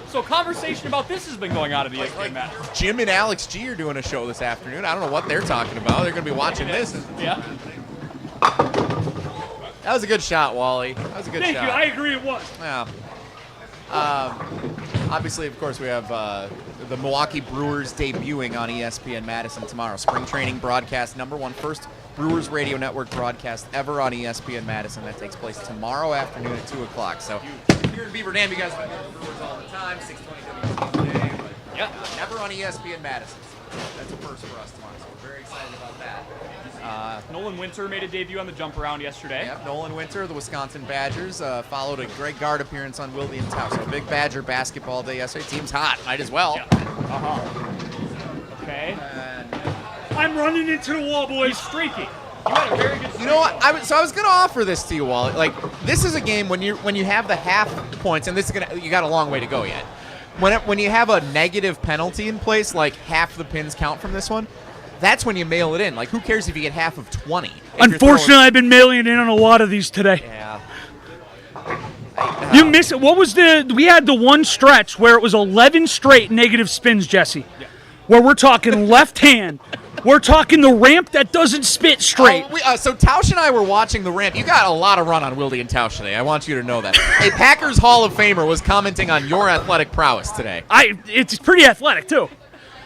So conversation about this has been going on at ESPN Madison. Jim and Alex G are doing a show this afternoon. I don't know what they're talking about. They're going to be watching this. Yeah. That was a good shot, Wally. That was a good Thank shot. you. I agree it was. Yeah. Obviously, of course, we have the Milwaukee Brewers debuting on ESPN Madison tomorrow. Spring training broadcast, #1, first Brewers Radio Network broadcast ever on ESPN Madison. That takes place tomorrow afternoon at 2 o'clock. So here in Beaver Dam, you guys have been to the Brewers all the time, 620 WTC, but Yeah. never on ESPN Madison. So that's a first for us tomorrow. So we're very excited about that. Nolan Winter made a debut on the jump around yesterday. Yep, Nolan Winter, the Wisconsin Badgers, followed a Greg Gard appearance on Wildy and Tau. So a big Badger basketball day yesterday. Team's hot, might as well. Uh-huh. Okay. I'm running into the wall, He's boys. streaky. You had a very good streak. You know what? I was going to offer this to you, Wally. Like, this is a game when you have the half points, and this is you got a long way to go yet. When you have a negative penalty in place, like half the pins count from this one, that's when you mail it in. Like, who cares if you get half of 20? Unfortunately, I've been mailing in on a lot of these today. Yeah. You missed it. What was we had the one stretch where it was 11 straight negative spins, Jesse. Yeah. Where we're talking left hand. We're talking the ramp that doesn't spit straight. So Tausch and I were watching the ramp. You got a lot of run on Wildy and Tausch today. I want you to know that. A Packers Hall of Famer was commenting on your athletic prowess today. It's pretty athletic, too.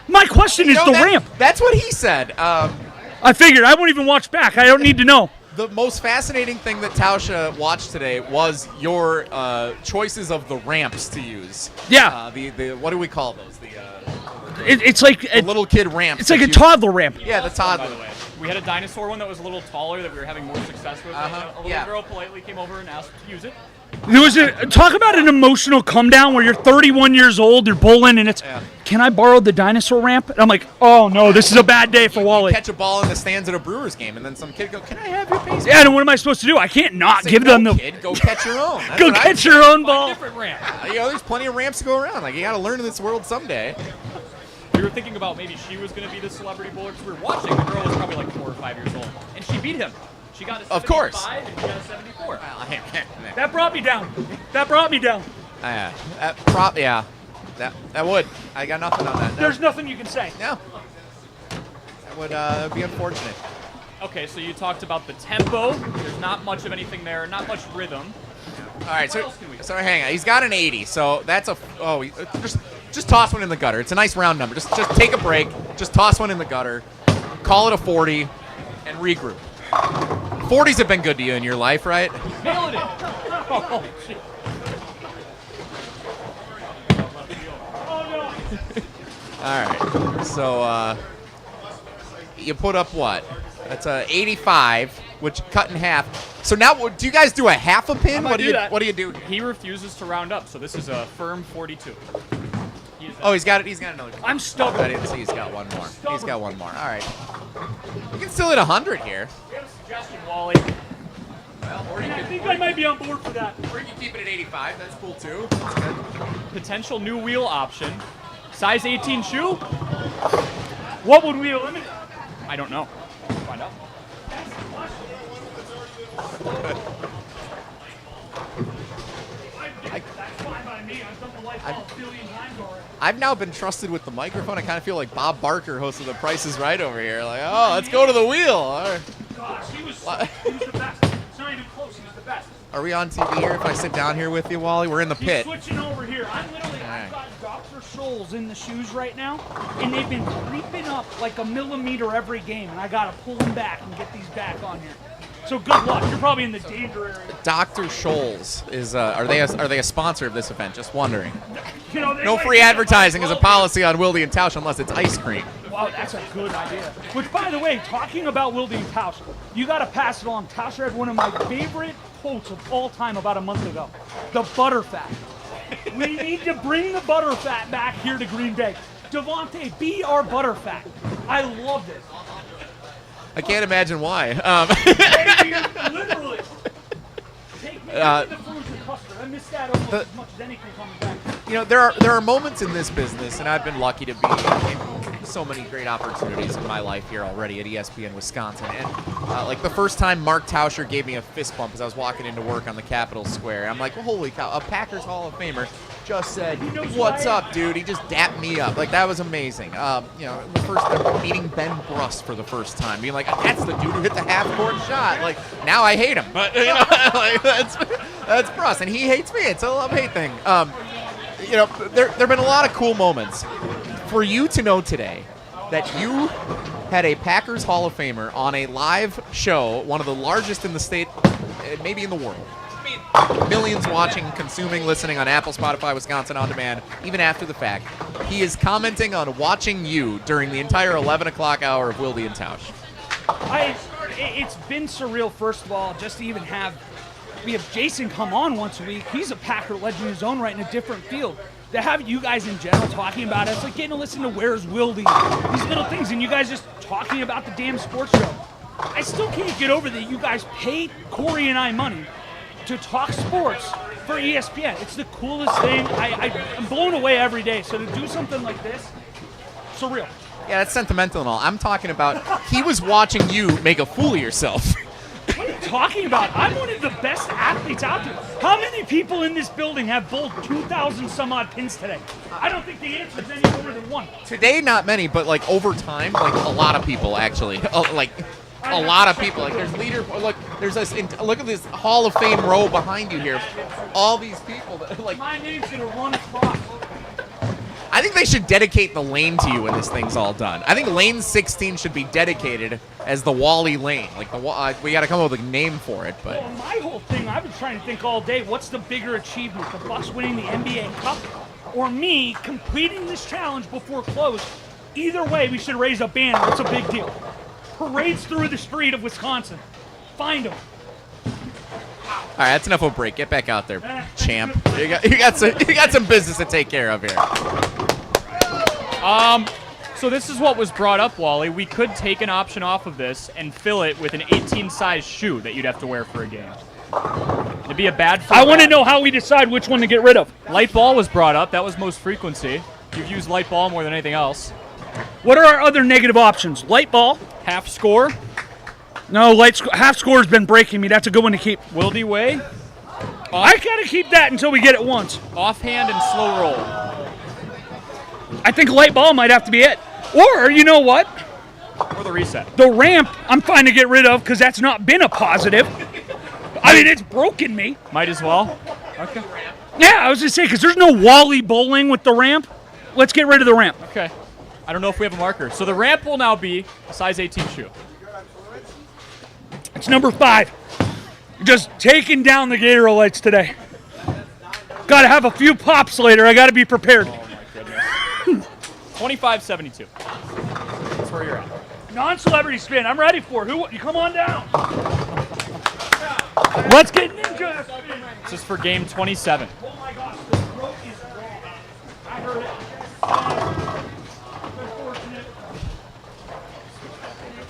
My question is the ramp. That's what he said. I figured. I won't even watch back. I don't need to know. The most fascinating thing that Tausha watched today was your choices of the ramps to use. Yeah. The what do we call those? It's like The little kid ramps. it's like a that you- toddler ramp. Yeah, the By toddler. the way, we had a dinosaur one that was a little taller that we were having more success with. Uh-huh, A little yeah. girl politely came over and asked to use it. There was talk about an emotional come down where you're 31 years old, you're bowling, and it's, can I borrow the dinosaur ramp? And I'm like, oh no, this is a bad day for Wally. Catch a ball in the stands at a Brewers game, and then some kid go, "Can I have your pace?" Yeah, and what am I supposed to do? I can't not Say, give "No, them the kid, go catch your own. That's go what I catch say. your own Find a ball. different ramp. You know, there's plenty of ramps to go around. Like, you got to learn in this world someday. We were thinking about maybe she was going to be the celebrity bowler because we were watching. The girl was probably like 4 or 5 years old, and she beat him. She got a 75 Of course. and he got a 74. That brought me down. That brought me down. That would. I got nothing on that. No. There's nothing you can say. No. That would be unfortunate. Okay, so you talked about the tempo. There's not much of anything there, not much rhythm. All right, What else can we do? so hang on. He's got an 80, so that's just toss one in the gutter. It's a nice round number. Just take a break. Just toss one in the gutter. Call it a 40, and regroup. 40s have been good to you in your life, right? Nailed it. Oh, shit. All right. So you put up what? That's a 85, which cut in half. So now, do you guys do a half a pin? might do that. What do you do? He refuses to round up, so this is a firm 42. Oh, he's got it. He's got another. I'm I stubborn. didn't see. He's got one more. He's got one more. All right. You can still hit 100 here. We have a suggestion, Wally. Well, or you I can, think I might be on board for that. or you can keep it at 85. That's cool too. That's good. Potential new wheel option. Size 18 shoe? What would we eliminate? I don't know. Find out. That's fine by me. I've done the life a billion times already. I've now been trusted with the microphone. I kind of feel like Bob Barker, host of The Price is Right over here. Like, oh, let's go to the wheel. All right. Gosh, he was the best. It's not even close. He was the best. Are we on TV here if I sit down here with you, Wally? We're in the He's pit. switching over here. I'm literally, Alright. I've got doctor soles in the shoes right now, and they've been creeping up like a millimeter every game, and I gotta pull them back and get these back on here. So good luck. You're probably in the danger area. Dr. Scholl's is are they a sponsor of this event? Just wondering. You know, they No might free be- advertising is a policy on Wildy and Tausch unless it's ice cream. Wow, that's a good idea. Which, by the way, talking about Wildy and Tausch, you got to pass it on. Tausch had one of my favorite quotes of all time about a month ago. The butterfat. We need to bring the butterfat back here to Green Bay. Devontae, be our butterfat. I love this. I can't imagine why. Literally. Take me to the frozen custard. I miss that almost as much as anything coming back. You know, there are moments in this business, and I've been lucky to be in so many great opportunities in my life here already at ESPN Wisconsin. And like the first time Mark Tauscher gave me a fist bump as I was walking into work on the Capitol Square, I'm like, well, holy cow, a Packers Hall of Famer just said, "What's up, dude?" He just dapped me up. Like, that was amazing. You know, the first time meeting Ben Brust for the first time, being like, that's the dude who hit the half-court shot. Like, now I hate him, but you know, like, that's Brust, and he hates me. It's a love-hate thing. You know, there've been a lot of cool moments. For you to know today that you had a Packers Hall of Famer on a live show, one of the largest in the state, maybe in the world. Millions watching, consuming, listening on Apple, Spotify, Wisconsin On Demand, even after the fact. He is commenting on watching you during the entire 11 o'clock hour of Wildy and Tausch. It's been surreal, first of all, just to even we have Jason come on once a week. He's a Packer legend in his own right in a different field. To have you guys in general talking about it, it's like getting to listen to Where's Wildy, these little things, and you guys just talking about the damn sports show. I still can't get over that you guys paid Corey and I money to talk sports for ESPN. It's the coolest thing. I'm blown away every day. So to do something like this, surreal. Yeah, that's sentimental and all. I'm talking about he was watching you make a fool of yourself. What are you talking about? I'm one of the best athletes out there. How many people in this building have bowled 2,000 some odd pins today? I don't think the answer is any more than one. Today, not many, but like over time, like a lot of people actually. Like a lot of people. Like there's look at this Hall of Fame row behind you here. All these people that like. My name's gonna run across. I think they should dedicate the lane to you when this thing's all done. I think lane 16 should be dedicated as the Wally lane. Like we got to come up with a name for it, but. Well, my whole thing, I've been trying to think all day. What's the bigger achievement? The Bucks winning the NBA Cup, or me completing this challenge before close? Either way, we should raise a banner. It's a big deal. Parades through the street of Wisconsin. Find them. All right, that's enough of a break. Get back out there, champ. You got some business to take care of here. So this is what was brought up, Wally. We could take an option off of this and fill it with an 18-size shoe that you'd have to wear for a game. It'd be a bad fit. I want to know how we decide which one to get rid of. Light ball was brought up. That was most frequency. You've used light ball more than anything else. What are our other negative options? Light ball. Half score. No, half score has been breaking me. That's a good one to keep. Wildy way. I gotta keep that until we get it once. Offhand and slow roll. I think light ball might have to be it. Or, you know what? Or the reset. The ramp, I'm fine to get rid of because that's not been a positive. I mean, it's broken me. Might as well. Okay. Yeah, I was going to say, because there's no Wally bowling with the ramp. Let's get rid of the ramp. Okay. I don't know if we have a marker. So the ramp will now be a size 18 shoe. It's number 5. Just taking down the Gator lights today. Got to have a few pops later. I got to be prepared. Oh, my goodness. 25-72. That's where you're at. Non-celebrity spin. I'm ready for it. You come on down. Let's get ninja spin. This is for game 27. Oh my gosh, the throat is raw. I heard it. Unfortunate.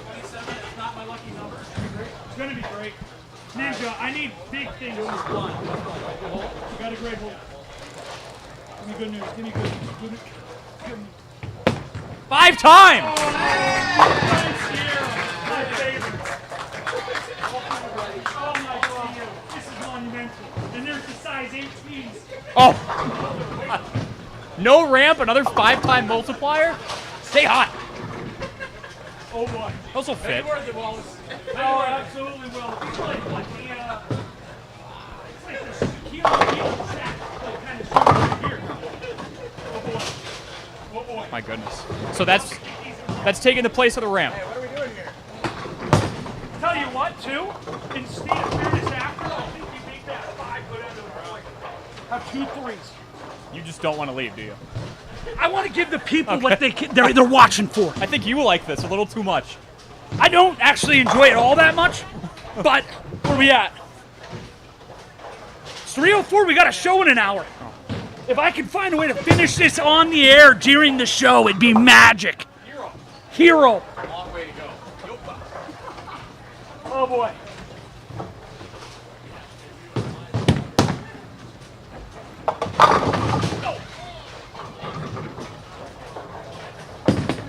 27 is not my lucky number. It's gonna be great. Ninja, I need big things in this blind. You got a great hold. Give me good news. Give me good news. Good news. 5 times! My favorite. Oh my God. This is monumental. And there's the size 18s. Oh! No ramp, another 5-time multiplier? Stay hot. Oh boy. Those will fit. Oh, absolutely will. It's like what the Shaquille O'Neal sack kind of shoe right here. Oh boy. My goodness. So that's taking the place of the ramp. Tell you what, too, instead of fairness after, I think you make that 5 go down to a 4. Have 2 threes. You just don't want to leave, do you? I want to give the people what they're watching for. I think you will like this a little too much. I don't actually enjoy it all that much, but where we at? It's 3:04. We got a show in an hour. If I could find a way to finish this on the air during the show, it'd be magic. Hero. Long way to go. Oh boy.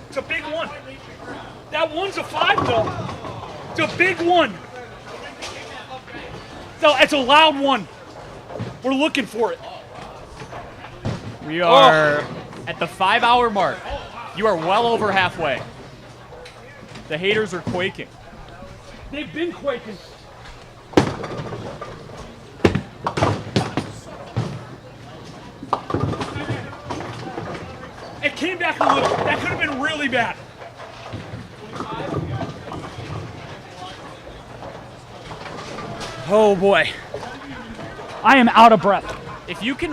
It's a big one. That one's a 5 though. It's a big one. So it's a loud one. We're looking for it. We are at the 5-hour mark. You are well over halfway. The haters are quaking. They've been quaking. It came back a little. That could have been really bad. Oh boy. I am out of breath. If you can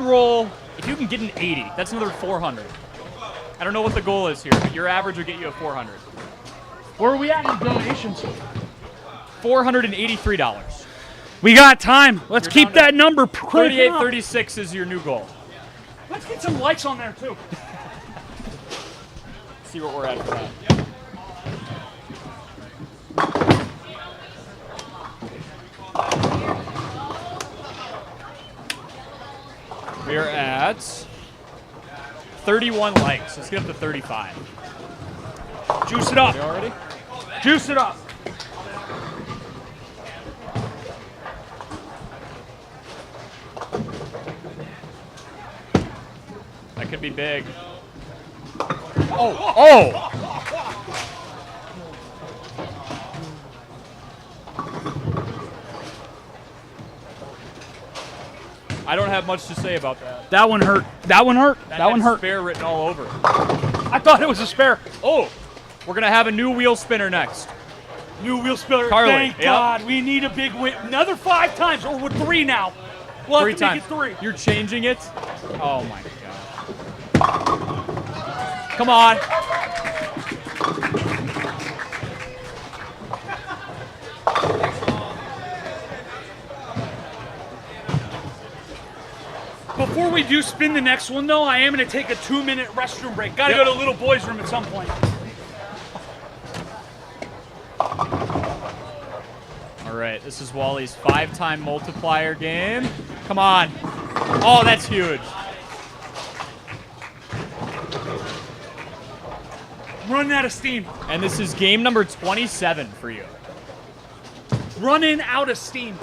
get an 80, that's another 400. I don't know what the goal is here, but your average will get you a 400. Where are we at in donations? $483. We got time. Let's You're keep down to that number cranking up. 3836 is your new goal. Let's get some likes on there too. See what we're at for that. We are at 31 likes. Let's get up to 35. Juice it up. You already? Juice it up. That could be big. Oh! I don't have much to say about that. That one hurt. That one hurt. That one hurt. Spare written all over it. I thought it was a spare. Oh! We're going to have a new wheel spinner next. New wheel spinner. Carly, Thank yep. God. We need a big win. Another 5 times, or we're 3 now. We'll 3 have to times. make it 3. You're changing it? Oh my God. Come on. Before we do spin the next one, though, I am going to take a 2-minute restroom break. Got to go to little boys' room at some point. All right, this is Wally's 5-time multiplier game. Come on. Oh, that's huge. Running out of steam. And this is game number 27 for you. Running out of steam.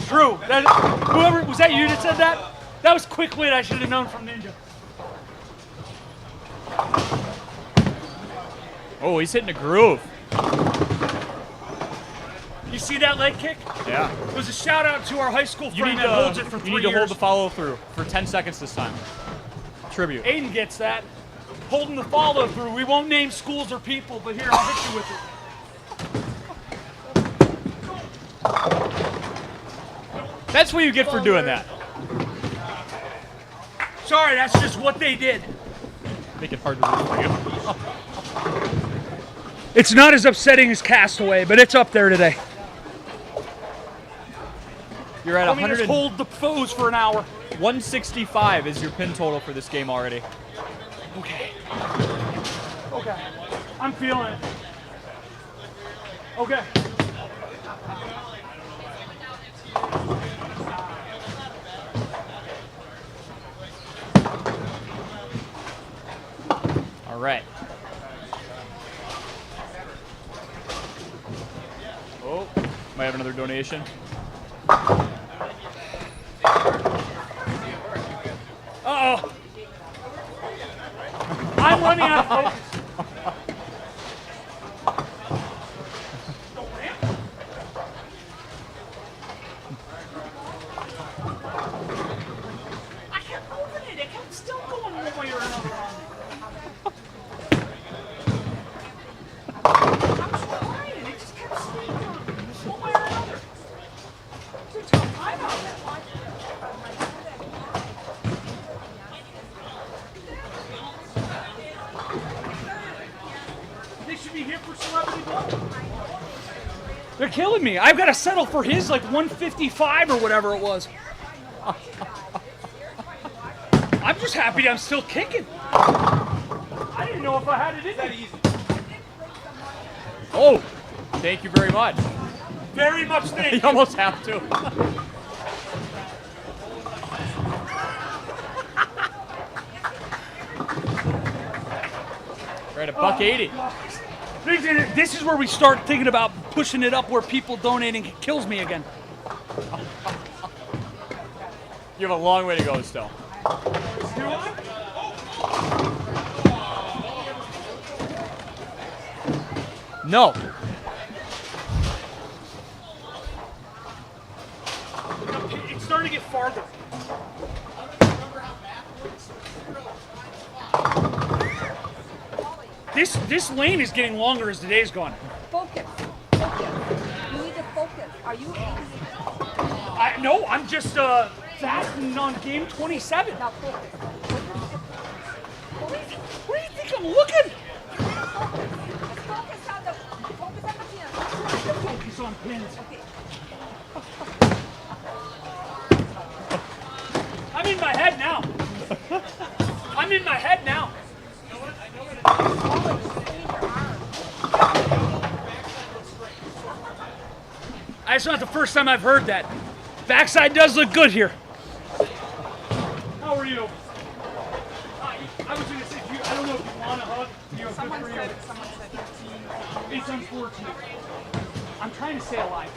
True. Whoever was that you that said that? That was quick wit. I should have known from Ninja. Oh, he's hitting a groove. You see that leg kick? Yeah. It was a shout out to our high school friend that holds it for 3 years. You need to hold the follow through for 10 seconds this time. Tribute. Aiden gets that. Holding the follow through. We won't name schools or people, but here, I'll hit you with it. That's what you get for doing that. Sorry, that's just what they did. Make it hard to root for you. It's not as upsetting as Castaway, but it's up there today. You're at Let me just hold the foes for an hour. 165 is your pin total for this game already. Okay. Okay. I'm feeling it. Okay. All right. Oh, might have another donation. Uh-oh. I'm running out of focus. They're killing me. I've got to settle for his like 155 or whatever it was. I'm just happy that I'm still kicking. I didn't know if I had it in me. Oh, thank you very much. Very much thank You you. almost have to. We're at $1.80. This is where we start thinking about pushing it up where people donating kills me again. You have a long way to go still. No. It's starting to get farther. This lane is getting longer as the day's gone. Focus. Focus. You need to focus. Are you No, I'm just fastening on game 27. now focus? Where do you think I'm looking? Focus on the pin. Focus on pins. Okay. I'm in my head now. I'm in my head now. It's not the first time I've heard that. Backside does look good here. How are you? I was going to say, I don't know if you want a hug. Someone said 15. It's unfortunate. I'm trying to stay alive.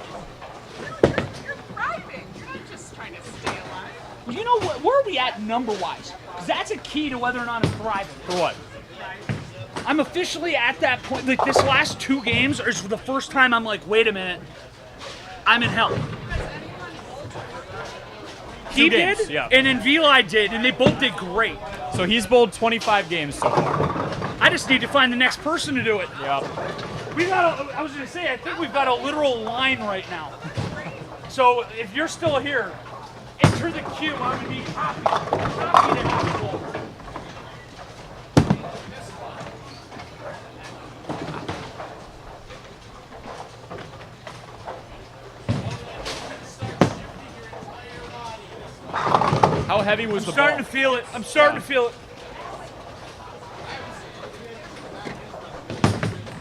You're thriving. You're not just trying to stay alive. Well, you know what? Where are we at number-wise? Because that's a key to whether or not I'm thriving. For what? I'm officially at that point. Like, this last 2 games is the first time I'm like, wait a minute. I'm in hell. He games, did, yeah. and then Vili did, and they both did great. So he's bowled 25 games so far. I just need to find the next person to do it. Yep. I was going to say, I think we've got a literal line right now. So if you're still here, enter the queue. I'm going to be happy to have you over. How heavy was the Starting ball? to feel it. I'm starting to feel it.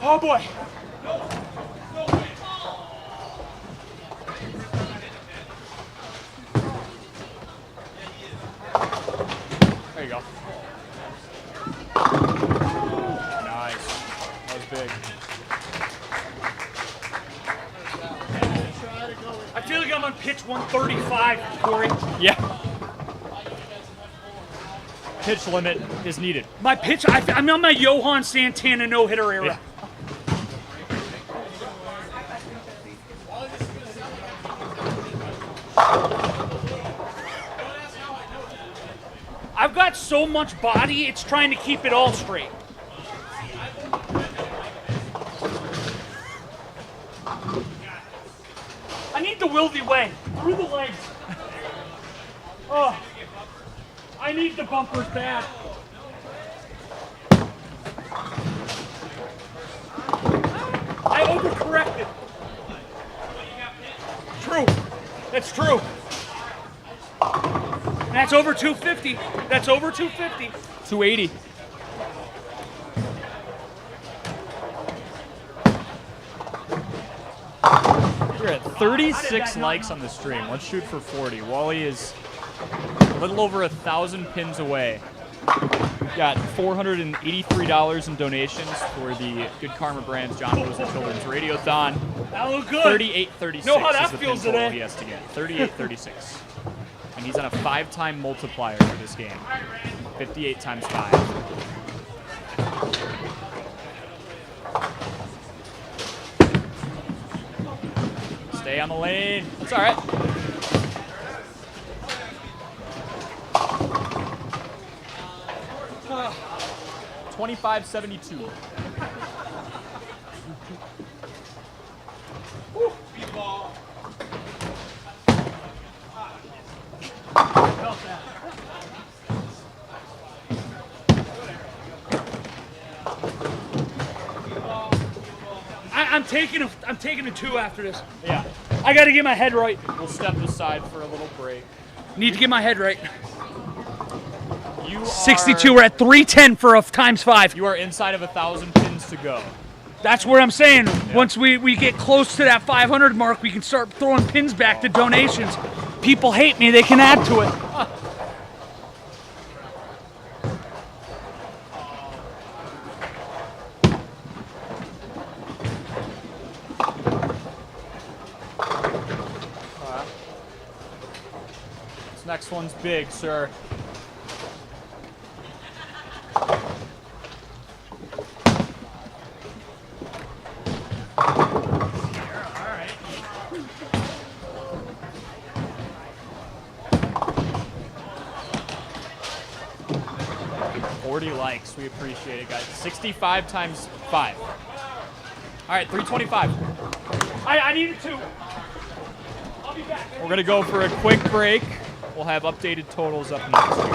Oh boy. There you go. Nice. That was big. I feel like I'm on pitch 135, Corey. Yeah. Pitch limit is needed. My pitch, I'm on my Johan Santana no-hitter era. Yeah. I've got so much body, it's trying to keep it all straight. I need the Wildy way, through the legs. Oh, I need the bumpers bad. I overcorrected. True. That's true. And that's over 250. That's over 250. 280. We're at 36 likes on the stream. Let's shoot for 40. Wally is a little over 1,000 pins away. Got $483 in donations for the Good Karma Brands John Rosen Children's Radiothon. That look good. 38.36 Know how that is the pin feels total today. he has to get. 38.36. And he's on a 5-time multiplier for this game. 58 times 5. Stay on the lane. That's all right. Uh, 25.72. I'm taking a 2 after this. Yeah. I got to get my head right. We'll step aside for a little break. Need to get my head right. You 62. We're at 310 for a ×5. You are inside of 1,000 pins to go. That's what I'm saying. Once we get close to that 500 mark, we can start throwing pins back to donations. People hate me. They can add to it. This next one's big, sir. Likes. We appreciate it, guys. 65 times 5. All right, 325. I need it too. I'll be back. We're going to go for a quick break. We'll have updated totals up next.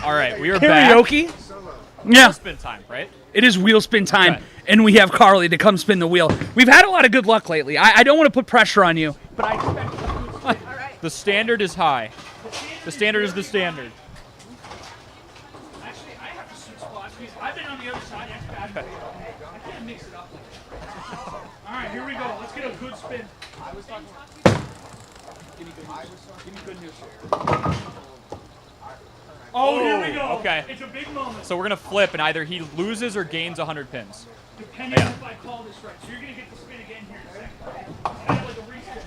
All right, we are back. Karaoke? Yeah. Spin time, right? It is wheel spin time, Okay. and we have Carly to come spin the wheel. We've had a lot of good luck lately. I don't want to put pressure on you, but I expect The standard is high. The standard is the standard. Actually, I have to switch spots because I've been on the other side. I can't mix it up. All right, here we go. Let's get a good spin. Give me good news. Oh, here we go. Okay. It's a big moment. So we're going to flip, and either he loses or gains 100 pins. Depending Yeah. if I call this right. So you're going to get the spin again here in a second. Kind of like a respin.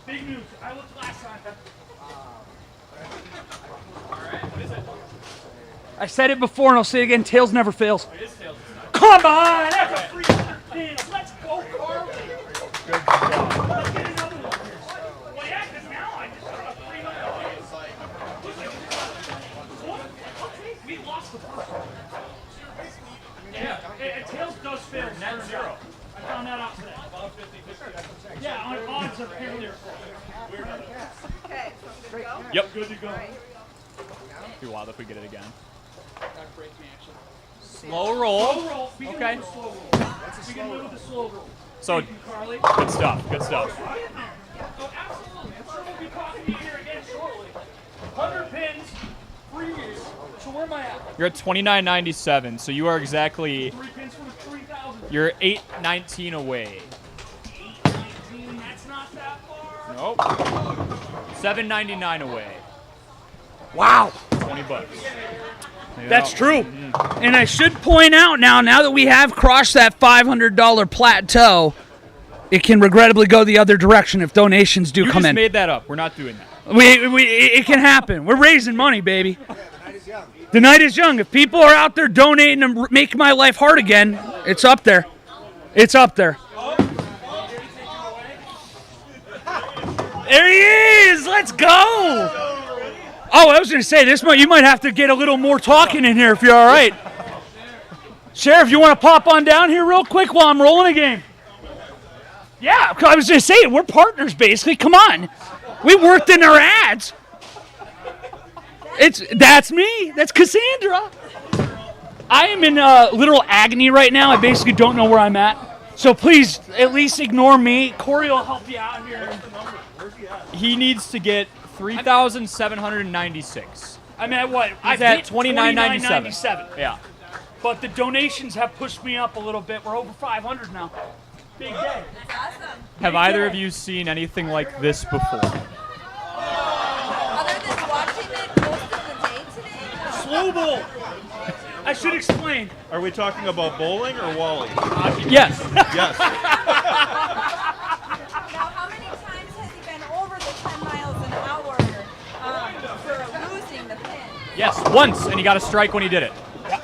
Big news. I looked last time. I said it before, and I'll say it again. Tails never fails. Come on! That's a free 100 pins. Let's go, Carly. Let's get another one here. Well, yeah, because now I just got a free 100 pins. We lost the first one. Yeah, and Tails does fail. Net zero. I found that out today. Yeah, on odds are failure. Okay, so I'm good to go? Yep. Good to go. Be wild if we get it again. Slow roll. Slow roll. We can Okay. live with slow roll. We can live with the slow roll. So, Thank you, Carly. good stuff. Good stuff. Oh, absolutely. I'm sure we'll be talking to you here again shortly. 100 pins, free years. So where am I at? You're at 29.97, so you are exactly 3 pins for the 3,000. you're 8.19 away. 819, that's not that far. Nope. 7.99 away. Wow. 20 bucks. That's true. And I should point out now that we have crossed that $500 plateau, it can regrettably go the other direction if donations do You come just in. made that up. We're not doing that. It can happen. We're raising money, baby. The night is young. If people are out there donating and making my life hard again, it's up there. It's up there. There he is. Let's go. Oh, I was going to say, you might have to get a little more talking in here if you're all right. Sheriff, you want to pop on down here real quick while I'm rolling a game? Yeah, I was going to say, we're partners, basically. Come on. We worked in our ads. That's me. That's Cassandra. I am in literal agony right now. I basically don't know where I'm at. So please, at least ignore me. Corey will help you out here. He needs to get 3,796. I mean, what? He's at 29.97. Yeah. But the donations have pushed me up a little bit. We're over 500 now. Big day. Awesome. Have either of you seen anything like this before? Other than watching it most of the day today? Slow bowl. I should explain. Are we talking about bowling or Wally? Yes. Yes. Now, how many times has he been over the 10 miles an hour for losing the pin? Yes, once, and he got a strike when he did it.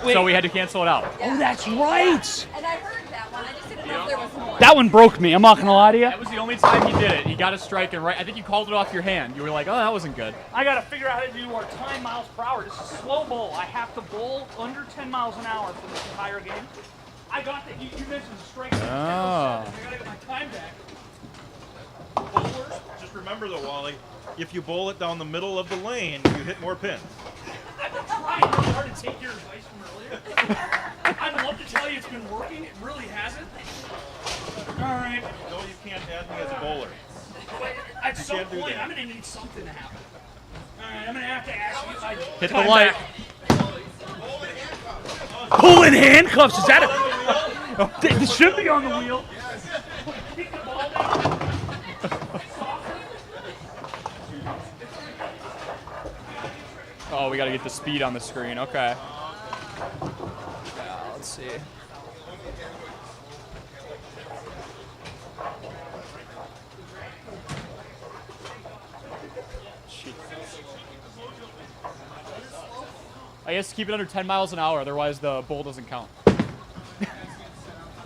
Wait. So we had to cancel it out. Oh, that's right. And I heard that one. I just didn't know if there was more. That one broke me. I'm not going to lie to you. That was the only time he did it. He got a strike, and I think you called it off your hand. You were like, oh, that wasn't good. I got to figure out how to do our time miles per hour. This is slow bowl. I have to bowl under 10 miles an hour for this entire game. I got that. You mentioned the strike. Oh. I got to get my time back. Bowlers, just remember though, Wally, if you bowl it down the middle of the lane, you hit more pins. I've been trying really hard to take your advice from earlier. I'd love to tell you it's been working. It really hasn't. All right. No, you can't add me as a bowler. At some can't do point, that. I'm going to need something to happen. All right, I'm going to have to ask you if I Hit the time light. back. Pulling handcuffs. Is that a... This should be on the wheel. Kick the ball down. Oh, we got to get the speed on the screen. Okay. Let's see. I guess keep it under 10 miles an hour, otherwise the bowl doesn't count.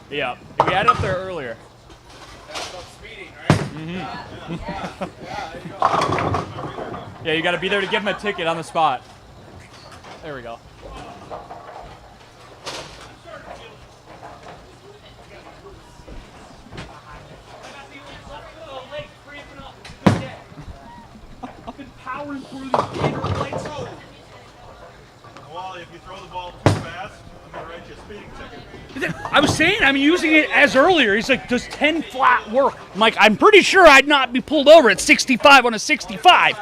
Yeah, we had it up there earlier. That's about speeding, right? Yeah, you got to be there to give him a ticket on the spot. There we go. I've been powering through these gator lights. Wally, if you throw the ball too fast, I'm going to write you a speeding ticket. I was saying I'm using it as earlier. He's like, does 10 flat work? I'm like, I'm pretty sure I'd not be pulled over at 65 on a 65.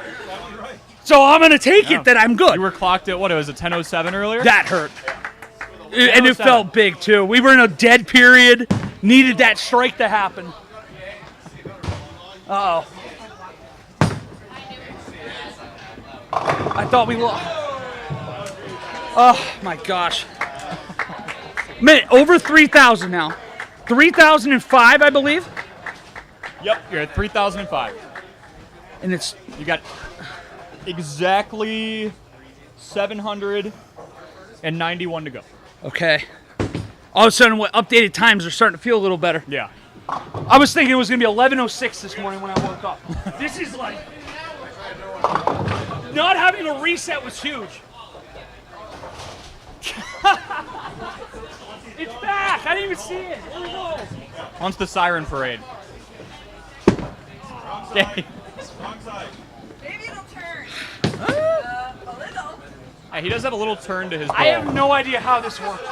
So I'm going to take it that I'm good. You were clocked at, what, it was a 10:07 earlier? That hurt. And it felt big, too. We were in a dead period. Needed that strike to happen. Uh-oh. I thought we lost. Oh, my gosh. Man, over 3,000 now. 3,005, I believe. Yep, you're at 3,005. And it's... You got exactly 791 to go. Okay. All of a sudden, updated times are starting to feel a little better. Yeah. I was thinking it was going to be 11:06 this morning when I woke up. This is like... Not having a reset was huge. It's back! I didn't even see it. There we go. Once the siren parade. Wrong side. Maybe it'll turn. A little. Hey, he does have a little turn to his ball. I have no idea how this works.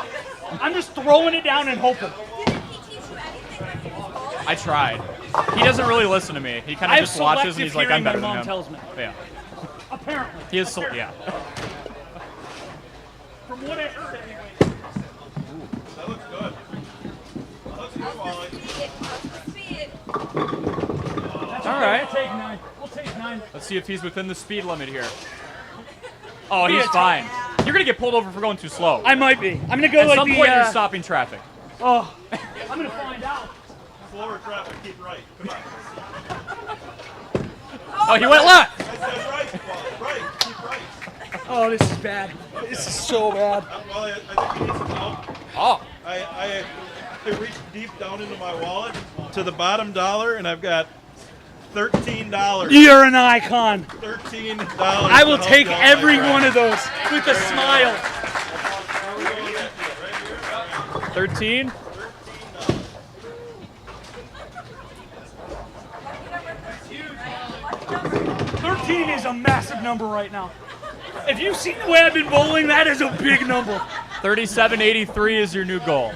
I'm just throwing it down and hoping. Didn't he teach you anything with his ball? I tried. He doesn't really listen to me. He kind I of have just watches and he's like, I'm selective better hearing, than my him. mom tells me. Yeah. Apparently. He is, yeah. From what I heard anyway. That looks good. That looks good, Wally. Speed. All right. We'll take 9. We'll take 9. Let's see if he's within the speed limit here. Oh, he's fine. You're going to get pulled over for going too slow. I might be. I'm going to go At like some the... point, you're stopping traffic. Oh, I'm going to find out. Slower traffic, keep right. Come on. Oh, he went left. I said right, Wally. Right, keep right. Oh, this is bad. This is so bad. Wally, I think you need some help. Oh. I reached deep down into my wallet to the bottom dollar, and I've got $13. You're an icon. $13. I will take every one of those with a smile. 13. $13 is a massive number right now. If you've seen the way I've been bowling, that is a big number. 3783 is your new goal.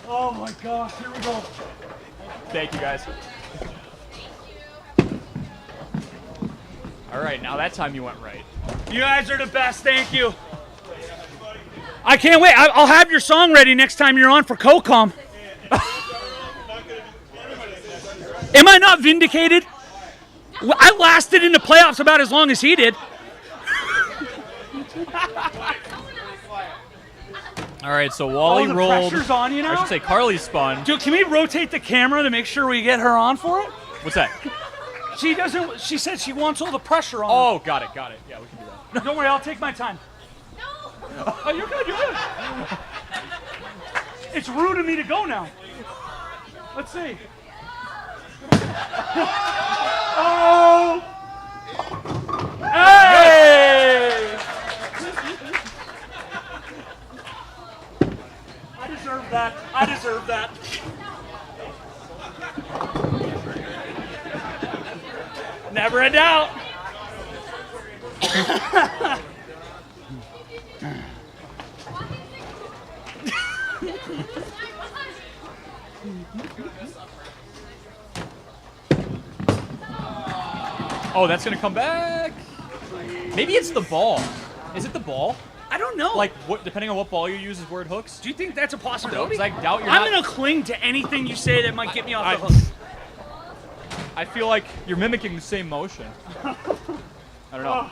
Oh my gosh, here we go. Thank you, guys. All right, now that time you went right. You guys are the best, thank you. I can't wait. I'll have your song ready next time you're on for CoCom. Am I not vindicated? I lasted in the playoffs about as long as he did. All right, so Wally the rolled. pressure's on you now? I should say Carly spun. Dude, can we rotate the camera to make sure we get her on for it? What's that? She doesn't. She said she wants all the pressure on. Oh, got it. Yeah, we can do that. Don't worry, I'll take my time. No. Oh, you're good. You're good. It's rude of me to go now. Let's see. Oh! Hey! I deserve that. I deserve that. Never a doubt. Oh, that's going to come back. Maybe it's the ball. Is it the ball? I don't know. Like, what? Depending on what ball you use is where it hooks? Do you think that's a possibility? Because I doubt you're I'm not... going to cling to anything you say that might get me off the hook. I feel like you're mimicking the same motion. I don't know.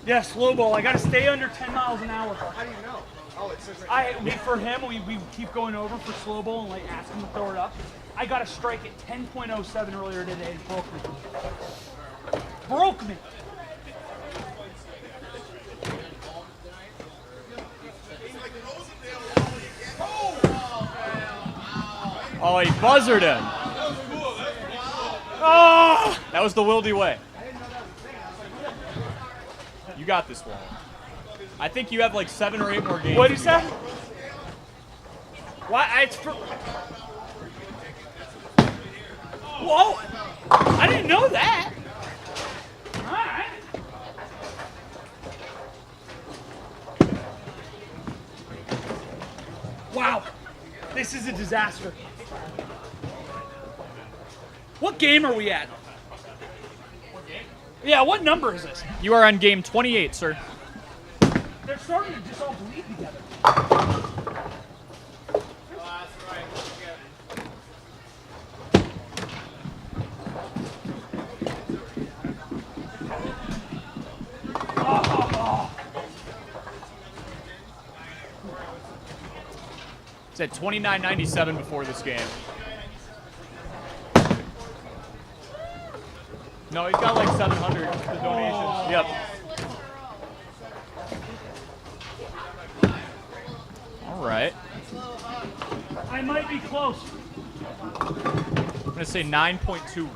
Yeah, slow ball. I got to stay under 10 miles an hour. How do you know? Oh, it says right For him, we keep going over for slow ball and like ask him to throw it up. I got a strike at 10.07 earlier today. It broke me. Broke me. Oh, he buzzed him. Oh! That was the Wildy way. You got this one. I think you have like 7 or 8 more games. What did you say? Why? It's for. Whoa! I didn't know that. All right. Wow, this is a disaster. What game are we at? Yeah, what number is this? You are on game 28, sir. They're starting to just all bleed together. It's at 29.97 before this game. No, he's got like 700 for the donations. Yep. All right. I might be close. I'm gonna say 9.2.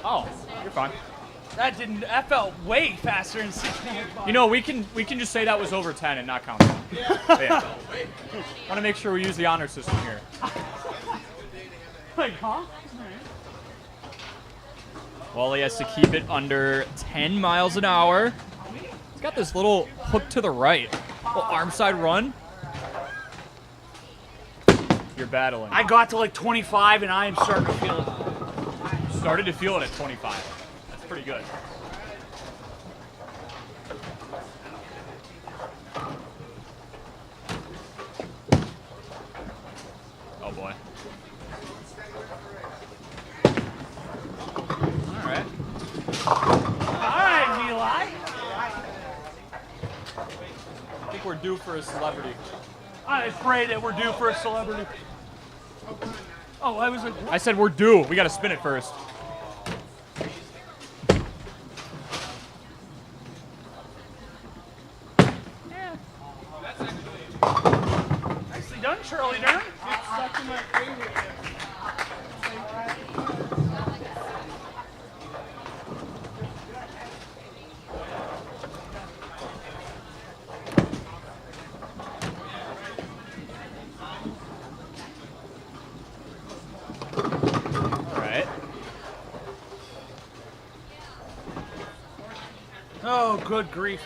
Oh, you're fine. That felt way faster than 16. You know, we can just say that was over 10 and not count it. Yeah. Want to make sure we use the honor system here. Like, huh? Wally has to keep it under 10 miles an hour. He's got this little hook to the right. Little arm side run. You're battling. I got to like 25 and I am starting to feel it. Started to feel it at 25. That's pretty good. Oh boy. All right. All right, Eli. I think we're due for a celebrity. I'm afraid that we're due for a celebrity. Oh, I was like, what? I said we're due. We got to spin it first. Nicely done, Shirley Dern. All right. Oh, good grief.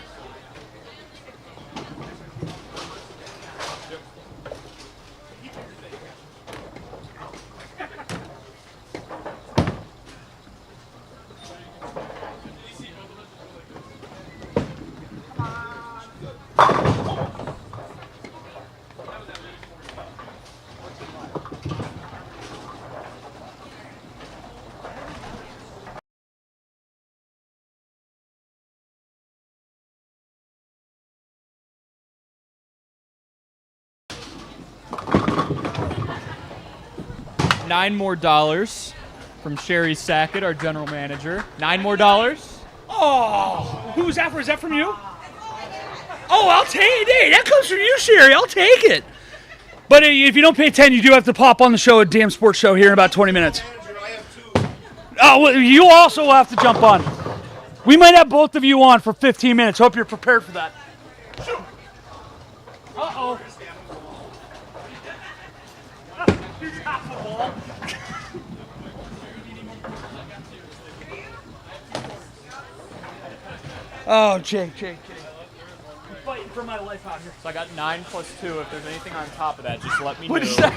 $9 more from Sherry Sackett, our general manager. $9 more. Oh, who's that for? Is that from you? Oh, I'll take it. Hey, that comes from you, Sherry. I'll take it. But if you don't pay 10, you do have to pop on the show at Damn Sports Show here in about 20 minutes. Oh, well, you also have to jump on. We might have both of you on for 15 minutes. Hope you're prepared for that. Uh-oh. He's half a ball. Oh, Jake. I'm fighting for my life out here. So I got 9 plus 2. If there's anything on top of that, just let me know. What is that?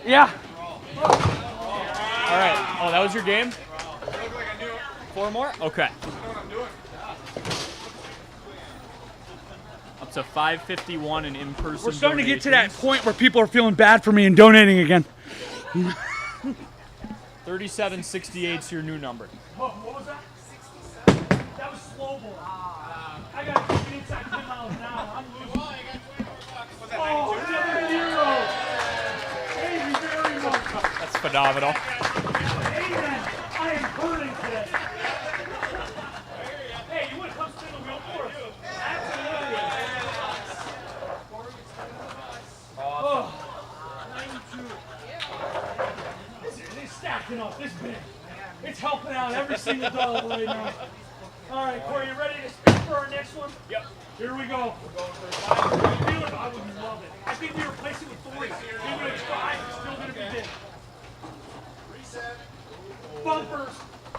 Yeah. All right. Oh, that was your game? 4 more? Okay. Up to 551 in in-person. We're starting to get to that point where people are feeling bad for me and donating again. 3768 is your new number. Oh, what was that? That was slow ball. I got to keep it inside 10 miles an hour. I'm losing. Oh, another hero. Thank you very much. That's phenomenal. Amen. I am hurting today. Hey, you want to come spin the wheel for us? Absolutely. Oh. 92. It's stacking up this big. It's helping out every single dollar right now. All right, Corey, you ready to spin for our next one? Yep. Here we go. We're going for 5. I would love it. I think we replace it with 3. Maybe it's 5. It's still going to be big. Reset. Bumpers.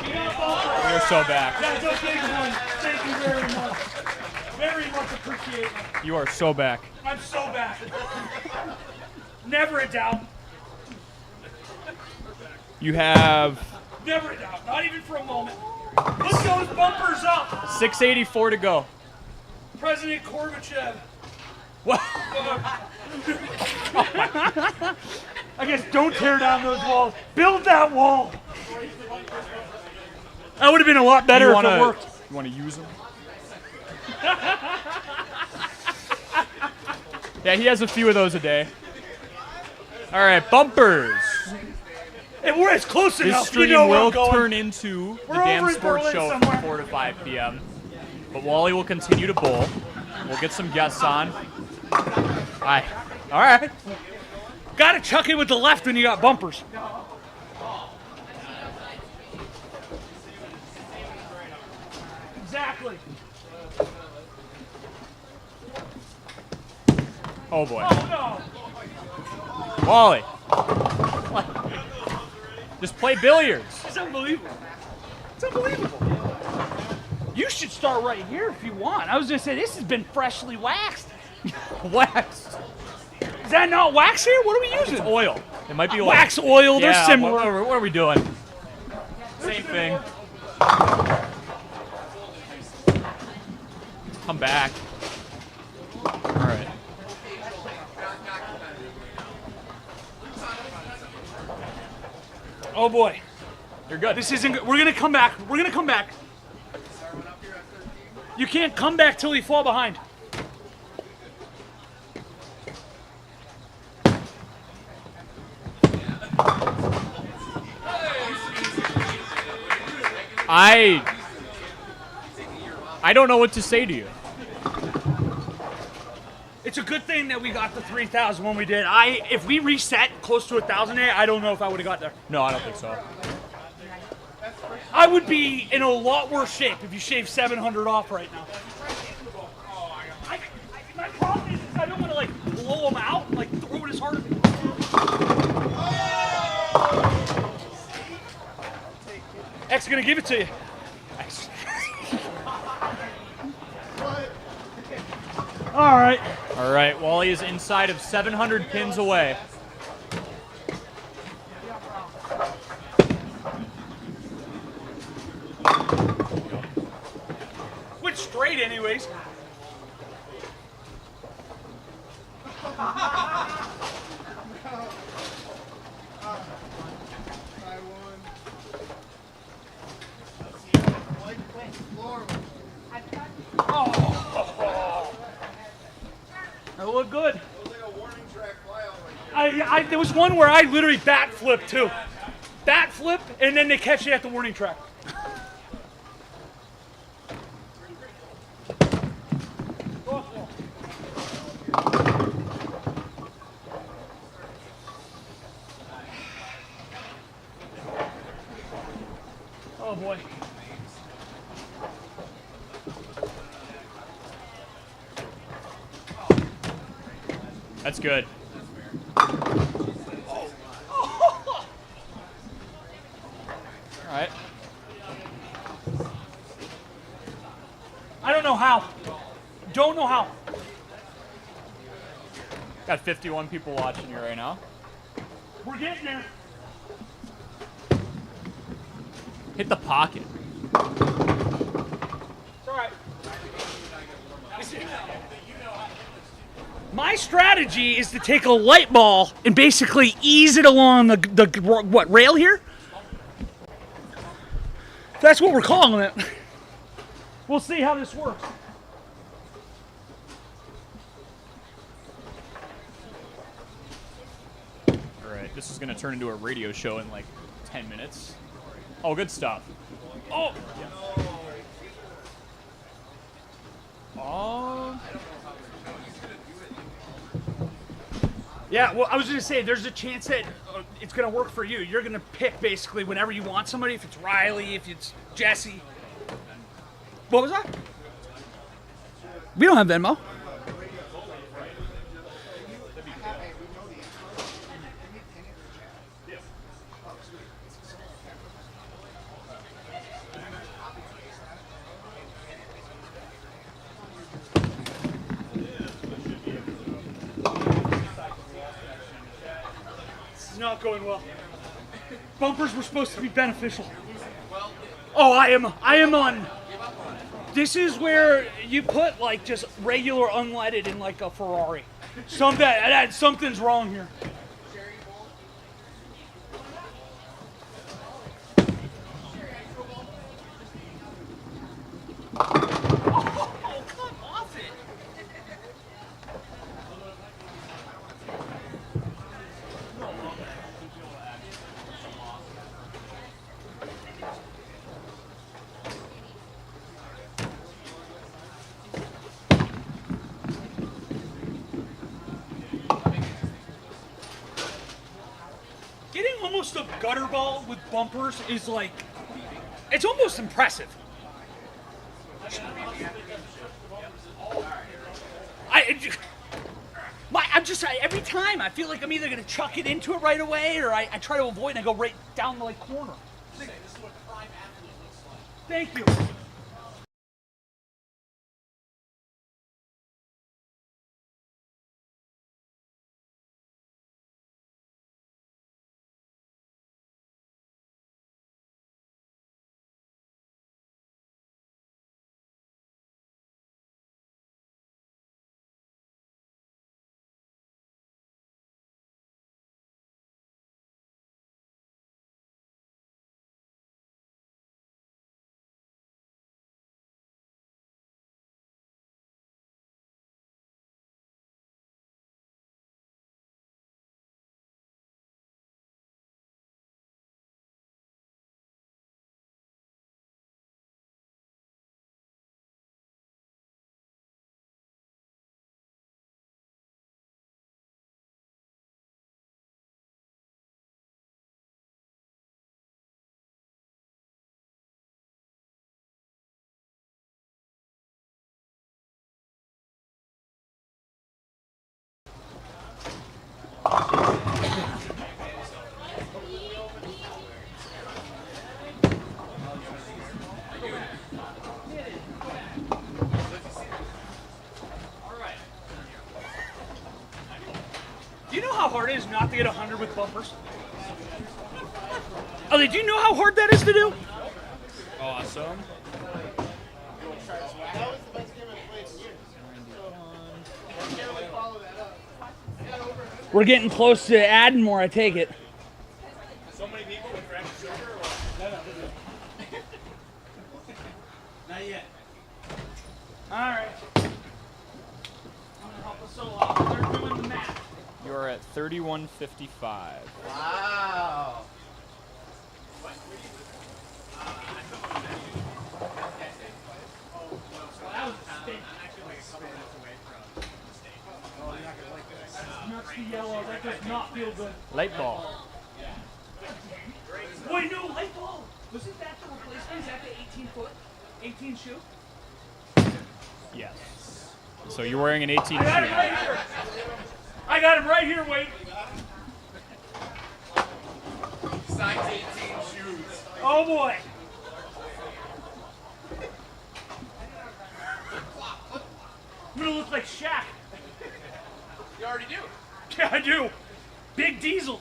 We got bumpers. You're so back. That's a big one. Thank you very much. Very much appreciate it. You are so back. I'm so back. Never a doubt. You have Never a doubt. Not even for a moment. Put those bumpers up. 684 to go. President Gorbachev. What? I guess don't tear down those walls. Build that wall. That would have been a lot better if it worked. You want to use them? Yeah, he has a few of those a day. All right, bumpers. Hey, we're as close This enough. stream You know where will I'm going. turn into the We're Damn over in Sports Berlin Show somewhere. from 4 to 5 p.m. But Wally will continue to bowl. We'll get some guests on. Hi. All right. Got to chuck it with the left when you got bumpers. Exactly. Oh boy. Oh no. Wally. Just play billiards. It's unbelievable. It's unbelievable. You should start right here if you want. I was going to say, this has been freshly waxed. Waxed. Is that not wax here? What are we using? It's oil. It might be oil. Wax, oil, they're Yeah, similar. What are we doing? Same thing. Come back. All right. Oh boy. You're good. This isn't good. We're going to come back. We're going to come back. You can't come back till you fall behind. I don't know what to say to you. It's a good thing that we got the 3,000 when we did. If we reset close to 1,000 there, I don't know if I would have got there. No, I don't think so. I would be in a lot worse shape if you shave 700 off right now. My problem is I don't want to blow them out, throw it as hard as X gonna give it to you. All right. All right, Wally is inside of 700 pins away. Went straight anyways. That looked good. There was one where I literally bat flipped too. Bat flip, and then they catch you at the warning track. Oh boy. That's good. All right. I don't know how. Don't know how. Got 51 people watching you right now. We're getting there. Hit the pocket. It's all right. My strategy is to take a light ball and basically ease it along the rail here? That's what we're calling it. We'll see how this works. All right, this is gonna turn into a radio show in 10 minutes. Oh, good stuff. Oh. Oh. Yeah, well, I was going to say, there's a chance that it's going to work for you. You're going to pick basically whenever you want somebody, if it's Riley, if it's Jesse. What was that? We don't have Venmo. It's not going well. Bumpers were supposed to be beneficial. Oh, I am on. This is where you put like just regular unleaded in like a Ferrari. Something's wrong here. Almost a gutter ball with bumpers is like, it's almost impressive. Every time I feel like I'm either gonna chuck it into it right away or I try to avoid and I go right down the like corner. Thank you. Do you know how hard it is not to get 100 with bumpers? Oh, do you know how hard that is to do? Awesome. We're getting close to adding more, I take it. So many people with fractured shoulder? Not yet. All right. I'm going to help us so out. They're doing the math. You're at 31.55. Wow. Nuts to yellow. That does not feel good. Light ball. Wait, no, light ball. Wasn't that the replacement? Is that the 18-foot, 18 shoe? Yes. So you're wearing an 18 shoe. I got him right here. I got him right here, wait. Size 18 shoes. Oh, boy. I'm going to look like Shaq. You already do. Yeah, I do. Big Diesel.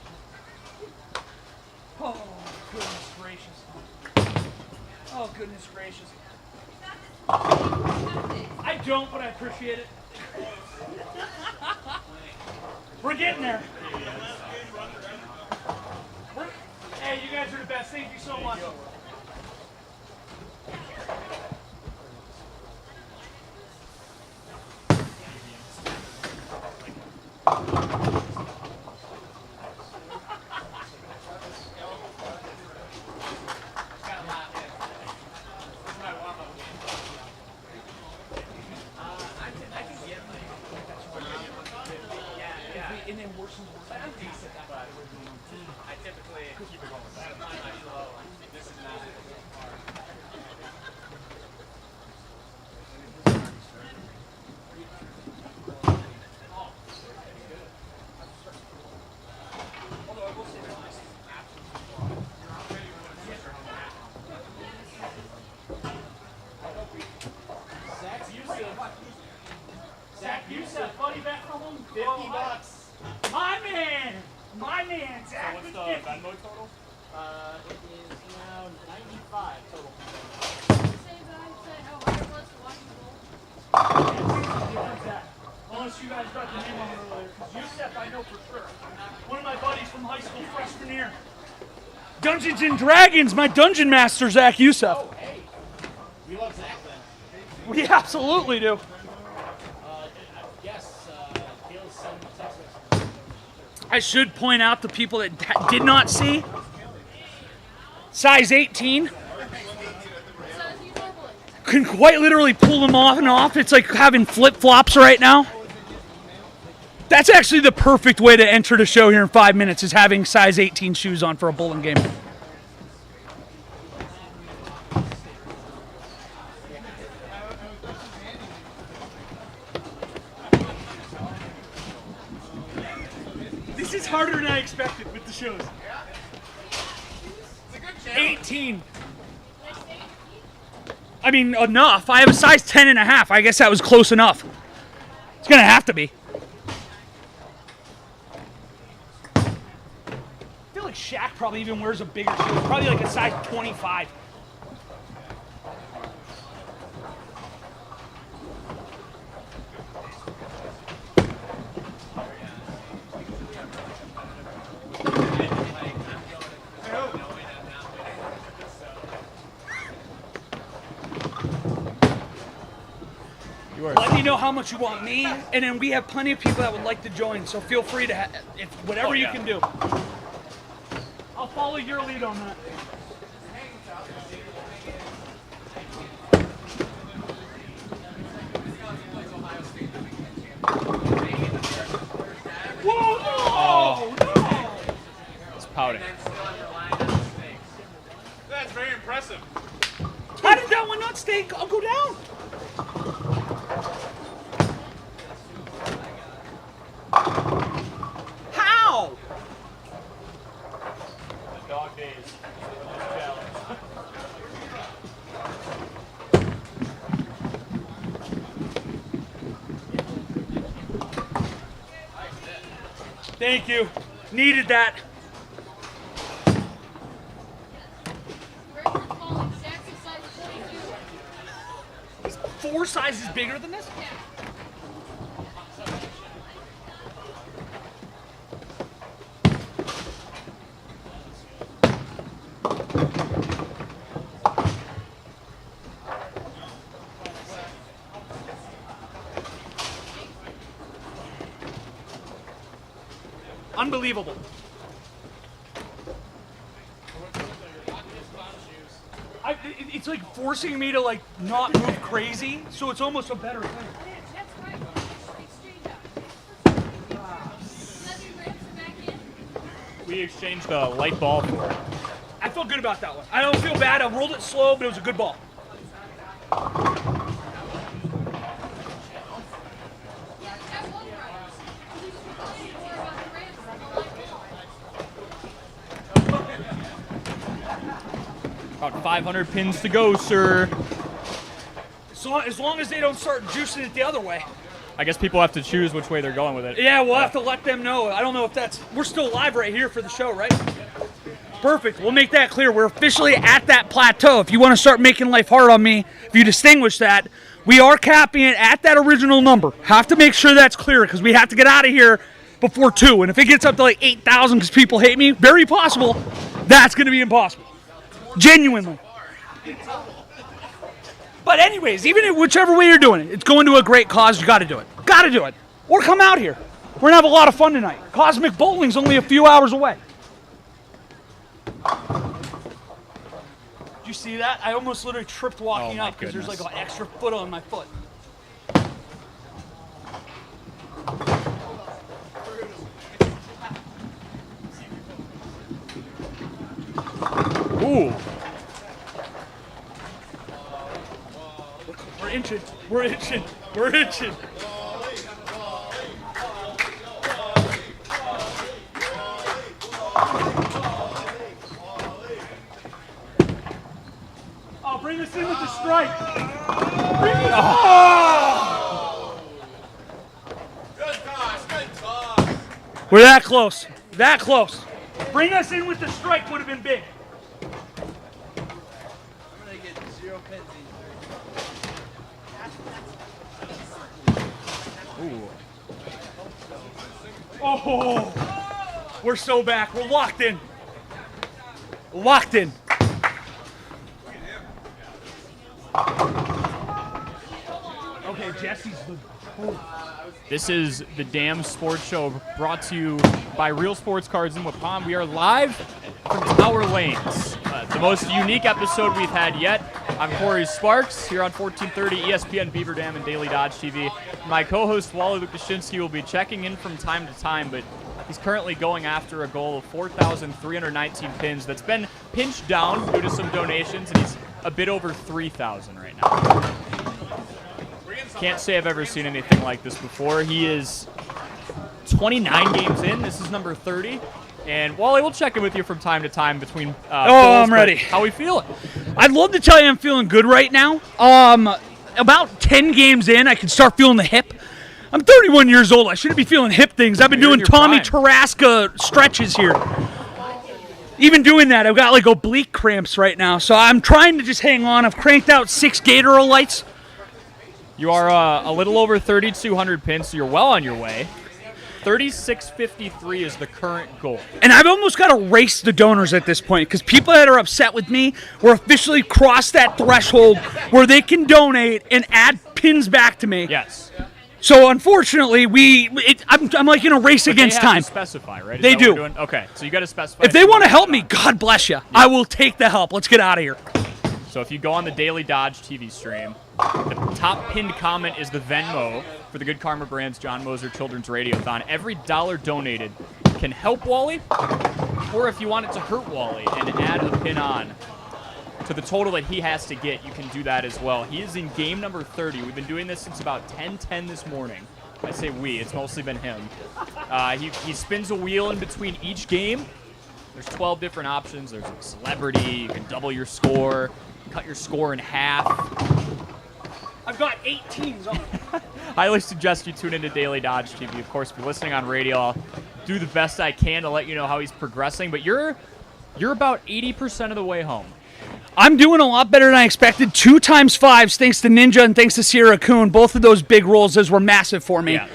Oh, goodness gracious. Oh, goodness gracious. I don't, but I appreciate it. We're getting there. Hey, you guys are the best. Thank you so much. Zach Youssef, buddy back from home. $50. My man, Zach. What's the Venmo total? It is now 95 total. Unless you guys got the name on it earlier. Because Youssef, I know for sure. One of my buddies from high school freshman year. Dungeons and Dragons, my dungeon master, Zach Youssef. Oh, hey. We love Zach then. We absolutely do. Yes, Kale's son Texas. I should point out to people that did not see. Size 18. Can quite literally pull them off and off. It's like having flip-flops right now. That's actually the perfect way to enter the show here in 5 minutes, is having size 18 shoes on for a bowling game. This is harder than I expected with the shoes. 18. I mean, enough. I have a size 10.5. I guess that was close enough. It's going to have to be. I feel like Shaq probably even wears a bigger shoe. Probably like a size 25. Let me know how much you want me, and then we have plenty of people that would like to join, so feel free to, if whatever you can do. I'll follow your lead on that. Whoa, no! It's pouting. That's very impressive. How did that one not stay? I'll go down. How? Dog days. Thank you. Needed that. Is 4 sizes bigger than this? Unbelievable. It's like forcing me to like not move crazy, so it's almost a better thing. We exchanged a light ball for it. I felt good about that one. I don't feel bad. I rolled it slow, but it was a good ball. About 500 pins to go, sir. As long as they don't start juicing it the other way. I guess people have to choose which way they're going with it. Yeah, we'll have to let them know. I don't know if that's... We're still live right here for the show, right? Perfect. We'll make that clear. We're officially at that plateau. If you want to start making life hard on me, if you distinguish that, we are capping it at that original number. Have to make sure that's clear because we have to get out of here before 2. And if it gets up to like 8,000 because people hate me, very possible, that's going to be impossible. Genuinely. But anyways, even in whichever way you're doing it, it's going to a great cause. You got to do it. Got to do it. Or come out here. We're going to have a lot of fun tonight. Cosmic Bowling's only a few hours away. Did you see that? I almost literally tripped walking up because there's like an extra foot on my foot. Ooh. We're inching. We're inching. We're inching. Oh, bring us in with the strike. Bring us. Oh! We're that close. That close. Bring us in with the strike would have been big. Oh, we're so back. We're locked in. Locked in. Okay, Jesse's the... This is the Damn Sports Show, brought to you by Real Sports Cards in Waupun. We are live from Tower Lanes, the most unique episode we've had yet. I'm Corey Sparks here on 1430 ESPN Beaver Dam and Daily Dodge TV. My co-host Wally Lukachinsky will be checking in from time to time, but he's currently going after a goal of 4,319 pins that's been pinched down due to some donations, and he's a bit over 3,000 right now. Can't say I've ever seen anything like this before. He is 29 games in. This is number 30. And Wally, we'll check in with you from time to time between goals, I'm ready. How we feeling? I'd love to tell you I'm feeling good right now. About 10 games in, I can start feeling the hip. I'm 31 years old. I shouldn't be feeling hip things. I've been doing Tommy Taraska stretches here. Even doing that, I've got like oblique cramps right now. So I'm trying to just hang on. I've cranked out 6 Gatorade lights. You are a little over 3,200 pins, so you're well on your way. 3,653 is the current goal. And I've almost got to race the donors at this point because people that are upset with me were officially crossed that threshold where they can donate and add pins back to me. Yes. So unfortunately, I'm like in a race against they have time. To specify, right? Is they that do. What we're doing? Okay, so you got to specify. If they want to help me, God bless you. I will take the help. Let's get out of here. So if you go on the Daily Dodge TV stream, the top pinned comment is the Venmo for the Good Karma Brands John Moser Children's Radiothon. Every dollar donated can help Wally, or if you want it to hurt Wally and add a pin on to the total that he has to get, you can do that as well. He is in game number 30. We've been doing this since about 10:10 this morning. I say we, it's mostly been him. He spins a wheel in between each game. There's 12 different options. There's a celebrity. You can double your score, cut your score in half. I've got 8 teams on. Highly suggest you tune into Daily Dodge TV. Of course, if you're listening on radio, I'll do the best I can to let you know how he's progressing. But you're about 80% of the way home. I'm doing a lot better than I expected. 2 times 5s thanks to Ninja and thanks to Sierra Kuhn. Both of those big rolls, those were massive for me. Yeah.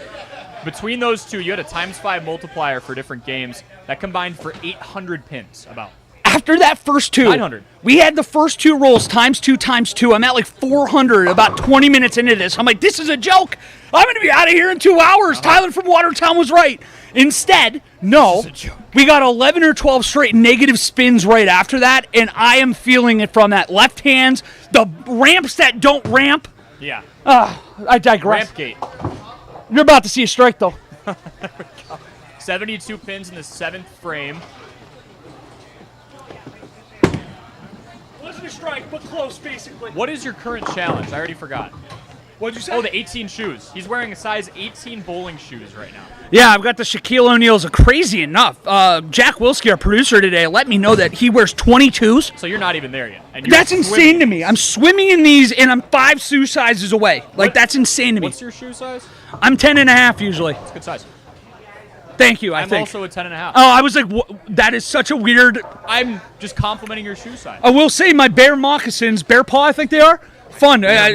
Between those two, you had a times 5 multiplier for different games that combined for 800 pins about. After that first 2, 900. We had the first 2 rolls times 2 times 2. I'm at like 400 about 20 minutes into this. I'm like, this is a joke. I'm going to be out of here in 2 hours. Tyler from Watertown was right. Instead, no, we got 11 or 12 straight negative spins right after that, and I am feeling it from that left hands, the ramps that don't ramp. Yeah. I digress. Ramp gate. You're about to see a strike, though. There we go. 72 pins in the 7th frame. Wasn't a strike, but close, basically. What is your current challenge? I already forgot. What'd you say? Oh, the 18 shoes. He's wearing a size 18 bowling shoes right now. Yeah, I've got the Shaquille O'Neal's. Crazy enough. Jack Wilsky, our producer today, let me know that he wears 22s. So you're not even there yet. And you're That's insane to me. I'm swimming in these, and I'm 5 shoe sizes away. Like, that's insane to me. What's your shoe size? I'm 10.5 usually. It's a good size. Thank you, I'm think. also a 10.5. Oh, I was like, that is such a weird... I'm just complimenting your shoe size. I will say my bear moccasins, bear paw, I think they are, fun. I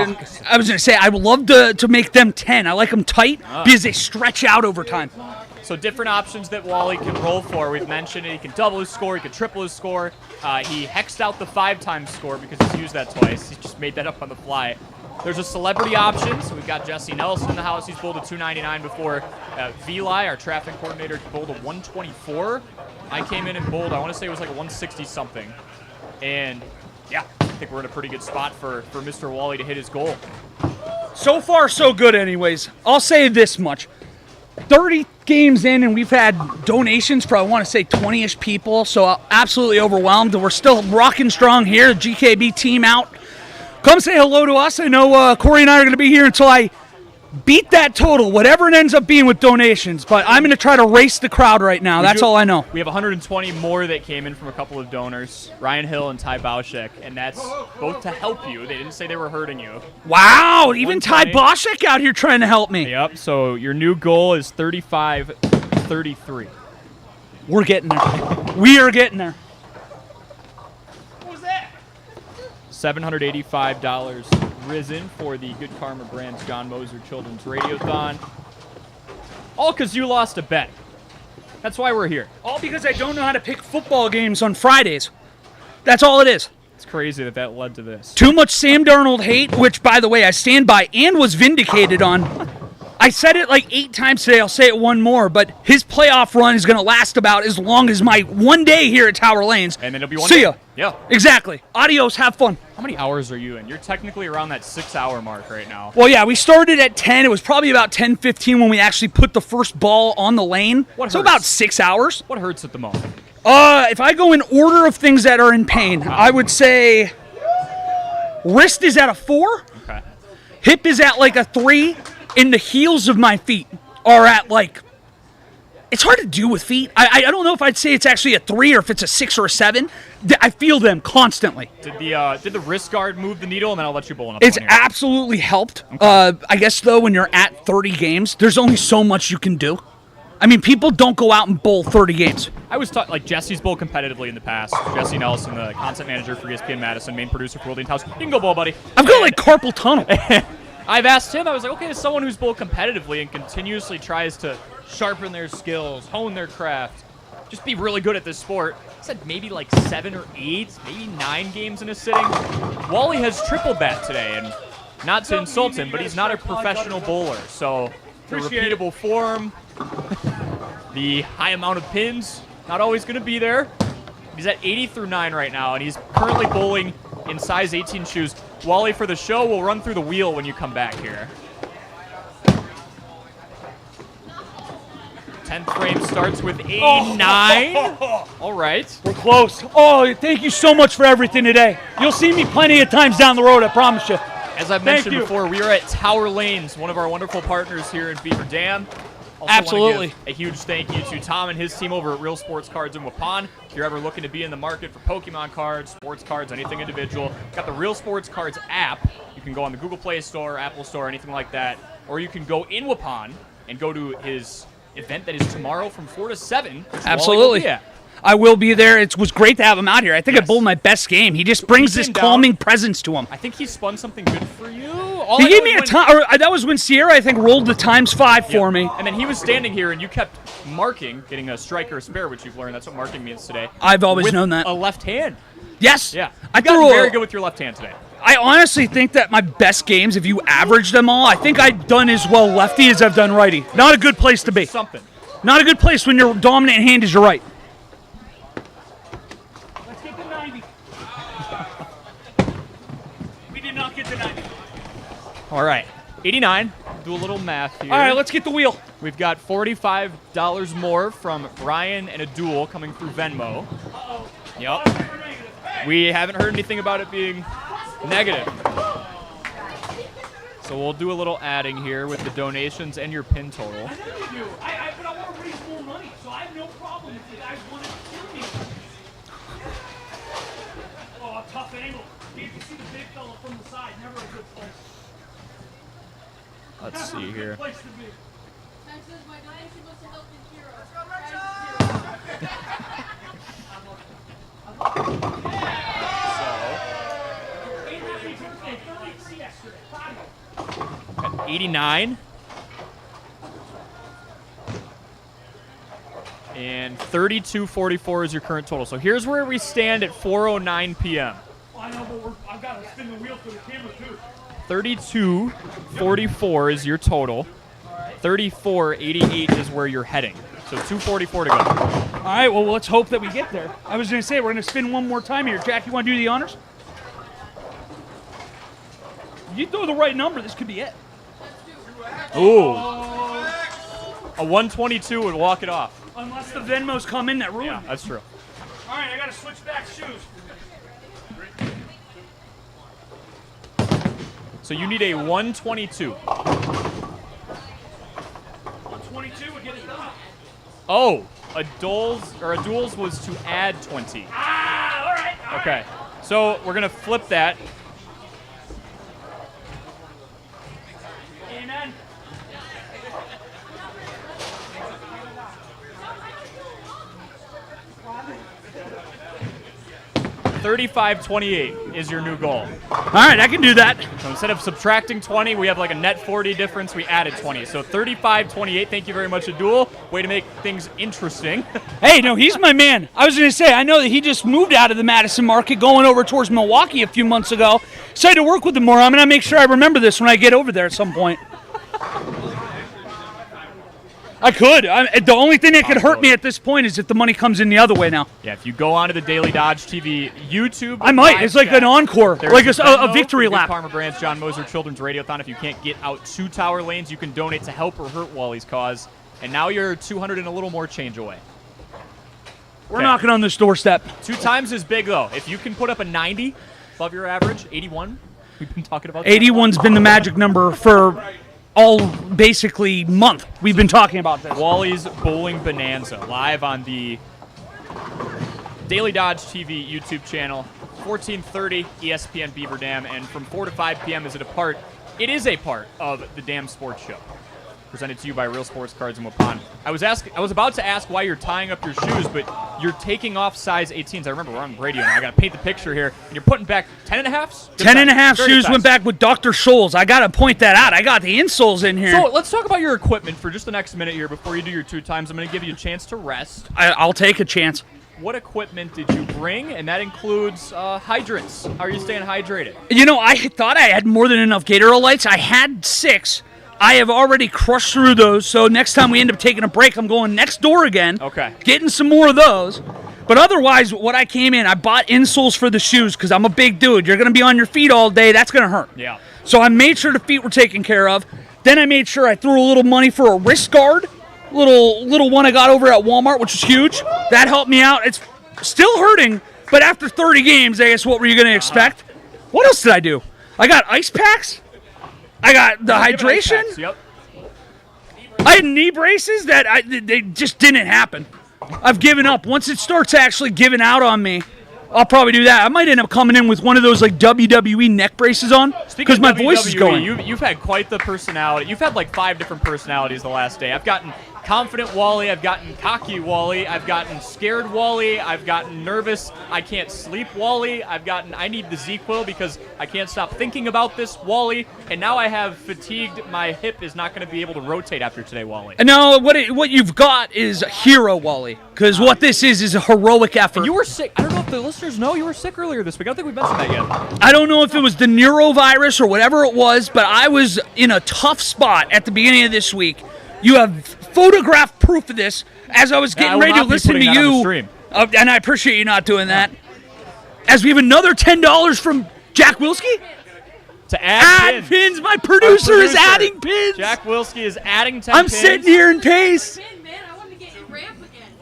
was going to say, I would love to make them 10. I like them tight because they stretch out over time. So different options that Wally can roll for. We've mentioned it. He can double his score. He can triple his score. He hexed out the 5 times score because he's used that twice. He just made that up on the fly. There's a celebrity option. So we've got Jesse Nelson in the house. He's bowled a 299 before. Vili, our traffic coordinator, bowled a 124. I came in and bowled, I want to say it was like a 160-something. And, yeah, I think we're in a pretty good spot for Mr. Wally to hit his goal. So far, so good anyways. I'll say this much. 30 games in, and we've had donations for, I want to say, 20-ish people, so absolutely overwhelmed. We're still rocking strong here. The GKB team out. Come say hello to us. I know Corey and I are going to be here until I beat that total, whatever it ends up being with donations, but I'm going to try to race the crowd right now. That's all I know. We have 120 more that came in from a couple of donors, Ryan Hill and Ty Bauschek, and that's both to help you. They didn't say they were hurting you. Wow, even Ty Bauschek out here trying to help me. Yep, so your new goal is 35-30. 33. We're getting there. We are getting there. What was that? $785 risen for the Good Karma Brands John Moser Children's Radiothon. All because you lost a bet. That's why we're here. All because I don't know how to pick football games on Fridays. That's all it is. It's crazy that led to this. Too much Sam Darnold hate, which, by the way, I stand by and was vindicated on. I said it like 8 times today. I'll say it one more, but his playoff run is going to last about as long as my one day here at Tower Lanes. And then it'll be one See day. ya. Yeah. Exactly. Adios. Have fun. How many hours are you in? You're technically around that 6-hour mark right now. Well, yeah, we started at 10. It was probably about 10:15 when we actually put the first ball on the lane. What so hurts? about 6 hours. What hurts at the moment? If I go in order of things that are in pain, I would say wrist is at a 4. Okay. Hip is at like a 3. And the heels of my feet are at like, it's hard to do with feet. I don't know if I'd say it's actually a 3 or if it's a 6 or a 7. I feel them constantly. Did the wrist guard move the needle? And then I'll let you bowl another It's one here. absolutely helped. I guess, though, when you're at 30 games, there's only so much you can do. I mean, people don't go out and bowl 30 games. I was taught, like, Jesse's bowled competitively in the past. Jesse Nelson, the content manager for ESPN Madison, main producer for Wilding House. You can go bowl, buddy. I've got like carpal tunnel. I've asked him, I was like, okay, as someone who's bowled competitively and continuously tries to sharpen their skills, hone their craft, just be really good at this sport. He said maybe like 7 or 8, maybe 9 games in a sitting. Wally has tripled that today, and not to insult him, but he's not a professional bowler. So the repeatable form, the high amount of pins, not always going to be there. He's at 80 through 9 right now, and he's currently bowling in size 18 shoes. Wally, for the show, we'll run through the wheel when you come back here. 10th frame starts with 89. All right. We're close. Oh, thank you so much for everything today. You'll see me plenty of times down the road, I promise you. As I've mentioned before, we are at Tower Lanes, one of our wonderful partners here in Beaver Dam. Also Absolutely. Want to give a huge thank you to Tom and his team over at Real Sports Cards in Waupun. If you're ever looking to be in the market for Pokemon cards, sports cards, anything individual, got the Real Sports Cards app. You can go on the Google Play Store, Apple Store, anything like that. Or you can go in Waupun and go to his event that is tomorrow from 4 to 7. Absolutely. I will be there. It was great to have him out here. I think I bowled my best game. He just brings this calming presence to him. I think he spun something good for you. He gave me a time. That was when Sierra, I think, rolled the ×5 for me. And then he was standing here, and you kept marking, getting a strike or a spare, which you've learned. That's what marking means today. I've always with known that. A left hand. Yes. Yeah. I You got threw very good with your left hand today. I honestly think that my best games, if you average them all, I think I've done as well lefty as I've done righty. Not a good place to be. Something. Not a good place when your dominant hand is your right. Let's get to 90. We did not get to 90. All right. 89. Do a little math here. All right, let's get the wheel. We've got $45 more from Ryan and a duel coming through Venmo. Uh-oh. Yep. We haven't heard anything about it being negative. So we'll do a little adding here with the donations and your pin total. I know you do. But I want to raise more money, so I have no problem if you guys want to kill me. Oh, tough angle. You can see the big fella from the side. Never a good place. Let's see here. Good place to be. At 89. And 32.44 is your current total. So here's where we stand at 4:09 p.m. I know, but I've got to spin the wheel for the camera, too. 32.44 is your total. 34.88 is where you're heading. So 2:44 to go. All right, well, let's hope that we get there. I was going to say, we're going to spin one more time here. Jack, you want to do the honors? If you throw the right number, this could be it. Ooh. A 122 would walk it off. Unless the Venmos come in that ruin. Yeah, that's true. All right, I got to switch back shoes. So you need a 122. 122 would get it done. Oh, a duels was to add 20. Ah, all right. Okay. So we're going to flip that. Amen. 35-28 is your new goal. All right, I can do that. So instead of subtracting 20, we have like a net 40 difference. We added 20. So 35-28. Thank you very much, Adul. Way to make things interesting. Hey, no, he's my man. I was going to say, I know that he just moved out of the Madison market going over towards Milwaukee a few months ago. Excited to work with him more. I'm going to make sure I remember this when I get over there at some point. I could. The only thing that could hurt me at this point is if the money comes in the other way now. Yeah, if you go onto the Daily Dodge TV YouTube, I might. It's like an encore, like a victory lap. Farmer Brands John Moser Children's Radiothon. If you can't get out to Tower Lanes, you can donate to help or hurt Wally's cause. And now you're 200 and a little more change away. We're knocking on this doorstep. 2 times as big, though. If you can put up a 90 above your average, 81, we've been talking about 81's been the magic number for all basically month. We've been talking about this. Wally's Bowling Bonanza, live on the Daily Dodge TV YouTube channel, 1430 ESPN Beaver Dam, and from 4 to 5 p.m. is a part of the Dam Sports Show, presented to you by Real Sports Cards in Waupun. I was about to ask why you're tying up your shoes, but you're taking off size 18s. I remember we're on radio now. I got to paint the picture here. And you're putting back 10.5s? 10.5 shoes went back with Dr. Scholl's. I got to point that out. I got the insoles in here. So let's talk about your equipment for just the next minute here before you do your 2 times. I'm going to give you a chance to rest. I'll take a chance. What equipment did you bring? And that includes hydrants. How are you staying hydrated? You know, I thought I had more than enough Gatorlights. I had 6. I have already crushed through those, so next time we end up taking a break, I'm going next door again. Okay. Getting some more of those. But otherwise, what I came in, I bought insoles for the shoes because I'm a big dude. You're going to be on your feet all day. That's going to hurt. Yeah. So I made sure the feet were taken care of. Then I made sure I threw a little money for a wrist guard. Little one I got over at Walmart, which was huge. That helped me out. It's still hurting, but after 30 games, I guess what were you going to expect? What else did I do? I got ice packs. I got the hydration. Yep. I had knee braces that they just didn't happen. I've given up. Once it starts actually giving out on me, I'll probably do that. I might end up coming in with one of those like WWE neck braces on because my voice is going. You've had quite the personality. You've had like 5 different personalities the last day. I've gotten confident Wally, I've gotten cocky Wally, I've gotten scared Wally, I've gotten nervous, I can't sleep Wally, I've gotten I need the Z-Quil because I can't stop thinking about this Wally, and now I have fatigued, my hip is not going to be able to rotate after today Wally. No, what you've got is a hero Wally, because what this is a heroic effort. And you were sick. I don't know if the listeners know you were sick earlier this week. I don't think we mentioned that yet. I don't know if it was the neurovirus or whatever it was, but I was in a tough spot at the beginning of this week. You have photographed proof of this as I was getting ready to listen to you. And I appreciate you not doing that. As we have another $10 from Jack Wilsky. To add pins. My producer is adding pins. Jack Wilsky is adding 10 I'm pins. sitting here in pace.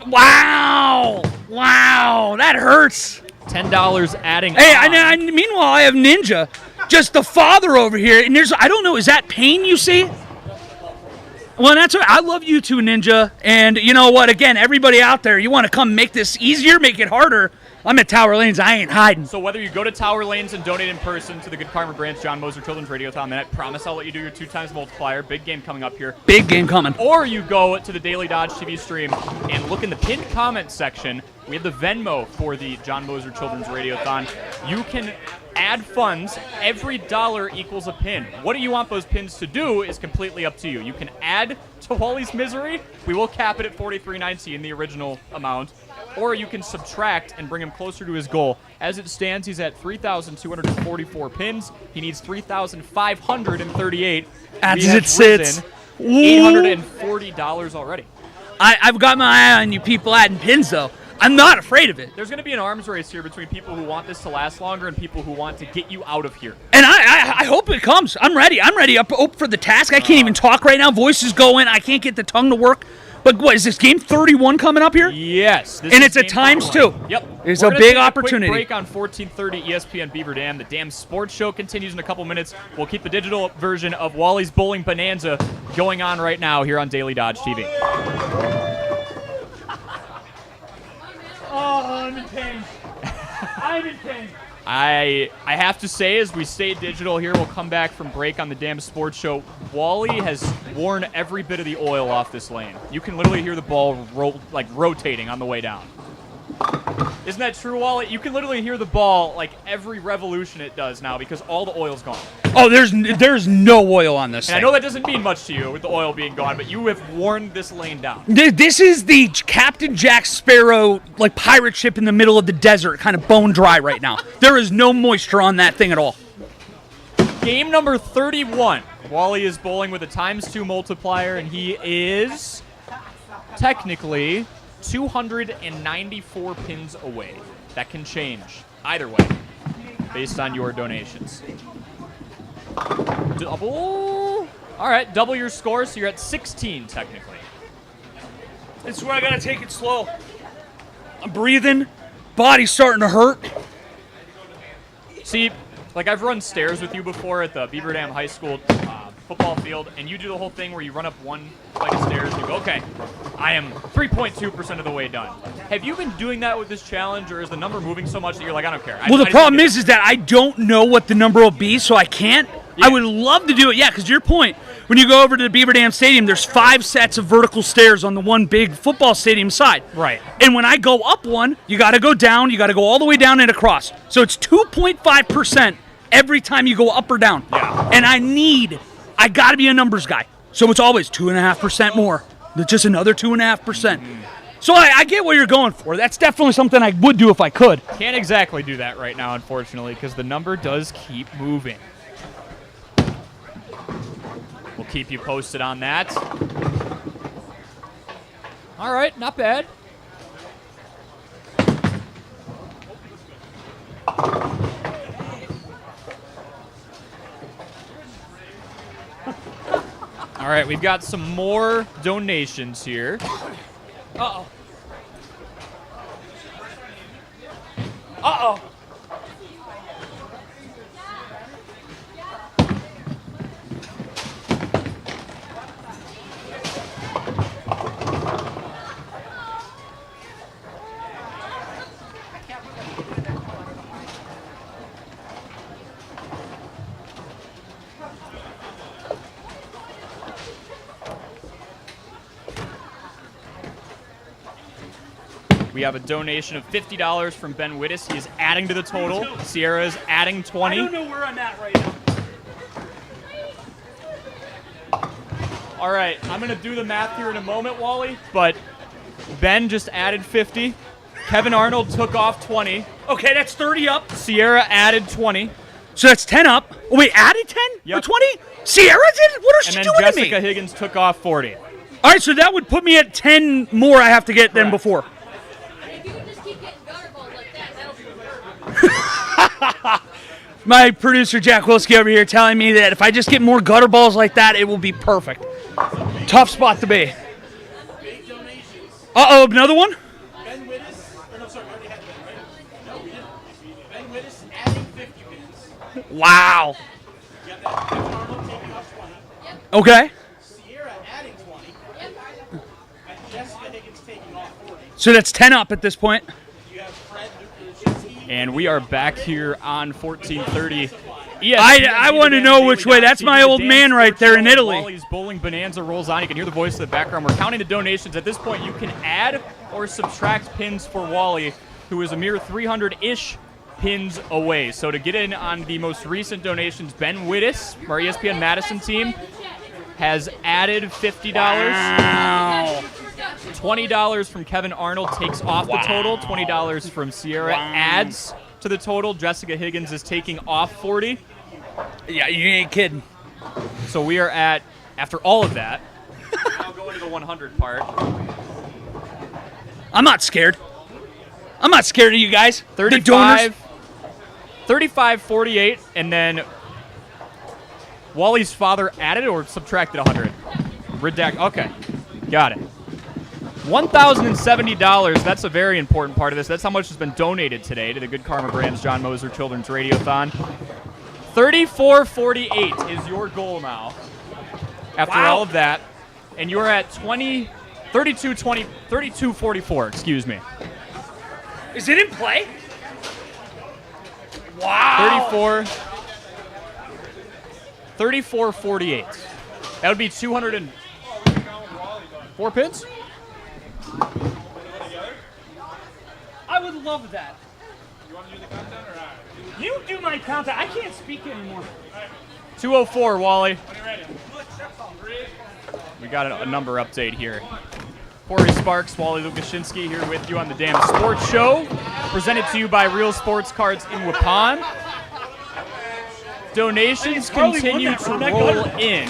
Wow. Wow. That hurts. $10 adding Hey, on. meanwhile, I have Ninja, just the father over here. And I don't know, is that pain you see? Well, that's right. I love you too, Ninja. And you know what? Again, everybody out there, you want to come make this easier, make it harder. I'm at Tower Lanes. I ain't hiding. So whether you go to Tower Lanes and donate in person to the Good Karma Branch John Moser Children's Radiothon, then I promise I'll let you do your 2 times multiplier. Big game coming up here. Big game coming. Or you go to the Daily Dodge TV stream and look in the pinned comment section. We have the Venmo for the John Moser Children's Radiothon. You can add funds. Every dollar equals a pin. What do you want those pins to do is completely up to you. You can add to Wally's misery. We will cap it at $43.19, the original amount. Or you can subtract and bring him closer to his goal. As it stands, he's at 3,244 pins. He needs 3,538. As it sits. $840 already. I've got my eye on you people adding pins, though. I'm not afraid of it. There's going to be an arms race here between people who want this to last longer and people who want to get you out of here. And I hope it comes. I'm ready. I'm ready up for the task. I can't even talk right now. Voice is going. I can't get the tongue to work. But what, is this game 31 coming up here? Yes. And it's a times 2. Yep. There's a big opportunity. Quick break on 1430 ESPN Beaver Dam. The Dam Sports Show continues in a couple minutes. We'll keep the digital version of Wally's Bowling Bonanza going on right now here on Daily Dodge TV. Oh, I'm in pain. I'm in pain. I have to say, as we stay digital here, we'll come back from break on the Dam Sports Show. Wally has worn every bit of the oil off this lane. You can literally hear the ball rotating on the way down. Isn't that true, Wally? You can literally hear the ball like every revolution it does now because all the oil's gone. Oh, there's no oil on this And I thing. know that doesn't mean much to you with the oil being gone, but you have worn this lane down. This is the Captain Jack Sparrow like pirate ship in the middle of the desert, kind of bone dry right now. There is no moisture on that thing at all. Game number 31. Wally is bowling with a ×2 multiplier, and he is technically 294 pins away. That can change either way based on your donations. Double. All right, double your score, so you're at 16 technically. This is where I gotta take it slow. I'm breathing, body's starting to hurt. See, like I've run stairs with you before at the Beaver Dam High School football field, and you do the whole thing where you run up one flight of stairs and you go, okay, I am 3.2% of the way done. Have you been doing that with this challenge, or is the number moving so much that you're like, I don't care? Well, the problem is that I don't know what the number will be, so I can't. Yeah. I would love to do it, yeah, because to your point, when you go over to the Beaver Dam Stadium, there's 5 sets of vertical stairs on the one big football stadium side. Right. And when I go up one, you got to go down, you got to go all the way down and across. So it's 2.5% every time you go up or down. Yeah. And I got to be a numbers guy. So it's always 2.5% more. Just another 2.5%. So I get what you're going for. That's definitely something I would do if I could. Can't exactly do that right now, unfortunately, because the number does keep moving. We'll keep you posted on that. All right, not bad. All right, we've got some more donations here. Uh-oh. Uh-oh. We have a donation of $50 from Ben Wittes. He is adding to the total. Sierra is adding 20. I don't know where I'm at right now. All right, I'm going to do the math here in a moment, Wally, but Ben just added 50. Kevin Arnold took off 20. Okay, that's 30 up. Sierra added 20. So that's 10 up. Oh, wait, added 10 Yep. or 20? Sierra did? What is she And doing then to me? Jessica Higgins took off 40. All right, so that would put me at 10 more I have to get than before. If you can just keep getting gutter balls like that, that'll be perfect. My producer, Jack Wilski, over here telling me that if I just get more gutter balls like that, it will be perfect. Tough spot to be. Uh-oh, another one? Ben Wittes, or no, sorry, we already had Ben, right? No, we didn't. Ben Wittes adding 50 pins. Wow. You got that. Kevin Arnold taking off 20. Okay. Sierra adding 20. And Jessica Higgins taking off 40. So that's 10 up at this point. You have Fred Lukachinsky. And we are back here on 1430. I want to know which way. That's my old man right there in Italy. Wally's Bowling Bonanza rolls on. You can hear the voice in the background. We're counting the donations. At this point, you can add or subtract pins for Wally, who is a mere 300-ish pins away. So to get in on the most recent donations, Ben Wittes, our ESPN Madison team, has added $50. Wow. $20 from Kevin Arnold takes off the total. $20 from Sierra adds to the total. Jessica Higgins is taking off 40. Yeah, you ain't kidding. So we are at, after all of that, now going to the 100 part. I'm not scared. I'm not scared of you guys. 35, 48, and then Wally's father added or subtracted 100? Redact. Okay, got it. $1,070. That's a very important part of this. That's how much has been donated today to the Good Karma Brands John Moser Children's Radiothon. 3448 is your goal now. After all of that, and you're at 3244. Excuse me. Is it in play? Wow. 3448. That would be 204 pins? I would love that. You want to do the countdown or not? You do my countdown. I can't speak anymore. 2:04, Wally. We got a number update here. Corey Sparks, Wally Lukachinsky here with you on the Damn Sports Show. Presented to you by Real Sports Cards in Waupun. Donations continue to roll in.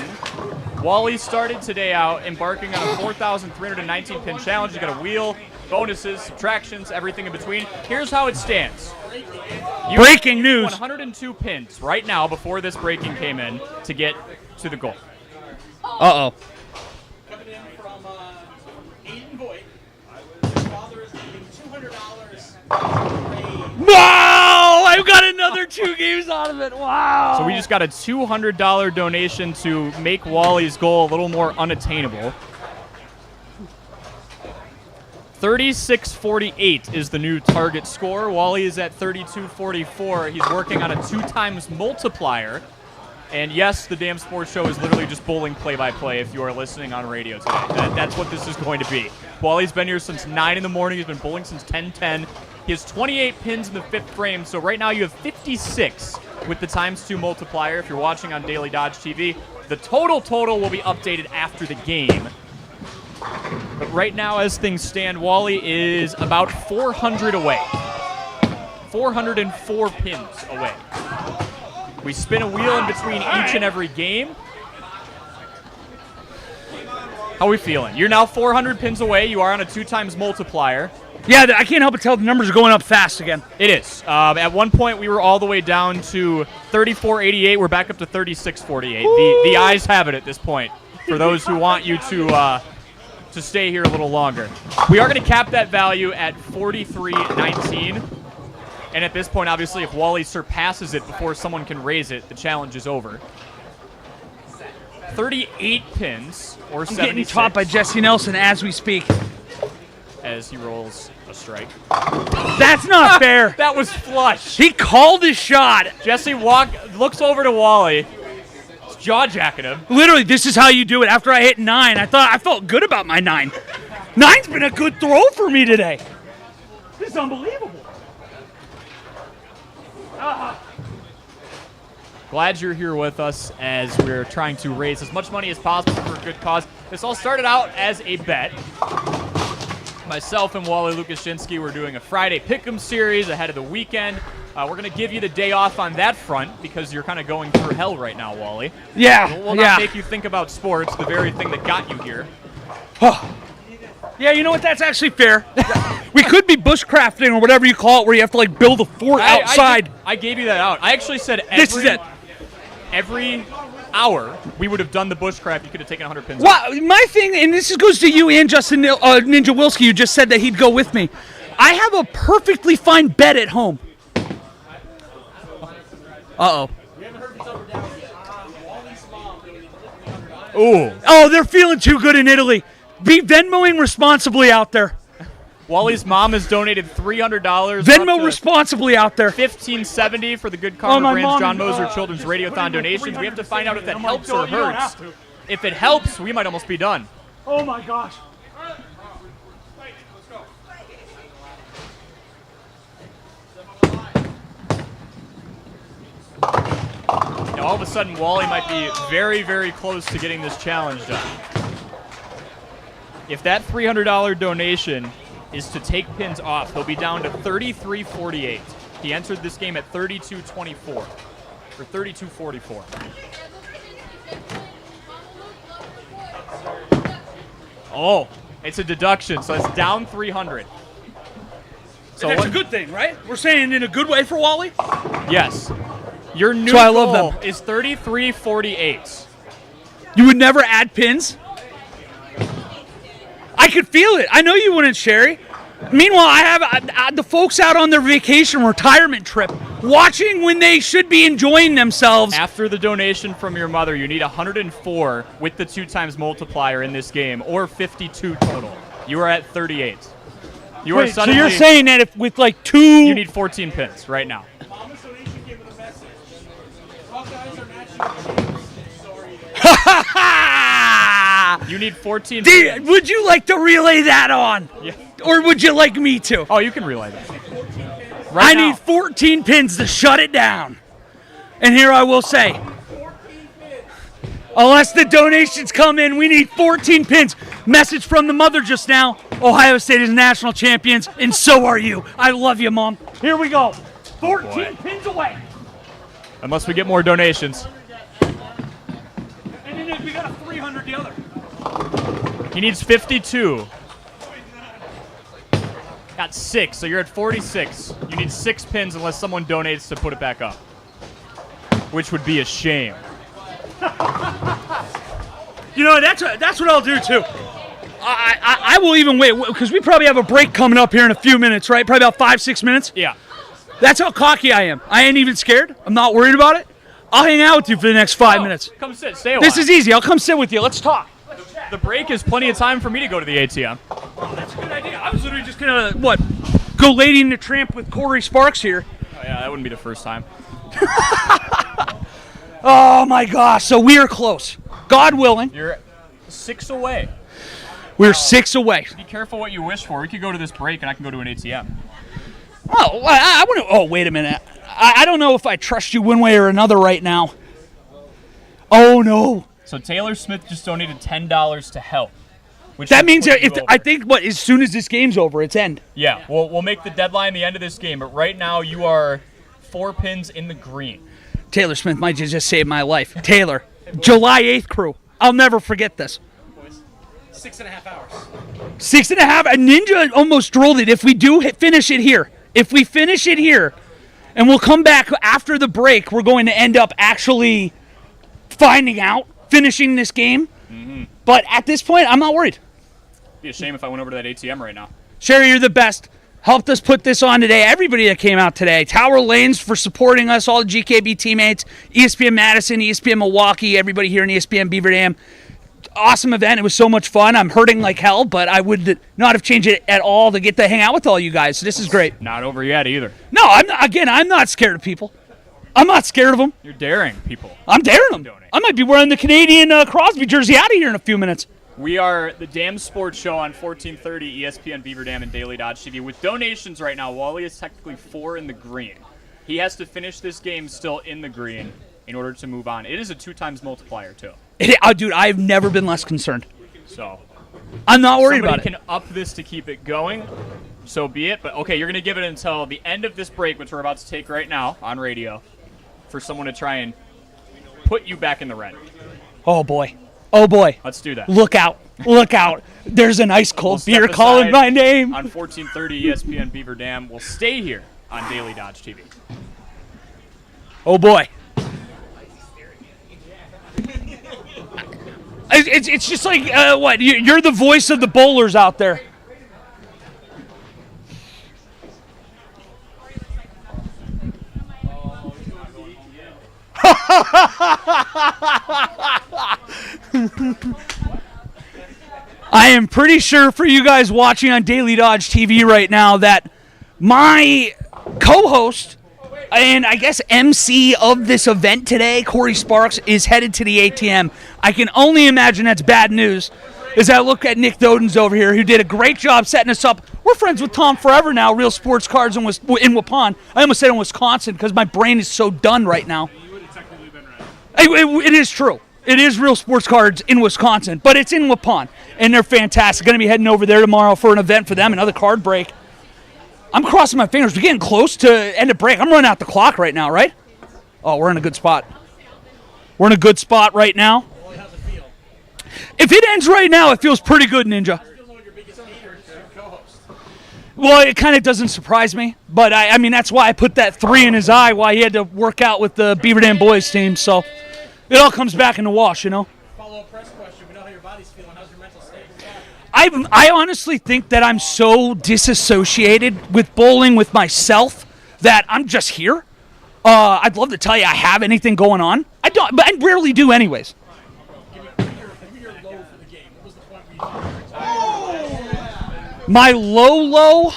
Wally started today out embarking on a 4,319 pin challenge. You got a wheel, bonuses, subtractions, everything in between. Here's how it stands. Breaking news. 102 pins right now before this breaking came in to get to the goal. Uh-oh. Coming in from Aiden Boyd. His father is giving $200 Wow! I've got another 2 games out of it. Wow. So we just got a $200 donation to make Wally's goal a little more unattainable. 36.48 is the new target score. Wally is at 32.44. He's working on a 2x multiplier. And yes, the Damn Sports Show is literally just bowling play-by-play if you are listening on radio today. That's what this is going to be. Wally's been here since 9 in the morning. He's been bowling since 10:10. He has 28 pins in the 5th frame, so right now you have 56 with the ×2 multiplier. If you're watching on Daily Dodge TV, the total will be updated after the game. But right now, as things stand, Wally is about 400 away. 404 pins away. We spin a wheel in between each and every game. How are we feeling? You're now 400 pins away. You are on a 2x multiplier. Yeah, I can't help but tell the numbers are going up fast again. It is. At one point, we were all the way down to 34.88. We're back up to 36.48. The eyes have it at this point for those who want you to stay here a little longer. We are going to cap that value at 43.19. And at this point, obviously, if Wally surpasses it before someone can raise it, the challenge is over. 38 pins, or 76. I'm getting taught by Jesse Nelson as we speak. As he rolls a strike. That's not fair. That was flush. He called his shot. Jesse looks over to Wally. He's jaw-jacking him. Literally, this is how you do it. After I hit 9, I felt good about my 9. 9's been a good throw for me today. This is unbelievable. Glad you're here with us as we're trying to raise as much money as possible for a good cause. This all started out as a bet. Myself and Wally Lukachinsky were doing a Friday Pick'em series ahead of the weekend. We're going to give you the day off on that front because you're kind of going through hell right now, Wally. Yeah, We'll not make you think about sports, the very thing that got you here. Yeah, you know what? That's actually fair. We could be bushcrafting or whatever you call it, where you have to like build a fort outside. I gave you that out. I actually said This is it. Every hour we would have done the bushcraft. You could have taken 100 pins. Well, my thing, and this goes to you and Justin Ninja Wilski, who just said that he'd go with me. I have a perfectly fine bed at home. Uh-oh. Ooh. Oh, they're feeling too good in Italy. Be Venmoing responsibly out there. Wally's mom has donated $300. Venmo responsibly out there. $15.70 for the Good Karma my Brands mom John is, Moser Children's Radiothon donations. We have to find out if that I'm like, helps or "Don't- you don't hurts. have to." If it helps, we might almost be done. Oh my gosh. Now, all of a sudden, Wally might be very, very close to getting this challenge done. If that $300 donation is to take pins off, he'll be down to 33.48. He entered this game at 32.24 or 32.44. Oh, it's a deduction, so it's down 300. So That's a good thing, right? We're saying in a good way for Wally? Yes. Your new So I love goal them. is 33.48. You would never add pins? I could feel it. I know you wouldn't, Sherry. Meanwhile, I have the folks out on their vacation retirement trip watching when they should be enjoying themselves. After the donation from your mother, you need 104 with the 2x multiplier in this game, or 52 total. You are at 38. You are Wait, so suddenly, you're saying that if with like two... you need 14 pins right now. Mama's donation came with a message. Hawkeyes are not shooting games, so are you. You need 14 pins. Would you like to relay that on? Yeah. Or would you like me to? Oh, you can relay that. I need 14 pins to shut it down. And here I will say, unless the donations come in, we need 14 pins. Message from the mother just now. Ohio State is national champions, and so are you. I love you, Mom. Here we go. 14 pins away. Unless we get more donations. And then we got a 300 the other. He needs 52. Got 6, so you're at 46. You need 6 pins unless someone donates to put it back up. Which would be a shame. You know, that's what I'll do, too. I will even wait, because we probably have a break coming up here in a few minutes, right? Probably about 5-6 minutes. Yeah. That's how cocky I am. I ain't even scared. I'm not worried about it. I'll hang out with you for the next 5 minutes. Come sit. Stay a while. This is easy. I'll come sit with you. Let's talk. The break is plenty of time for me to go to the ATM. Oh, that's a good idea. I was literally just going to, go Lady in the Tramp with Corey Sparks here. Oh, yeah, that wouldn't be the first time. Oh, my gosh. So we are close. God willing. You're 6 away. We're 6 away. Be careful what you wish for. We could go to this break, and I can go to an ATM. Oh, I want to. Oh, wait a minute. I don't know if I trust you one way or another right now. Oh, no. So Taylor Smith just donated $10 to help. Which That means put if you I over. think, as soon as this game's over, it's end. Yeah, we'll make the deadline the end of this game, but right now you are 4 pins in the green. Taylor Smith might just save my life. Taylor, July 8th crew. I'll never forget this. 6.5 hours. 6.5. A Ninja almost drilled it. If we do finish it here, and we'll come back after the break, we're going to end up actually finding out, finishing this game. Mm-hmm. But at this point, I'm not worried. It'd be a shame if I went over to that ATM right now. Sherry, you're the best. Helped us put this on today. Everybody that came out today. Tower Lanes for supporting us, all the GKB teammates, ESPN Madison, ESPN Milwaukee, everybody here in ESPN Beaver Dam. Awesome event. It was so much fun. I'm hurting like hell, but I would not have changed it at all to get to hang out with all you guys. So this is great. Not over yet either. No, I'm not scared of people. I'm not scared of them. You're daring people. I'm daring them. I might be wearing the Canadian Crosby jersey out of here in a few minutes. We are the Dam Sports Show on 1430 ESPN Beaver Dam and Daily Dodge TV. With donations right now, Wally is technically 4 in the green. He has to finish this game still in the green in order to move on. It is a 2x multiplier, too. Dude, I've never been less concerned. So I'm not worried about it. Somebody can up this to keep it going, so be it. But, okay, you're going to give it until the end of this break, which we're about to take right now on radio, for someone to try and put you back in the red. Oh, boy. Oh, boy. Let's do that. Look out. Look out. There's an ice cold We'll beer step calling aside my name. On 1430 ESPN Beaver Dam. We'll stay here on Daily Dodge TV. Oh, boy. It's just like, what? You're the voice of the bowlers out there. I am pretty sure for you guys watching on Daily Dodge TV right now that my co-host and I guess MC of this event today, Corey Sparks, is headed to the ATM. I can only imagine that's bad news as I look at Nick Dodens over here, who did a great job setting us up. We're friends with Tom forever now, Real Sports Cards in Waupun. I almost said in Wisconsin because my brain is so done right now. You would have technically been right. It is true. It is Real Sports Cards in Wisconsin, but it's in Waupun, and they're fantastic. Going to be heading over there tomorrow for an event for them, another card break. I'm crossing my fingers. We're getting close to end of break. I'm running out the clock right now, right? Oh, we're in a good spot. We're in a good spot right now. If it ends right now, it feels pretty good, Ninja. Well, it kind of doesn't surprise me, but I mean, that's why I put that 3 in his eye, why he had to work out with the Beaver Dam boys team, so it all comes back in the wash, you know? Follow-up press question. We know how your body's feeling. How's your mental state? I honestly think that I'm so disassociated with bowling with myself that I'm just here. I'd love to tell you I have anything going on. I don't, but I rarely do anyways. Give me your low for the game. What was the point where you My low,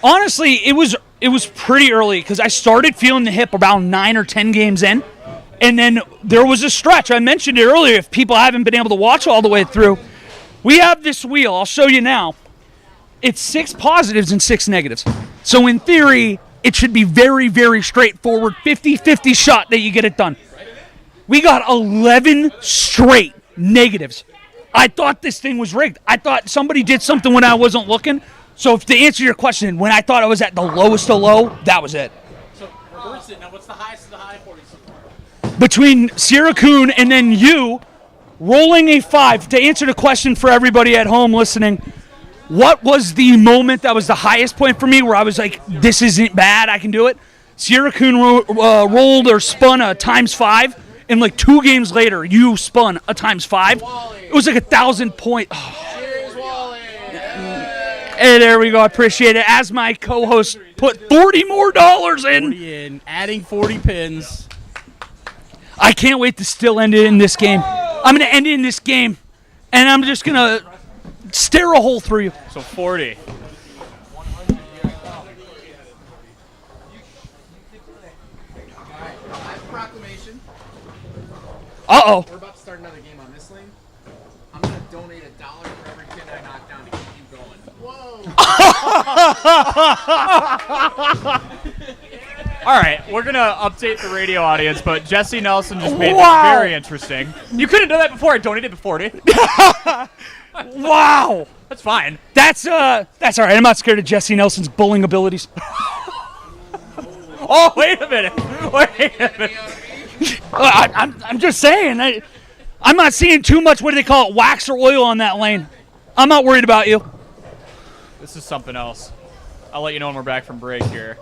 honestly, it was pretty early because I started feeling the hip about 9 or 10 games in, And then there was a stretch. I mentioned it earlier. If people haven't been able to watch all the way through, we have this wheel. I'll show you now. It's 6 positives and 6 negatives. So in theory, it should be very, very straightforward, 50-50 shot that you get it done. We got 11 straight negatives. I thought this thing was rigged. I thought somebody did something when I wasn't looking. So if to answer your question, when I thought I was at the lowest of low, that was it. So reverse it. Now, what's the highest of the high for you so far? Between Sierra Coon and then you, rolling a 5. To answer the question for everybody at home listening, what was the moment that was the highest point for me where I was like, this isn't bad, I can do it? Sierra Coon rolled or spun a ×5, and like 2 games later, you spun a ×5. It was like 1,000 point. Cheers, Wally. Hey, there we go. I appreciate it. As my co-host put $40 more in. Adding 40 pins. I can't wait to still end it in this game. I'm going to end it in this game, and I'm just going to stare a hole through you. So 40. Proclamation. Uh-oh. We're about to start another game on this thing. I'm going to donate $1 for every pin I knock down to keep you going. Whoa. All right, we're going to update the radio audience, but Jesse Nelson just made Wow. this very interesting. You could have done that before. I donated the 40. Wow. That's fine. That's all right. I'm not scared of Jesse Nelson's bowling abilities. Oh, wait a minute. Wait a minute. I'm just saying. I'm not seeing too much, what do they call it, wax or oil on that lane. I'm not worried about you. This is something else. I'll let you know when we're back from break here.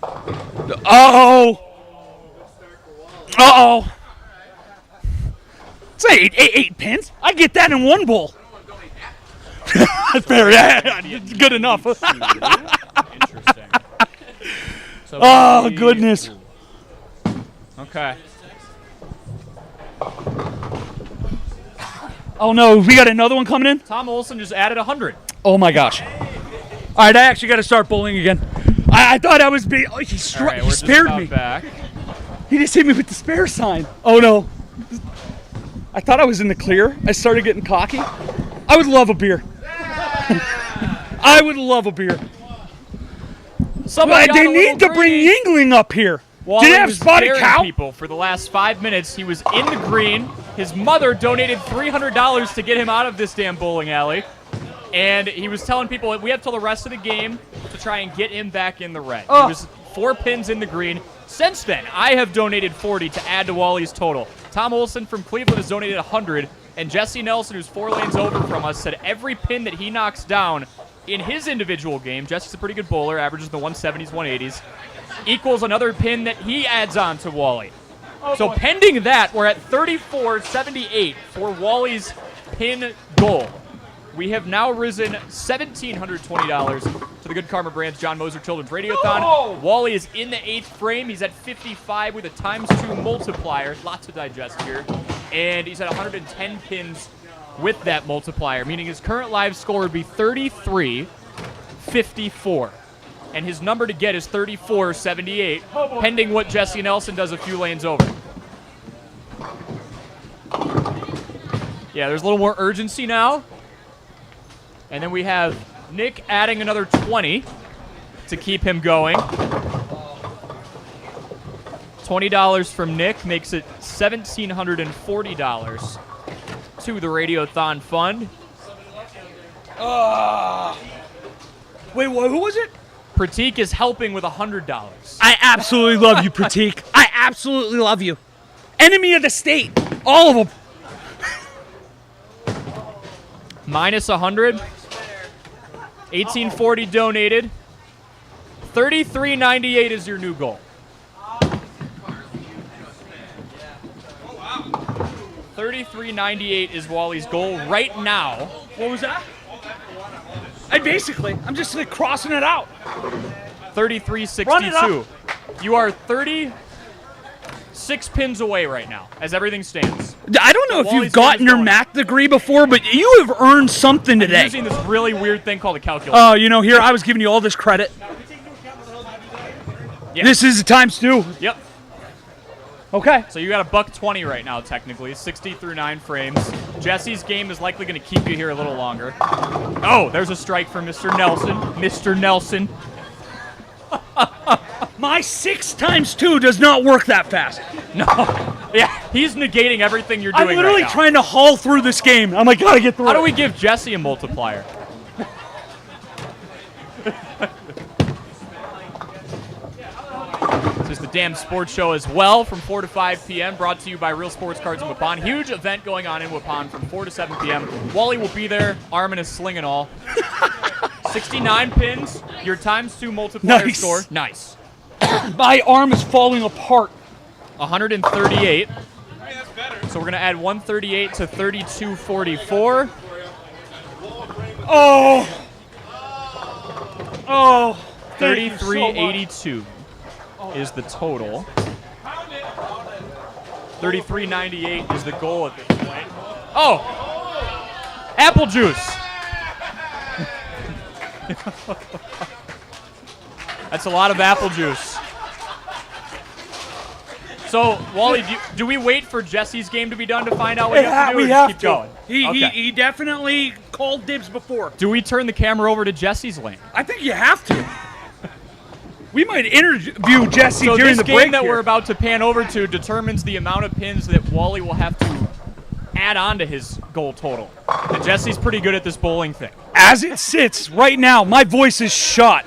Uh-oh. Uh-oh. It's 8 pins. I get that in one bowl. That's fair. Yeah, good enough. Interesting. So Oh, goodness. Okay. Oh, no. We got another one coming in? Tom Olson just added 100. Oh, my gosh. All right, I actually got to start bowling again. I thought I was being... Oh, he All right, we're he just spared about me. back. He just hit me with the spare sign. Oh, no. I thought I was in the clear. I started getting cocky. I would love a beer. I would love a beer. Somebody got They a need little to bring greedy. Yingling up here. Wally Did it have was spotted daring cow? people for the last 5 minutes. He was in the green. His mother donated $300 to get him out of this damn bowling alley. And he was telling people we have till the rest of the game to try and get him back in the red. Oh. He was 4 pins in the green. Since then, I have donated 40 to add to Wally's total. Tom Olson from Cleveland has donated 100. And Jesse Nelson, who's 4 lanes over from us, said every pin that he knocks down in his individual game, Jesse's a pretty good bowler, averages in the 170s, 180s, equals another pin that he adds on to Wally. So pending that, we're at 34.78 for Wally's pin goal. We have now risen $1,720 to the Good Karma Brands John Moser Children's Radiothon. Wally is in the 8th frame. He's at 55 with a ×2 multiplier. Lots to digest here. And he's at 110 pins with that multiplier, meaning his current live score would be 33.54. And his number to get is 34.78, pending what Jesse Nelson does a few lanes over. Yeah, there's a little more urgency now. And then we have Nick adding another 20 to keep him going. $20 from Nick makes it $1,740 to the Radiothon Fund. Wait, who was it? Pratik is helping with $100. I absolutely love you, Pratik. I absolutely love you. Enemy of the state. All of them. Minus 100. 1840 donated. 33.98 is your new goal. 33.98 is Wally's goal right now. What was that? I'm just like crossing it out. 33.62. You are 36 pins away right now, as everything stands. I don't know if Wally's you've gotten game is your going. math degree before, but you have earned something today. Using this really weird thing called a calculator. Oh, here, I was giving you all this credit. Yeah. This is ×2. Yep. Okay. So you got a $120 right now, technically. 60 through 9 frames. Jesse's game is likely going to keep you here a little longer. Oh, there's a strike for Mr. Nelson. Mr. Nelson. My 6 times 2 does not work that fast. No. Yeah, he's negating everything you're doing I'm literally right now. trying to haul through this game. I'm like, gotta get through How it. do we give Jesse a multiplier? This is the Damn Sports Show as well from 4 to 5 p.m. Brought to you by Real Sports Cards in Waupun. Huge event going on in Waupun from 4 to 7 p.m. Wally will be there, arm in a sling and all. 69 pins, your times 2 multiplier Nice. score. Nice. My arm is falling apart. 138. So we're going to add 138 to 3244. Oh. Oh. Thank you so much. 3382 is the total. 3398 is the goal at this point. Oh! Apple juice! That's a lot of apple juice. So, Wally, do we wait for Jesse's game to be done to find out what you have to do? We or just have keep to. going? Okay. He definitely called dibs before. Do we turn the camera over to Jesse's lane? I think you have to. We might interview Jesse So during this the game break that here. we're about to pan over to determines the amount of pins that Wally will have to add on to his goal total. And Jesse's pretty good at this bowling thing. As it sits right now, my voice is shot.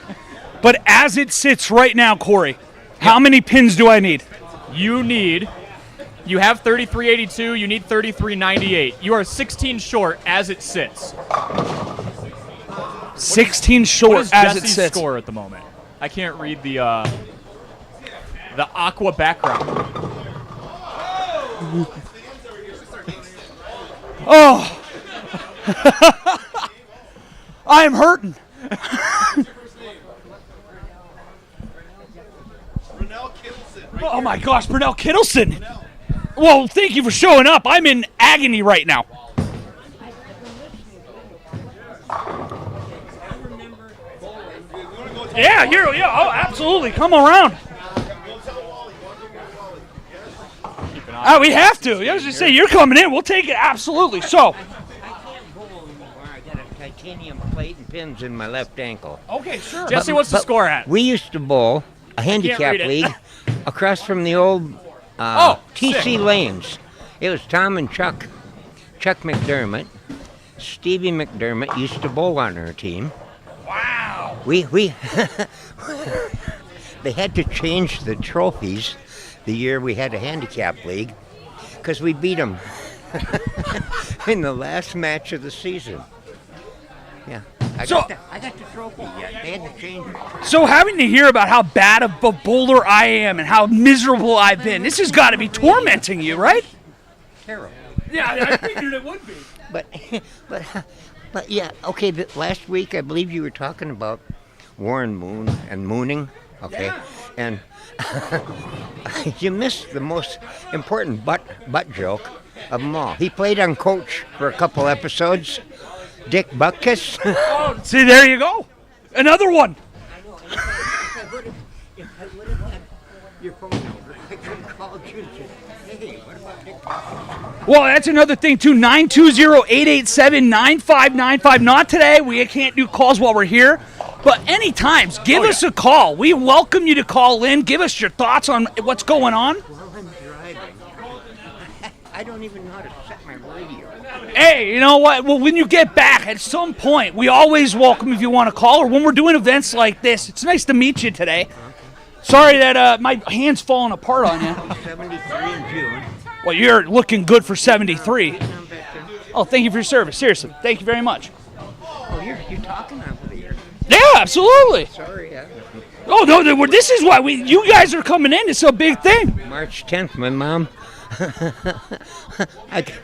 But as it sits right now, Corey, how many pins do I need? You have 3382, you need 3398. You are 16 short as it sits. 16 What short is as it Jesse's sits. score at the moment? I can't read the aqua background. Oh. I am hurting. Oh my gosh, Brunel Kittleson. Well, thank you for showing up. I'm in agony right now. Yeah, oh, absolutely. Come around. We have to. I was just say you're coming in. We'll take it absolutely. So. I can't bowl anymore. I got a titanium plate and pins in my left ankle. Okay, sure. Jesse, what's the score at? We used to bowl a handicap read it. league across from the old TC sick. Lanes. It was Tom and Chuck McDermott. Stevie McDermott used to bowl on our team. Wow. We they had to change the trophies the year we had a handicap league because we beat them in the last match of the season. Yeah. I got the trophy yet. They had to change it. So having to hear about how bad of a bowler I am and how miserable I've been, this has got to be tormenting you, right? Terrible. Yeah, I figured it would be. But yeah, okay, last week I believe you were talking about Warren Moon and mooning, okay? Yeah. And you missed the most important butt joke of them all. He played on coach for a couple episodes, Dick Butkus. Oh, see, there you go. Another one. I know. If I would have had your phone number, I could have called you and said, hey, what about Dick Butkus? Well, that's another thing, too. 920-887-9595. Not today. We can't do calls while we're here. But anytime, give us a call. We welcome you to call in. Give us your thoughts on what's going on. While I'm driving, I don't even know how to set my radio. Hey, you know what? Well, when you get back, at some point, we always welcome if you want to call, or when we're doing events like this. It's nice to meet you today. Sorry that my hand's falling apart on you. 73 in June. Well, you're looking good for 73. Oh, thank you for your service. Seriously, thank you very much. Oh, you're talking over there. Yeah, absolutely. Sorry. Oh, no, this is why you guys are coming in. It's a big thing. March 10th, my mom.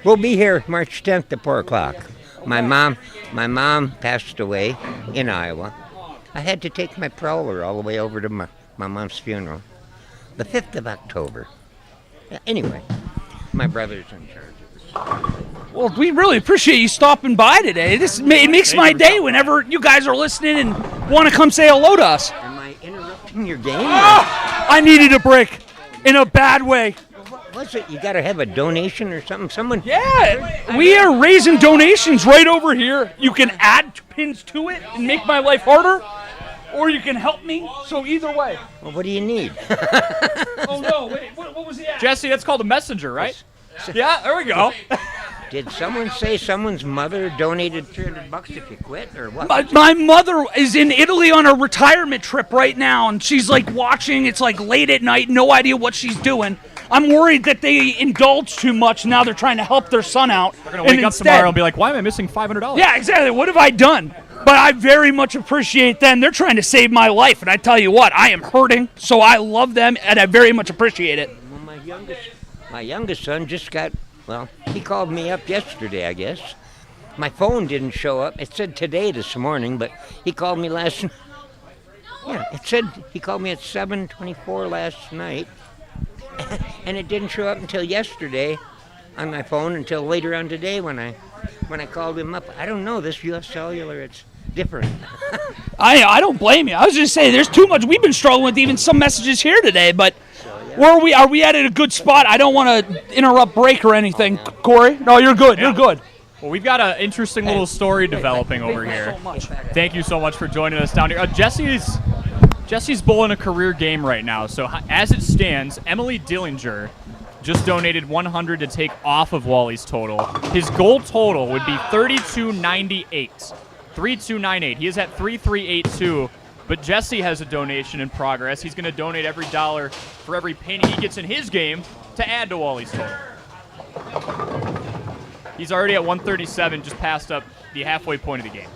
We'll be here March 10th at 4 o'clock. My mom passed away in Iowa. I had to take my prowler all the way over to my mom's funeral. The 5th of October. Anyway, my brother's in charge of this. Well, we really appreciate you stopping by today. It makes my day whenever you guys are listening and want to come say hello to us. Am I interrupting your game? I needed a break in a bad way. What's it? You got to have a donation or something? Someone. Yeah, we are raising donations right over here. You can add pins to it and make my life harder, or you can help me. So either way. Well, what do you need? Oh no! Wait, what was the ad? Jesse, that's called a messenger, right? Yeah, there we go. Did someone say someone's mother donated $300 if you quit, or what? My mother is in Italy on a retirement trip right now, and she's like watching. It's like late at night, no idea what she's doing. I'm worried that they indulge too much. Now they're trying to help their son out. They're going to wake up tomorrow and be like, why am I missing $500? Yeah, exactly. What have I done? But I very much appreciate them. They're trying to save my life, and I tell you what, I am hurting, so I love them, and I very much appreciate it. Well, my youngest son just got, well, he called me up yesterday, I guess. My phone didn't show up. It said today this morning, but he called me last night. Yeah, it said he called me at 7:24 last night, and it didn't show up until yesterday on my phone until later on today when I called him up. I don't know, this U.S. Cellular, it's different. I don't blame you. I was just saying, there's too much. We've been struggling with even some messages here today, but where are we? Are we at a good spot? I don't want to interrupt break or anything, Corey. No, you're good. You're good. Well, we've got an interesting little story developing over here. Thank you so much for joining us down here. Jesse's bowling a career game right now. So as it stands, Emily Dillinger just donated $100 to take off of Wally's total. His goal total would be $32.98. $32.98. He is at $33.82. But Jesse has a donation in progress. He's going to donate every dollar for every penny he gets in his game to add to Wally's total. He's already at 137, just passed up the halfway point of the game.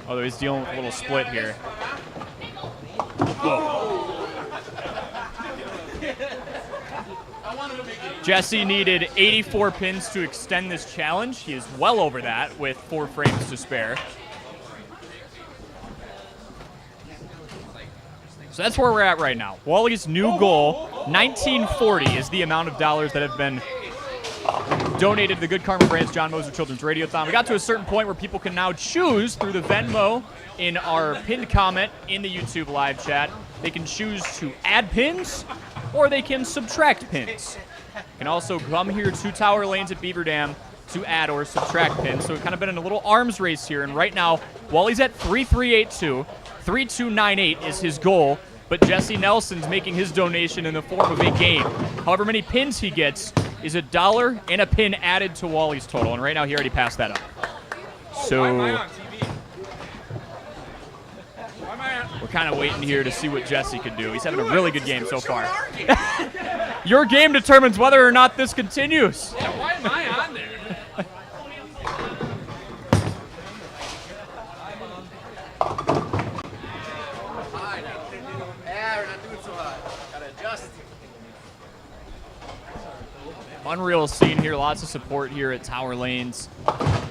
Although he's dealing with a little split here. Whoa. Jesse needed 84 pins to extend this challenge. He is well over that with 4 frames to spare. So that's where we're at right now. Wally's new goal, $19.40, is the amount of dollars that have been donated to the Good Karma Brands John Moser Children's Radiothon. We got to a certain point where people can now choose through the Venmo in our pinned comment in the YouTube live chat. They can choose to add pins or they can subtract pins. You can also come here to Tower Lanes at Beaver Dam to add or subtract pins. So we've kind of been in a little arms race here, and right now, Wally's at 3382. 3298 is his goal, but Jesse Nelson's making his donation in the form of a game. However many pins he gets is $1 and a pin added to Wally's total, and right now he already passed that up. So we're kind of waiting here to see what Jesse could do. He's having a really good game so far. Your game determines whether or not this continues. Yeah, why am I on there? Unreal scene here, lots of support here at Tower Lanes.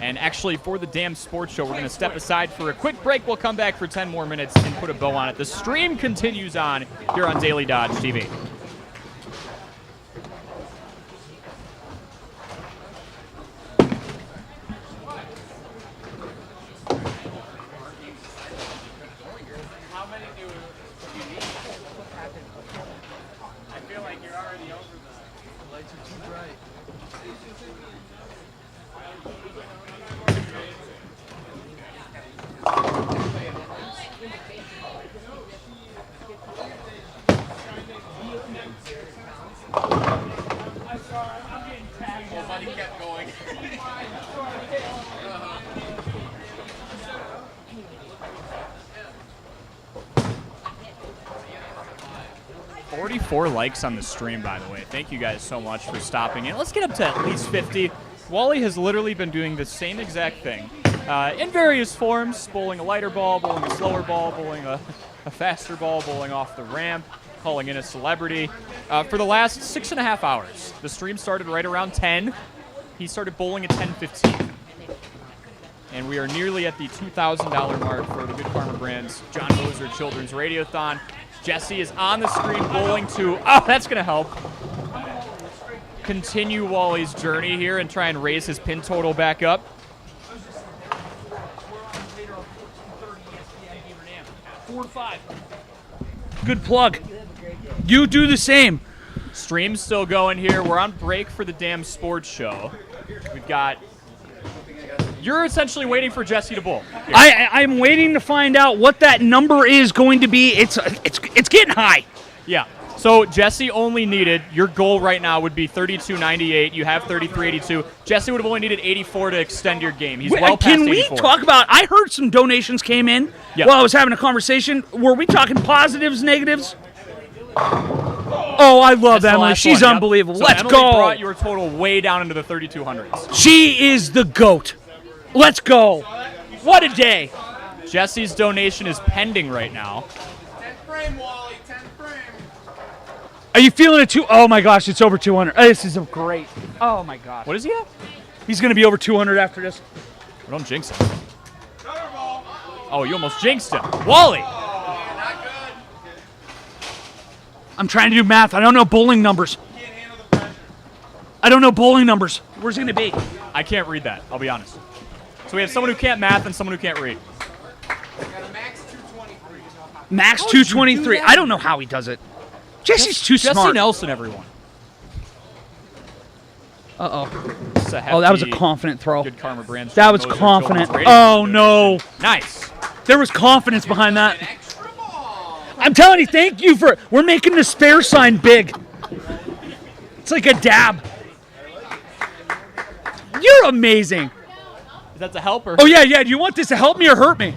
And actually, for the Damn Sports Show, we're going to step aside for a quick break. We'll come back for 10 more minutes and put a bow on it. The stream continues on here on Daily Dodge TV. Likes on the stream, by the way. Thank you guys so much for stopping in. Let's get up to at least 50. Wally has literally been doing the same exact thing in various forms, bowling a lighter ball, bowling a slower ball, bowling a faster ball, bowling off the ramp, calling in a celebrity for the last 6.5 hours. The stream started right around 10. He started bowling at 10:15. And we are nearly at the $2,000 mark for the Good Karma Brands John Moser Children's Radiothon. Jesse is on the screen bowling to, oh, that's going to help continue Wally's journey here and try and raise his pin total back up. $4 to $5. Good plug. You do the same. Stream's still going here. We're on break for the damn sports show. We've got... You're essentially waiting for Jesse to bowl. I'm waiting to find out what that number is going to be. It's getting high. Yeah. So Jesse only needed, your goal right now would be 32.98. You have 33.82. Jesse would have only needed 84 to extend your game. He's well past 84. Can we talk about, I heard some donations came in while I was having a conversation. Were we talking positives, negatives? Oh, I love Emily. She's unbelievable. So Let's Emily go. Brought your total way down into the 3200s. She is the GOAT. Let's go. What a day. Jesse's donation is pending right now. 10th frame, Wally. 10th frame. Are you feeling it too? Oh my gosh, it's over 200. This is great. Oh my gosh. What is he at? He's going to be over 200 after this. Don't jinx him. Oh, you almost jinxed him. Wally. I'm trying to do math. I don't know bowling numbers. I don't know bowling numbers. Where's it going to be? I can't read that, I'll be honest. So we have someone who can't math and someone who can't read. Max 223. I don't know how he does it. Jesse's too smart. Jesse Nelson, everyone. Uh-oh. Oh, that was a confident throw. Good Karma Brands. That was confident. Oh, no. Nice. There was confidence behind that. I'm telling you, thank you for... We're making the spare sign big. It's like a dab. You're amazing. Is that to help or? Oh, yeah. Do you want this to help me or hurt me?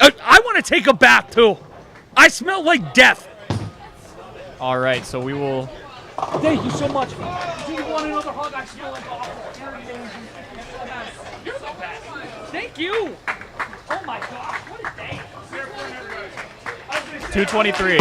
I want to take a bath, too. I smell like death. All right, so we will... Thank you so much. Do you want another hug? I smell like awful. You're the best. Thank you. Oh, my gosh. What a day. 223.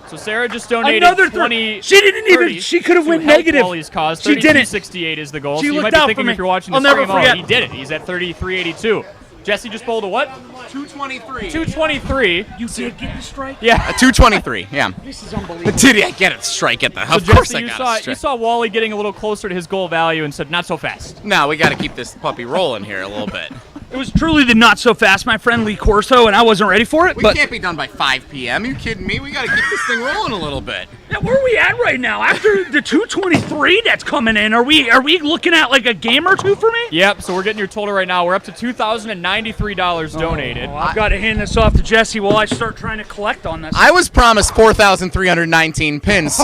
So Sarah just donated Another 20. She didn't even. She could have went negative. Wally's cause. She didn't. 32.68 is the goal. She so you might looked be out thinking for me. if you're watching I'll the never stream, forget. he did it. He's at 33.82. Jesse just bowled a what? 223. 223. You did get the strike? Yeah. 223. Yeah. This is unbelievable. Did I get it? Strike at the. So Of course Jesse, I got it. you saw Wally getting a little closer to his goal value and said, not so fast. No, we got to keep this puppy rolling here a little bit. It was truly the not so fast, my friend Lee Corso, and I wasn't ready for it. We but can't be done by 5 p.m. You kidding me? We got to keep this thing rolling a little bit. Yeah, where are we at right now? After the 223 that's coming in, are we looking at like a game or two for me? Yep. So we're getting your total right now. We're up to $2,093 donated. I've got to hand this off to Jesse while I start trying to collect on this. I was promised 4,319 pins.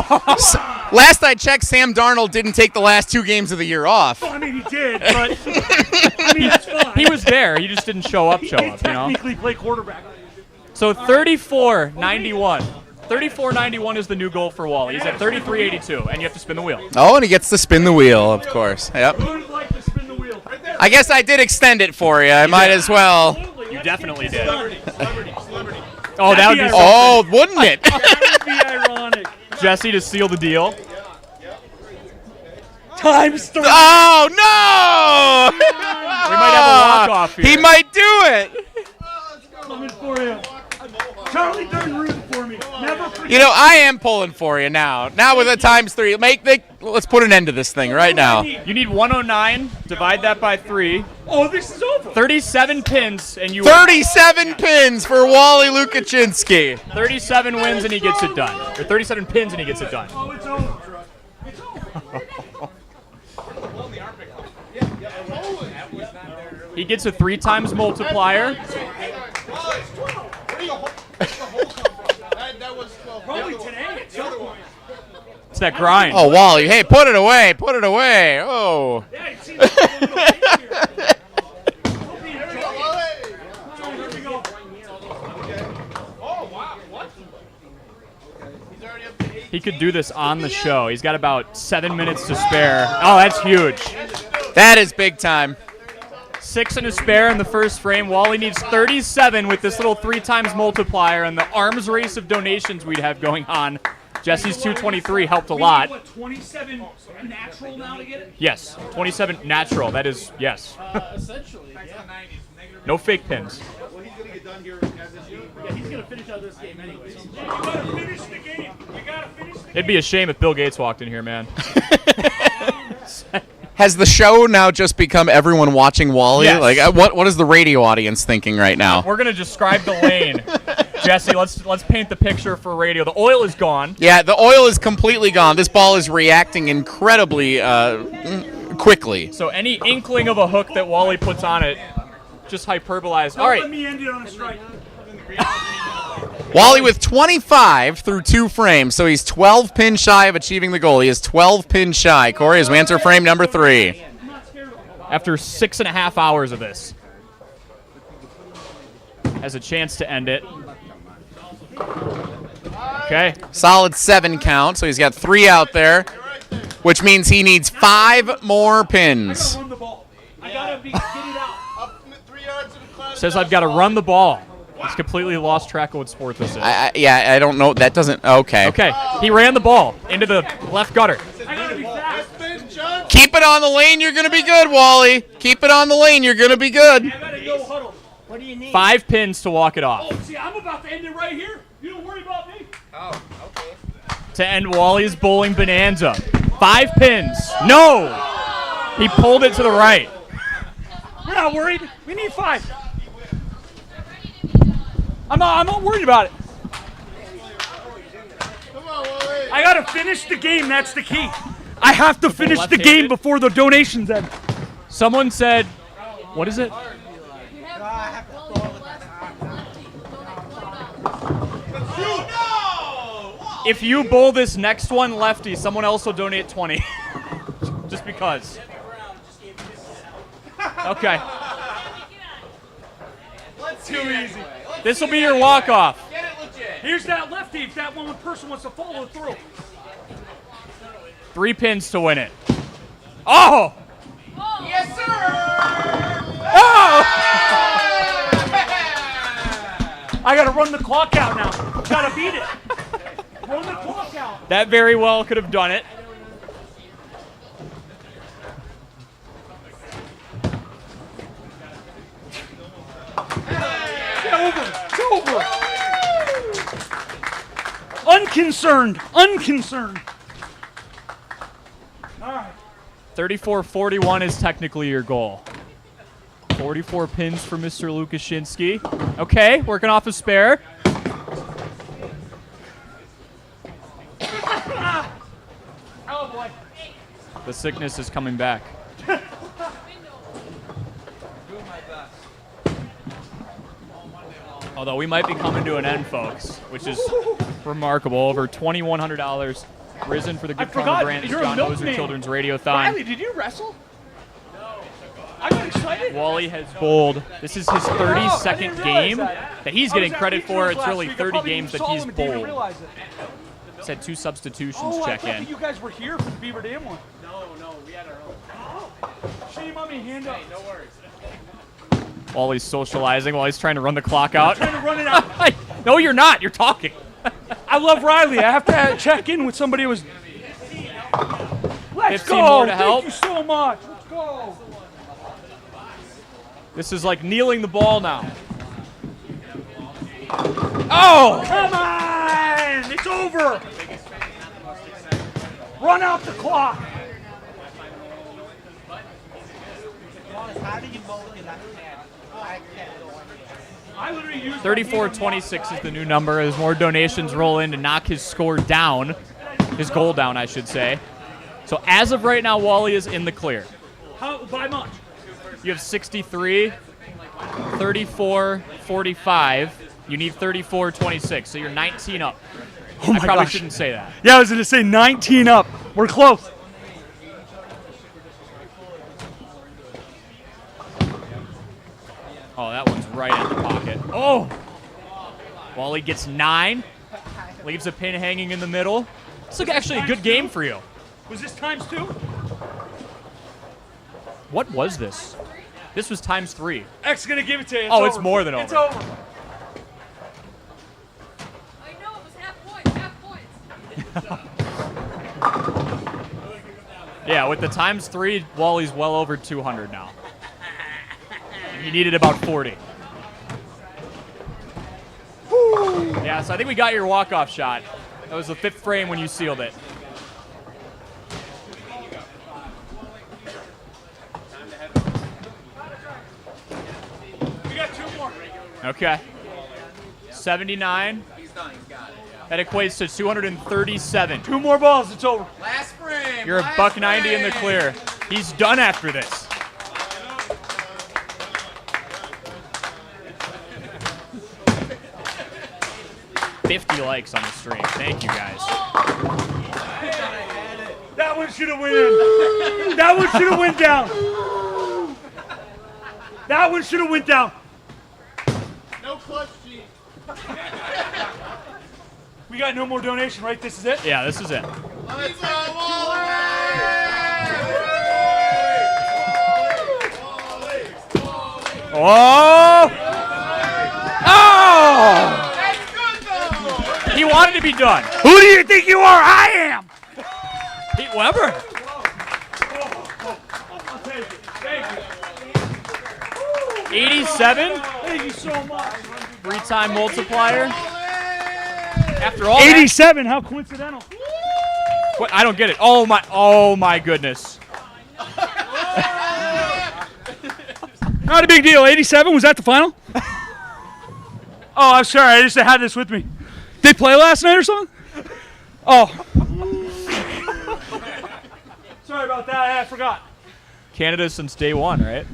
Last I checked, Sam Darnold didn't take the last 2 games of the year off. I mean, he did, but I mean, that's fine. He was there. He just didn't show up, you know? Technically play quarterback. So 34.91. 34.91 is the new goal for Wally. He's at 33.82, and you have to spin the wheel. Oh, and he gets to spin the wheel, of course. Yep. Who would like to spin the wheel? I guess I did extend it for you. I might as well. You definitely did. Celebrity. Oh, that would be Oh, wouldn't it? That would be ironic. Jesse to seal the deal. Times 3. Oh, no! We might have a walk-off here. He might do it. Coming for you. Charlie done rooting for me. Never forget. You know, I am pulling for you now. Now with a ×3. Let's put an end to this thing right now. You need 109. Divide that by 3. Oh, this is over. 37 pins, and you 37 pins for Wally Lukachinsky. 37 wins, and he gets it done. Or 37 pins, and he gets it done. Oh, it's over. It's over. He gets a 3 times multiplier. Probably today at some point. It's that grind. Oh, Wally. Hey, put it away. Put it away. Oh. Yeah, it seems like a little bit here. He could do this on the show. He's got about 7 minutes to spare. Oh, that's huge. That is big time. 6 and a spare in the first frame. Wally needs 37 with this little 3 times multiplier and the arms race of donations we'd have going on. Jesse's 223 helped a lot. What, 27 natural now to get it? Yes, 27 natural. That is, yes. Essentially, yeah. No fake pins. Well, he's going to get done here as this game. Yeah, he's going to finish out this game anyway. You gotta finish the game. You gotta finish the game. It'd be a shame if Bill Gates walked in here, man. Has the show now just become everyone watching Wally? Yes. Like, what is the radio audience thinking right now? We're gonna describe the lane. Jesse, let's paint the picture for radio. The oil is gone. Yeah, the oil is completely gone. This ball is reacting incredibly quickly. So any inkling of a hook that Wally puts on it, just hyperbolized. All right. Let me end it on a strike. Wally with 25 through 2 frames, so he's 12 pins shy of achieving the goal. He is 12 pins shy. Corey, as we enter frame number 3. After 6.5 hours of this, has a chance to end it. Okay. Solid 7 count, so he's got 3 out there, which means he needs 5 more pins. I gotta get it out. Says I've got to run the ball. He's completely lost track of what sport this is. I don't know. That doesn't. Okay. Okay. He ran the ball into the left gutter. I gotta be fast. Keep it on the lane. You're going to be good, Wally. Keep it on the lane. You're going to be good. I gotta go huddle. What do you need? 5 pins to walk it off. Oh, see, I'm about to end it right here. You don't worry about me. Oh, okay. To end Wally's bowling bonanza. 5 pins. No! He pulled it to the right. We're not worried. We need 5. I'm not worried about it. I gotta finish the game. That's the key. I have to finish the game before the donations end. Someone said, what is it? If you bowl this next one lefty, someone else will donate 20. Just because. Okay. Too easy. This will be your walk-off. Here's that lefty. If that one person wants to follow through. 3 pins to win it. Oh! Yes, sir! Oh! I gotta run the clock out now. Gotta beat it. Run the clock out. That very well could have done it. It's over. Unconcerned. Unconcerned. All right. 34-41 is technically your goal. 44 pins for Mr. Lukachinsky. Okay, working off a spare. Oh boy. The sickness is coming back. Although we might be coming to an end, folks, which is remarkable. Over $2,100 risen for the Good Karma Brand you're a John Moser milkman. Children's Radiothon. Riley, did you wrestle? I got excited. Wally has bowled. This is his 32nd game that he's getting credit for. It's really 30 games that he's bowled. He's had 2 substitutions check I thought in. that you guys were here for the Beaver Dam one. No, we had our own. Oh, shame on me, hand up. No worries. Wally's socializing while he's trying to run the clock out. I'm trying to run it out. No, you're not. You're talking. I love Riley. I have to check in with somebody who was. Let's 15 go. more to help. Thank you so much. Let's go. This is like kneeling the ball now. Oh! Come on! It's over. Run out the clock. How do you mold your left hand? I can't go under that. I literally used 34-26 is the new number as more donations roll in to knock his score down. His goal down, I should say. So as of right now, Wally is in the clear. How, by much? You have 63, 34, 45. You need 34, 26. So you're 19 up. Oh my I probably gosh. shouldn't say that. Yeah, I was going to say 19 up. We're close. Oh, that one's right in the pocket. Oh! Wally gets 9. Leaves a pin hanging in the middle. This is actually a good game for you. Was this times 2? What was this? This was times 3. X going to give it to you. Oh, it's more than over. It's over. I know it was half points. Yeah, with the times 3, Wally's well over 200 now. And he needed about 40. Yeah, so I think we got your walk-off shot. That was the 5th frame when you sealed it. Okay. 79. He's done. He's got it. That equates to 237. 2 more balls. It's over. Last frame. You're a $1.90 in the clear. He's done after this. $50 likes on the stream. Thank you guys. That one should have went in. That one should have went down. That one should have went down. No clutch sheet. We got no more donation, right? This is it? Yeah, this is it. Let's go, Wally! Oh! Oh! That's good, though! He wanted to be done. Who do you think you are? I am. Pete Weber. I'll take it. Thank you. 87. Thank you so much. 3-time multiplier. After all 87. How coincidental. What? I don't get it. Oh my goodness. Not a big deal. 87. Was that the final? Oh, I'm sorry. I just had this with me. They play last night or something? Oh. Sorry about that. I forgot. Canada since day one, right?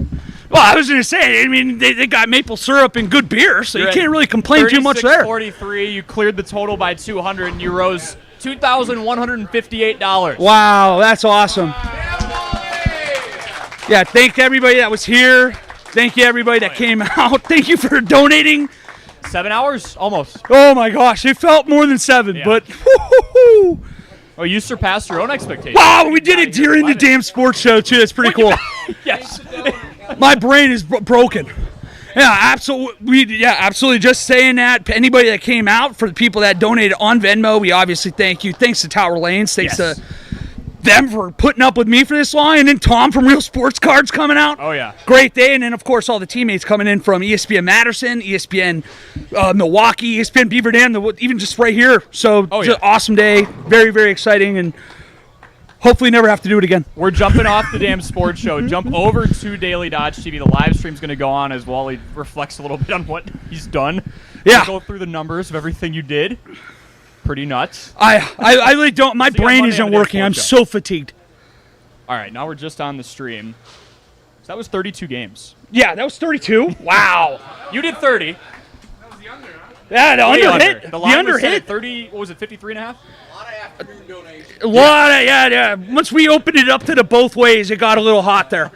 Well, I was going to say, I mean, they got maple syrup and good beer, so you can't really complain too much there. 43. You cleared the total by 200, and you rose $2,158. Wow, that's awesome. Yeah, thank everybody that was here. Thank you, everybody that came out. Thank you for donating. 7 hours? Almost. Oh, my gosh. It felt more than 7, Yeah. but woo-hoo-hoo. Oh, you surpassed your own expectations. Wow, we did it during the damn sports show, too. That's pretty cool. Yes. My brain is broken. Yeah, absolutely. Yeah, absolutely. Just saying that. Anybody that came out, for the people that donated on Venmo, we obviously thank you. Thanks to Tower Lanes. Thanks to them for putting up with me for this long. And then Tom from Real Sports Cards coming out. Oh, yeah. Great day. And then, of course, all the teammates coming in from ESPN Madison, ESPN Milwaukee, ESPN Beaver Dam, even just right here. So it's an awesome day. Very, very exciting. And hopefully never have to do it again. We're jumping off the damn sports show. Jump over to Daily Dodge TV. The live stream's going to go on as Wally reflects a little bit on what he's done. Yeah. We'll go through the numbers of everything you did. Pretty nuts. I really don't. My brain isn't working. I'm so fatigued. All right, now we're just on the stream. So that was 32 games. Yeah, that was 32. Wow. You did 30. That was the under, huh? Yeah, the Way under hit. The The line under was set hit. at 30. What was it? 53 and a half. A lot of afternoon donations. A lot of, yeah. Once we opened it up to the both ways, it got a little hot there.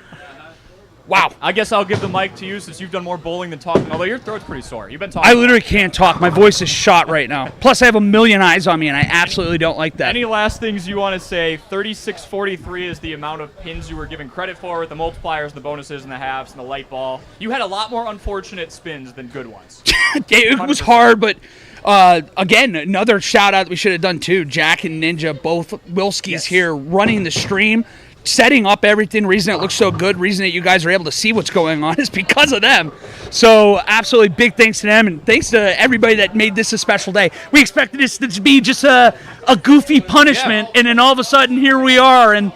Wow. I guess I'll give the mic to you since you've done more bowling than talking. Although your throat's pretty sore. You've been talking. I literally can't talk. My voice is shot right now. Plus, I have a million eyes on me, and I absolutely don't like that. Any last things you want to say? 36-43 is the amount of pins you were given credit for with the multipliers, the bonuses, and the halves, and the light ball. You had a lot more unfortunate spins than good ones. It was hard, but again, another shout out that we should have done too. Jack and Ninja, both Wilskis here, running the stream, setting up everything. Reason it looks so good, reason that you guys are able to see what's going on is because of them. So absolutely big thanks to them, and thanks to everybody that made this a special day. We expected this to be just a goofy punishment, and then all of a sudden here we are. And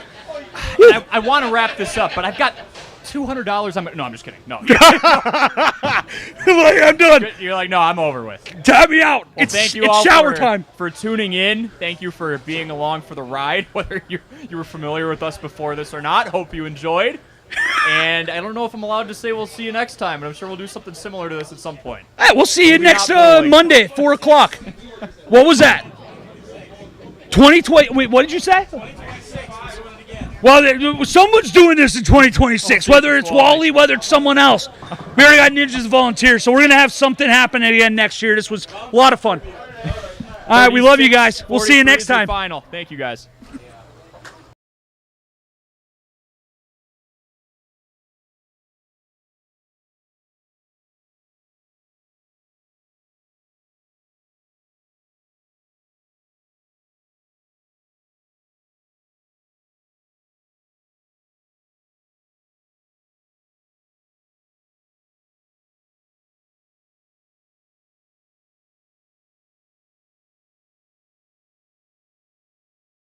I want to wrap this up, but I've got $200. No, I'm just kidding. No. I'm done. You're like, no, I'm over with. Tap me out. Well, It's thank you all shower time. for tuning in. Thank you for being along for the ride, whether you were familiar with us before this or not. Hope you enjoyed. And I don't know if I'm allowed to say we'll see you next time, but I'm sure we'll do something similar to this at some point. Hey, we'll see you Maybe next not bowling. Monday at 4 o'clock. What was that? 2020. Wait, what did you say? Well, someone's doing this in 2026, whether it's Wally, whether it's someone else. We already got Ninjas volunteers, so we're going to have something happen again next year. This was a lot of fun. All right, we love you guys. We'll see you next 43 is the time. Final. Thank you, guys.